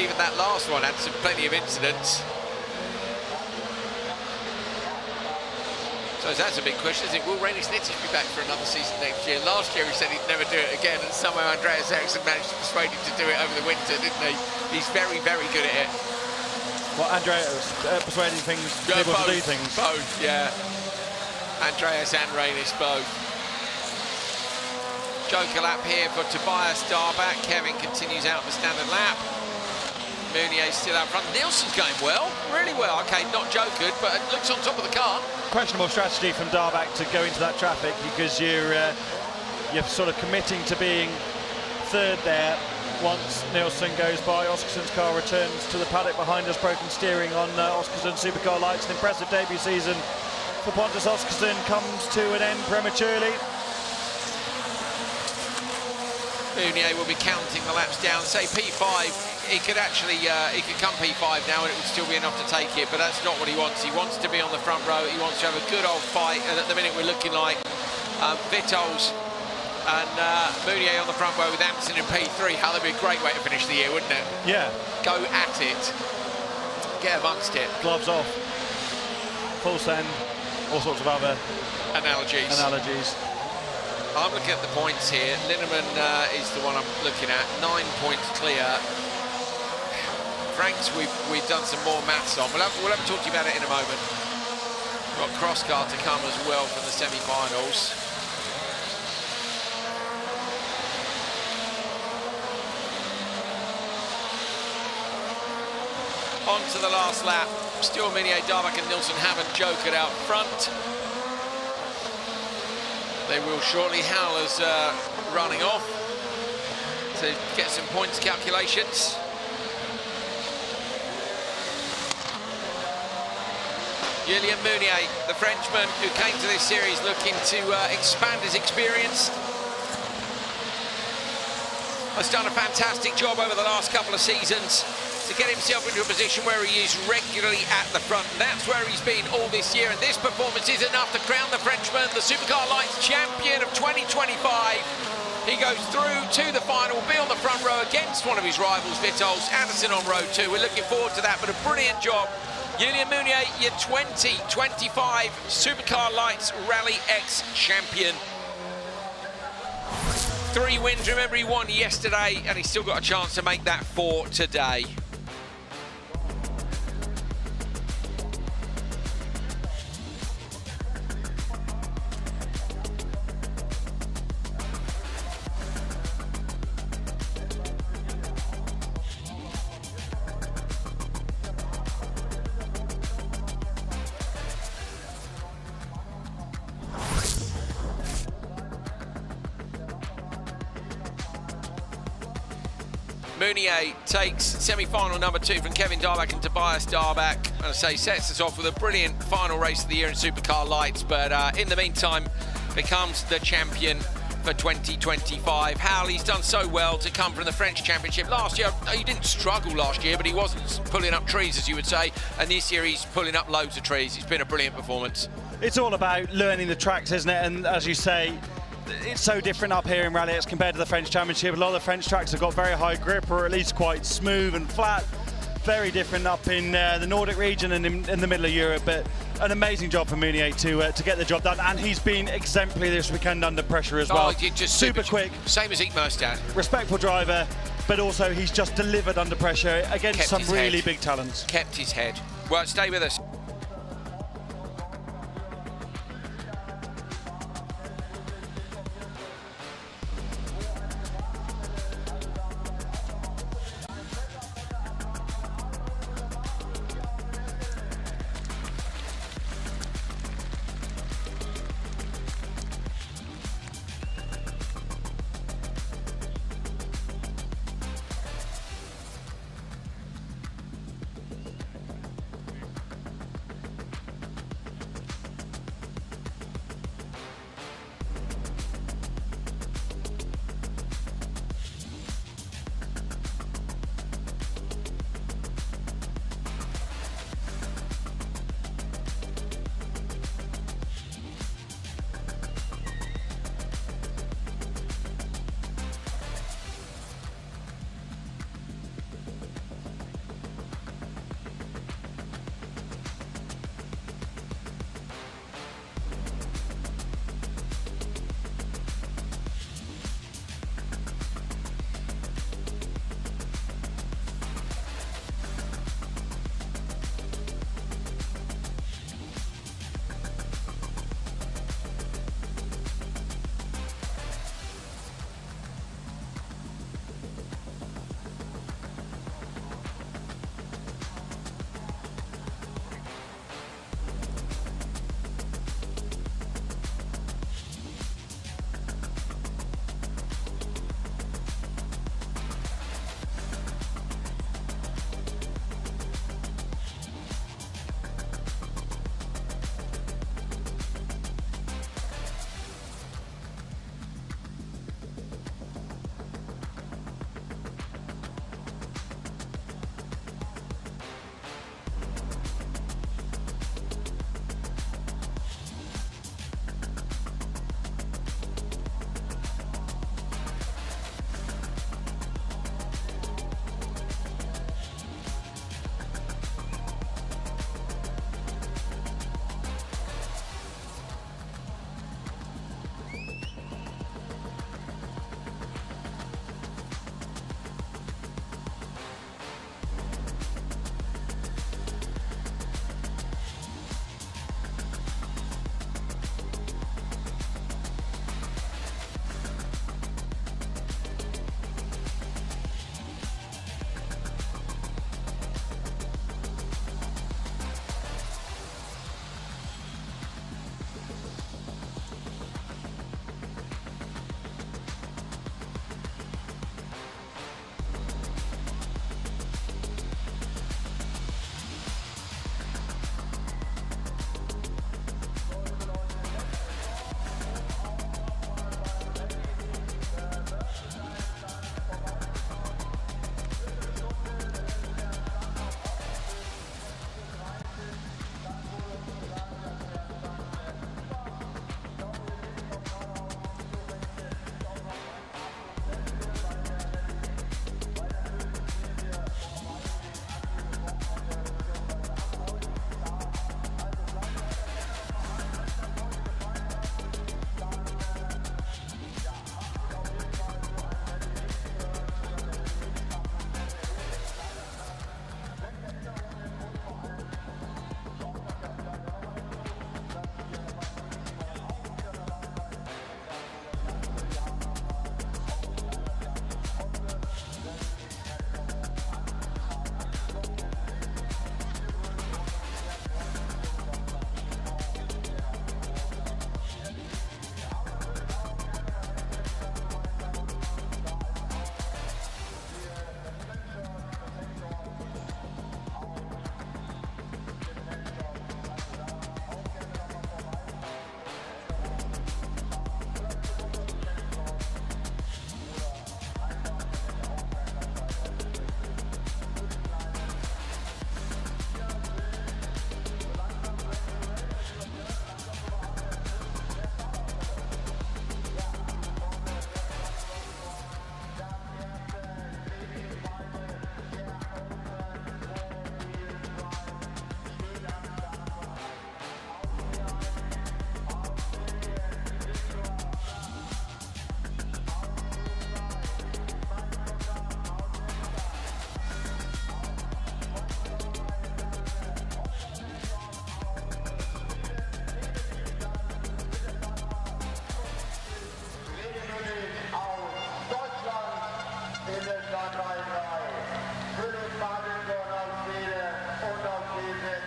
Even that last one had plenty of incidents. So that's a big question, isn't it? Will Reynolds be back for another season next year? Last year he said he'd never do it again, and somehow Andreas Eriksson managed to persuade him to do it over the winter, didn't he? He's very, very good at it. Well, Andreas persuading people to do things. Both, yeah. Andreas and Reynolds both. Joker lap here for Tobias Darback. Kevin continues out the standard lap. Mounier's still out front. Nilsson's going well, really well. Okay, not jokered, but it looks on top of the car. Questionable strategy from Darback to go into that traffic, because you're sort of committing to being third there. Once Nilsson goes by, Oskarsson's car returns to the paddock behind us, broken steering on Oskarsson's Supercar Lights. An impressive debut season for Pontus Oskarsson comes to an end prematurely. Mounier will be counting the laps down. Say P5, he could actually he could come P5 now and it would still be enough to take it, but that's not what he wants. He wants to be on the front row. He wants to have a good old fight, and at the minute we're looking like Vitols and Mounier on the front row with Amundsen in P3. That'd be a great way to finish the year, wouldn't it? Yeah. Go at it. Get amongst it. Gloves off. Full send. All sorts of other analogies. I'm looking at the points here. Linman is the one I'm looking at. 9 points clear. Franks, we've done some more maths on. We'll have to talk to you about it in a moment. We've got cross-car to come as well from the semi-finals. On to the last lap. Still Mounier, Darback and Nilsson haven't jokered out front. They will shortly. Hal is running off to get some points calculations. Julien Mounier, the Frenchman who came to this series looking to expand his experience, has done a fantastic job over the last couple of seasons to get himself into a position where he is regularly at the front. And that's where he's been all this year, and this performance is enough to crown the Frenchman the Supercar Lights champion of 2025. He goes through to the final, be on the front row against one of his rivals, Vitols, Anderson on row 2. We're looking forward to that, but a brilliant job. Julien Mounier, your 2025 Supercar Lights Rally X champion. 3 wins, remember he won yesterday, and he's still got a chance to make that 4 today. Mounier takes semi-final number 2 from Kevin Darback and Tobias Darback. And I say sets us off with a brilliant final race of the year in Supercar Lights, but in the meantime becomes the champion for 2025. Hal, he's done so well to come from the French Championship. Last year, he didn't struggle last year, but he wasn't pulling up trees, as you would say. And this year, he's pulling up loads of trees. It's been a brilliant performance. It's all about learning the tracks, isn't it? And as you say, it's so different up here in Rally X compared to the French Championship. A lot of the French tracks have got very high grip, or at least quite smooth and flat. Very different up in the Nordic region and in the middle of Europe. But an amazing job for Mounier to get the job done, and he's been exemplary this weekend under pressure as well. Just super quick, same as Eekmerstad. Respectful driver, but also he's just delivered under pressure against some really big talents. Kept his head. Well, stay with us.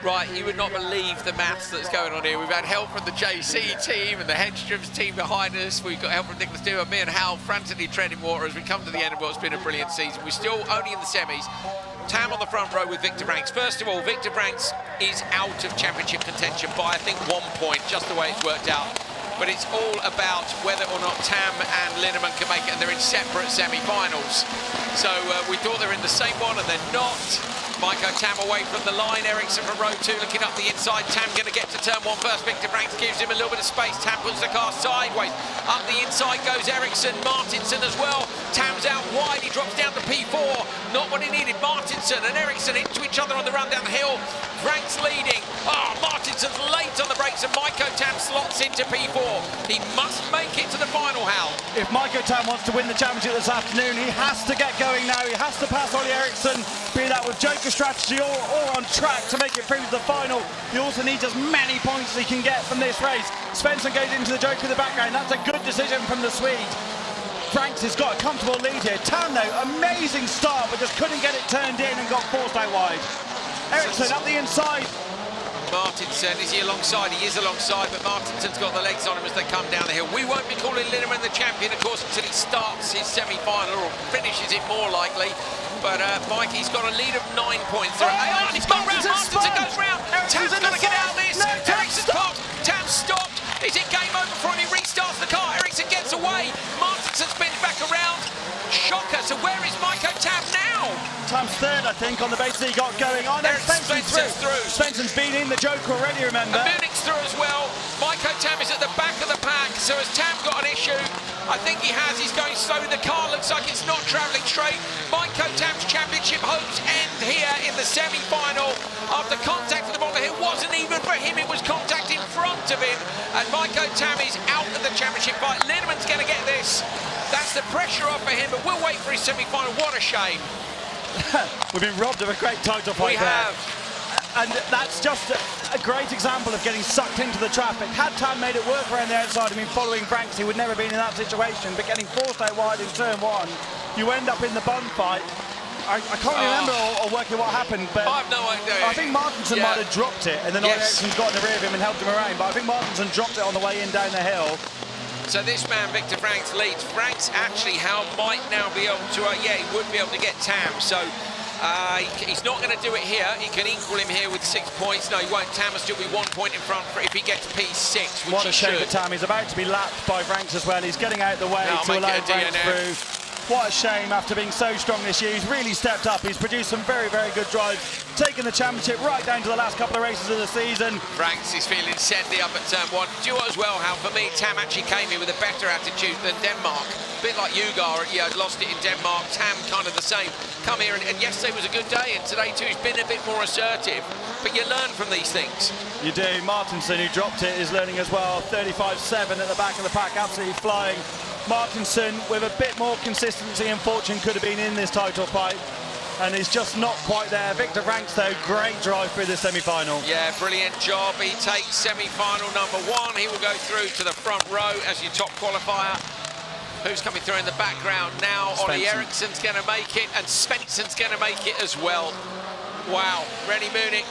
Right, you would not believe the maths that's going on here. We've had help from the JC team and the Hedstrom's team behind us. We've got help from Nicholas Dewar, me and Hal frantically treading water as we come to the end of what's been a brilliant season. We're still only in the semis. Tam on the front row with Victor Branks. First of all, Victor Branks is out of championship contention by, I think, 1 point, just the way it's worked out. But it's all about whether or not Tam and Linman can make it, and they're in separate semi-finals. So we thought they were in the same one, and they're not. Maiko Tam away from the line. Ericsson from row 2 looking up the inside. Tam going to get to turn 1 first. Victor Branks gives him a little bit of space. Tam puts the car sideways. Up the inside goes Ericsson. Martinson as well. Tam's out wide. He drops down to P4. Not what he needed. Martinson and Ericsson into each other on the run down the hill. Branks leading. Oh, Martinson's late on the brakes and Maiko Tam slots into P4. He must make it to the final, Hal. If Maiko Tam wants to win the championship this afternoon, he has to get going now. He has to pass Ollie Ericsson, be that with Joker strategy or on track to make it through to the final. He also needs as many points as he can get from this race. Svensson goes into the Joker in the background. That's a good decision from the Swede. Franks has got a comfortable lead here. Tam, though, amazing start, but just couldn't get it turned in and got forced out wide. Ericsson up the inside. Martinson, is he alongside? He is alongside, but Martinson's got the legs on him as they come down the hill. We won't be calling Linman the champion, of course, until he starts his semi-final or finishes it more likely. But Mikey's got a lead of 9 points. He's gone round. Martinson goes round. Tam's going to get out of this. Ericsson's popped. Tam stopped. Is it game over before he restarts the car? Ericsson gets away. Martinson's been back around. Shocker. So where is Maiko Tam now? Tam's third, I think, on the basis he got going on. Spencer's through. Svenson's been in the Joker already, remember? And Munich's through as well. Maiko Tam is at the back of the pack. So has Tam got an issue? I think he has. He's going slowly. The car looks like it's not travelling straight. Maiko Tam's championship hopes end here in the semi-final. After contact at the bottom of the hill, wasn't even for him. It was contact in front of him. And Maiko Tam is out of the championship fight. Linman's going to get this. That's the pressure off for him, but we'll wait for his semi-final. What a shame. We've been robbed of a great title fight there. We have. And that's just a great example of getting sucked into the traffic. Had Tam made it work around the outside, I mean, following Franks, he would never have been in that situation, but getting forced out wide in turn 1, you end up in the bun fight. I can't remember or work out what happened, but I have no idea. I think Martinson might have dropped it, and then Ericsson's got in the rear of him and helped him around, but I think Martinson dropped it on the way in down the hill. So this man, Victor Franks, leads. Franks actually, Hal might now be able to, he would be able to get Tam. So he's not going to do it here. He can equal him here with 6 points. No, he won't. Tam will still be 1 point in front for if he gets P6, which what a shame for Tam. He's about to be lapped by Franks as well. He's getting out of the way to allow Franks through. What a shame after being so strong this year. He's really stepped up. He's produced some very, very good drives, taken the championship right down to the last couple of races of the season. Franks is feeling sandy up at turn 1. Do you know as well, Hal? For me, Tam actually came here with a better attitude than Denmark. A bit like Ugar, lost it in Denmark. Tam kind of the same. Come here, and yesterday was a good day, and today too, he's been a bit more assertive. But you learn from these things. You do. Martinson, who dropped it, is learning as well. 35.7 at the back of the pack, absolutely flying. Martinson, with a bit more consistency and fortune, could have been in this title fight, and he's just not quite there. Victor Franks, though, great drive through the semi-final. Yeah, brilliant job. He takes semi-final number 1. He will go through to the front row as your top qualifier. Who's coming through in the background now? Ollie Ericsson's going to make it, and Spencer's going to make it as well. Wow, Rennie Munich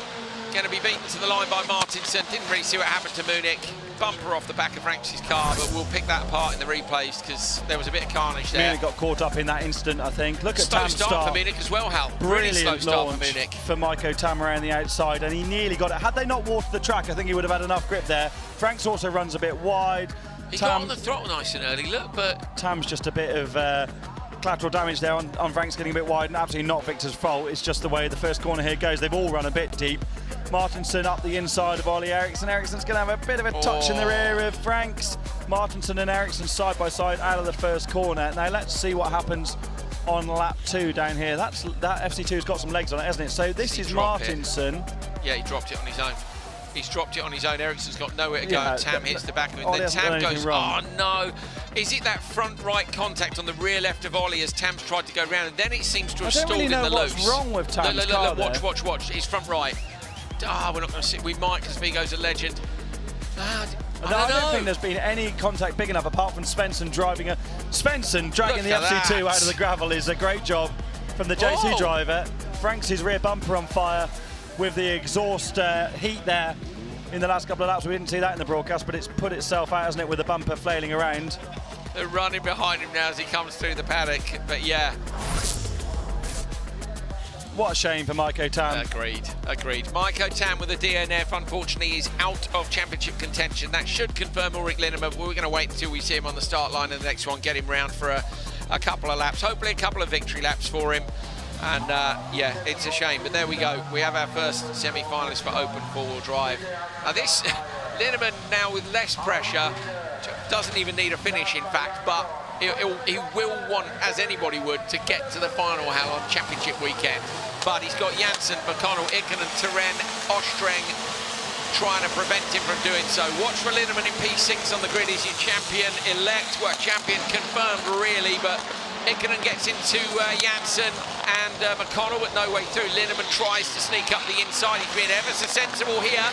going to be beaten to the line by Martinson. Didn't really see what happened to Munich. Bumper off the back of Franks' car, but we'll pick that apart in the replays because there was a bit of carnage there. Munich got caught up in that instant, I think. Look at Tam's start for Munich as well, Hal. Brilliant really slow start for Munich. For Maiko Tam around the outside, and he nearly got it. Had they not watered the track, I think he would have had enough grip there. Franks also runs a bit wide. He got on the throttle nice and early, look, but... Tam's just a bit of collateral damage there on Franks getting a bit wide, and absolutely not Victor's fault. It's just the way the first corner here goes. They've all run a bit deep. Martinson up the inside of Ollie Ericsson. Ericsson's going to have a bit of a touch in the rear of Franks. Martinson and Ericsson side by side out of the first corner. Now let's see what happens on lap 2 down here. That FC2's got some legs on it, hasn't it? So this is Martinson. Yeah, he dropped it on his own. He's dropped it on his own. Ericsson's got nowhere to go. And Tam hits the back of him. Then Tam goes, oh no. Is it that front right contact on the rear left of Ollie as Tam's tried to go round? And then it seems to have stalled in the loose. I don't really know what's wrong with Tam's car there. Watch. He's front right. We're not going to see. We might because Vigo's a legend. I don't think there's been any contact big enough apart from Svensson dragging the FC2 out of the gravel is a great job from the JC driver. Franks his rear bumper on fire with the exhaust heat there in the last couple of laps. We didn't see that in the broadcast, but it's put itself out, hasn't it, with the bumper flailing around. They're running behind him now as he comes through the paddock, but yeah. What a shame for Mike O'Tan. Agreed. Mike O'Tan with a DNF, unfortunately, is out of championship contention. That should confirm Ulrich Linnemann, but we're going to wait until we see him on the start line in the next one, get him round for a couple of laps, hopefully a couple of victory laps for him. And yeah, it's a shame, but there we go. We have our first semi-finalist for open four-wheel drive. Now this, Linnemann now with less pressure, doesn't even need a finish in fact, but he will want, as anybody would, to get to the final on championship weekend. But he's got Janssen, McConnell, Ikonen, Turenne, Estering trying to prevent him from doing so. Watch for Linnemann in P6 on the grid. He's your champion-elect, well, champion confirmed really, but Ikonen gets into Janssen and McConnell with no way through. Linnemann tries to sneak up the inside. He's been ever so sensible here,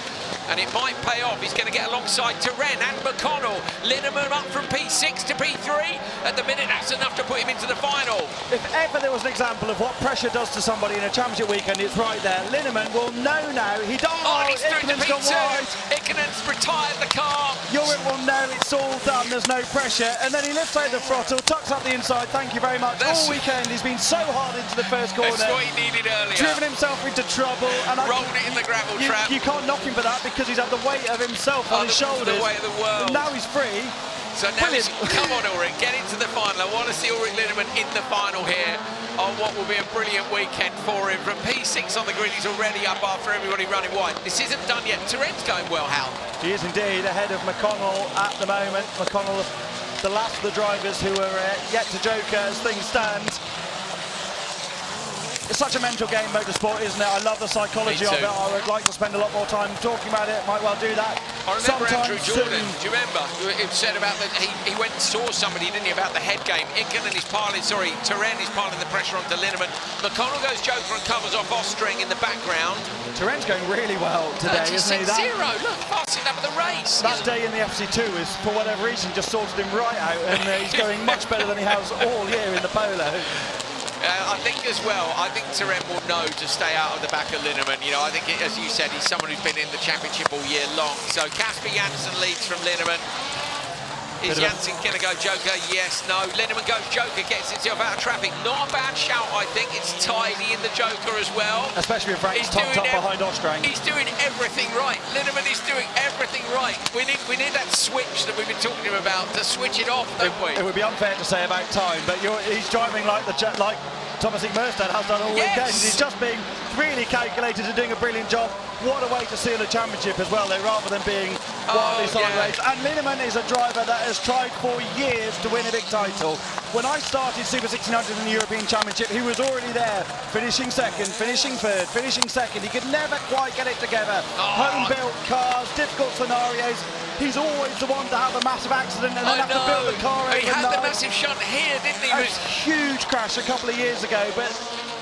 and it might pay off. He's going to get alongside Turenne and McConnell. Linnemann up from P6 to P3. At the minute, that's enough to put him into the final. If ever there was an example of what pressure does to somebody in a championship weekend, it's right there. Linnemann will know now. He does. Oh, he's through to Ikonen's gone wide. P2. Ikonen's retired the car. Ulrich will know it's all done. There's no pressure. And then he lifts out the throttle, tucks up the inside. Thank you very much. All weekend, he's been so hard into the first corner. That's what he needed earlier. Driven himself into trouble. And rolled it in the gravel trap. You can't knock him for that because he's had the weight of himself on his shoulders. The weight of the world. And now he's free. So now come on, Ulrich, get into the final. I want to see Ulrich Linnemann in the final here on what will be a brilliant weekend for him. From P6 on the grid, he's already up after everybody running wide. This isn't done yet. Turenne's going well, Hal. He is indeed ahead of McConnell at the moment. McConnell, the last of the drivers who are yet to joke as things stand. It's such a mental game, motorsport, isn't it? I love the psychology of it. I would like to spend a lot more time talking about it. Might well do that. I remember Andrew Jordan. Do you remember? It said about that he went and saw somebody, didn't he, about the head game. Turenne is piling the pressure onto Linnemann. McConnell goes Joker and covers off Estering in the background. Turenne's going really well today, isn't he? 36-0. Look, passing up the race. That day in the FC2 is, for whatever reason, just sorted him right out, and he's going much better than he has all year in the polo. I think as well, I think Turenne will know to stay out of the back of Linnemann. You know, I think, as you said, he's someone who's been in the championship all year long. So Casper Janssen leads from Linnemann. Is Janssen going to go Joker? Yes, no. Linnemann goes Joker, gets himself out of traffic. Not a bad shout, I think. It's tidy in the Joker as well. Especially with Frank's topped up behind Estering. He's doing everything right. Linnemann is doing everything right. We need that switch that we've been talking about to switch it off, don't we? It would be unfair to say about time, but he's driving like Thomas Ingmerstad has done all weekend. He's just being really calculated and doing a brilliant job. What a way to seal a championship as well, though, rather than being wildly sideways. And Linnemann is a driver that has tried for years to win a big title. When I started Super 1600 in the European Championship, he was already there, finishing second, finishing third, finishing second. He could never quite get it together. Home-built cars, difficult scenarios. He's always the one to have a massive accident and then have to build the car overnight. He had the massive shunt here, didn't he? A huge crash a couple of years ago, but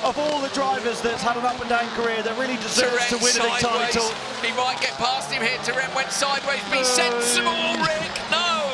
of all the drivers that's had an up and down career that really deserves to win a big title. He might get past him here. Turenne went sideways. Be sensible, Rick. No,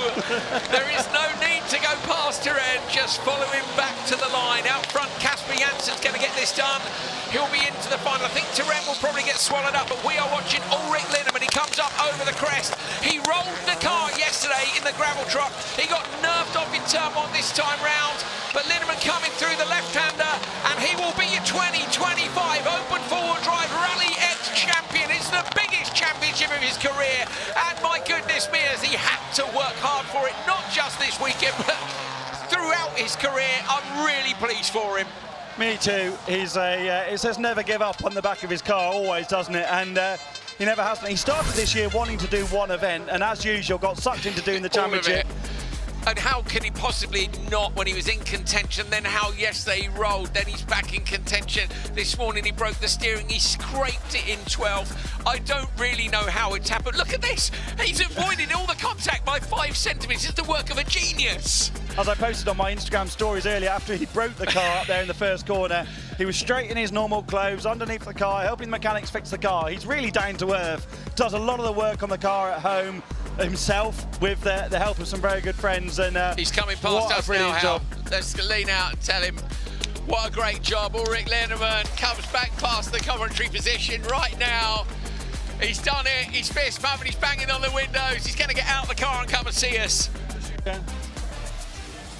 there is no need to go past Turenne. Just follow him back to the line. Out front, Casper Janssen's going to get this done. He'll be into the final. I think Turenne will probably get swallowed up, but we are watching Ulrich Linnemann. He comes up over the crest. He rolled the car yesterday in the gravel truck. He got nerfed off in turn one this time round, but Linnemann coming through the left-hander, and he will be your 2025 Open Forward Drive Rally X champion. It's the biggest championship of his career, and my goodness me, as he had to work hard for it, not just this weekend, but throughout his career. I'm really pleased for him. Me too. He's it says never give up on the back of his car, always, doesn't it? And he never has. He started this year wanting to do one event, and as usual, got sucked into doing the championship. And how can he possibly not when he was in contention? Then how yesterday he rolled, then he's back in contention. This morning he broke the steering, he scraped it in 12th. I don't really know how it's happened. Look at this, he's avoided all the contact by 5 centimetres. It's the work of a genius. As I posted on my Instagram stories earlier, after he broke the car up there in the first corner, he was straight in his normal clothes, underneath the car, helping the mechanics fix the car. He's really down to earth, does a lot of the work on the car at home, himself with the help of some very good friends. And he's coming past us now, Hal. Let's lean out and tell him what a great job. Ulrich Linman comes back past the commentary position right now. He's done it. He's fist pumping. He's banging on the windows. He's going to get out of the car and come and see us. Yeah.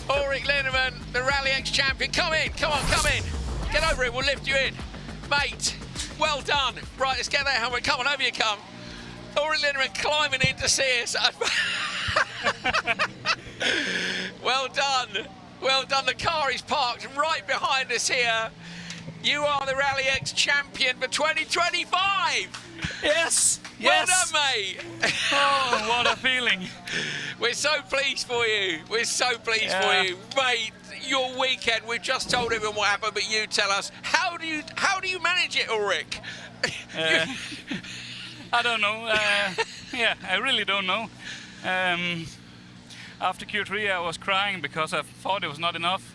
Ulrich Linman, the Rally X champion. Come in. Come on, come in. Get over it. We'll lift you in. Mate, well done. Right, let's get that helmet. Come on, over you come. Ulrich Linman climbing in to see us. Well done. Well done. The car is parked right behind us here. You are the Rally X champion for 2025. Yes. Well done, mate. Oh, what a feeling. We're so pleased for you. We're so pleased for you, mate. Your weekend. We've just told everyone what happened, but you tell us how do you manage it, Ulrich? I don't know. Yeah, I really don't know. After Q3, I was crying because I thought it was not enough.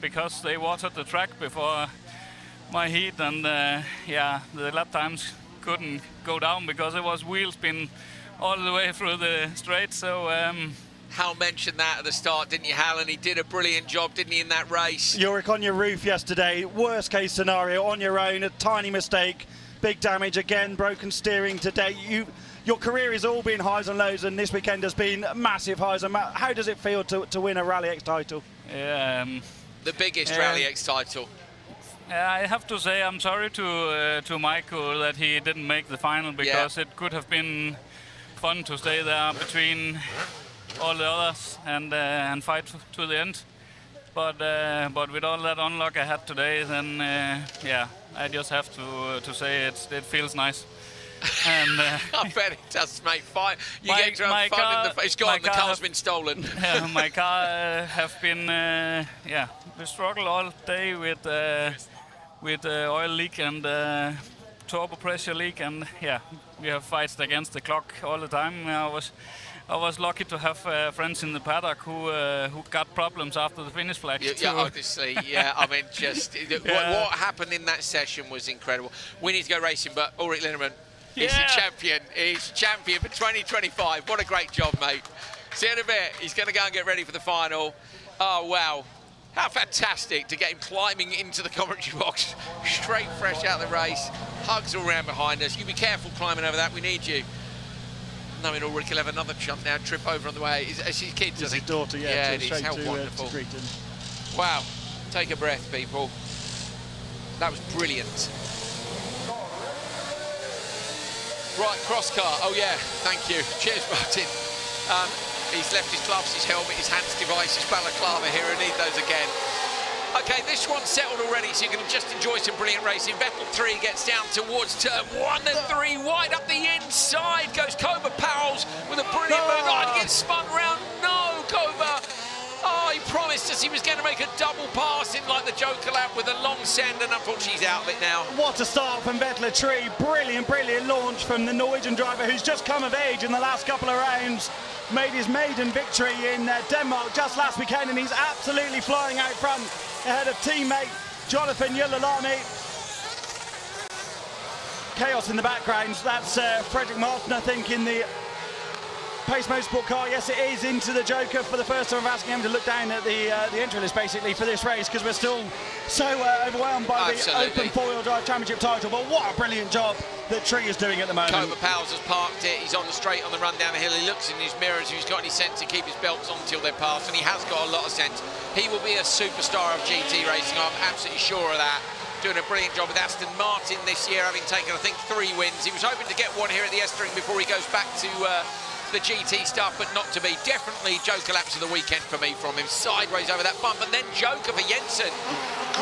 Because they watered the track before my heat, and yeah, the lap times couldn't go down because there was wheel spin all the way through the straight. So Hal mentioned that at the start, didn't you, Hal? And he did a brilliant job, didn't he, in that race? Ulrich, on your roof yesterday, worst case scenario, on your own, a tiny mistake, big damage again, broken steering today. Your career has all been highs and lows, and this weekend has been massive highs and how does it feel to win a Rally X title? The biggest Rally X title. I have to say I'm sorry to Michael that he didn't make the final, because it could have been fun to stay there between all the others and fight to the end. But with all that unluck I had today, then yeah, I just have to say it feels nice. And I bet it does, mate. Fine. You get to have fun in the. It's gone. The car's been stolen. My car have been. Yeah, we struggle all day with oil leak and turbo pressure leak, and yeah, we have fights against the clock all the time. I was lucky to have friends in the paddock who got problems after the finish flag. Yeah, obviously. Yeah, I mean, just what happened in that session was incredible. We need to go racing, but Ulrich Linman. He's a champion. He's champion for 2025. What a great job, mate. See you in a bit. He's going to go and get ready for the final. Oh, wow. How fantastic to get him climbing into the commentary box. Straight fresh out of the race. Hugs all around behind us. You be careful climbing over that. We need you. Knowing Ulrich will have another jump now, trip over on the way. Is his kids, I think? His daughter, yeah. It is. How wonderful. Wow. Take a breath, people. That was brilliant. Right, cross car. Oh, yeah, thank you. Cheers, Martin. He's left his gloves, his helmet, his hands device, his balaclava here. I need those again. OK, this one's settled already, so you can just enjoy some brilliant racing. Vettel 3 gets down towards turn 1 and 3. Wide up the inside goes Cobra Powell's with a brilliant move. Oh, he gets spun round. No, Cobra. Oh, he promised us he was going to make a double pass in like the Joker lap with a long send, and unfortunately he's out of it now. What a start from Vettel 3. Brilliant, brilliant launch from the Norwegian driver who's just come of age in the last couple of rounds. Made his maiden victory in Denmark just last weekend, and he's absolutely flying out front ahead of teammate Jonathan Yullalami. Chaos in the background. That's Frederick Martin, I think, in the Pace Motorsport car. Yes, it is into the Joker for the first time. I'm asking him to look down at the entry list basically for this race, because we're still so overwhelmed by the Open 4-wheel drive championship title. But what a brilliant job that Tree is doing at the moment. Cobra Powell's has parked it. He's on the straight on the run down the hill. He looks in his mirrors. He's got any sense to keep his belts on until they're passed, and he has got a lot of sense. He will be a superstar of GT racing. I'm absolutely sure of that. Doing a brilliant job with Aston Martin this year, having taken, I think, 3 wins. He was hoping to get one here at the Estering before he goes back to the GT stuff, but not to be. Definitely Joker laps of the weekend for me from him. Sideways over that bump, and then Joker for Jensen.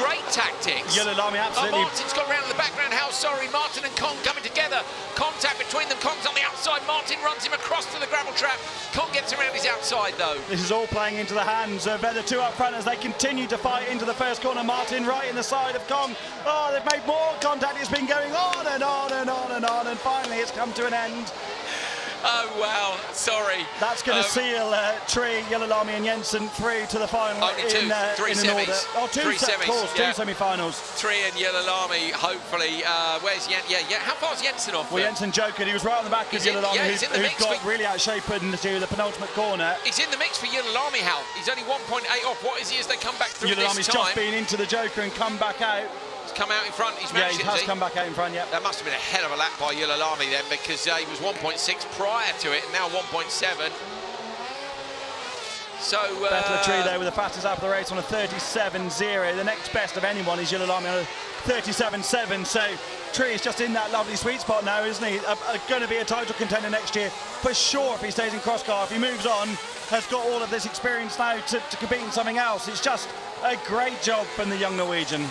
Great tactics. Yullalami, absolutely. Martin's got around in the background. How sorry. Martin and Kong coming together. Contact between them. Kong's on the outside. Martin runs him across to the gravel trap. Kong gets around his outside, though. This is all playing into the hands of the 2 up front as they continue to fight into the first corner. Martin right in the side of Kong. Oh, they've made more contact. It's been going on and on and on and on, and finally it's come to an end. Oh, wow, sorry. That's going to seal Tree, Yellow Lamy and Jensen through to the final. Only two, three in semis. Oh, two three semis, of course, yeah. 2 semi-finals. Tree and Yellow Lamy, hopefully. Where's Jensen? Yeah, how far's Jensen off? Well, Jensen jokered. He was right on the back of Yellow Lamy, who got really out shape into the penultimate corner. He's in the mix for Yellow Lamy, Hal. He's only 1.8 off. What is he as they come back through Yellow this Lamy's time? just been into the Joker and come back out. He's come out in front. He's yeah, managed he has come back out in front, yeah. That must have been a hell of a lap by Yellow Lamy then, because he was 1.6 prior to it, and now 1.7. So Vettel Tree there with the fastest lap of the race on a 37.0. The next best of anyone is Yellow Lamy on a 37.7. So Tree is just in that lovely sweet spot now, isn't he? Going to be a title contender next year for sure if he stays in cross car. If he moves on, has got all of this experience now to compete in something else. It's just a great job from the young Norwegian.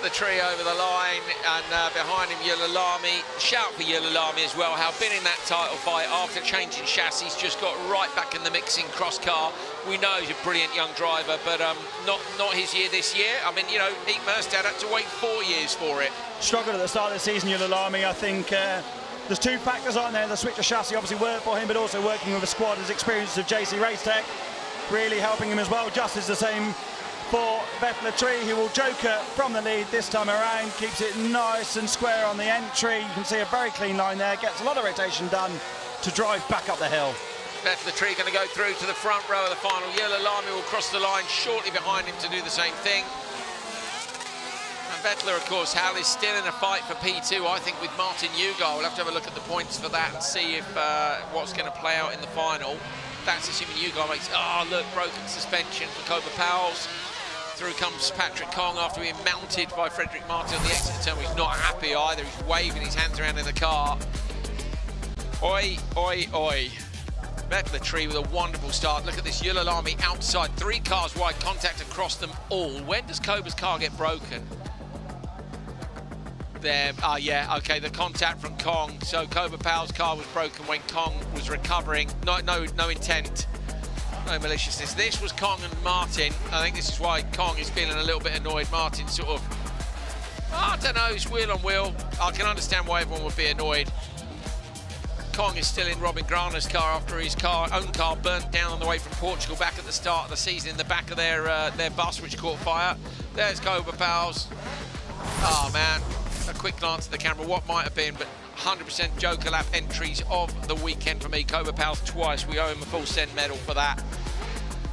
The Tree over the line, and behind him Yellow Lamy. Shout for Yellow Lamy as well. How been in that title fight after changing chassis, just got right back in the mix in cross car. We know he's a brilliant young driver, but not his year this year. I mean, you know, Nick Merstad had to wait 4 years for it. Struggled at the start of the season, Yellow Lamy. I think there's two factors, aren't there? The switch of chassis obviously worked for him, but also working with a squad, his experience of JC Racetech really helping him as well. Just as the same for Vettel Tree, who will joker from the lead this time around, keeps it nice and square on the entry. You can see a very clean line there, gets a lot of rotation done to drive back up the hill. Vettel Tree going to go through to the front row of the final. Yellow Lamy will cross the line shortly behind him to do the same thing. And Vettel, of course, Hal, is still in a fight for P2, I think, with Martin Ugar. We'll have to have a look at the points for that and see if what's going to play out in the final. That's assuming Ugar makes, oh look, broken suspension for Cobra Powell's. Through comes Patrick Kong after being mounted by Frederick Martin on the exit turn. He's not happy either. He's waving his hands around in the car. Oi, oi, oi. Vettel Tree with a wonderful start. Look at this Yellow Lamy outside. 3 cars wide, contact across them all. When does Cobra's car get broken? There, yeah, okay, the contact from Kong. So Cobra Powell's car was broken when Kong was recovering. No intent. No maliciousness. This was Kong and Martin. I think this is why Kong is feeling a little bit annoyed. Martin sort of, I don't know, it's wheel on wheel. I can understand why everyone would be annoyed. Kong is still in Robin Grana's car after his own car burnt down on the way from Portugal back at the start of the season in the back of their bus, which caught fire. There's Cobra Powell's. Oh man, a quick glance at the camera. What might have been, but 100% Joker Lap entries of the weekend for me. Cobra Powell's twice. We owe him a full cent medal for that.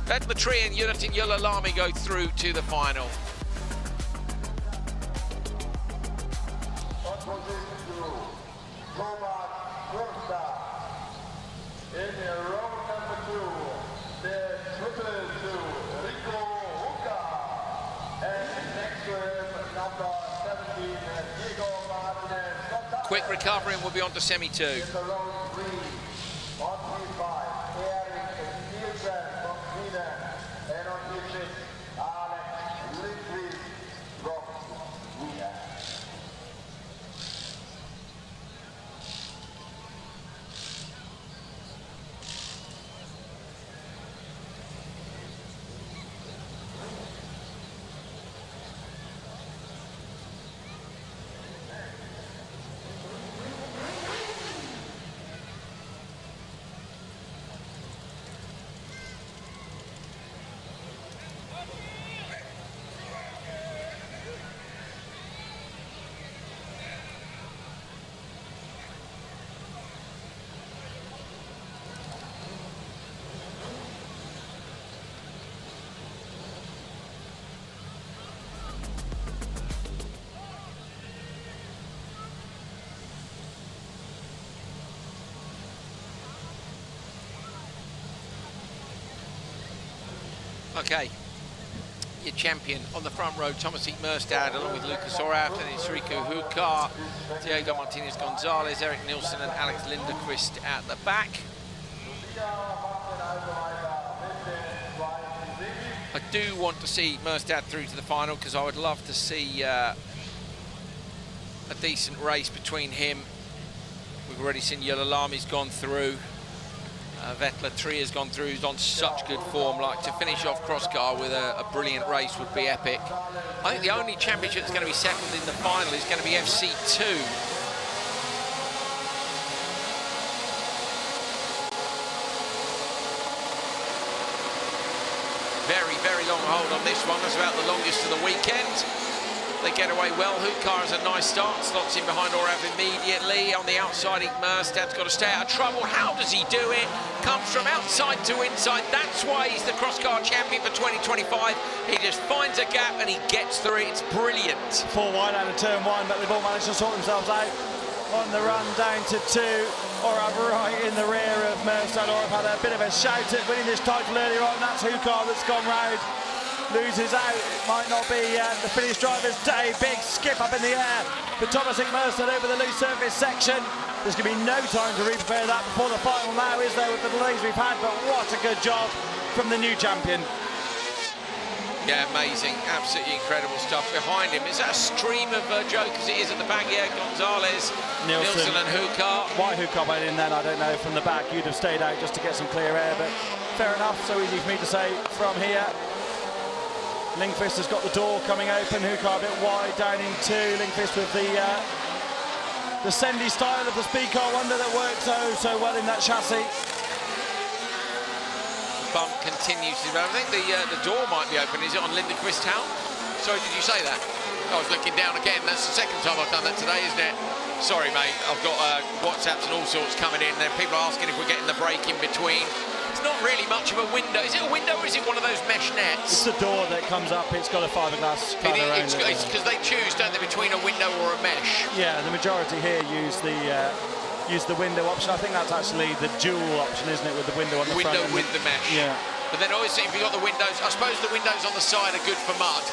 Vettel Tree and Yellow Lamy go through to the final. Quick recovery and we'll be on to semi 2. Okay, your champion on the front row, Thomas Merstad, along with Lucas Oraft and Enrico Hukar, Diego Martinez Gonzalez, Eric Nilsson and Alex Lindequist at the back. I do want to see Merstad through to the final because I would love to see a decent race between him. We've already seen Yellow Lamy's gone through. Vettel Tree has gone through, he's on such good form. Like, to finish off cross car with a brilliant race would be epic. I think the only championship that's going to be settled in the final is going to be FC2. record on this one. That's about the longest of the weekend. They get away well. Hukar has a nice start, slots in behind Orav immediately. On the outside, Merstad's got to stay out of trouble. How does he do it? Comes from outside to inside. That's why he's the cross-car champion for 2025. He just finds a gap and he gets through it. It's brilliant. 4 wide out of turn 1, but they've all managed to sort themselves out on the run down to 2. Orav right in the rear of Merstad. Orav had a bit of a shout at winning this title earlier on. That's Hukar that's gone round. Loses out. It might not be the Finnish driver's day. Big skip up in the air for Tomasik Merstad over the loose surface section. There's going to be no time to re-prepare that before the final now, is there, with the delays we've had? But what a good job from the new champion. Yeah, amazing. Absolutely incredible stuff behind him. Is that a stream of jokers? It is at the back, yeah. Gonzalez, Nilsson and Hukar. Why Hukar went in then, I don't know. From the back, you'd have stayed out just to get some clear air, but fair enough. So easy for me to say from here. Lindqvist has got the door coming open. Hukar a bit wide down in 2. Lindqvist with the Sendy style of the Speedcar Wonder that works so well in that chassis. Bump continues to develop. I think the door might be open. Is it on Lindqvist Town? Sorry, did you say that? I was looking down again. That's the second time I've done that today, isn't it? Sorry, mate. I've got WhatsApps and all sorts coming in. Then people are asking if we're getting the break in between. It's not really much of a window. Is it a window or is it one of those mesh nets? It's the door that comes up. It's got a fiberglass cover around it. It's because they choose, don't they, between a window or a mesh? Yeah, the majority here use the window option. I think that's actually the dual option, isn't it, with the window on the front? Window with the mesh. Yeah. But then obviously if you've got the windows, I suppose the windows on the side are good for mud.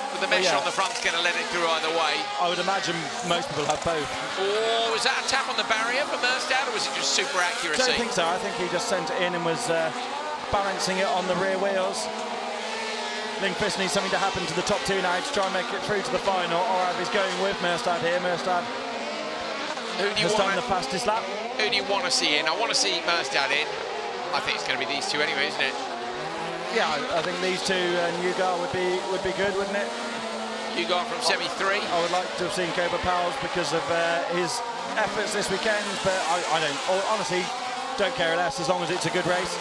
But the mesh on the front's going to let it through either way. I would imagine most people have both. Oh, was that a tap on the barrier for Merstad, or was it just super accuracy? I don't think so. I think he just sent it in and was balancing it on the rear wheels. Lindqvist needs something to happen to the top 2 now to try and make it through to the final. Orav is going with Merstad here. Merstad has done the fastest lap. Who do you want to see in? I want to see Merstad in. I think it's going to be these two anyway, isn't it? Yeah, I think these two and Ugar would be good, wouldn't it? Ugar from semi-3. I would like to have seen Cobra Powell's because of his efforts this weekend, but I honestly don't care less as long as it's a good race.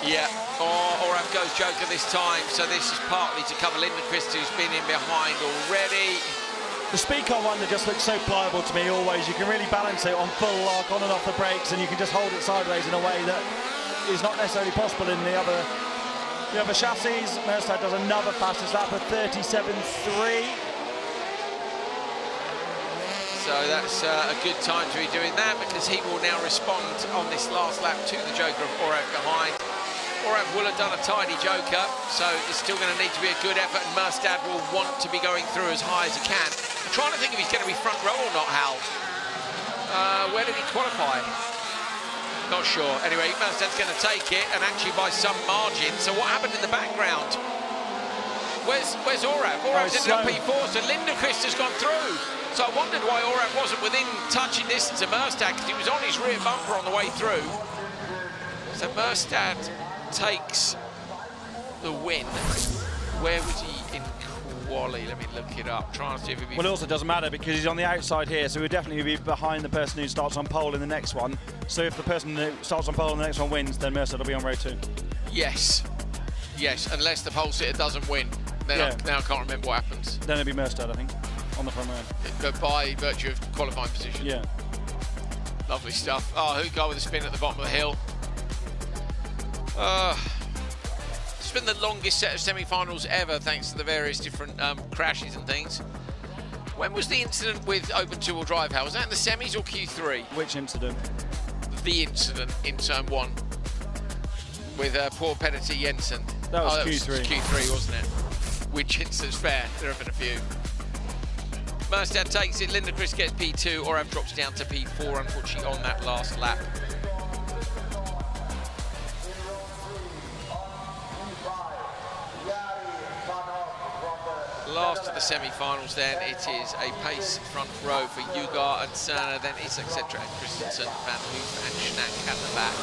Yeah, Orav goes Joker this time, so this is partly to cover Lindqvist, who's been in behind already. The Speedcar Wonder just looks so pliable to me always. You can really balance it on full lock, on and off the brakes, and you can just hold it sideways in a way that is not necessarily possible in the other chassis. Merstad does another fastest lap of 37.3. So that's a good time to be doing that, because he will now respond on this last lap to the Joker of Orav behind. Orav will have done a tidy Joker, so it's still going to need to be a good effort, and Merstad will want to be going through as high as he can. I'm trying to think if he's going to be front row or not, Hal. Where did he qualify? Not sure. Anyway, Merstad's going to take it, and actually by some margin. So what happened in the background? Where's Orav? Orav's in the P4, so Lindqvist has gone through. So I wondered why Orav wasn't within touching distance of Merstad, because he was on his rear bumper on the way through. So Merstad takes the win. Where was he in quali? Let me look it up. Try and see if Well, it also doesn't matter because he's on the outside here, so he'll definitely be behind the person who starts on pole in the next one. So if the person who starts on pole in the next one wins, then Merstad will be on row 2. Yes. Yes, unless the pole sitter doesn't win. Then I can't remember what happens. Then it'll be Merstad, I think, on the front row. But by virtue of qualifying position. Yeah. Lovely stuff. Oh, Hukar with a spin at the bottom of the hill. It's been the longest set of semi-finals ever, thanks to the various different crashes and things. When was the incident with open two-wheel drive, Hal? Was that in the semis or Q3? Which incident? The incident in turn 1 with poor Pedity Jensen. That was Q3. Was Q3, wasn't it? Which incident's fair? There have been a few. Merstad takes it, Lindqvist gets P2, Orav drops down to P4, unfortunately, on that last lap. Last of the semi-finals then, it is a pace front row for Ugar and Cerner, then it's etc. and Christensen, Van Hoof and Schnack at the back.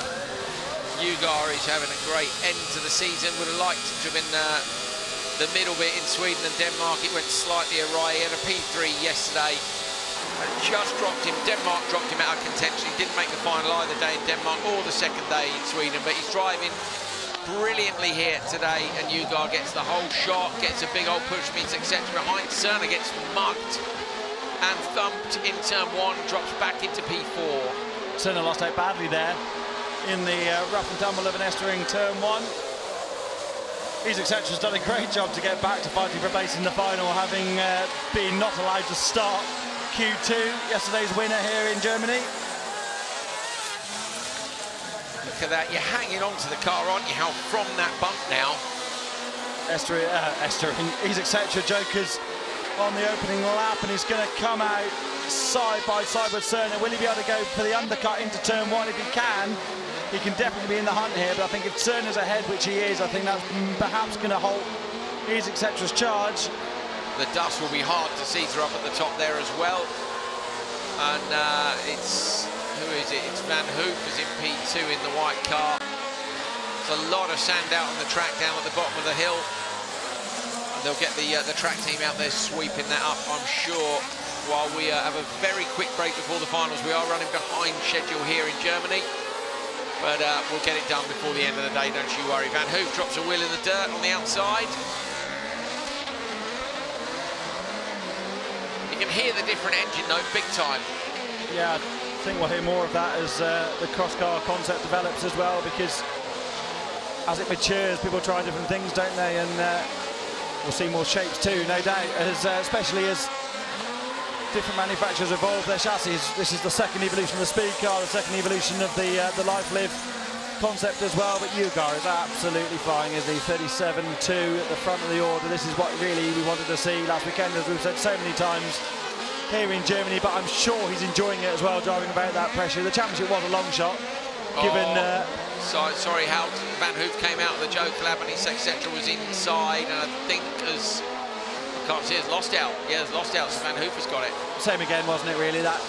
Ugar is having a great end to the season, would have liked to have been the middle bit in Sweden and Denmark. It went slightly awry. He had a P3 yesterday and just dropped him. Denmark dropped him out of contention. He didn't make the final either day in Denmark or the second day in Sweden, but he's driving brilliantly here today, and Ugar gets the whole shot, gets a big old push, meets etc. behind. Cerner gets mugged and thumped in turn 1, drops back into P4. Cerner lost out badly there in the rough and tumble of an Estering turn 1. Etcetera's done a great job to get back to fighting for a place in the final, having been not allowed to start Q2, yesterday's winner here in Germany. Look at that, you're hanging on to the car, aren't you, Hal, from that bump now. Estering, Etcetera jokers on the opening lap, and he's going to come out side by side with Cerner. Will he be able to go for the undercut into turn 1? If he can definitely be in the hunt here, but I think if Cerner's ahead, which he is, I think that's perhaps going to halt Etcetera's charge. The dust will be hard to see through up at the top there as well. And who is it? It's Van Hoof is in P2 in the white car. There's a lot of sand out on the track down at the bottom of the hill. And they'll get the track team out there sweeping that up, I'm sure, while we have a very quick break before the finals. We are running behind schedule here in Germany, but we'll get it done before the end of the day, don't you worry. Van Hoof drops a wheel in the dirt on the outside. You can hear the different engine though, big time. Yeah, I think we'll hear more of that as the cross-car concept develops as well, because as it matures, people try different things, don't they? And we'll see more shapes too, no doubt, especially as different manufacturers evolve their chassis. This is the second evolution of the speed car, the second evolution of the Life Live concept as well. But Ugar is absolutely flying, isn't he? 37.2 at the front of the order. This is what really we wanted to see last weekend, as we've said so many times here in Germany. But I'm sure he's enjoying it as well, driving about that pressure. The championship was a long shot, given. Sorry, Hal. Van Hoof came out of the Joker lab, and Etcetera was inside, and I think as I can't see, has lost out. Yeah, has lost out. So Van Hoof has got it. Same again, wasn't it? Really, that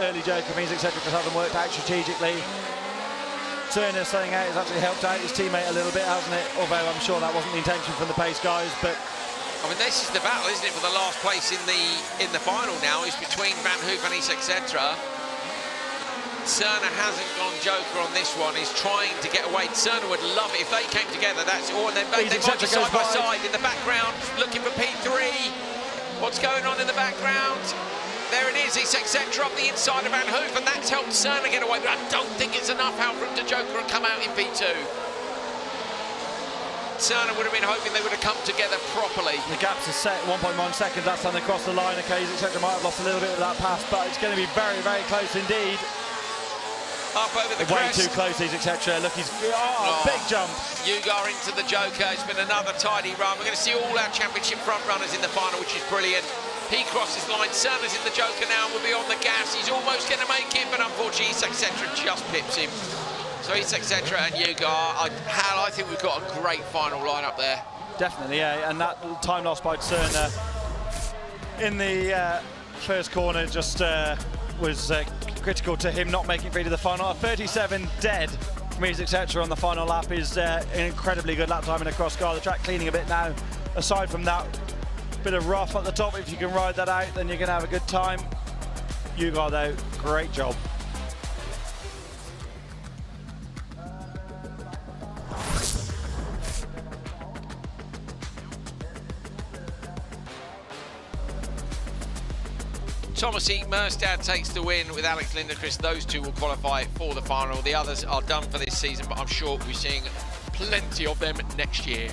early Joker means Etcetera just hasn't worked out strategically. Cerner staying out has actually helped out his teammate a little bit, hasn't it? Although I'm sure that wasn't the intention from the pace guys. But I mean, this is the battle, isn't it, for the last place in the final now, is between Van Hoof and Etcetera. Cerner hasn't gone Joker on this one. He's trying to get away. Cerner would love it if they came together. That's all. And then they might be side by side in the background, looking for P3. What's going on in the background? There it is. Etcetera up the inside of Van Hoof, and that's helped Cerner get away. But I don't think it's enough, Hal, for him to Joker and come out in P2. Cerner would have been hoping they would have come together properly. The gap's a set, 1.1 seconds. That's on the cross the line. Okay, Etcetera might have lost a little bit of that pass, but it's going to be very, very close indeed. Up over the way crest. too close, Etcetera. Look, he's big jump. Ugar into the Joker. It's been another tidy run. We're going to see all our championship front runners in the final, which is brilliant. He crosses the line. Cerner's in the Joker now. Will be on the gas. He's almost going to make it, but unfortunately, Etcetera just pips him. So Etcetera and Ugar. Hal, I think we've got a great final lineup there. Definitely, yeah. And that time lost by Cerner in the first corner just was critical to him not making it to the final. 37 dead from Etcetera on the final lap is an incredibly good lap time in a cross car. The track cleaning a bit now. Aside from that bit of rough at the top, if you can ride that out, then you're going to have a good time. Ugar, though, great job. Thomas Merstad takes the win with Alex Lindquist. Those two will qualify for the final. The others are done for this season, but I'm sure we'll be seeing plenty of them next year.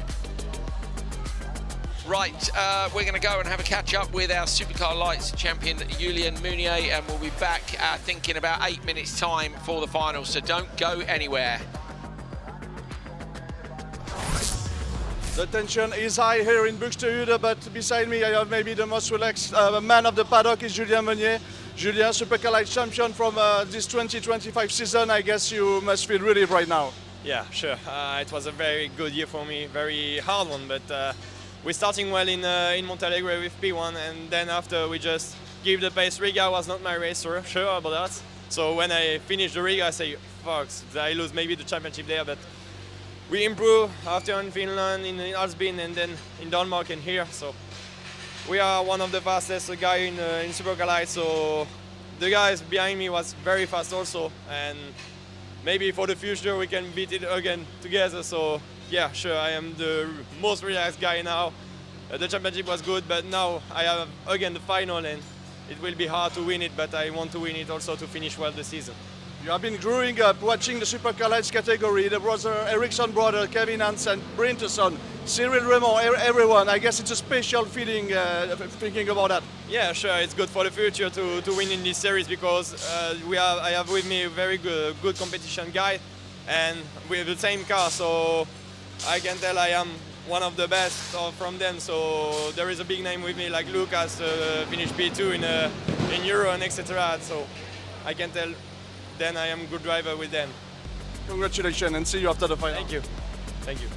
Right, we're going to go and have a catch-up with our Supercar Lights champion, Julian Meunier, and we'll be back, I think, in about 8 minutes' time for the final, so don't go anywhere. The tension is high here in Buxtehude, but beside me I have maybe the most relaxed man of the paddock is Julian Meunier. Julian, Supercar Lights champion from this 2025 season. I guess you must feel relieved right now. Yeah, sure. It was a very good year for me, very hard one, but we're starting well in Montalegre with P1, and then after we just give the pace. Riga was not my racer, sure about that. So when I finished the Riga, I say, fuck, I lose maybe the championship there, but we improve after in Finland, in Alsbyn, and then in Denmark and here. So we are one of the fastest guy in Supercar Lights. So the guys behind me was very fast also, and maybe for the future we can beat it again together. So yeah, sure, I am the most relaxed guy now. The championship was good, but now I have again the final, and it will be hard to win it, but I want to win it also to finish well the season. You have been growing up watching the Supercar Lights category, the Ericsson brother, Kevin Hansen, Brinterson, Cyril Raymond, everyone. I guess it's a special feeling thinking about that. Yeah, sure, it's good for the future to win in this series, because I have with me a very good competition guy, and we have the same car, so I can tell I am one of the best from them. So there is a big name with me, like Lucas finished P2 in Euro and etc. So I can tell then I am a good driver with them. Congratulations, and see you after the final. Thank you. Thank you.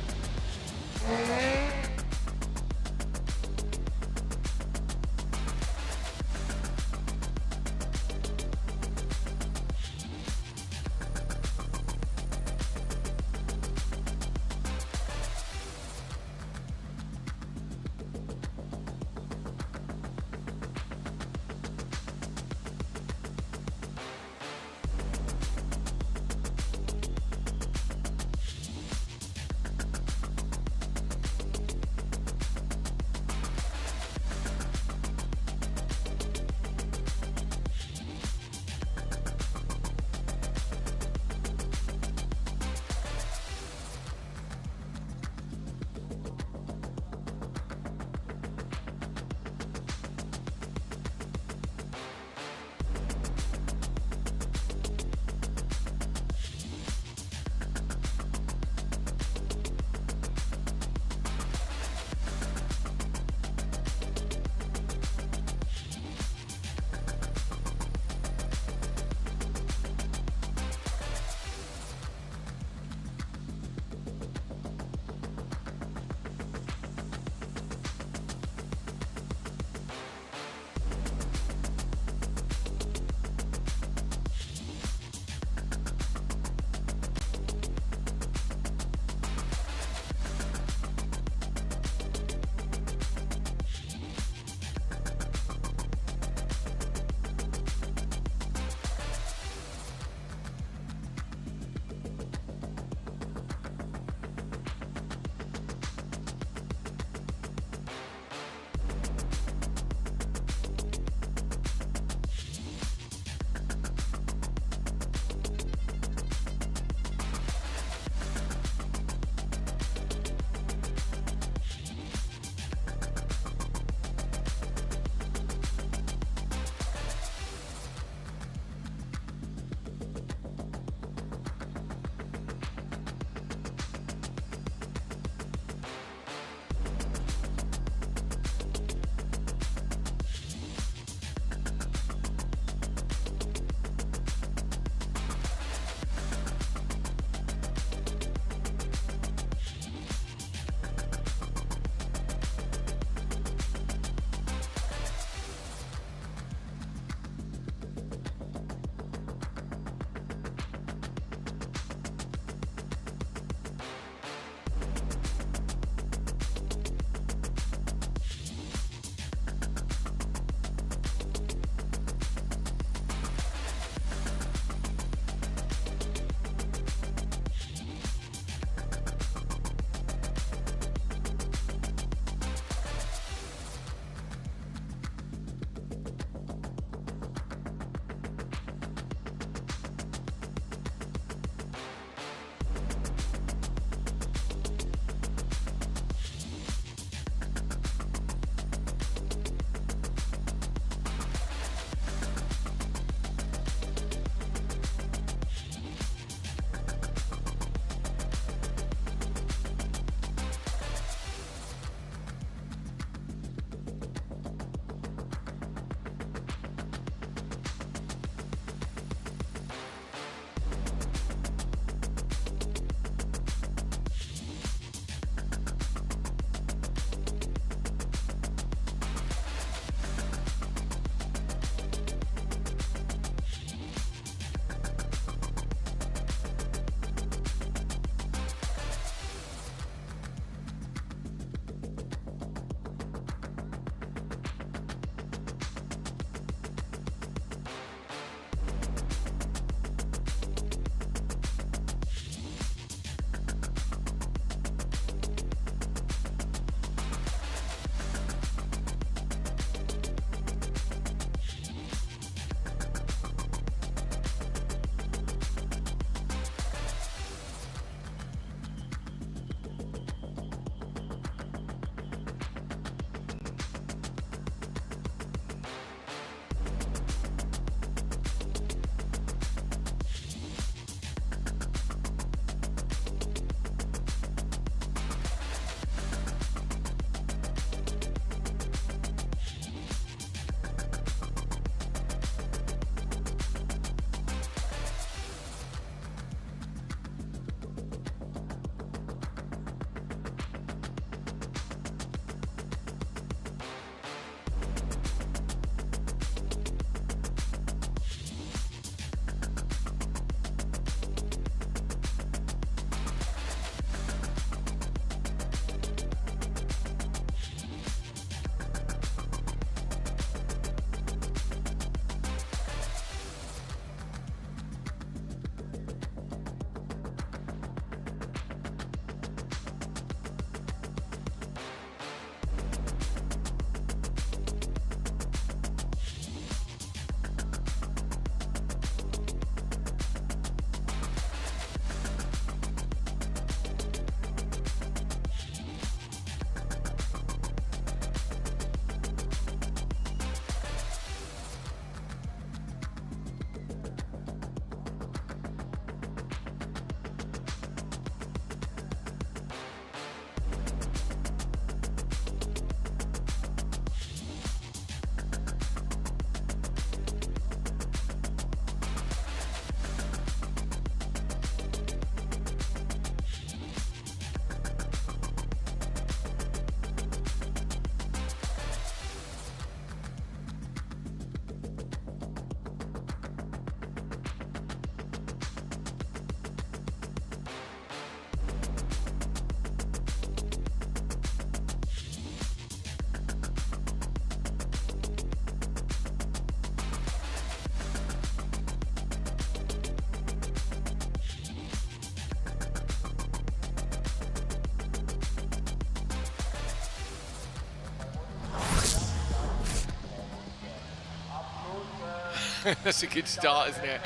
That's a good start, isn't it?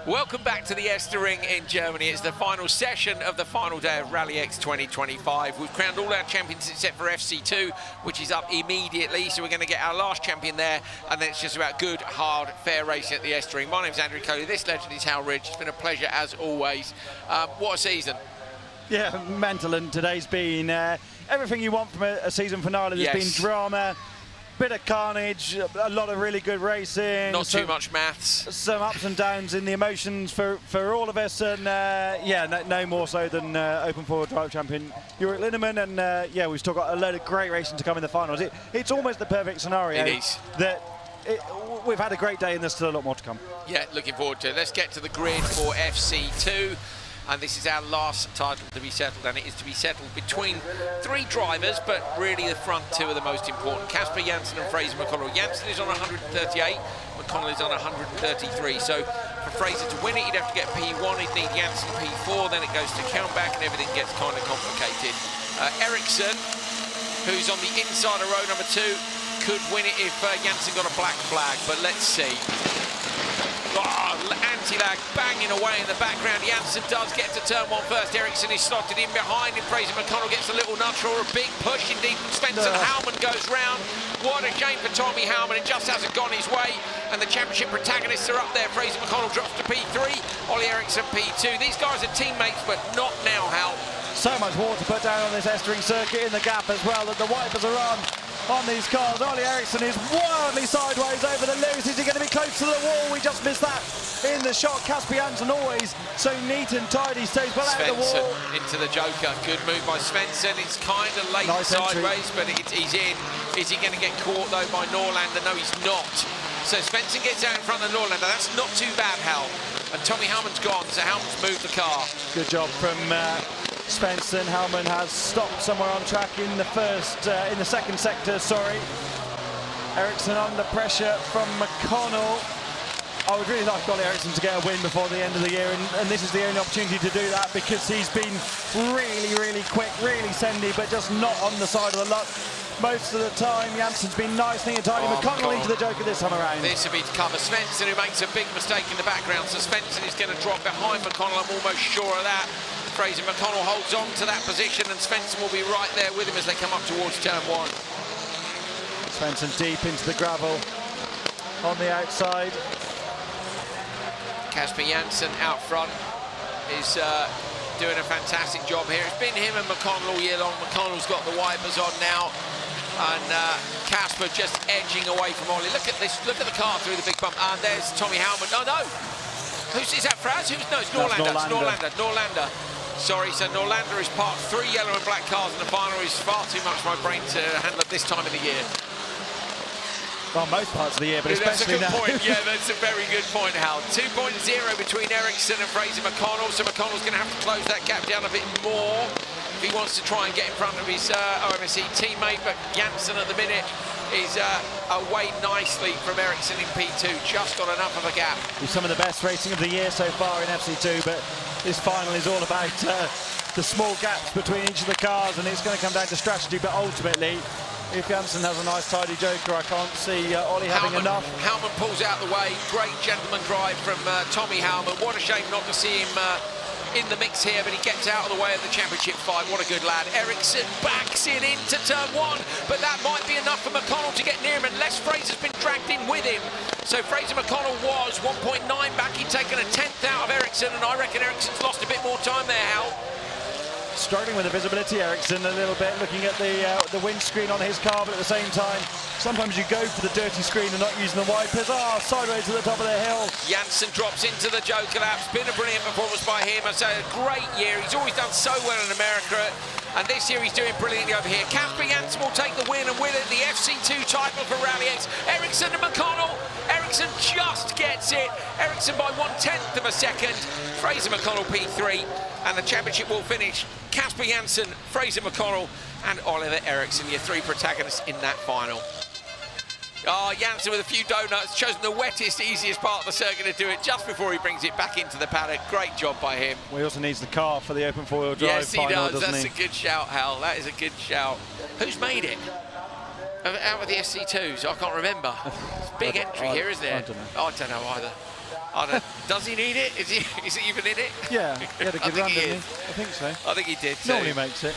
Welcome back to the Estering in Germany. It's the final session of the final day of Rally X 2025. We've crowned all our champions except for FC2, which is up immediately. So we're going to get our last champion there, and then it's just about good, hard, fair racing at the Estering. My name's Andrew Coley. This legend is Hal Ridge. It's been a pleasure as always. What a season. Yeah, mental, and today's been everything you want from a season finale. There's been drama, bit of carnage, a lot of really good racing. Not too much maths. Some ups and downs in the emotions for all of us, and no more so than Open Four Drive champion Ulrich Linman, and we've still got a load of great racing to come in the finals. It's almost the perfect scenario. It is. We've had a great day, and there's still a lot more to come. Yeah, looking forward to it. Let's get to the grid for FC2. And this is our last title to be settled, and it is to be settled between 3 drivers, but really the front 2 are the most important. Casper Janssen and Fraser McConnell. Janssen is on 138, McConnell is on 133. So for Fraser to win it, he'd have to get P1, he'd need Janssen P4, then it goes to countback, and everything gets kind of complicated. Ericsson, who's on the inside of row number 2, could win it if Janssen got a black flag, but let's see. Anti-lag banging away in the background. Janssen does get to turn 1 first. Ericsson is slotted in behind him. Fraser McConnell gets a little nudge or a big push indeed. Svensson Hauman goes round. What a shame for Tommy Hauman. It just hasn't gone his way. And the championship protagonists are up there. Fraser McConnell drops to P3. Ollie Ericsson P2. These guys are teammates, but not now, Hal. So much water to put down on this Estering circuit in the gap as well that the wipers are on these cars. Ollie Ericsson is wildly sideways over the loose. Is he going to be close to the wall? We just missed that in the shot. Casper Janssen always so neat and tidy, stays well out of the wall. Into the Joker. Good move by Svensson. It's kind of late sideways, but he's in. Is he going to get caught though by Norlander? No, he's not. So Svensson gets out in front of Norlander. That's not too bad, Hal. And Tommy Hauman's gone, so Hauman's moved the car. Good job from Svensson. Hauman has stopped somewhere on track in the second sector, sorry. Ericsson under pressure from McConnell. I would really like Ollie Ericsson to get a win before the end of the year, and this is the only opportunity to do that because he's been really, really quick, really sendy, but just not on the side of the luck most of the time. Janssen's been nicely and tidy. McConnell into the Joker this time around. This will be to cover Svensson, who makes a big mistake in the background, so Svensson is going to drop behind McConnell. I'm almost sure of that. Fraser McConnell holds on to that position, and Svensson will be right there with him as they come up towards turn 1. Svensson deep into the gravel on the outside. Casper Janssen out front is doing a fantastic job here. It's been him and McConnell all year long. McConnell's got the wipers on now, and Casper just edging away from Ollie. Look at this, look at the car through the big bump, and there's Tommy Hauman. Oh no! Is that Fraz? No, it's Norlander. Norlander. Sorry, so Norlander is parked 3 yellow and black cars in the final. Is far too much for my brain to handle at this time of the year. Well, most parts of the year, but especially now. That's a good point. Yeah, that's a very good point, Hal. 2.0 between Ericsson and Fraser McConnell, so McConnell's going to have to close that gap down a bit more if he wants to try and get in front of his OMSE teammate, but Janssen at the minute is away nicely from Ericsson in P2, just got enough of a gap. With some of the best racing of the year so far in FC2, but this final is all about the small gaps between each of the cars, and it's going to come down to strategy, but ultimately, if Janssen has a nice tidy Joker, I can't see Ollie having enough. Hauman pulls out the way. Great gentleman drive from Tommy Hauman. What a shame not to see him in the mix here, but he gets out of the way of the championship fight. What a good lad. Ericsson backs it into turn 1, but that might be enough for McConnell to get near him unless Fraser's been dragged in with him. So Fraser McConnell was 1.9 back. He'd taken a 10th out of Ericsson, and I reckon Ericsson's lost a bit more time there, Hal. Struggling with the visibility, Ericsson, a little bit, looking at the windscreen on his car, but at the same time, sometimes you go for the dirty screen and not using the wipers. Sideways to the top of the hill. Janssen drops into the Joker lap. It's been a brilliant performance by him. I say a great year. He's always done so well in America, and this year he's doing brilliantly over here. Casper Janssen will take the win, and with it, the FC2 title for Rally X. Ericsson and McConnell. Ericsson just gets it. Ericsson by 1/10 of a second. Fraser McConnell P3, and the championship will finish. Casper Janssen, Fraser McConnell, and Oliver Ericsson, your 3 protagonists in that final. Janssen with a few donuts, chosen the wettest, easiest part of the circuit to do it just before he brings it back into the paddock. Great job by him. Well, he also needs the car for the open four-wheel drive final, does. doesn't he? That's a good shout, Hal. That is a good shout. Who's made it? Out of the SC2s, I can't remember. It's a big entry here, isn't it? I don't know. I don't know either. Does he need it? Is he even in it? Yeah, he had a good run, didn't he? I think so. I think he did too. Normally makes it.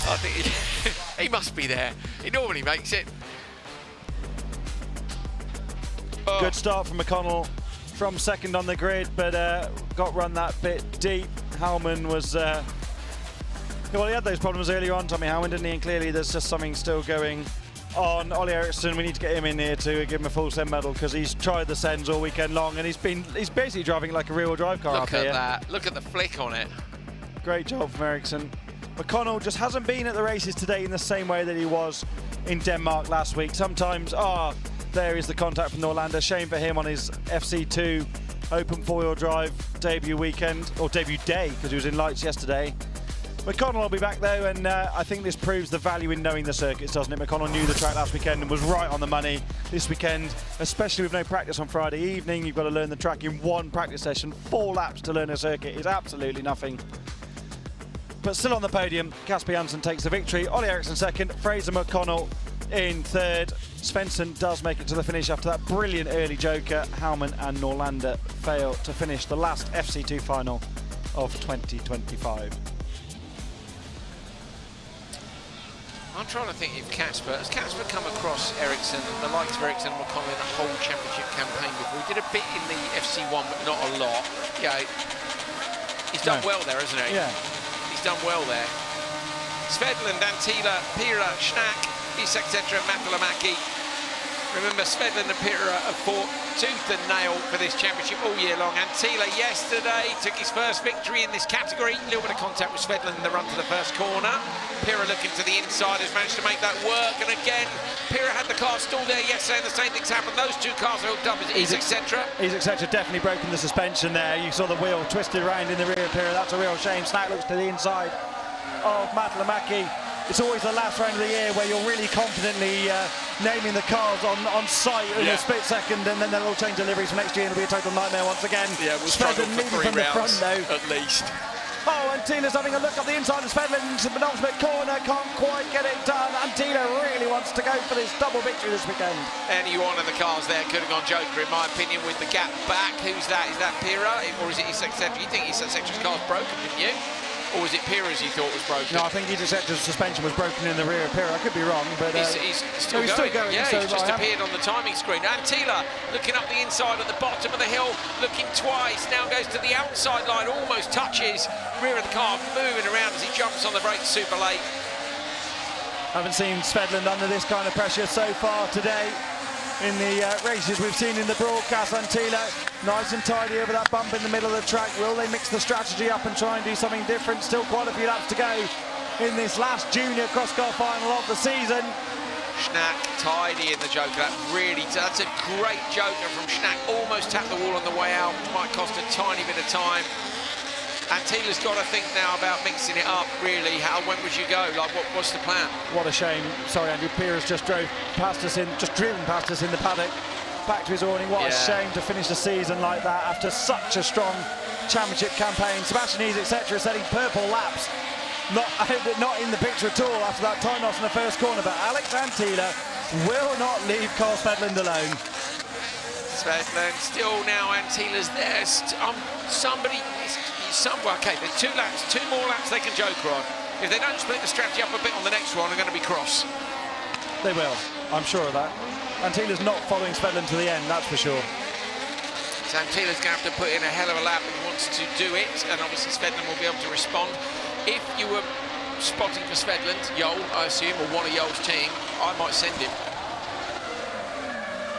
I think he must be there. He normally makes it. Oh. Good start from McConnell from second on the grid, but got run that bit deep. Howman was... well, he had those problems earlier on, Tommy Howman, didn't he? And clearly there's just something still going on. Ollie Eriksson, we need to get him in here to give him a full Sen medal, because he's tried the Sens all weekend long, and he's basically driving like a rear-wheel drive car up here. Look at that. Look at the flick on it. Great job from Eriksson. McConnell just hasn't been at the races today in the same way that he was in Denmark last week. Sometimes, there is the contact from Norlander. Shame for him on his FC2 open four-wheel drive debut weekend, or debut day, because he was in lights yesterday. McConnell will be back though, and I think this proves the value in knowing the circuits, doesn't it? McConnell knew the track last weekend and was right on the money this weekend, especially with no practice on Friday evening. You've got to learn the track in one practice session. 4 laps to learn a circuit is absolutely nothing. But still on the podium, Kasper Janssen takes the victory. Ollie Eriksson second, Fraser McConnell in third. Svensson does make it to the finish after that brilliant early joker. Howman and Norlander fail to finish the last FC2 final of 2025. I'm trying to think if has Kasper come across Eriksson, the likes of Eriksson and McConnell in a whole championship campaign before? He did a bit in the FC1, but not a lot. Yeah, he's done well there, hasn't he? Yeah. He's done well there. Svedland, Antila, Pira, Schnack, Isak Tetra, Matalamaki. Remember, Svedland and Pira have fought tooth and nail for this championship all year long. Antila yesterday took his first victory in this category. A little bit of contact with Svedland in the run to the first corner. Pira looking to the inside, has managed to make that work. And again, Pira had the car stalled there yesterday, and the same thing's happened. Those two cars are hooked up. Isak Tetra. Isak Tetra definitely broken the suspension there. You saw the wheel twisted around in the rear of Pira. That's a real shame. Snack looks to the inside of Matalamaki. It's always the last round of the year where you're really confidently naming the cars on site in a split second, and then they'll change deliveries for next year and it'll be a total nightmare once again. Yeah, we'll struggle for 3 rounds at least. Oh, and Tila's having a look at the inside of Svedland's penultimate corner, can't quite get it done. And Tila really wants to go for this double victory this weekend. Any one of the cars there could have gone joker, in my opinion, with the gap back. Who's that? Is that Pira, or is it Isak Tetra? You think Isak Tetra's car's broken, didn't you? Or was it Pira's you thought was broken? No, I think Isak Tetra's suspension was broken in the rear of Pira. I could be wrong, but he's still going. Yeah, so he's just appeared on the timing screen. Antila looking up the inside at the bottom of the hill, looking twice, now goes to the outside line, almost touches rear of the car, moving around as he jumps on the brakes super late. Haven't seen Svedland under this kind of pressure so far today in the races we've seen in the broadcast. Antila nice and tidy over that bump in the middle of the track. Will they mix the strategy up and try and do something different? Still quite a few laps to go in this last junior cross car final of the season. Schnack tidy in the joker. That's a great joker from Schnack. Almost tapped the wall on the way out, which might cost a tiny bit of time. Antila's got to think now about mixing it up, really. When would you go? Like, what's the plan? What a shame. Sorry, Andrew. Pira's just driven past us in the paddock, back to his awning. What a shame to finish the season like that after such a strong championship campaign. Sebastian Isak Tetra setting purple laps. Not in the picture at all after that time loss in the first corner, but Alex Antila will not leave Carl Svedland alone. Svedland still now, Antila's there. Okay, there's 2 more laps they can joker on. If they don't split the strategy up a bit on the next one, they're going to be cross. They will, I'm sure of that. Antila's not following Svedland to the end, that's for sure. So Antila's going to have to put in a hell of a lap if he wants to do it, and obviously Svedland will be able to respond. If you were spotting for Svedland, Joel, I assume, or one of Joel's team, I might send him.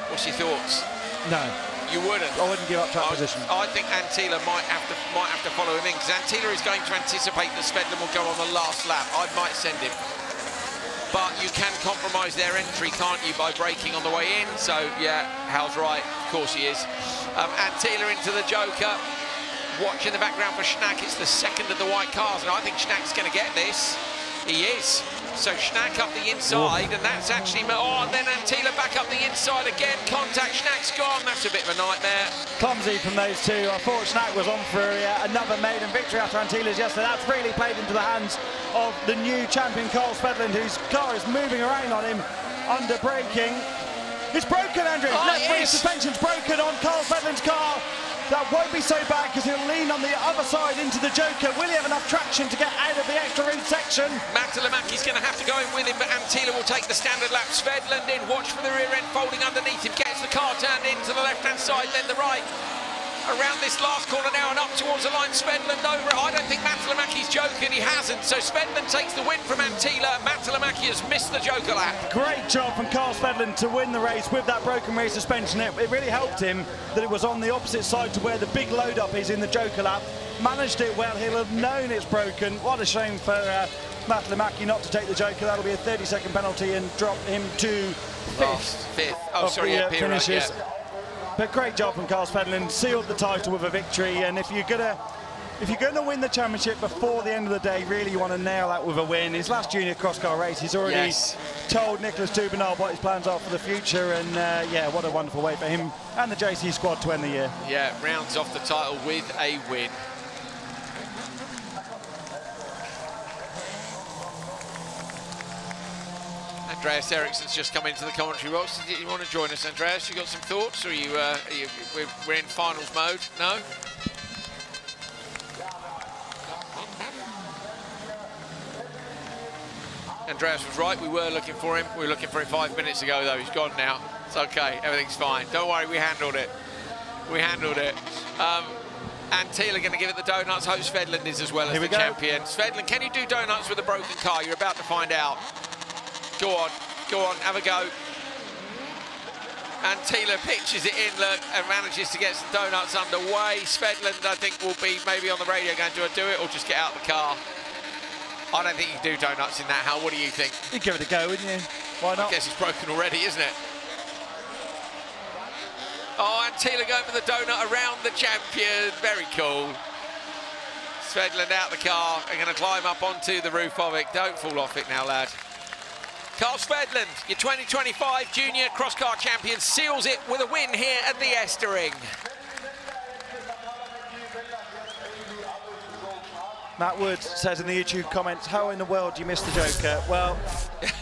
What's your thoughts? No. You wouldn't? I wouldn't give up track position. I think Antila might have to follow him in, because Antila is going to anticipate that Svedland will go on the last lap. I might send him. But you can compromise their entry, can't you, by braking on the way in? So, yeah, Hal's right. Of course he is. Antila into the joker. Watch in the background for Schnack. It's the second of the white cars, and I think Schnack's going to get this. He is. So Schnack up the inside, and that's actually... Oh, and then Antila back up the inside again. Contact, Schnack's gone. That's a bit of a nightmare. Clumsy from those two. I thought Schnack was on for another maiden victory after Antila's yesterday. That's really played into the hands of the new champion, Carl Svedland, whose car is moving around on him under braking. It's broken, Andrew. Left rear suspension's broken on Carl Svedlin's car. That won't be so bad because he'll lean on the other side into the Joker. Will he have enough traction to get out of the extra route section? Matalamäki's going to have to go in with him, but Antila will take the standard lap. Svedlund in, watch for the rear end folding underneath him, gets the car turned into the left-hand side, then the right. Around this last corner now and up towards the line, Svedlund over it. I don't think Matalamäki's joking, he hasn't. So Svedlund takes the win from Antila. Matalamäki has missed the Joker lap. Great job from Carl Svedlund to win the race with that broken rear suspension. It really helped him that it was on the opposite side to where the big load up is in the Joker lap. Managed it well, he'll have known it's broken. What a shame for Matalamäki not to take the Joker. That'll be a 30-second penalty and drop him to fifth. Oh, sorry, finishes. But great job from Carl Svedlund, sealed the title with a victory. And if you're gonna win the championship before the end of the day, really you want to nail that with a win. His last junior cross car race, he's already told Nicholas Tubenal what his plans are for the future. And yeah, what a wonderful way for him and the JC squad to end the year. Yeah, rounds off the title with a win. Andreas Eriksson's just come into the commentary box. Did you want to join us, Andreas? You got some thoughts, or we're in finals mode? No? Andreas was right. We were looking for him. We were looking for him 5 minutes ago, though. He's gone now. It's okay. Everything's fine. Don't worry. We handled it. We handled it. Antila going to give it the donuts. Hope Svedlund is as well as the champion. Svedlund, can you do donuts with a broken car? You're about to find out. Go on, have a go. And Antila pitches it in, look, and manages to get some donuts underway. Svedlund, I think, will be maybe on the radio going, do I do it or just get out of the car? I don't think you can do donuts in that, Hal. What do you think? You'd give it a go, wouldn't you? Why not? I guess it's broken already, isn't it? Oh, Antila going for the donut around the champion. Very cool. Svedlund out the car and going to climb up onto the roof of it. Don't fall off it now, lad. Carl Svedlund, your 2025 Junior Cross Car Champion, seals it with a win here at the Estering. Matt Wood says in the YouTube comments, how in the world do you miss the Joker? Well,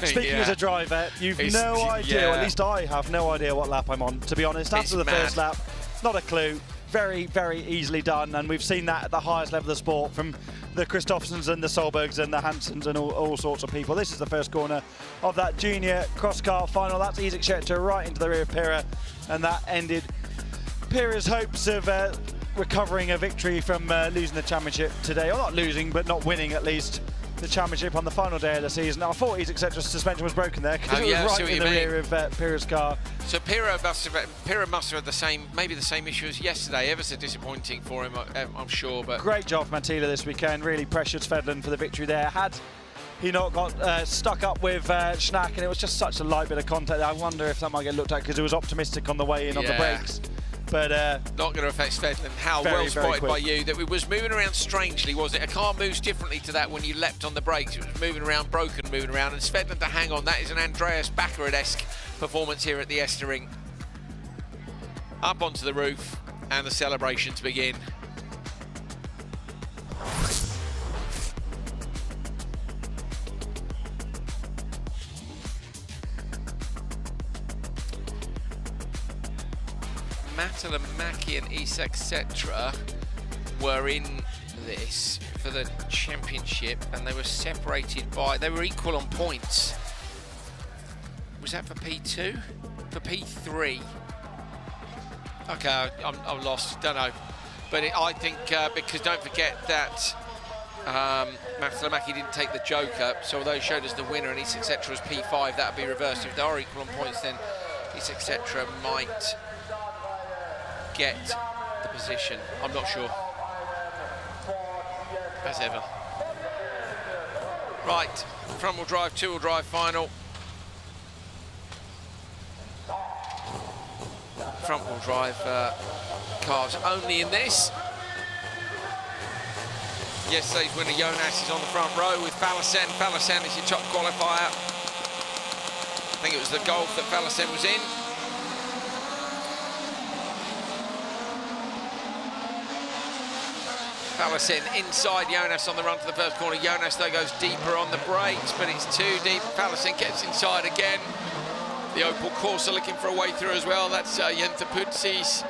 speaking as a driver, you've no idea, or at least I have no idea what lap I'm on, to be honest. After the first lap, not a clue. Very, very easily done, and we've seen that at the highest level of the sport from the Christophersons and the Solbergs and the Hansons and all sorts of people. This is the first corner of that junior cross car final. That's Isaac Schechter right into the rear of Pira, and that ended Pira's hopes of recovering a victory from losing the championship today, or not losing, but not winning at least the championship on the final day of the season. I thought Isaac Schecht's suspension was broken there because it was right in the rear of Pira's car. So Pira must have had maybe the same issue as yesterday. Ever so disappointing for him, I'm sure. But great job from Antila this weekend. Really pressured Svedlund for the victory there. Had he not got stuck up with Schnack, and it was just such a light bit of contact. I wonder if that might get looked at because it was optimistic on the way in on the brakes. But not going to affect Svedlund. How well spotted by you that it was moving around strangely, was it? A car moves differently to that when you leapt on the brakes. It was moving around, moving around, and Svedlund to hang on. That is an Andreas Baccarat-esque performance here at the Estering. Up onto the roof, and the celebrations begin. Matalamäki and Isaac Schechter were in this for the championship, and they were separated by, they were equal on points. Was that for P2? For P3? Okay, I'm lost, don't know. But I think, because don't forget that Matalamäki didn't take the Joker, so although he showed us the winner and Isaac Schechter was P5, that would be reversed. If they are equal on points, then Isaac Schechter might get the position. I'm not sure. As ever. Right, front-wheel drive, two-wheel drive final. Front-wheel drive cars only in this. Yesterday's winner Jonas is on the front row with Fallesen. Fallesen is your top qualifier. I think it was the Golf that Fallesen was in. Fallesen inside Jonas on the run to the first corner. Jonas though goes deeper on the brakes, but it's too deep. Fallesen gets inside again. The Opel Corsa looking for a way through as well. That's Jente Putsis.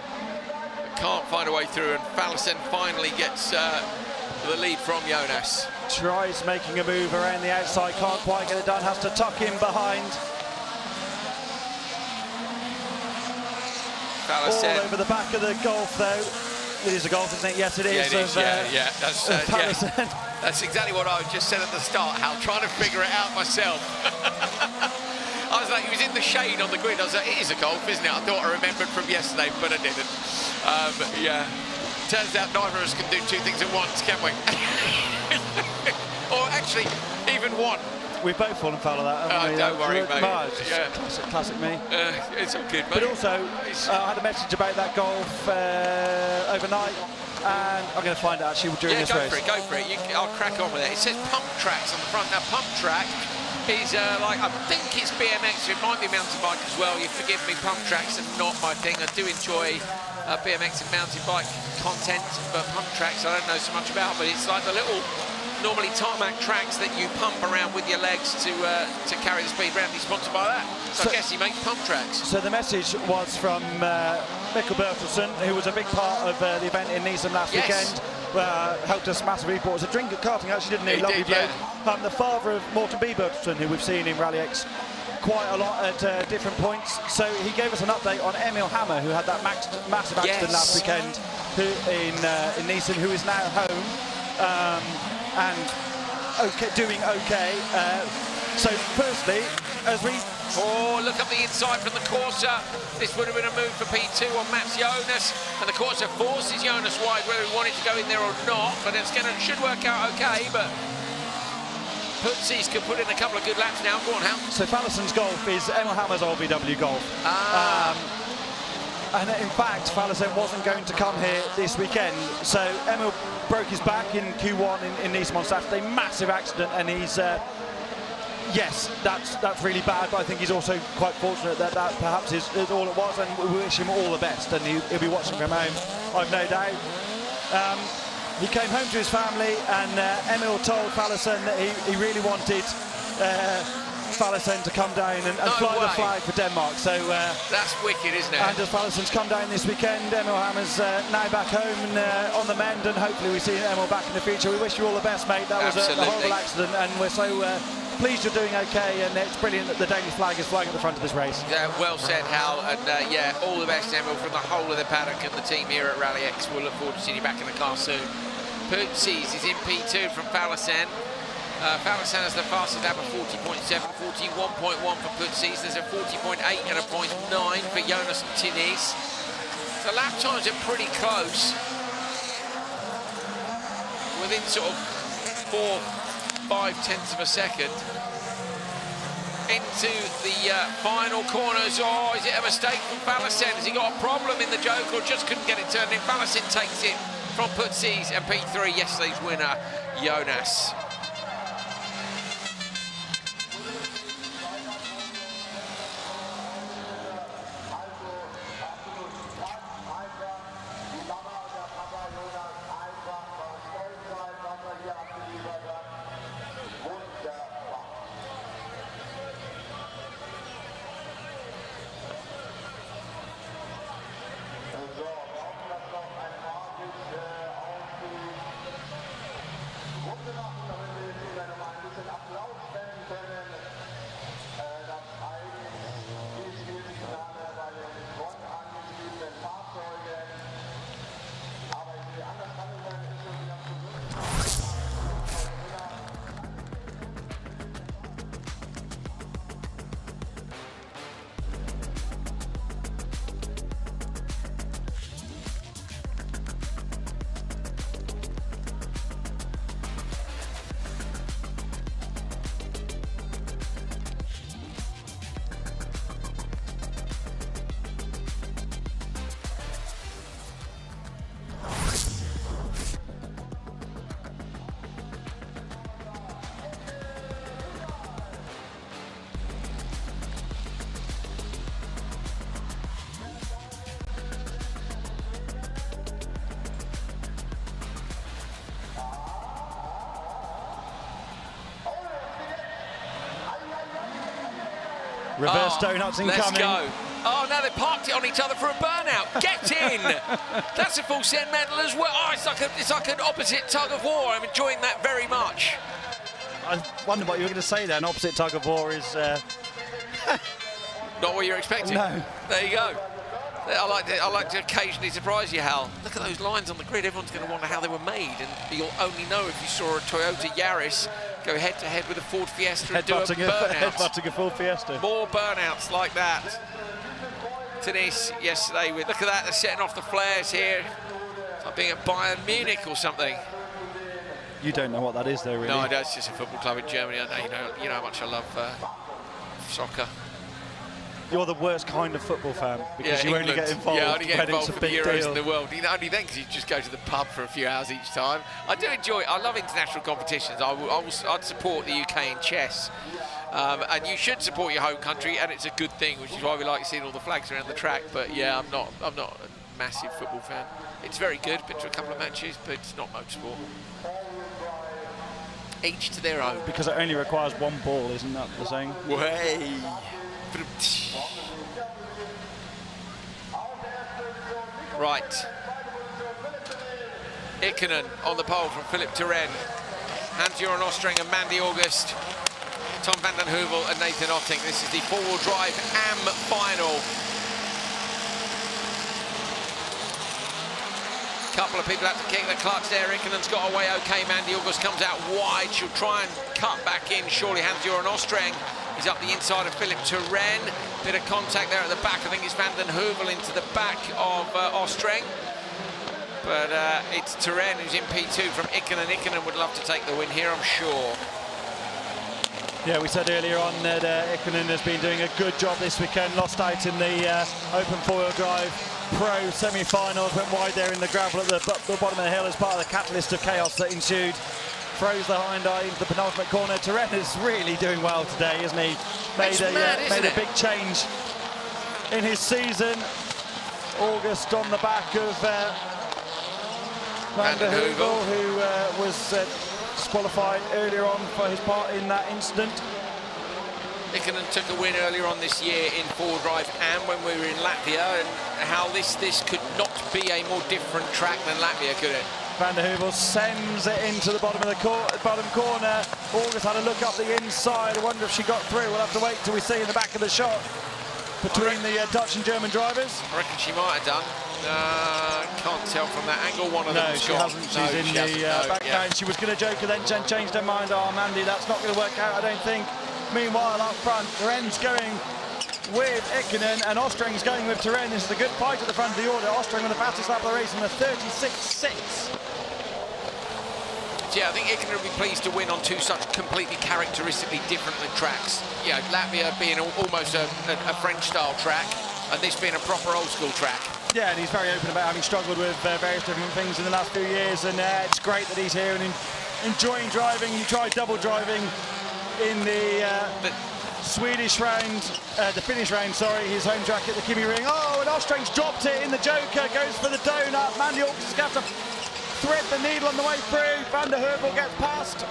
Can't find a way through, and Fallesen finally gets the lead from Jonas. Tries making a move around the outside, can't quite get it done, has to tuck in behind. Fallesen. All over the back of the Golf though. It is a Golf, isn't it? Yes, it is. Yeah, it is. Yeah. That's, Fallesen. That's exactly what I just said at the start, Hal, trying to figure it out myself. I was like, he was in the shade on the grid. I was like, it is a Golf, isn't it? I thought I remembered from yesterday, but I didn't. Yeah. Turns out neither of us can do two things at once, can we? Or actually, even one. We've both fallen foul of that, haven't we? Don't worry, mate. Yeah. Classic me. It's all good, mate. But also, I had a message about that Golf overnight, and I'm going to find out actually during this race. Go for it. I'll crack on with it. It says pump tracks on the front. Now, pump track is like, I think it's BMX. It might be mountain bike as well. You forgive me, pump tracks are not my thing. I do enjoy BMX and mountain bike content, but pump tracks I don't know so much about. But it's like the little, normally tarmac tracks that you pump around with your legs to carry the speed around. He's sponsored by that. So I guess he makes pump tracks. So the message was from Mikkel Bertelsen, who was a big part of the event in Nice last weekend. Helped us massively. Bought us a drink at karting, actually, didn't he? Lovely bloke. The father of Morten B. Bertelsen, who we've seen in Rally X quite a lot at different points. So he gave us an update on Emil Hammer, who had that massive accident last weekend in Nice, who is now home and doing okay. So firstly, as we... Oh, look up the inside from the Corsa. This would have been a move for P2 on Mats Jonas, and the Corsa forces Jonas wide, whether he wanted to go in there or not, but should work out okay, but Putsis could put in a couple of good laps now. Go on, Hal. So Fallesen's Golf is Emil Hammer's old VW Golf. And in fact, Fallesen wasn't going to come here this weekend. So Emil broke his back in Q1 in Nice on Saturday. Massive accident, and he's... yes, that's really bad, but I think he's also quite fortunate that perhaps is all it was, and we wish him all the best, and he'll be watching from home, I've no doubt. He came home to his family, and Emil told Fallesen that he really wanted Fallesen to come down and fly the flag for Denmark. So that's wicked, isn't it? And as Fallesen's come down this weekend, Emil Hammer's now back home and on the mend, and hopefully we see Emil back in the future. We wish you all the best, mate. That was a horrible accident, and we're so pleased you're doing okay, and it's brilliant that the Danish flag is flying at the front of this race. Well said, Hal, and yeah, all the best, Emil, from the whole of the paddock and the team here at Rally X. We'll look forward to seeing you back in the car soon. Putsis is in P2 from Fallesen. Fallesen has the fastest lap of 40.7, 41.1 for Putsis. There's a 40.8 and a 0.9 for Jonas and Tinis. The lap times are pretty close, within sort of 4-5 of a second. Into the final corners. Oh, is it a mistake from Fallesen? Has he got a problem in the joke, or just couldn't get it turned in? Fallesen takes it from Putsis, and P3, yesterday's winner, Jonas. Reverse donuts incoming. Let's go. Oh, now they parked it on each other for a burnout. Get in! That's a full set medal as well. Oh, it's like an opposite tug of war. I'm enjoying that very much. I wonder what you were going to say there. An opposite tug of war is... Not what you're expecting? No. There you go. I like to occasionally surprise you, Hal. Look at those lines on the grid. Everyone's going to wonder how they were made, and you'll only know if you saw a Toyota Yaris go head-to-head with a Ford Fiesta and do a burnout. Headbutting a Ford Fiesta. More burnouts like that. Denise yesterday with, look at that, they're setting off the flares here. It's like being at Bayern Munich or something. You don't know what that is, though, really. No, it's just a football club in Germany. I know, you know how much I love soccer. You're the worst kind of football fan because you England. only get involved when it's a for big the Euros deal. in the world. Only then, because you just go to the pub for a few hours each time. I do enjoy it. I love international competitions. I'd support the UK in chess. And you should support your home country, and it's a good thing, which is why we like seeing all the flags around the track. But yeah, I'm not a massive football fan. It's very good, been to a couple of matches, but it's not motorsport. Each to their own. Because it only requires one ball, isn't that the saying? Way. Right. Ikonen on the pole from Philip Turenne. Hans-Joran Ostring and Mandy August. Tom van den Heuvel and Nathan Otting. This is the four-wheel drive AM final. Couple of people have to kick the clutch there. Ikkonen's got away okay. Mandy August comes out wide. She'll try and cut back in. Surely Hans-Joran Ostring is up the inside of Philip Turenne. Bit of contact there at the back. I think it's van den Heuvel into the back of Ostring. But it's Turenne who's in P2 from Ikonen. Ikonen would love to take the win here, I'm sure. Yeah, we said earlier on that Ikonen has been doing a good job this weekend. Lost out in the open four-wheel drive pro semi-finals. Went wide there in the gravel at the bottom of the hill as part of the catalyst of chaos that ensued. Throws the hind eye into the penultimate corner. Turenne is really doing well today, isn't he? Made a big change in his season. August on the back of van den Heuvel, who was disqualified earlier on for his part in that incident. Ikonen took a win earlier on this year in four drive and when we were in Latvia, and how this could not be a more different track than Latvia, could it? Van der Heuvel sends it into the bottom of the bottom corner. August had a look up the inside. I wonder if she got through. We'll have to wait till we see in the back of the shot between the Dutch and German drivers. I reckon she might have done. Can't tell from that angle. One of them she hasn't. She's in the back nine. She was going to joke and then changed her mind. Oh, Mandy, that's not going to work out, I don't think. Meanwhile, up front, Turenne's going with Ikonen and Ostring's going with Turenne. This is a good fight at the front of the order. Ostring with the fastest lap of the race in the 36.6. Yeah, I think Ikonen will be pleased to win on two such completely characteristically different tracks. Yeah, Latvia being almost a French-style track, and this being a proper old-school track. Yeah, and he's very open about having struggled with various different things in the last few years, and it's great that he's here and enjoying driving. He tried double driving in the Swedish round, the Finnish round, sorry, his home track at the Kimi Ring. Oh, and Ostring's dropped it in the Joker, goes for the donut. Mandy August is going to have to thread the needle on the way through. Van der Heuvel gets past.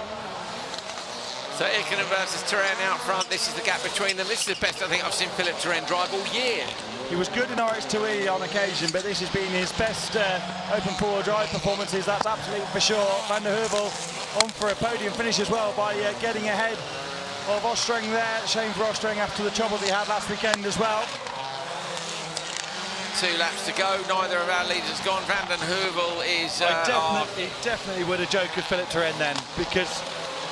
So Ikonen versus Turenne out front. This is the gap between them. This is the best I think I've seen Philip Turenne drive all year. He was good in RX2E on occasion, but this has been his best open four-wheel drive performances, that's absolutely for sure. Van der Heuvel on for a podium finish as well by getting ahead of Ostring there. Shame for Ostring after the trouble he had last weekend as well. 2 laps to go, neither of our leaders gone. Van den Heuvel is... I definitely would have joked with Philip Turenne then, because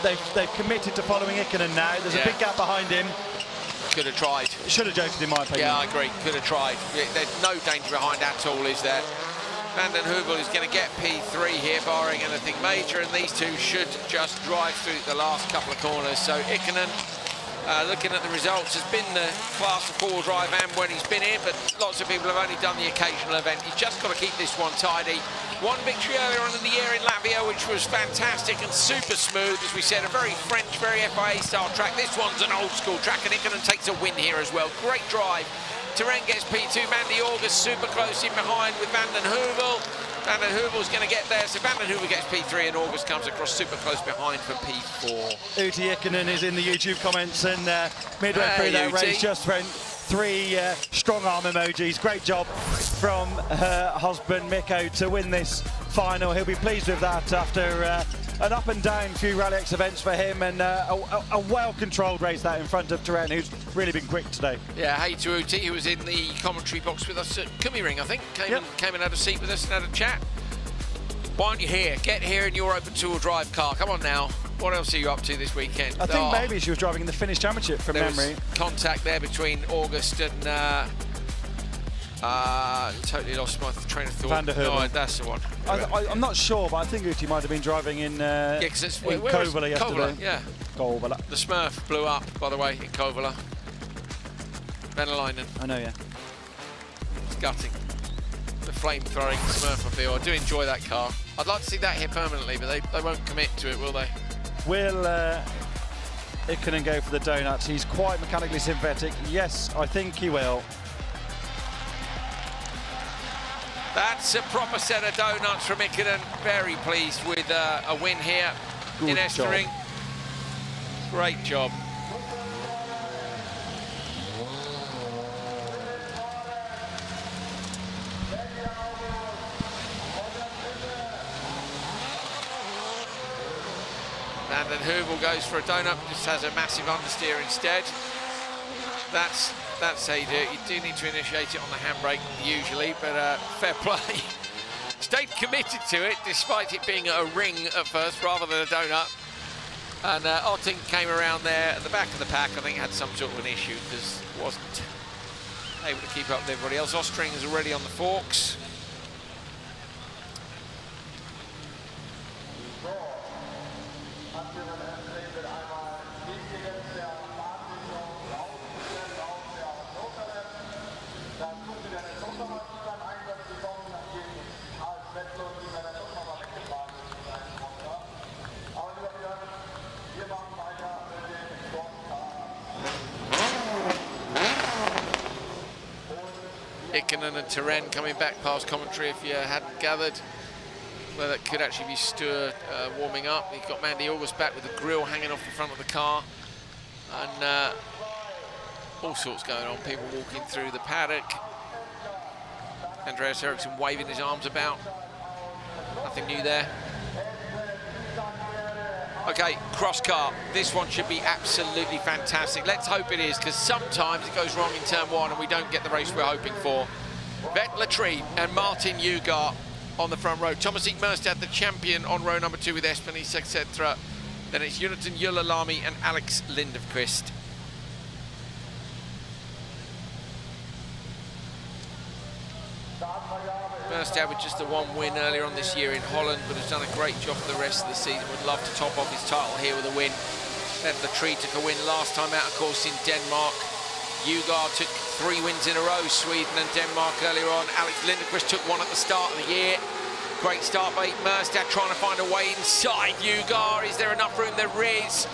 they've committed to following Ikonen now. There's a big gap behind him. Could have tried. Should have joked in my opinion. Yeah, I agree. Could have tried. There's no danger behind at all, is there? Van den Heuvel is going to get P3 here, barring anything major, and these two should just drive through the last couple of corners. So Ikonen, looking at the results, has been the faster four-wheel drive and when he's been in, but lots of people have only done the occasional event. He's just got to keep this one tidy. One victory earlier on in the year in Latvia, which was fantastic and super smooth. As we said, a very French, very FIA-style track. This one's an old-school track, and Ikonen takes a win here as well. Great drive. Turenne gets P2. Mandy August super close in behind with Van den Heuvel. Van den Heuvel's going to get there. So Van den Heuvel gets P3 and August comes across super close behind for P4. Uti Ikonen is in the YouTube comments and midway through that race just went 3 strong arm emojis. Great job from her husband Mikko to win this final. He'll be pleased with that after an up and down few Rally X events for him, and a well-controlled race that in front of Turen, who's really been quick today. Yeah, hey to Uti, who was in the commentary box with us at Kumi Ring, I think. Came and had a seat with us and had a chat. Why aren't you here? Get here in your open two-wheel drive car. Come on now. What else are you up to this weekend? I think maybe she was driving in the Finnish Championship from memory. Was contact there between August and totally lost my train of thought. Van der Heuvel. No, that's the one. I'm not sure, but I think Uti might have been driving in Kouvola yesterday. Kouvola, yeah. Kouvola. The Smurf blew up, by the way, in Kouvola. Venäläinen. I know, yeah. It's gutting. The flame-throwing Smurf, I feel. I do enjoy that car. I'd like to see that here permanently, but they won't commit to it, will they? Will Ikonen go for the donuts? He's quite mechanically synthetic. Yes, I think he will. That's a proper set of donuts from Ikonen. Very pleased with a win here in Estering. Great job. Van den Heuvel goes for a donut, just has a massive understeer instead. That's how you do it. You do need to initiate it on the handbrake usually, but fair play. Stayed committed to it despite it being a ring at first rather than a donut. And Otting came around there at the back of the pack. I think had some sort of an issue because wasn't able to keep up with everybody else. Estering is already on the forks. Ikonen and Turen coming back past commentary if you hadn't gathered. Well, that could actually be Stuart warming up. You've got Mandy August back with the grill hanging off the front of the car. And all sorts going on. People walking through the paddock. Andreas Eriksson waving his arms about. Nothing new there. Okay, cross car. This one should be absolutely fantastic. Let's hope it is, because sometimes it goes wrong in turn one and we don't get the race we're hoping for. Vet Latrie and Martin Ugar on the front row. Thomas Ekmerstad, the champion, on row number 2 with Espany Seksetra. Then it's Jonathan Julalami and Alex Lindqvist. Merstad with just the one win earlier on this year in Holland, but has done a great job for the rest of the season. Would love to top off his title here with a win. Then Latrie took a win last time out, of course, in Denmark. Ugar took 3 wins in a row, Sweden and Denmark earlier on. Alex Lindqvist took one at the start of the year. Great start by Merstad, trying to find a way inside Ugar. Is there enough room? There is.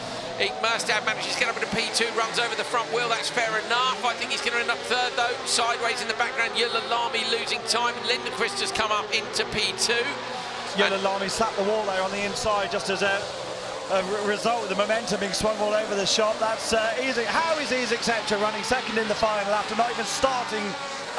Merstad manages to get up into P2, runs over the front wheel. That's fair enough. I think he's going to end up third, though. Sideways in the background, Julalami losing time. Lindqvist has come up into P2. Julalami slapped the wall there on the inside just as a result of the momentum being swung all over the shop. That's easy. How is Etc. running second in the final after not even starting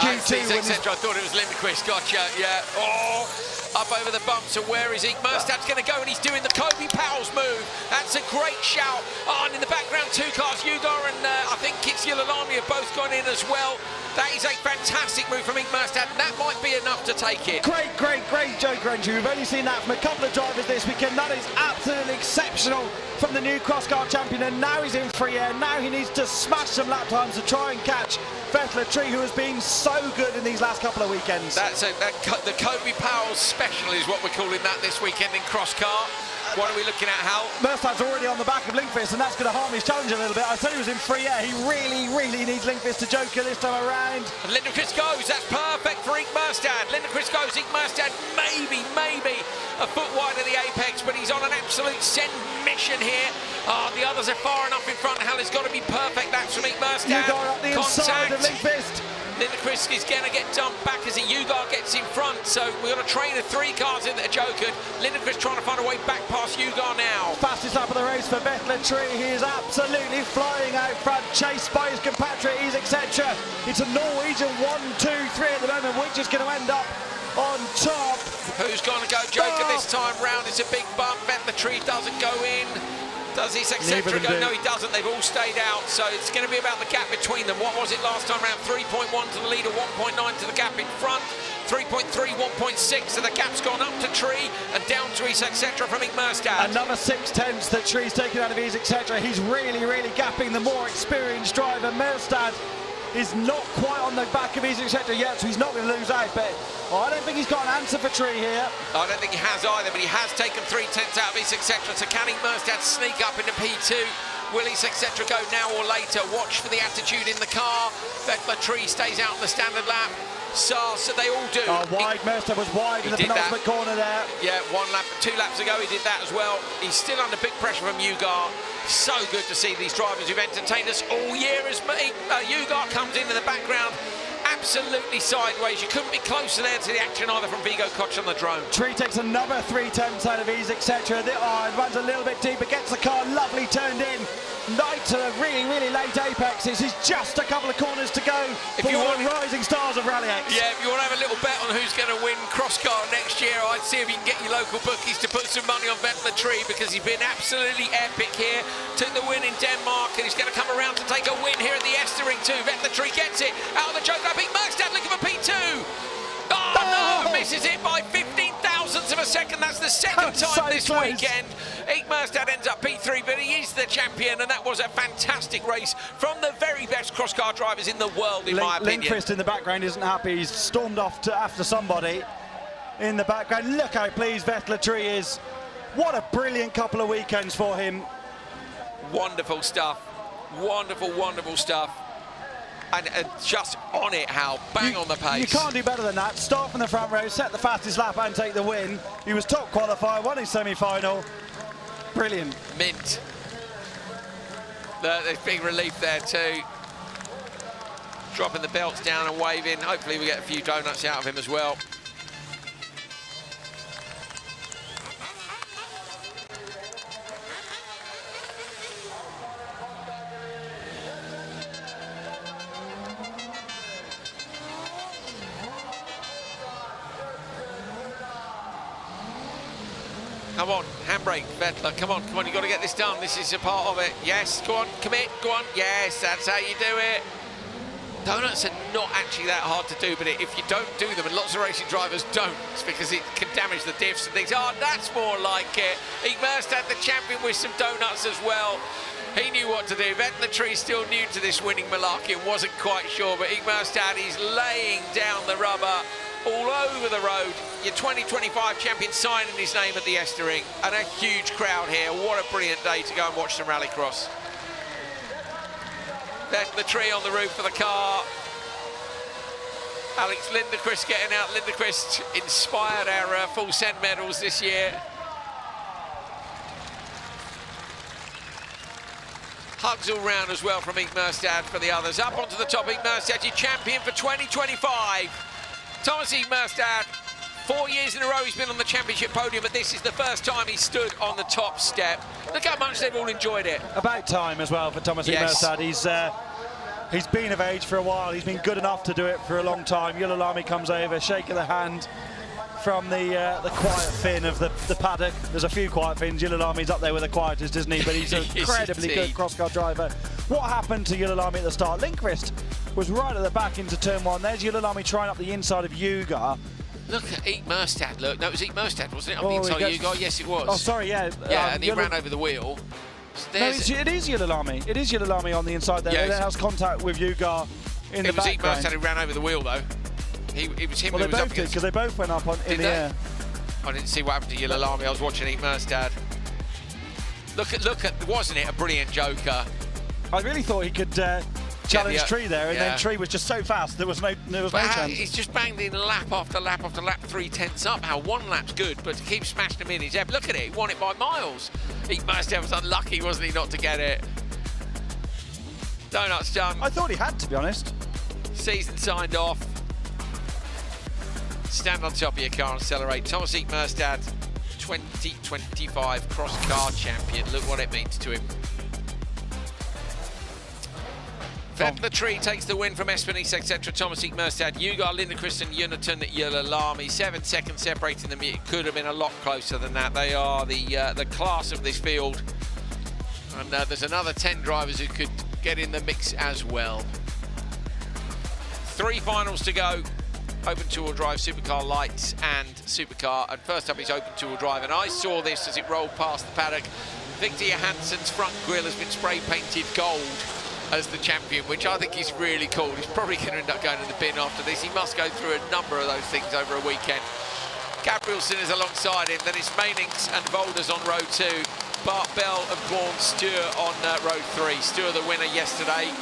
Q2? I thought it was Lindqvist. Gotcha, yeah. Oh, up over the bump. So where is Merstad's going to go, and he's doing the Kobe Powell's move. That's a great shout. Oh, and in the background, 2 cars, Ugar and I think it's Julalami have both gone in as well. That is a fantastic move from Merstad. That might be enough to take it. Great joke entry. We've only seen that from a couple of drivers this weekend. That is absolutely exceptional from the new cross-car champion, and now he's in free air. Now he needs to smash some lap times to try and catch Vet Latrie, who has been so good in these last couple of weekends. The Kobe Powell special is what we're calling that this weekend in cross-car. What are we looking at, Hal? Merstad's already on the back of Lindqvist, and that's going to harm his challenge a little bit. I said he was in free air. He really needs Lindqvist to joker this time around. And Lindqvist goes. That's perfect for Merstad. Lindqvist goes. Merstad maybe a foot wide of the apex, but he's on an absolute send mission here. Oh, the others are far enough in front. Hal, it's got to be perfect. That's from Merstad. Ugar up the inside of Lindqvist. Lindqvist is going to get dumped back as Ugar gets in front. So we've got a train of 3 cars in that are jokered. Lindqvist trying to find a way back past Ugar now. Fastest lap of the race for Vettel. He is absolutely flying out front, chased by his compatriots, etc. It's a Norwegian 1, 2, 3 at the moment, which is going to end up on top. Who's going to go joker this time round? It's a big bump. Vettel doesn't go in. Does he, etc. go? No, he doesn't. They've all stayed out. So it's going to be about the gap between them. What was it last time round? 3.1 to the leader, 1.9 to the gap in front. 3.3, 1.6. So the gap's gone up to Tree and down to his, etc. from Ingmerstad. Another 6/10 that Tree's taken out of his, etc. He's really gapping the more experienced driver. Merstad is not quite on the back of his, etc. yet, so he's not going to lose out. But I don't think he's got an answer for Tree here. I don't think he has either, but he has taken 3/10 out of his, etc. So can Ingmerstad sneak up into P2? Will his, etc. go now or later? Watch for the attitude in the car. Vettel stays out in the standard lap. So they all do. Wide. Merstad was wide in the penultimate corner there. Yeah, 2 laps ago he did that as well. He's still under big pressure from Ugar. So good to see these drivers who've entertained us all year as Ugar comes into the background. Absolutely sideways. You couldn't be closer there to the action either from Viggo Koch on the drone. Tree takes another 3/10 out of his, etc. It runs a little bit deeper, gets the car lovely turned in. Right to the really late apexes. It's just a couple of corners to go for one of the rising stars of Rally X. Yeah, if you want to have a little bet on who's going to win cross-car next year, I'd see if you can get your local bookies to put some money on Vettel because he's been absolutely epic here. Took the win in Denmark and he's going to come around to take a win here at the Estering too. Vettel gets it out of the choke. I think Merstad looking for P2. Oh no, misses it by 15 thousandths of a second. That's the second time this weekend. Ingmerstad ends up P3, but he is the champion, and that was a fantastic race from the very best cross-car drivers in the world, in my opinion. Lindqvist in the background isn't happy. He's stormed off after somebody in the background. Look how pleased Vettel is. What a brilliant couple of weekends for him. Wonderful stuff. Wonderful stuff. And just on it, Hal. Bang on the pace. You can't do better than that. Start from the front row, set the fastest lap and take the win. He was top qualifier, won his semi-final. Brilliant. Mint. There's big relief there too. Dropping the belts down and waving. Hopefully we get a few donuts out of him as well. Come on, handbrake, Vettel, come on, you've got to get this done. This is a part of it. Yes, go on, commit, go on. Yes, that's how you do it. Donuts are not actually that hard to do, but if you don't do them, and lots of racing drivers don't, it's because it can damage the diffs and things. Oh, that's more like it. Ingmerstad, the champion, with some donuts as well. He knew what to do. Vettel still new to this winning malarkey and wasn't quite sure, but Ingmerstad is laying down the rubber all over the road. Your 2025 champion signing his name at the Estering, and a huge crowd here. What a brilliant day to go and watch some rallycross. Vettel on the roof of the car. Alex Lindqvist getting out. Lindqvist inspired our full send medals this year. Hugs all round as well from Ingmerstad for the others. Up onto the top, Ingmerstad, your champion for 2025. Thomas Ingmerstad, 4 years in a row he's been on the championship podium, but this is the first time he stood on the top step. Look how much they've all enjoyed it. About time as well for Thomas Ingmerstad. He's been of age for a while. He's been good enough to do it for a long time. Yulilami comes over, shake of the hand from the quiet Finn of the paddock. There's a few quiet Finns. Yulilami's up there with the quietest, isn't he? But he's an incredibly good cross-car driver. What happened to Yulilami at the start? Lindqvist was right at the back into turn one. There's Yulilami trying up the inside of Ugar. Look at Ingmerstad, look. No, it was Ingmerstad, wasn't it? Up the inside of Ugar? Yes, it was. Oh, sorry, yeah. Yeah, and he ran over the wheel. No, it is Yulilami. It is Yulilami on the inside there. That has contact with Ugar in the background. It was Ingmerstad who ran over the wheel, though. It was him who was up against... Well, they both did, because they both went up in the air. I didn't see what happened to Yulilami. I was watching Ingmerstad. Look at, wasn't it a brilliant joker? I really thought he could challenge Tree there, and then Tree was just so fast there was no chance. He's just banged in lap after lap after lap, 3/10 up. How one lap's good, but to keep smashing him in his head. Look at it, he won it by miles. Ingmerstad was unlucky, wasn't he, not to get it? Donuts done. I thought he had, to be honest. Season signed off. Stand on top of your car and celebrate. Thomas Merstad, 2025 cross car champion. Look what it means to him. Vettel Tree takes the win from Espinise, etc. Thomas Merstad, Ugar, Lindqvist and Jonathan Jölalami. 7 seconds separating them. It could have been a lot closer than that. They are the class of this field. And there's another 10 drivers who could get in the mix as well. 3 finals to go. Open two-wheel drive, Supercar Lights and Supercar. And first up is open two-wheel drive. And I saw this as it rolled past the paddock. Victor Johansson's front grille has been spray painted gold as the champion, which I think is really cool. He's probably going to end up going in the bin after this. He must go through a number of those things over a weekend. Gabrielsen is alongside him. Then it's Mainings and Volders on row 2. Bart Bell and Born Stur on row 3. Stur the winner yesterday.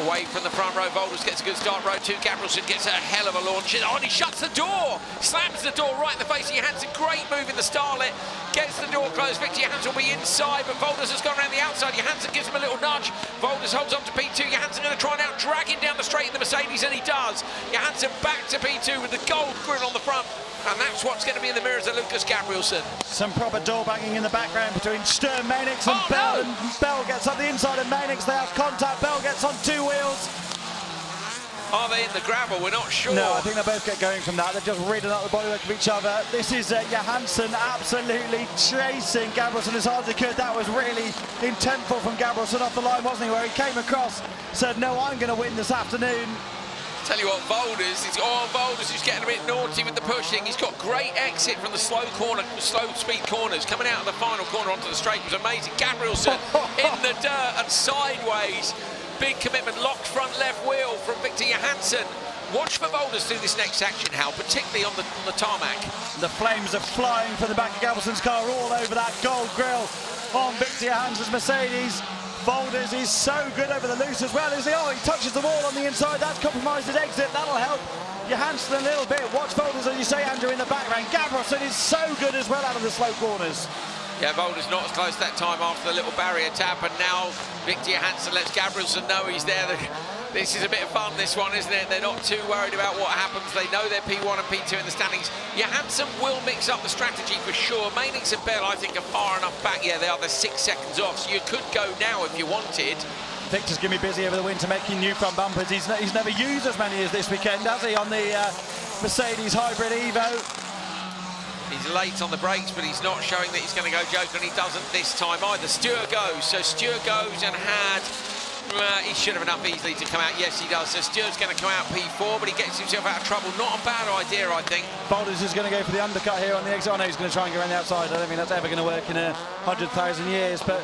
Away from the front row, Volders gets a good start. Row 2, Gabrielsen gets a hell of a launch. Oh, and he shuts the door! Slams the door right in the face of Johansson. Great move in the Starlet. Gets the door closed. Victor Johansson will be inside, but Volders has gone around the outside. Johansson gives him a little nudge. Volders holds on to P2. Johansson going to try and out-drag him down the straight in the Mercedes, and he does. Johansson back to P2 with the gold grille on the front. And that's what's going to be in the mirrors of Lucas Gabrielsen. Some proper door banging in the background between Sturm, Mainix and Bell. No. And Bell gets up the inside of Mainix. They have contact. Bell gets on 2 wheels. Are they in the gravel? We're not sure. No, I think they both get going from that. They're just reading up the bodywork of each other. This is Johansson absolutely chasing Gabrielsen as hard as he could. That was really intentful from Gabrielsen off the line, wasn't he? Where he came across, said, no, I'm going to win this afternoon. Tell you what, Volders, Volders who's getting a bit naughty with the pushing. He's got great exit from the slow speed corners. Coming out of the final corner onto the straight was amazing. Gabrielsen in the dirt and sideways. Big commitment, locked front left wheel from Victor Johansson. Watch for Volders do this next action, Hal, particularly on the tarmac. The flames are flying from the back of Gabrielsen's car all over that gold grille on Victor Johansson's Mercedes. Volders is so good over the loose as well, is he? Oh, he touches the wall on the inside. That's compromised his exit. That'll help Johansson a little bit. Watch Volders, as you say, Andrew, in the background. Gabrielsen is so good as well out of the slow corners. Yeah, Volders not as close that time after the little barrier tap, and now Victor Johansson lets Gabrielsen know he's there. This is a bit of fun, this one, isn't it? They're not too worried about what happens. They know they're P1 and P2 in the standings. Johansson will mix up the strategy for sure. Mainix and Bell, I think, are far enough back. Yeah, they are. They're 6 seconds off, so you could go now if you wanted. Victor's going to be busy over the winter making new front bumpers. He's never used as many as this weekend, has he, on the Mercedes Hybrid Evo? He's late on the brakes, but he's not showing that he's going to go joker, and he doesn't this time either. Stewart goes, so Stewart goes and had... he should have enough easily to come out. Yes, he does. So Stewart's going to come out P4, but he gets himself out of trouble. Not a bad idea, I think. Volders is going to go for the undercut here on the exit. I know he's going to try and go around the outside. I don't think that's ever going to work in 100,000 years, but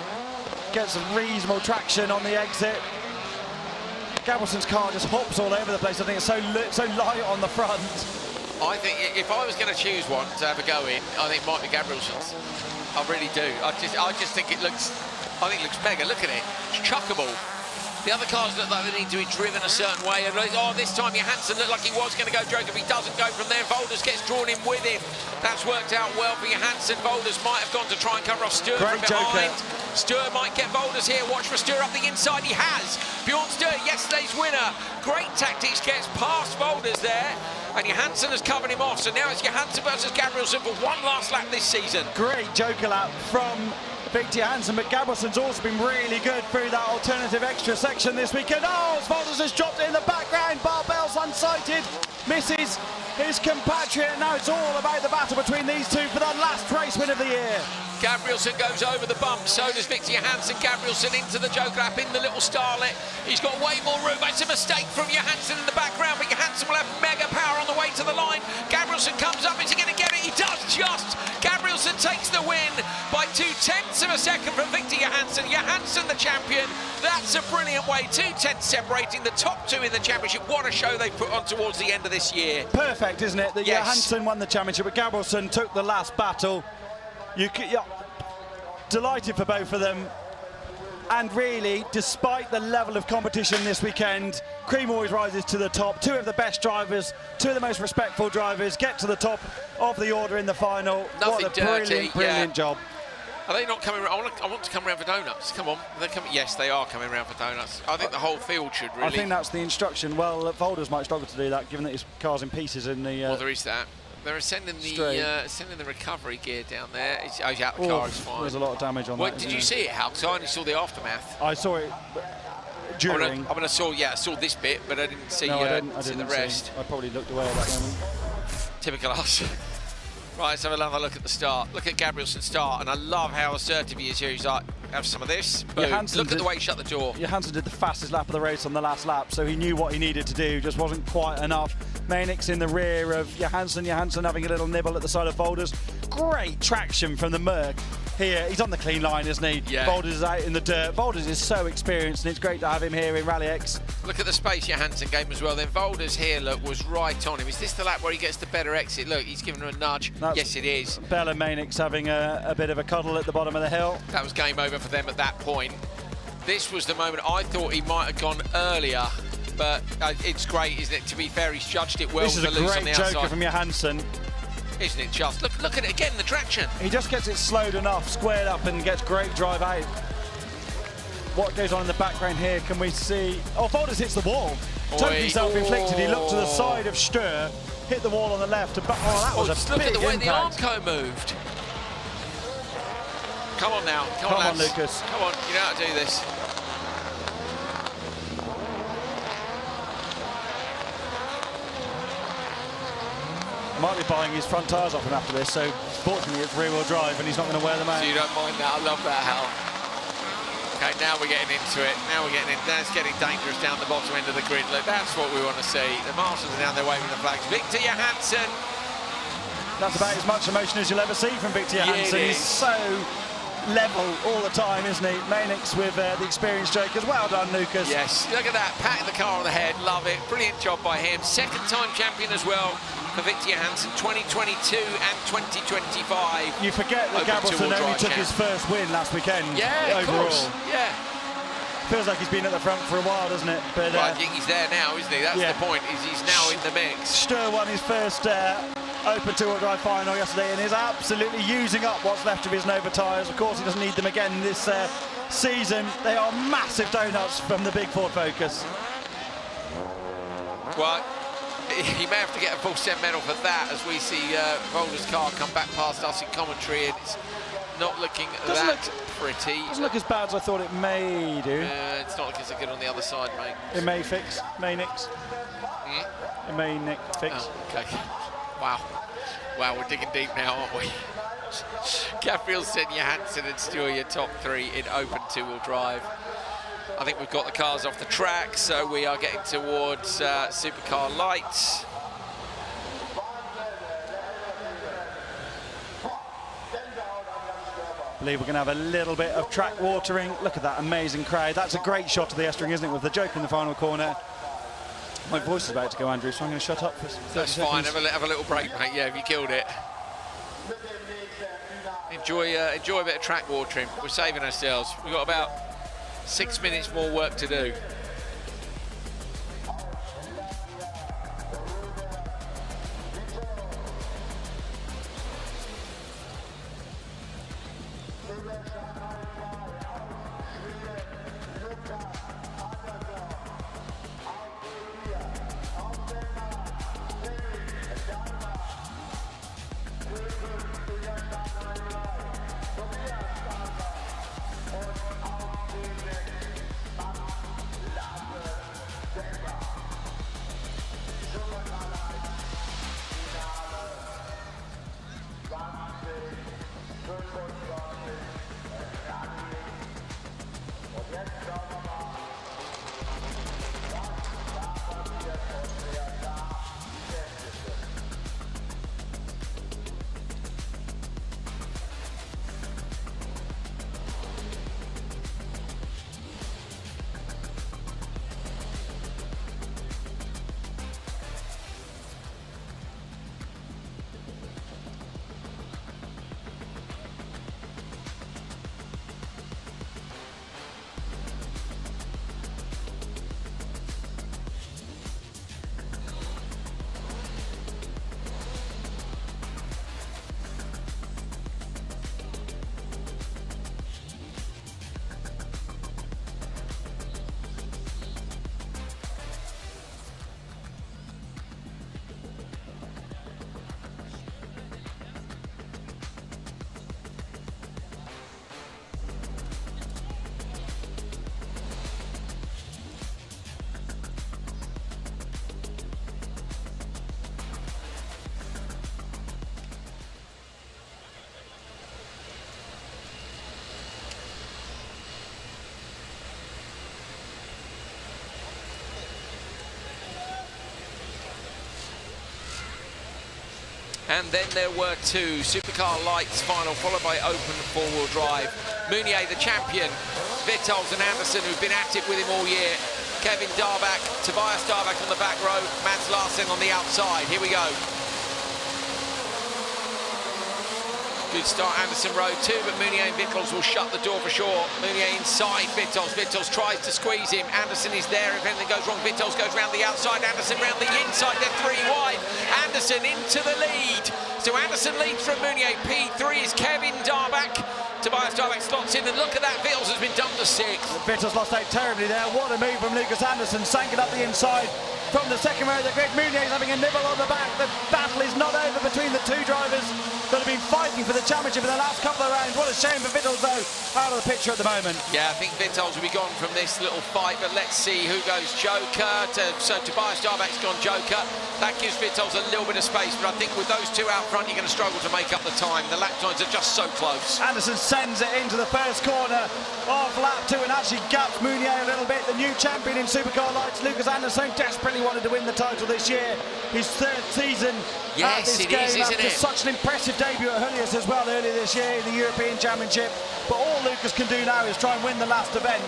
gets some reasonable traction on the exit. Gabrielsen's car just hops all over the place. I think it's so light on the front. I think if I was going to choose one to have a go in, I think it might be Gabrielsen's. I really do. I just think it looks mega. Look at it. It's chuckable. The other cars look like they need to be driven a certain way. And this time Johansson looked like he was going to go joker, but he doesn't go from there. Volders gets drawn in with him. That's worked out well for Johansson. Volders might have gone to try and cover off Stewart from behind. Stewart might get Volders here. Watch for Stewart up the inside. He has. Bjorn Stewart, yesterday's winner. Great tactics, gets past Volders there. And Johansson has covered him off. So now it's Johansson versus Gabrielsen for one last lap this season. Great joker lap from Victor Johansson, but Gabrielsen's also been really good through that alternative extra section this weekend. Oh, Volders has dropped it in the background. Barbell's unsighted, misses his compatriot. Now it's all about the battle between these two for the last race win of the year. Gabrielsen goes over the bump, so does Victor Johansson. Gabrielsen into the joker lap in the little Starlet. He's got way more room. It's a mistake from Johansson in the background, but Johansson will have mega power on the way to the line. Gabrielsen comes up. Is he going to get it? He does just. Gabrielsen takes the win by 0.2 of a second from Victor Johansson. Johansson the champion. That's a brilliant way. 0.2 separating the top two in the championship. What a show they put on towards the end of this year. Perfect, isn't it? That yes. Johansson won the championship, but Gabrielsen took the last battle. Delighted for both of them. And really, despite the level of competition this weekend, cream always rises to the top. Two of the best drivers, two of the most respectful drivers get to the top of the order in the final. Nothing what a dirty, brilliant job. Are they not coming around? I want to come around for donuts. Come on. They're coming. Yes, they are coming around for donuts. I think the whole field should really. I think that's the instruction. Well, Volders might struggle to do that, given that his car's in pieces in the. Well, there is that. They're sending the recovery gear down there. He's out the car. It's fine. There's a lot of damage on that. Did you see it, Hal? Because I only saw the aftermath. I saw it during. I saw this bit, but I didn't see. I didn't see the rest. I probably looked away at that moment. Typical us. Right, let's have another look at the start. Look at Gabrielsen's start, and I love how assertive he is here. He's like, have some of this. Look at the way he shut the door. Johansson did the fastest lap of the race on the last lap, so he knew what he needed to do, just wasn't quite enough. Mainix in the rear of Johansson. Johansson having a little nibble at the side of Volders. Great traction from the Merc here. He's on the clean line, isn't he? Yeah. Volders is out in the dirt. Volders is so experienced, and it's great to have him here in Rally X. Look at the space Johansson gave him as well. Then Volders here, look, was right on him. Is this the lap where he gets the better exit? Look, he's giving him a nudge. Yes, it is. Bell and Mainix having a bit of a cuddle at the bottom of the hill. That was game over for them at that point. This was the moment I thought he might have gone earlier, but it's great, isn't it? To be fair, he's judged it well. This is a great joker from Johansson. Isn't it just? Look at it again, the traction. He just gets it slowed enough, squared up, and gets great drive out. What goes on in the background here? Can we see? Oh, Volders hits the wall. Totally self-inflicted. He looked to the side of Stur, hit the wall on the left. Oh, that was a big look at the way impact. the Armco moved. Come on now. Come on, lads. Lucas. Come on, you know how to do this. Might be buying his front tyres off him after this, so fortunately it's rear-wheel drive and he's not going to wear them out. So you don't mind that? I love that, Hal. Okay, now we're getting into it. Now we're getting in. That's getting dangerous down the bottom end of the grid. Look, that's what we want to see. The marshals are down there waving the flags. Victor Johansson. That's about as much emotion as you'll ever see from Victor Johansson. He's so level all the time, isn't he? Mainix with the experienced jokers. Well done, Lucas. Yes, look at that. Patting the car on the head. Love it. Brilliant job by him. Second time champion as well for Victor Johansson, 2022 and 2025. You forget that Gabrielsen only took his first win last weekend. Yeah, overall. of course. Yeah. Feels like he's been at the front for a while, doesn't it? But well, I think he's there now, isn't he? That's the point. Is he's now in the mix. Stur won his first Open two-wheel drive final yesterday and is absolutely using up what's left of his Nova tyres. Of course, he doesn't need them again this season. They are massive donuts from the big Ford Focus. Well, he may have to get a full set medal for that, as we see Volders' car come back past us in commentary, and it's not looking pretty. Doesn't look as bad as I thought it may do. It's not looking so good on the other side, mate. It may fix, may nix. It may nick fix. Oh, okay. Wow. Wow, we're digging deep now, aren't we? Gabrielsen, Johansson and Stewart, your top three in open two-wheel drive. I think we've got the cars off the track, so we are getting towards Supercar Lights. I believe we're going to have a little bit of track watering. Look at that amazing crowd. That's a great shot of the Estering, isn't it, with the joke in the final corner. My voice is about to go, Andrew, so I'm going to shut up for 30 That's seconds. fine, have a little break, mate. Yeah, you killed it. Enjoy a bit of track watering. We're saving ourselves. We've got about 6 minutes more work to do. And then there were two. Supercar Lights final, followed by open four-wheel drive. Meunier, the champion. Vitals and Anderson, who've been active with him all year. Kevin Darbach, Tobias Darbach on the back row. Mats Larsen on the outside. Here we go. Good start, Anderson row 2, but Meunier and Vitals will shut the door for sure. Meunier inside Vitals. Vitals tries to squeeze him. Anderson is there. If anything goes wrong, Vitals goes round the outside. Anderson round the inside. They're 3 wide. Anderson into the lead. So Anderson leads from Meunier. P3 is Kevin Darbach. Tobias Darbach slots in, and look at that. Vitals has been dumped to 6th. Vitals lost out terribly there. What a move from Lucas Anderson. Sank it up the inside. From the second row, the great Meunier is having a nibble on the back. The battle is not over between the two drivers that have been fighting for the championship in the last couple of rounds. What a shame for Vitals, though, out of the picture at the moment. Yeah, I think Vitals will be gone from this little fight, but let's see who goes Joker. So Tobias Darbach's gone Joker. That gives Vitals a little bit of space, but I think with those two out front, you're going to struggle to make up the time. The lap times are just so close. Anderson sends it into the first corner of lap 2 and actually gaps Meunier a little bit. The new champion in Supercar Lights, Lucas Anderson, desperately wanted to win the title this year. His 3rd season at this game after such an impressive debut at Julius as well earlier this year in the European Championship. But all Lucas can do now is try and win the last event.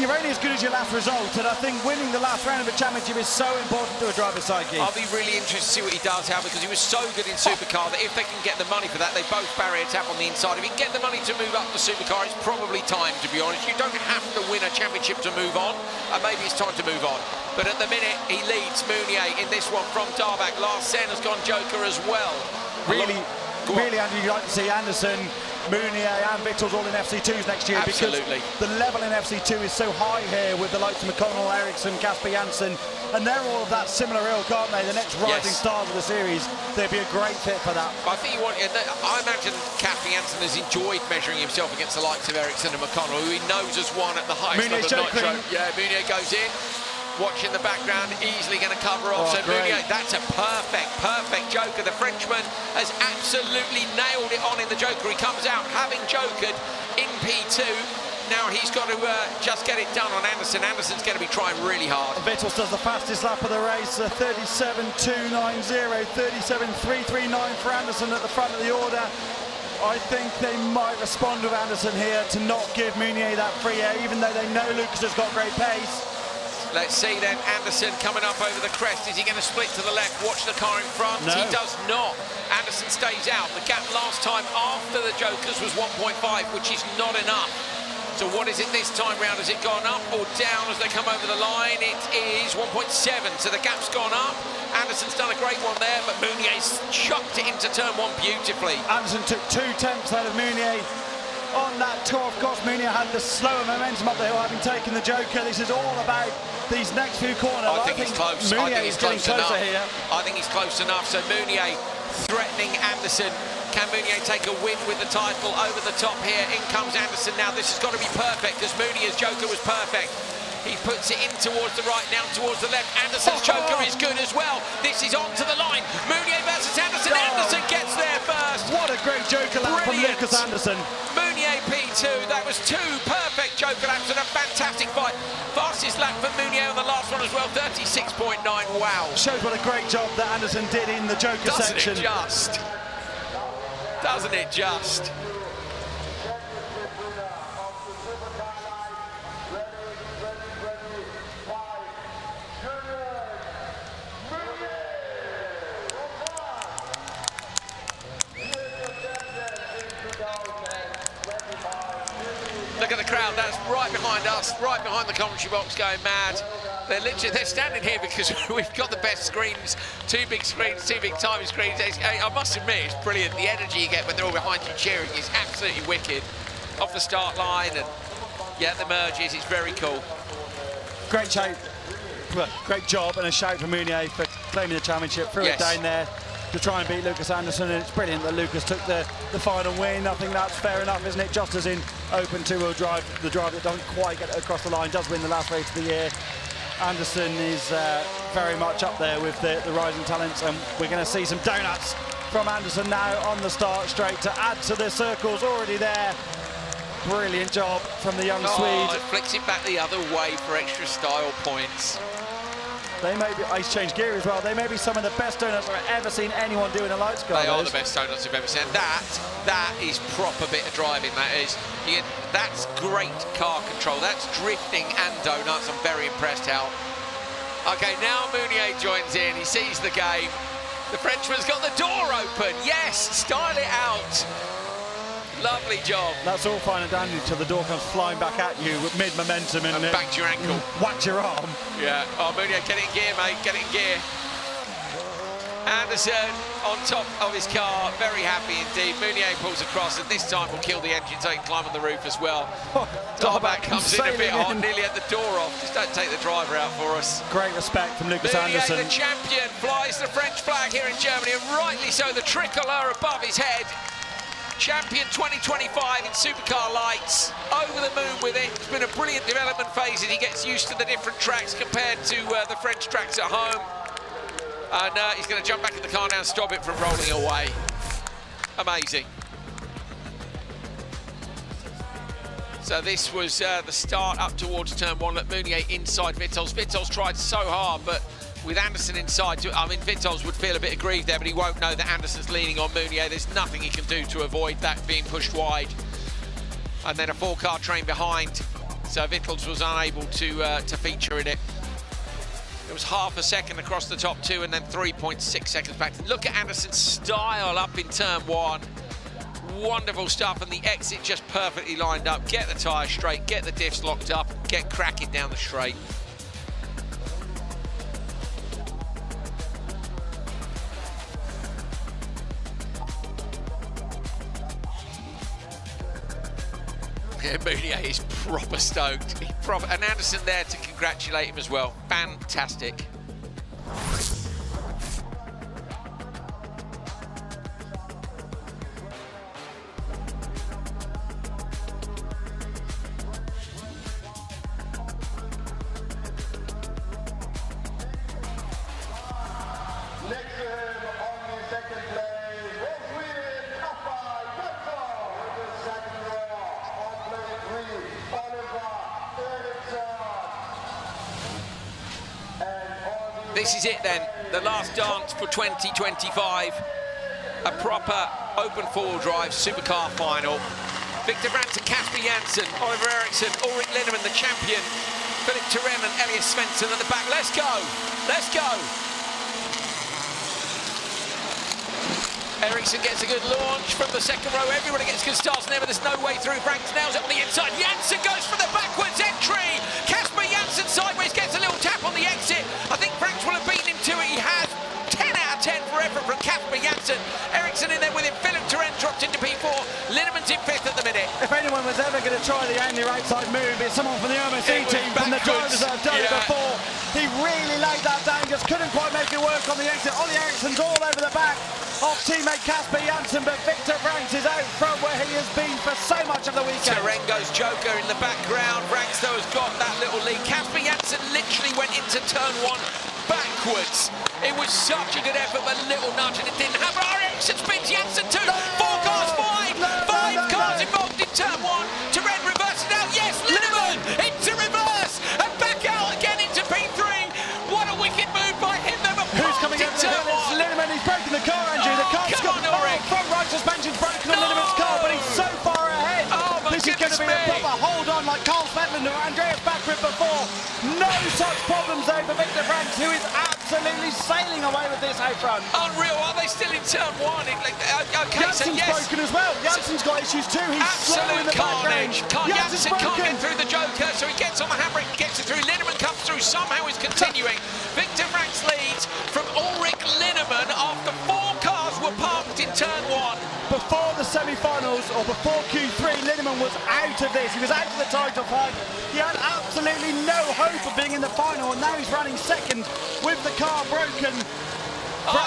You're only as good as your last result, and I think winning the last round of the championship is so important to a driver's psyche. I'll be really interested to see what he does, Hal, because he was so good in Supercar that if they can get the money for that, they both barrier tap on the inside. If he can get the money to move up the Supercar, it's probably time, to be honest. You don't have to win a championship to move on, and maybe it's time to move on. But at the minute, he leads Meunier in this one from Darbach. Larsen has gone Joker as well. Really, Andy, you'd like to see Anderson, Meunier and Vitals all in FC2s next year. Absolutely. Because the level in FC2 is so high here with the likes of McConnell, Ericsson, Casper Janssen, and they're all of that similar ilk, aren't they? The next rising stars of the series. They'd be a great fit for that. I think I imagine Casper Janssen has enjoyed measuring himself against the likes of Ericsson and McConnell, who he knows has won at the highest level of nitro. Yeah, Meunier goes in. Watch in the background, easily going to cover off. So Meunier, that's a perfect Joker. The Frenchman has absolutely nailed it on in the Joker. He comes out having jokered in P2. Now he's got to just get it done on Anderson. Anderson's going to be trying really hard. Vitals does the fastest lap of the race, 37.290, 37.339 for Anderson at the front of the order. I think they might respond with Anderson here to not give Meunier that free air, even though they know Lucas has got great pace. Let's see then, Anderson coming up over the crest. Is he going to split to the left? Watch the car in front. No. He does not. Anderson stays out. The gap last time after the Jokers was 1.5, which is not enough. So what is it this time round? Has it gone up or down as they come over the line? It is 1.7, so the gap's gone up. Anderson's done a great one there, but Meunier's chucked it into turn 1 beautifully. Anderson took 2 tenths out of Meunier on that tour. Of course, Meunier had the slower momentum up the hill, having taken the Joker. This is all about these next few corners. I think he's close. Meunier I think he's close enough. Here. I think he's close enough. So Meunier threatening Anderson. Can Meunier take a win with the title over the top here? In comes Anderson now. This has got to be perfect because Meunier's Joker was perfect. He puts it in towards the right, now towards the left. Anderson's Joker is good as well. This is onto the line. Meunier versus Anderson. Anderson gets there first. What a great Joker lap from Lucas Anderson. Meunier P2. That was 2 perfect Joker laps and a fantastic fight. Fastest lap for Meunier on the last one as well. 36.9. Wow. Shows what a great job that Anderson did in the Joker section. Doesn't it just? Look at the crowd, that's right behind us, right behind the commentary box going mad. They're standing here because we've got the best screens, 2 big screens, 2 big timing screens. I must admit, it's brilliant. The energy you get when they're all behind you cheering is absolutely wicked. Off the start line and the merges, it's very cool. Great shout, great job and a shout for Meunier for claiming the championship, threw it down there to try and beat Lucas Anderson, and it's brilliant that Lucas took the final win. I think that's fair enough, isn't it? Just as in open 2-wheel drive, the driver that doesn't quite get it across the line does win the last race of the year. Anderson is very much up there with the rising talents, and we're going to see some donuts from Anderson now on the start straight to add to the circles already there. Brilliant job from the young Swede. It flicks it back the other way for extra style points. They may be, he's changed gear as well. They may be some of the best donuts I've ever seen anyone do in a lights car. They are the best donuts I've ever seen. That is proper bit of driving, that is. That's great car control. That's drifting and donuts. I'm very impressed how. Okay, now Mounier joins in. He sees the game. The Frenchman's got the door open. Yes, style it out. Lovely job. That's all fine and dandy till the door comes flying back at you with mid-momentum and banked your ankle. Whacked your arm. Yeah. Oh, Mounier, get it in gear, mate. Get it in gear. Anderson on top of his car. Very happy indeed. Mounier pulls across, and this time will kill the engine so he can climb on the roof as well. Tarmac comes in a bit hot, nearly had the door off. Just don't take the driver out for us. Great respect from Lucas Mounier, Anderson. the champion, flies the French flag here in Germany, and rightly so, the tricolour above his head. Champion 2025 in Supercar Lights, over the moon with it. It's been a brilliant development phase as he gets used to the different tracks compared to the French tracks at home. And he's going to jump back in the car now and stop it from rolling away. Amazing. So this was the start up towards turn one. Look, Mounier inside Vitals. Vitals tried so hard, but with Anderson inside, I mean, Vitals would feel a bit aggrieved there, but he won't know that Anderson's leaning on Mounier. There's nothing he can do to avoid that being pushed wide. And then a four-car train behind, so Vitals was unable to feature in it. It was half a second across the top two and then 3.6 seconds back. Look at Anderson's style up in turn one. Wonderful stuff, and the exit just perfectly lined up. Get the tyres straight, get the diffs locked up, get cracking down the straight. Yeah, Mounier is proper stoked. And Anderson there to congratulate him as well. Fantastic. This is it then, the last dance for 2025. A proper open four-wheel drive supercar final. Victor Brandt and Kasper Janssen, Oliver Eriksson, Ulrich Linman, the champion, Philip Turenne and Elias Svensson at the back. Let's go, let's go. Eriksson gets a good launch from the second row. Everybody gets good starts. Never, there's no way through. Brandt nails up on the inside. Janssen goes for the backwards entry. Kasper Janssen sideways gets a little tap on the exit. I think Brandt will have beaten him to it. He has 10 out of 10 for effort from Kasper Janssen. Eriksson in there with him. Philip Turenne dropped into P4. Linneman's in fifth at the minute. If anyone was ever going to try the Andy outside move, it's someone from the OMC team, from the drivers that have done it before. He really laid that down, just couldn't quite make it work on the exit. Ollie Eriksson's all over the back of teammate Kasper Janssen, but Victor Brandt is out front where he has been for so much of the weekend. Turenne goes Joker in the background. Brandt though has got that little lead. Kasper Janssen literally went into turn one backwards. It was such a good effort, but a little nudge and it didn't happen. Eriksson spins Janssen too. Four cars wide. Five cars involved in turn one. Turenne reverses out. Yes, Linneman into reverse and back out again into P3. What a wicked move by him. Who's coming out of the hill? It's Linneman. He's broken the car, Andrew. The car's got front right suspension's broken on Linneman's car, but he's so far ahead. This is going to be a proper hold on like Carl Svetland or Andreas Backward before. No such problems though for Victor Brandt, who is absolutely sailing away with this out front. Unreal. Are they still in turn one? Janssen's broken as well. Janssen's got issues too. He's slow in the background. Janssen can't get through the Joker, so he gets on the handbrake and gets it through. Linneman comes through, somehow is continuing. Victor Brandt leads from Ulrich Linneman after four cars were parked in turn one. Before the semi-finals, or before Q3, Linneman was out of this. He was out of the title fight. He had absolutely no hope of being in the final, and now he's running second with the car broken.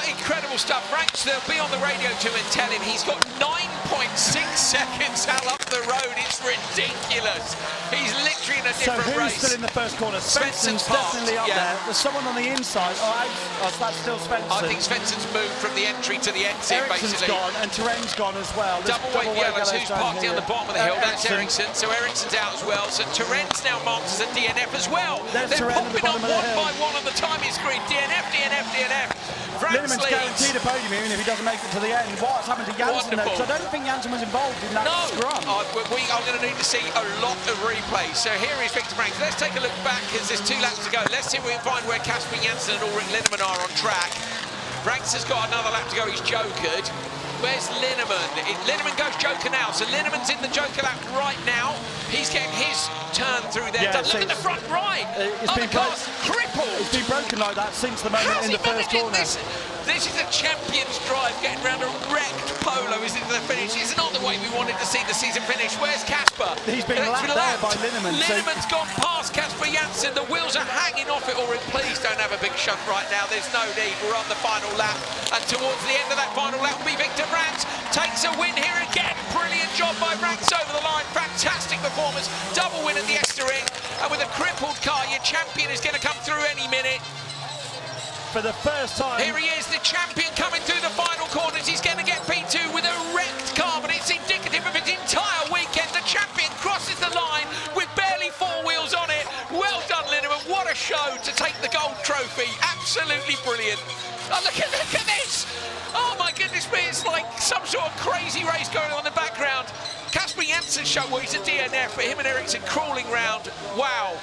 Incredible Incredible stuff. Franks, they'll be on the radio to him and tell him he's got 9.6 seconds out up the road. It's ridiculous. He's literally in a different who's race. still in the first corner? Svensson's definitely up there. There's someone on the inside. Oh, that's still Svensson. I think Svensson's moved from the entry to the exit, Ericsson's basically. gone, and Terren's gone as well. Double wave yellows. Who's parked down the bottom of the hill? That's Ericsson. So Ericsson's out as well. So Terren's now marked as a DNF as well. They're popping up one by one on the timing screen. DNF, DNF, DNF. Linneman's guaranteed a podium even if he doesn't make it to the end. What's happened to Janssen though? Because I don't think Janssen was involved in that scrum. We are going to need to see a lot of replays. So here is Victor Franks. Let's take a look back because there's 2 laps to go. Let's see if we can find where Casper Janssen and Ulrich Linneman are on track. Franks has got another lap to go. He's jokered. Where's Linneman? Linneman goes joker now. So Linneman's in the joker lap right now. He's getting his turn through there. Yeah, look at the front right. The car's crippled. It's been broken like that since the moment in the first corner. This is a champion's drive, getting around a wrecked Polo is into the finish. It's not the way we wanted to see the season finish. Where's Casper? He's been lapped there by Linneman. Linneman's gone past Casper Janssen. The wheels are hanging off it. Ulrich, please don't have a big shunt right now. There's no need. We're on the final lap. And towards the end of that final lap will be Victor Franks. Takes a win here again. Brilliant job by Franks over the line. Fantastic performance. Double win at the Estering. And with a crippled car, your champion is going to come through any minute. For the first time. Here he is, the champion coming through the final corners. He's going to get P2 with a wrecked car, but it's indicative of his entire weekend. The champion crosses the line with barely 4 wheels on it. Well done, Linneman. What a show to take the gold trophy. Absolutely brilliant. Oh, look at this. Oh, my goodness me. It's like some sort of crazy race going on in the background. Casper Jansson's show, well, he's a DNF, but him and Ericsson crawling round. Wow.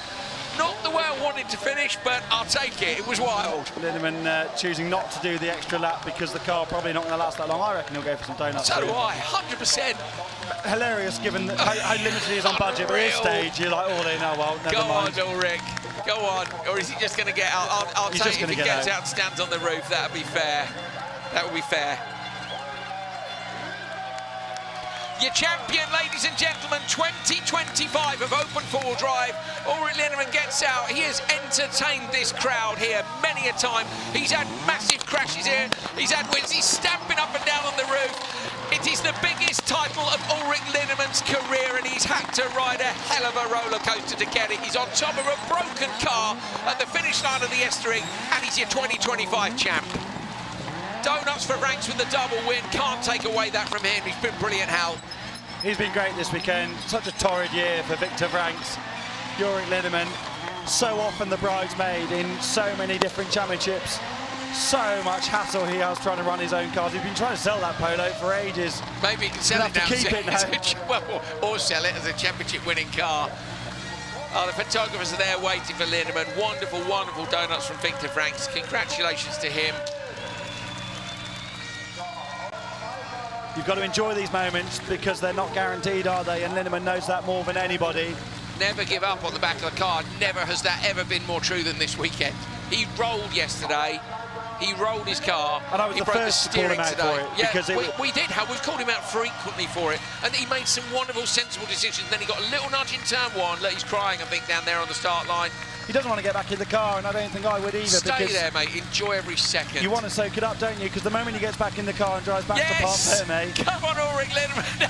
Not the way I wanted to finish, but I'll take it. It was wild. Linneman choosing not to do the extra lap because the car probably not going to last that long. I reckon he'll go for some donuts. So do I, 100%. Hilarious given how limited he is on budget, but at this stage you're like, oh, they know, well, never mind. Go on, Ulrich. Go on. Or is he just going to get out? I'll take it if he gets out and stands on the roof. That would be fair. That would be fair. Your champion, ladies and gentlemen, 2025 of open four-wheel drive. Ulrich Linneman gets out. He has entertained this crowd here many a time. He's had massive crashes here. He's had wins. He's stamping up and down on the roof. It is the biggest title of Ulrich Linneman's career, and he's had to ride a hell of a roller coaster to get it. He's on top of a broken car at the finish line of the Estering, and he's your 2025 champ. Donuts for Franks with the double win. Can't take away that from him. He's been brilliant, Hal. He's been great this weekend. Such a torrid year for Victor Franks. Ulrich Linneman, so often the bridesmaid in so many different championships. So much hassle he has trying to run his own cars. He's been trying to sell that Polo for ages. Maybe he can sell it now. Well, or sell it as a championship-winning car. Oh, the photographers are there waiting for Linneman. Wonderful, wonderful donuts from Victor Franks. Congratulations to him. You've got to enjoy these moments because they're not guaranteed, are they? And Linneman knows that more than anybody. Never give up on the back of the car. Never has that ever been more true than this weekend. He rolled yesterday. He rolled his car. And I was he the broke first the steering to call him out today. for it. Yeah, we did. We've called him out frequently for it. And he made some wonderful, sensible decisions. Then he got a little nudge in turn one. Look, he's crying, I think, down there on the start line. He doesn't want to get back in the car, and I don't think I would either. Stay there, mate. Enjoy every second. You want to soak it up, don't you? Because the moment he gets back in the car and drives back to Park Ferme. Come on, Ulrich Linneman.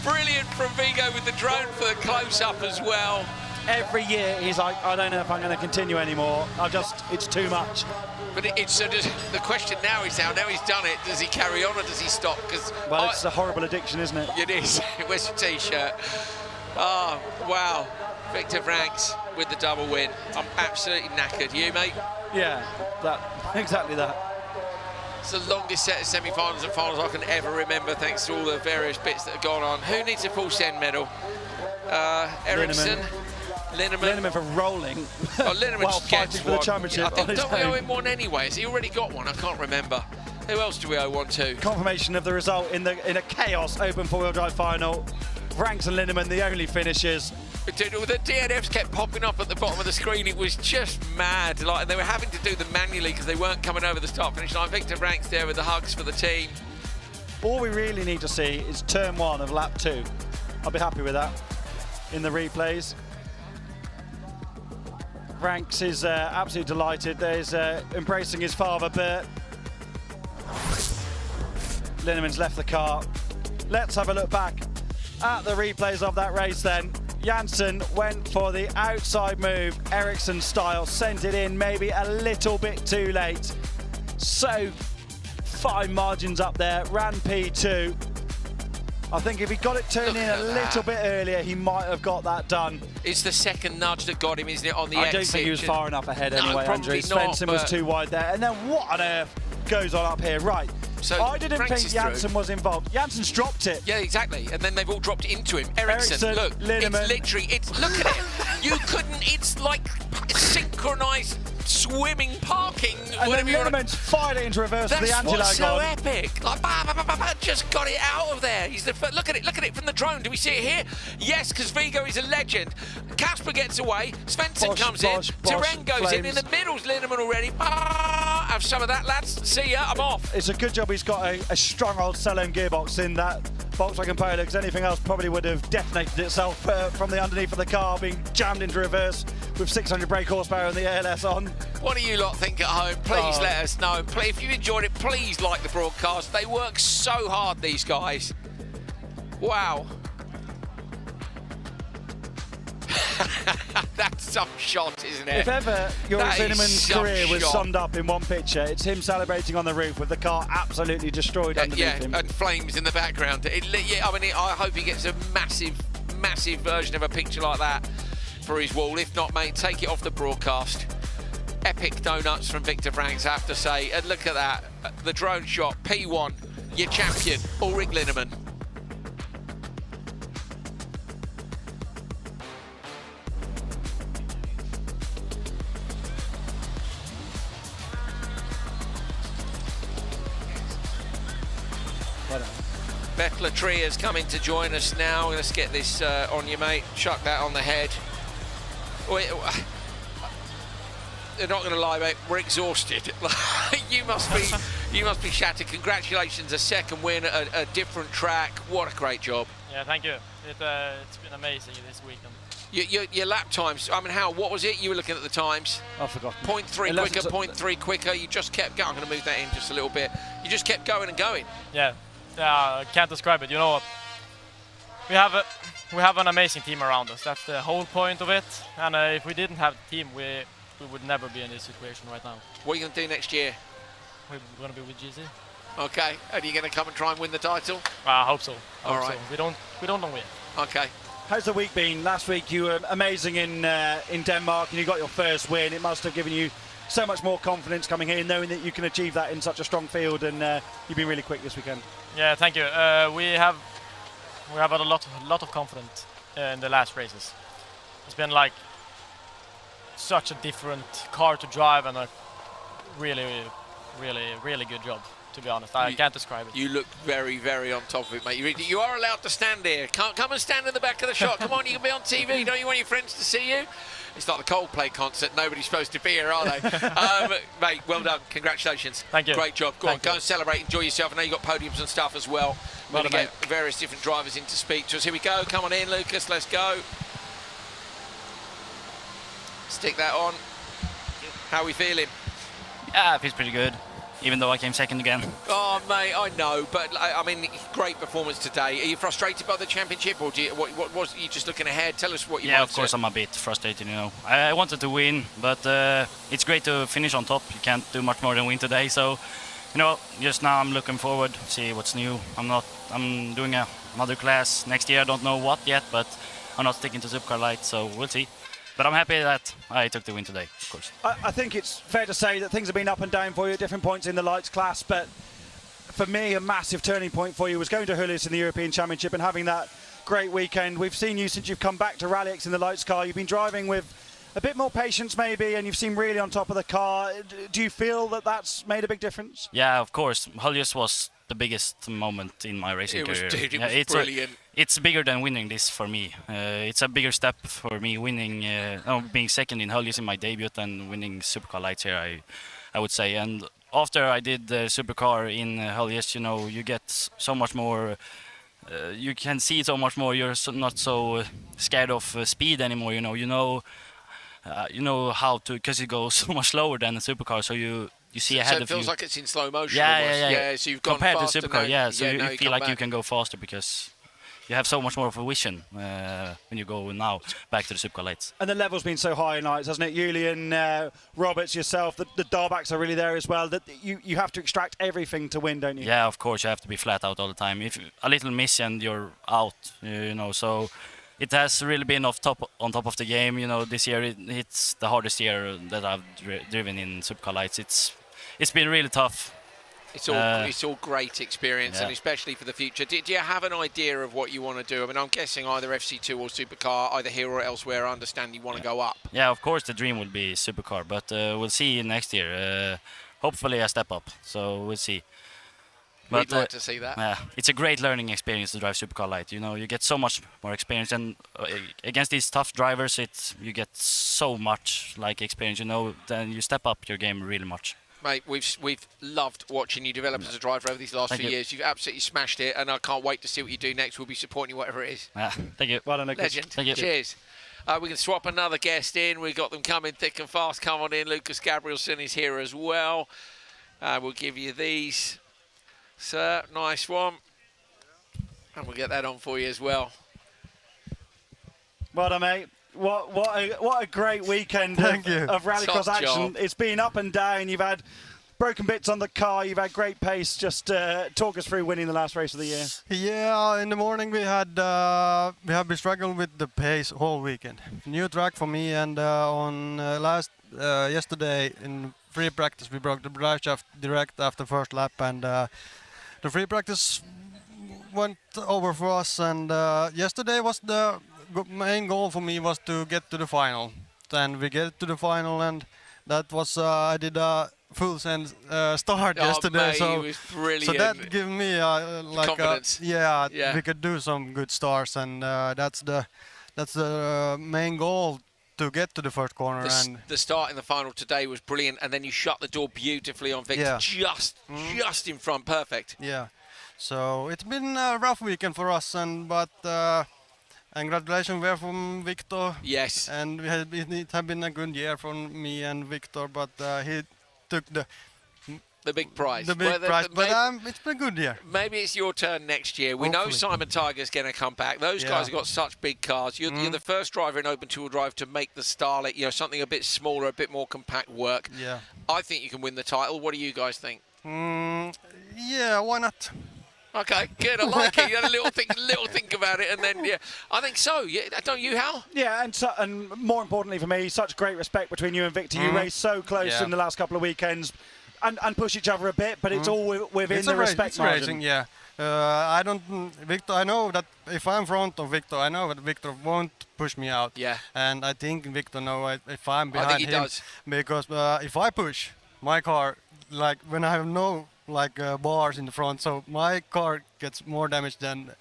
Brilliant from Vigo with the drone for the close-up as well. Every year he's like, I don't know if I'm going to continue anymore. it's too much. But the question now is now he's done it, does he carry on or does he stop? Well, it's a horrible addiction, isn't it? It is. Where's your T-shirt? Oh, wow. Victor Franks with the double win. I'm absolutely knackered. You, mate? Yeah, exactly that. It's the longest set of semi-finals and finals I can ever remember, thanks to all the various bits that have gone on. Who needs a full send medal? Ericsson. Linneman for rolling. Oh, Linneman while fighting for the championship. I think, don't we owe him one anyway? Has he already got one? I can't remember. Who else do we owe one to? Confirmation of the result in a chaos open four-wheel drive final. Franks and Linneman, the only finishers. Dude, the DNFs kept popping up at the bottom of the screen. It was just mad. Like, they were having to do them manually because they weren't coming over the start-finish line. Victor Franks there with the hugs for the team. All we really need to see is turn one of lap 2. I'll be happy with that in the replays. Franks is absolutely delighted. There's embracing his father, Bert. Linneman's left the car. Let's have a look back at the replays of that race then. Janssen went for the outside move, Ericsson style, sent it in maybe a little bit too late. So fine margins up there, ran P2. I think if he got it turned in a little bit earlier, he might have got that done. It's the second nudge that got him, isn't it, on the I exit? don't think he was far enough ahead anyway, Andrew. Svensson was too wide there. And then what on earth goes on up here? Right. So I didn't Franks think Janssen was involved. Janssen's dropped it. Yeah, exactly. And then they've all dropped it into him. Ericsson, look, Linman. it's literally, look at it. You couldn't, it's like synchronised swimming, parking, and whatever then Linneman's fired it into reverse for the anti-lag. That's so epic. Like, just got it out of there. He's the look at it from the drone. Do we see it here? Yes, because Vigo is a legend. Casper gets away. Svensson comes in. Terren goes in. In the middle's Linneman already. Have some of that, lads. See ya. I'm off. It's a good job he's got a strong old Salem gearbox in that Volkswagen Polo, because anything else probably would have detonated itself from the underneath of the car, being jammed into reverse with 600 brake horsepower and the ALS on. What do you lot think at home? Please let us know. If you enjoyed it, please like the broadcast. They work so hard, these guys. Wow. That's some shot, isn't it? If ever Joris Linneman's career was summed up in one picture, it's him celebrating on the roof with the car absolutely destroyed underneath him. And flames in the background. I hope he gets a massive version of a picture like that for his wall. If not, mate, take it off the broadcast. Epic donuts from Victor Franks, I have to say. And look at that, the drone shot, P1, your champion, Ulrich Linneman. Beth Latria is coming to join us now. Let's get this on you, mate. Chuck that on the head. They're not going to lie, mate. We're exhausted. you must be shattered. Congratulations, a second win at a different track. What a great job. Yeah, thank you. It's been amazing this weekend. Your lap times. I mean, what was it? You were looking at the times. I've forgotten. 0.3 quicker, 0.3 quicker. You just kept going. I'm going to move that in just a little bit. You just kept going and going. Yeah. I can't describe it. You know what? We have an amazing team around us. That's the whole point of it. And if we didn't have the team, we would never be in this situation right now. What are you going to do next year? We're going to be with GC. Okay. And are you going to come and try and win the title? I hope so. All right. We don't know yet. Okay. How's the week been? Last week you were amazing in Denmark and you got your first win. It must have given you so much more confidence coming here, knowing that you can achieve that in such a strong field, and you've been really quick this weekend. Yeah, thank you. We have had a lot of confidence in the last races. It's been like such a different car to drive and a really good job. To be honest, I can't describe it. You look very, very on top of it, mate. You are allowed to stand here. Come and stand in the back of the shot. Come on, you can be on TV. Don't you want your friends to see you? It's like the Coldplay concert. Nobody's supposed to be here, are they? Mate, well done. Congratulations. Thank you. Great job. Go and celebrate. Enjoy yourself. I know you've got podiums and stuff as well. We're going to get various different drivers in to speak to us. Here we go. Come on in, Lucas. Let's go. Stick that on. How are we feeling? Yeah, it feels pretty good, even though I came second again. Oh, mate, I know, but I mean, great performance today. Are you frustrated by the championship, or what was you just looking ahead? Tell us what you. Yeah, of course I'm a bit frustrated. You know, I wanted to win, but it's great to finish on top. You can't do much more than win today, so you know, just now I'm looking forward, see what's new. I'm doing another class next year. I don't know what yet, but I'm not sticking to Supercar Lights, so we'll see. But I'm happy that I took the win today, of course. I think it's fair to say that things have been up and down for you at different points in the Lights class, but for me, a massive turning point for you was going to Hullis in the European Championship and having that great weekend. We've seen you since you've come back to RallyX in the Lights car. You've been driving with a bit more patience maybe, and you've seemed really on top of the car. Do you feel that that's made a big difference? Yeah, of course. Hullis was the biggest moment in my racing career. It was brilliant. It's bigger than winning this for me. It's a bigger step for me winning, being second in Hullis in my debut than winning Supercar Lights here, I would say. And after I did the Supercar in Hullis, you know, you get so much more. You can see so much more. You're not so scared of speed anymore. You know how to, because it goes so much slower than a Supercar. So you you see ahead so it of you. feels like it's in slow motion. Yeah. So you've gone compared faster to Supercar, now. so now you feel like you back. can go faster because you have so much more of a vision when you go now back to the Supercar Lights. And the level's been so high in Lights, hasn't it? Julian, Roberts, yourself, the Darbacks are really there as well. That you have to extract everything to win, don't you? Yeah, of course, you have to be flat out all the time. If a little miss and you're out, so it has really been on top of the game. This year it's the hardest year that I've driven in Supercar Lights. It's been really tough. It's all great experience, and especially for the future. Do you have an idea of what you want to do? I mean, I'm guessing either FC2 or Supercar, either here or elsewhere. I understand you want to go up. Yeah, of course the dream will be Supercar, but we'll see next year. Hopefully a step up, so we'll see. We'd like to see that. Yeah, it's a great learning experience to drive Supercar Light. You get so much more experience, and against these tough drivers, you get so much experience. Then you step up your game really much. Mate, we've loved watching you develop as a driver over these last few years. You've absolutely smashed it, and I can't wait to see what you do next. We'll be supporting you, whatever it is. Thank you. Well done, Lucas. Legend. Thank you. Cheers. We can swap another guest in. We've got them coming thick and fast. Come on in. Lucas Gabrielsen is here as well. We'll give you these. Sir, nice one. And we'll get that on for you as well. Well done, mate. What a great weekend of rallycross action. It's been up and down. You've had broken bits on the car. You've had great pace. Just talk us through winning the last race of the year. Yeah, in the morning we have been struggling with the pace all weekend. New track for me, and on yesterday in free practice we broke the drive shaft direct after first lap, and the free practice went over for us. And yesterday was the main goal for me was to get to the final. Then we get to the final, and that was I did a full send start yesterday. Mate, so it was brilliant. So that gave me confidence. We could do some good starts, and that's the main goal, to get to the first corner. The start in the final today was brilliant, and then you shut the door beautifully on Victor, just in front, perfect. Yeah, so it's been a rough weekend for us, but congratulations were from Victor. Yes. And it has been a good year for me and Victor, but he took the big prize. The big prize, but it's been a good year. Maybe it's your turn next year. We know Simon Tiger's going to come back. Those guys have got such big cars. You're the first driver in open two-wheel drive to make the Starlet, something a bit smaller, a bit more compact work. Yeah. I think you can win the title. What do you guys think? Yeah, why not? Okay, good. I like it. You had a little think about it, and then I think so. Yeah, don't you, Hal? Yeah, and more importantly for me, such great respect between you and Victor. You raced so close in the last couple of weekends, and push each other a bit, but it's all within the respect margin. Racing, yeah. Victor. I know that if I'm in front of Victor, I know that Victor won't push me out. Yeah. And I think Victor knows if I'm behind him, does. Because if I push my car, when I have no bars in the front, so my car gets more damage than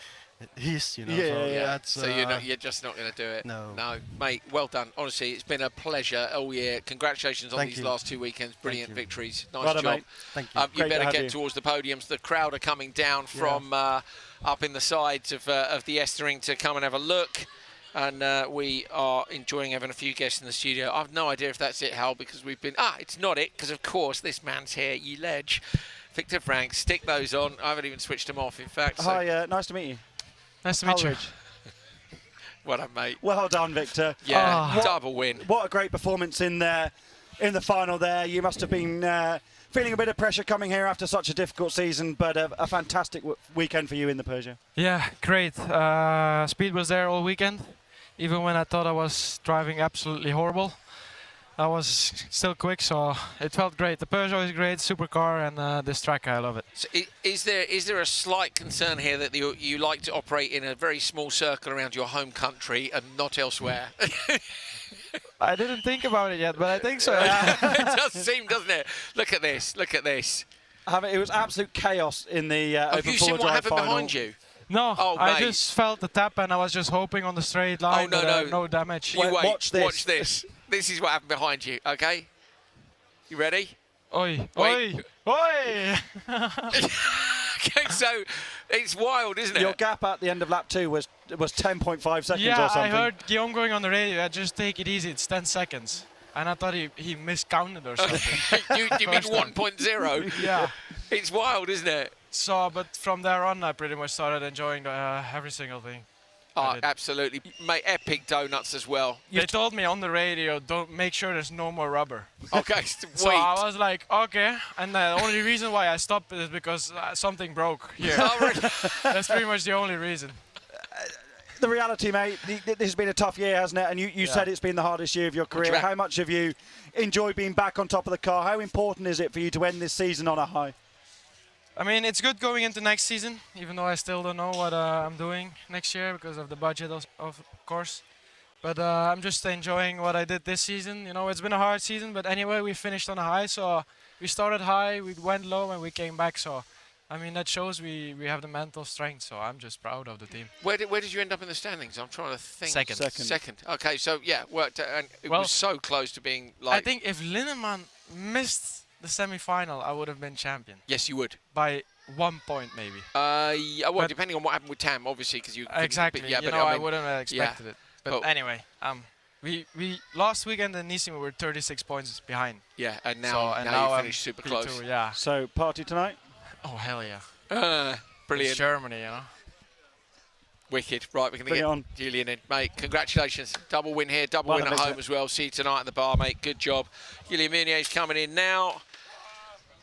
his, So you're just not going to do it. No, mate. Well done. Honestly, it's been a pleasure all year. Congratulations on these last 2 weekends. Brilliant victories. Nice job. Mate. Thank you. You better get towards the podiums. The crowd are coming down from up in the sides of the Estering to come and have a look. And we are enjoying having a few guests in the studio. I've no idea if that's it, Hal, because we've been... it's not it, because of course this man's here, you ledge. Victor Frank, stick those on. I haven't even switched them off, in fact. So. Hi, nice to meet you. Nice to meet you. Well done, mate. Well done, Victor. Yeah, double win. What a great performance in the final there. You must have been feeling a bit of pressure coming here after such a difficult season, but a fantastic weekend for you in the Peugeot. Yeah, great. Speed was there all weekend. Even when I thought I was driving absolutely horrible, I was still quick, so it felt great. The Peugeot is great, supercar, and this track, I love it. So is there a slight concern here that you like to operate in a very small circle around your home country and not elsewhere? I didn't think about it yet, but I think so. It does seem, doesn't it? Look at this. Look at this. It was absolute chaos in the Have you seen what happened behind you? No, I just felt the tap and I was just hoping on the straight line no damage. Watch this. This is what happened behind you, okay? You ready? Oi, oi, oi! Okay, so it's wild, isn't it? Your gap at the end of lap 2 was 10.5 seconds or something. I heard Guillaume going on the radio, just take it easy, it's 10 seconds. and I thought he miscounted or something. you mean 1.0? Yeah. It's wild, isn't it? So, but from there on, I pretty much started enjoying every single thing. Oh, absolutely. Mate, epic donuts as well. They told me on the radio, don't make sure there's no more rubber. Okay, So I was like, okay. And the only reason why I stopped is because something broke here. That's pretty much the only reason. The reality, mate, this has been a tough year, hasn't it? And you said it's been the hardest year of your career. How much have you enjoyed being back on top of the car? How important is it for you to end this season on a high? I mean, it's good going into next season, even though I still don't know what I'm doing next year because of the budget, of course. But I'm just enjoying what I did this season. You know, it's been a hard season, but anyway, we finished on a high. So we started high, we went low, and we came back. So, I mean, that shows we have the mental strength. So I'm just proud of the team. Where did you end up in the standings? I'm trying to think. Second. Okay, so yeah, worked, and it was so close to being like. I think if Linman missed the semi-final, I would have been champion. Yes, you would. By 1 point, maybe. Yeah, well, depending on what happened with Tam, obviously, because you. Exactly. But, yeah, you but know, I I mean, wouldn't have expected it. But anyway, we last weekend in Nice we were 36 points behind. Yeah, and now you finished super close. Yeah. So party tonight? Oh hell yeah. Brilliant. It's Germany, you know. Wicked. Right, we're going to get Julian in. Mate, congratulations. Double win here, double win at home as well. See you tonight at the bar, mate. Good job. Julian Meunier's coming in now.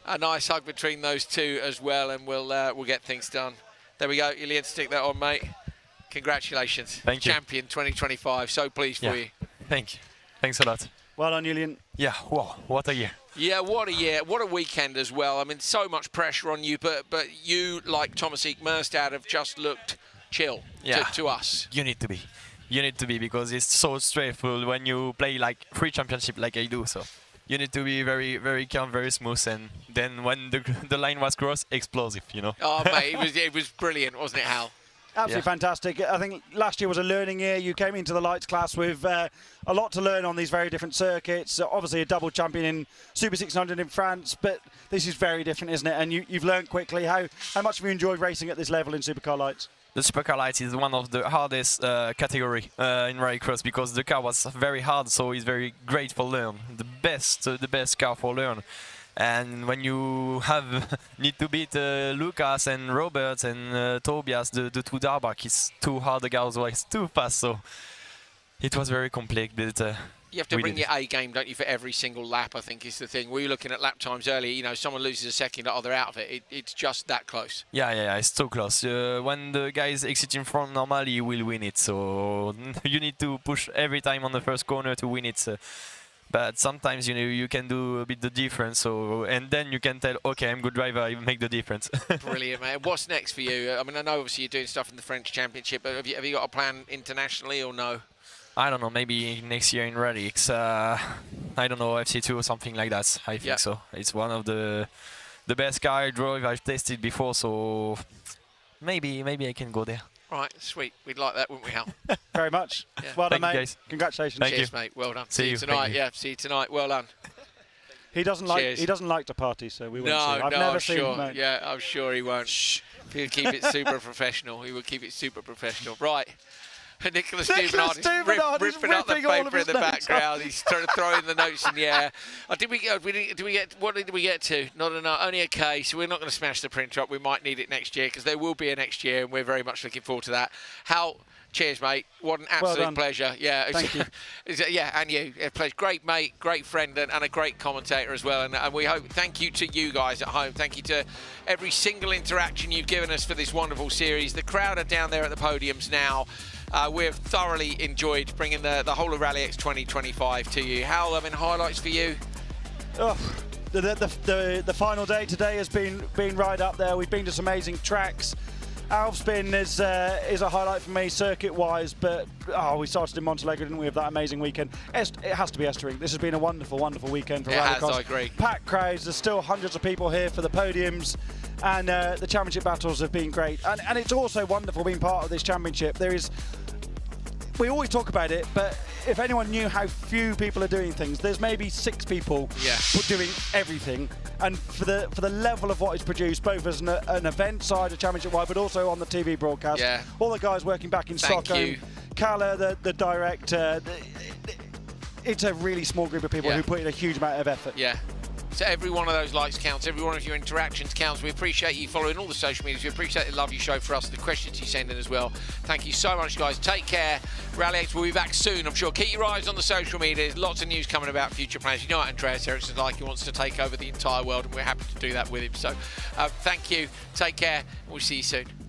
A nice hug between those two as well, and we'll get things done. There we go. Julian, stick that on, mate. Congratulations. Thank you. Champion 2025. So pleased for you. Thank you. Thanks a lot. Well done, Julian. Yeah, wow, what a year. Yeah, what a year. What a weekend as well. I mean, so much pressure on you, but you, like Thomas Merstad, have just looked chill to us. You need to be. You need to be, because it's so stressful when you play like 3 championships like I do. So you need to be very, very calm, very smooth, and then when the line was crossed, explosive, you know. Oh, mate, it was brilliant, wasn't it, Hal? Absolutely fantastic. I think last year was a learning year. You came into the Lights class with a lot to learn on these very different circuits. Obviously a double champion in Super 600 in France, but this is very different, isn't it? And you've learned quickly. How much have you enjoyed racing at this level in Supercar Lights? The Supercar Lights is one of the hardest category in rallycross, because the car was very hard, so it's very great for learn. The best car for learn. And when you need to beat Lucas and Roberts and Tobias, the two Darbach, it's too hard, the guys were too fast, so it was very complex. But you have to bring your A game, don't you, for every single lap, I think is the thing. We were looking at lap times earlier, you know, someone loses a second, they're out of it. It's just that close. Yeah, it's so close. When the guys exit in front, normally you will win it, so you need to push every time on the first corner to win it. But sometimes, you know, you can do a bit the difference, and then you can tell, okay, I'm a good driver, I make the difference. Brilliant, mate. What's next for you? I mean, I know obviously you're doing stuff in the French Championship, but have you got a plan internationally or no? I don't know, maybe next year in RallyX. I don't know, FC2 or something like that. I think so. It's one of the best car I drove I've tested before, so maybe I can go there. All right, sweet. We'd like that, wouldn't we, Hal? Very much. Yeah. Well done, Thank you, mate. guys. Congratulations. Cheers, mate. Well done. See you tonight. Yeah, see you tonight. Well done. He doesn't like to party, so we won't see. I've never I'm seen sure. him, mate. Yeah, I'm sure he won't. He'll keep it super professional. He will keep it super professional. Right. Nicholas Stuyvenant is ripping up the paper in the background. He's throwing the notes in the air. What did we get to? Not enough. Only a K. So we're not going to smash the printer up. We might need it next year, because there will be a next year, and we're very much looking forward to that. Hal, cheers, mate. What an absolute pleasure. Yeah, thank you. Yeah, and you. A pleasure. Great mate, great friend, and a great commentator as well. And we hope. Thank you to you guys at home. Thank you to every single interaction you've given us for this wonderful series. The crowd are down there at the podiums now. We've thoroughly enjoyed bringing the whole of RallyX 2025 to you. Hal, I mean, highlights for you? Oh, the final day today has been right up there. We've been to some amazing tracks. Alfspin is a highlight for me circuit-wise, but we started in Montenegro, didn't we, with that amazing weekend. It has to be Estering. This has been a wonderful, wonderful weekend for Rallycross. I agree. Packed crowds. There's still hundreds of people here for the podiums, and the championship battles have been great. And it's also wonderful being part of this championship. We always talk about it, but if anyone knew how few people are doing things, there's maybe 6 people doing everything. And for the level of what is produced, both as an event side, a championship wide, but also on the TV broadcast, all the guys working back in Stockholm, Kalle, the director, it's a really small group of people who put in a huge amount of effort. Yeah. So every one of those likes counts, every one of your interactions counts. We appreciate you following all the social medias. We appreciate the love you show for us, the questions you send in as well. Thank you so much, guys. Take care. Rally X will be back soon, I'm sure. Keep your eyes on the social medias. Lots of news coming about future plans. You know what Andreas Eriksson's like. He wants to take over the entire world, and we're happy to do that with him. So thank you. Take care. We'll see you soon.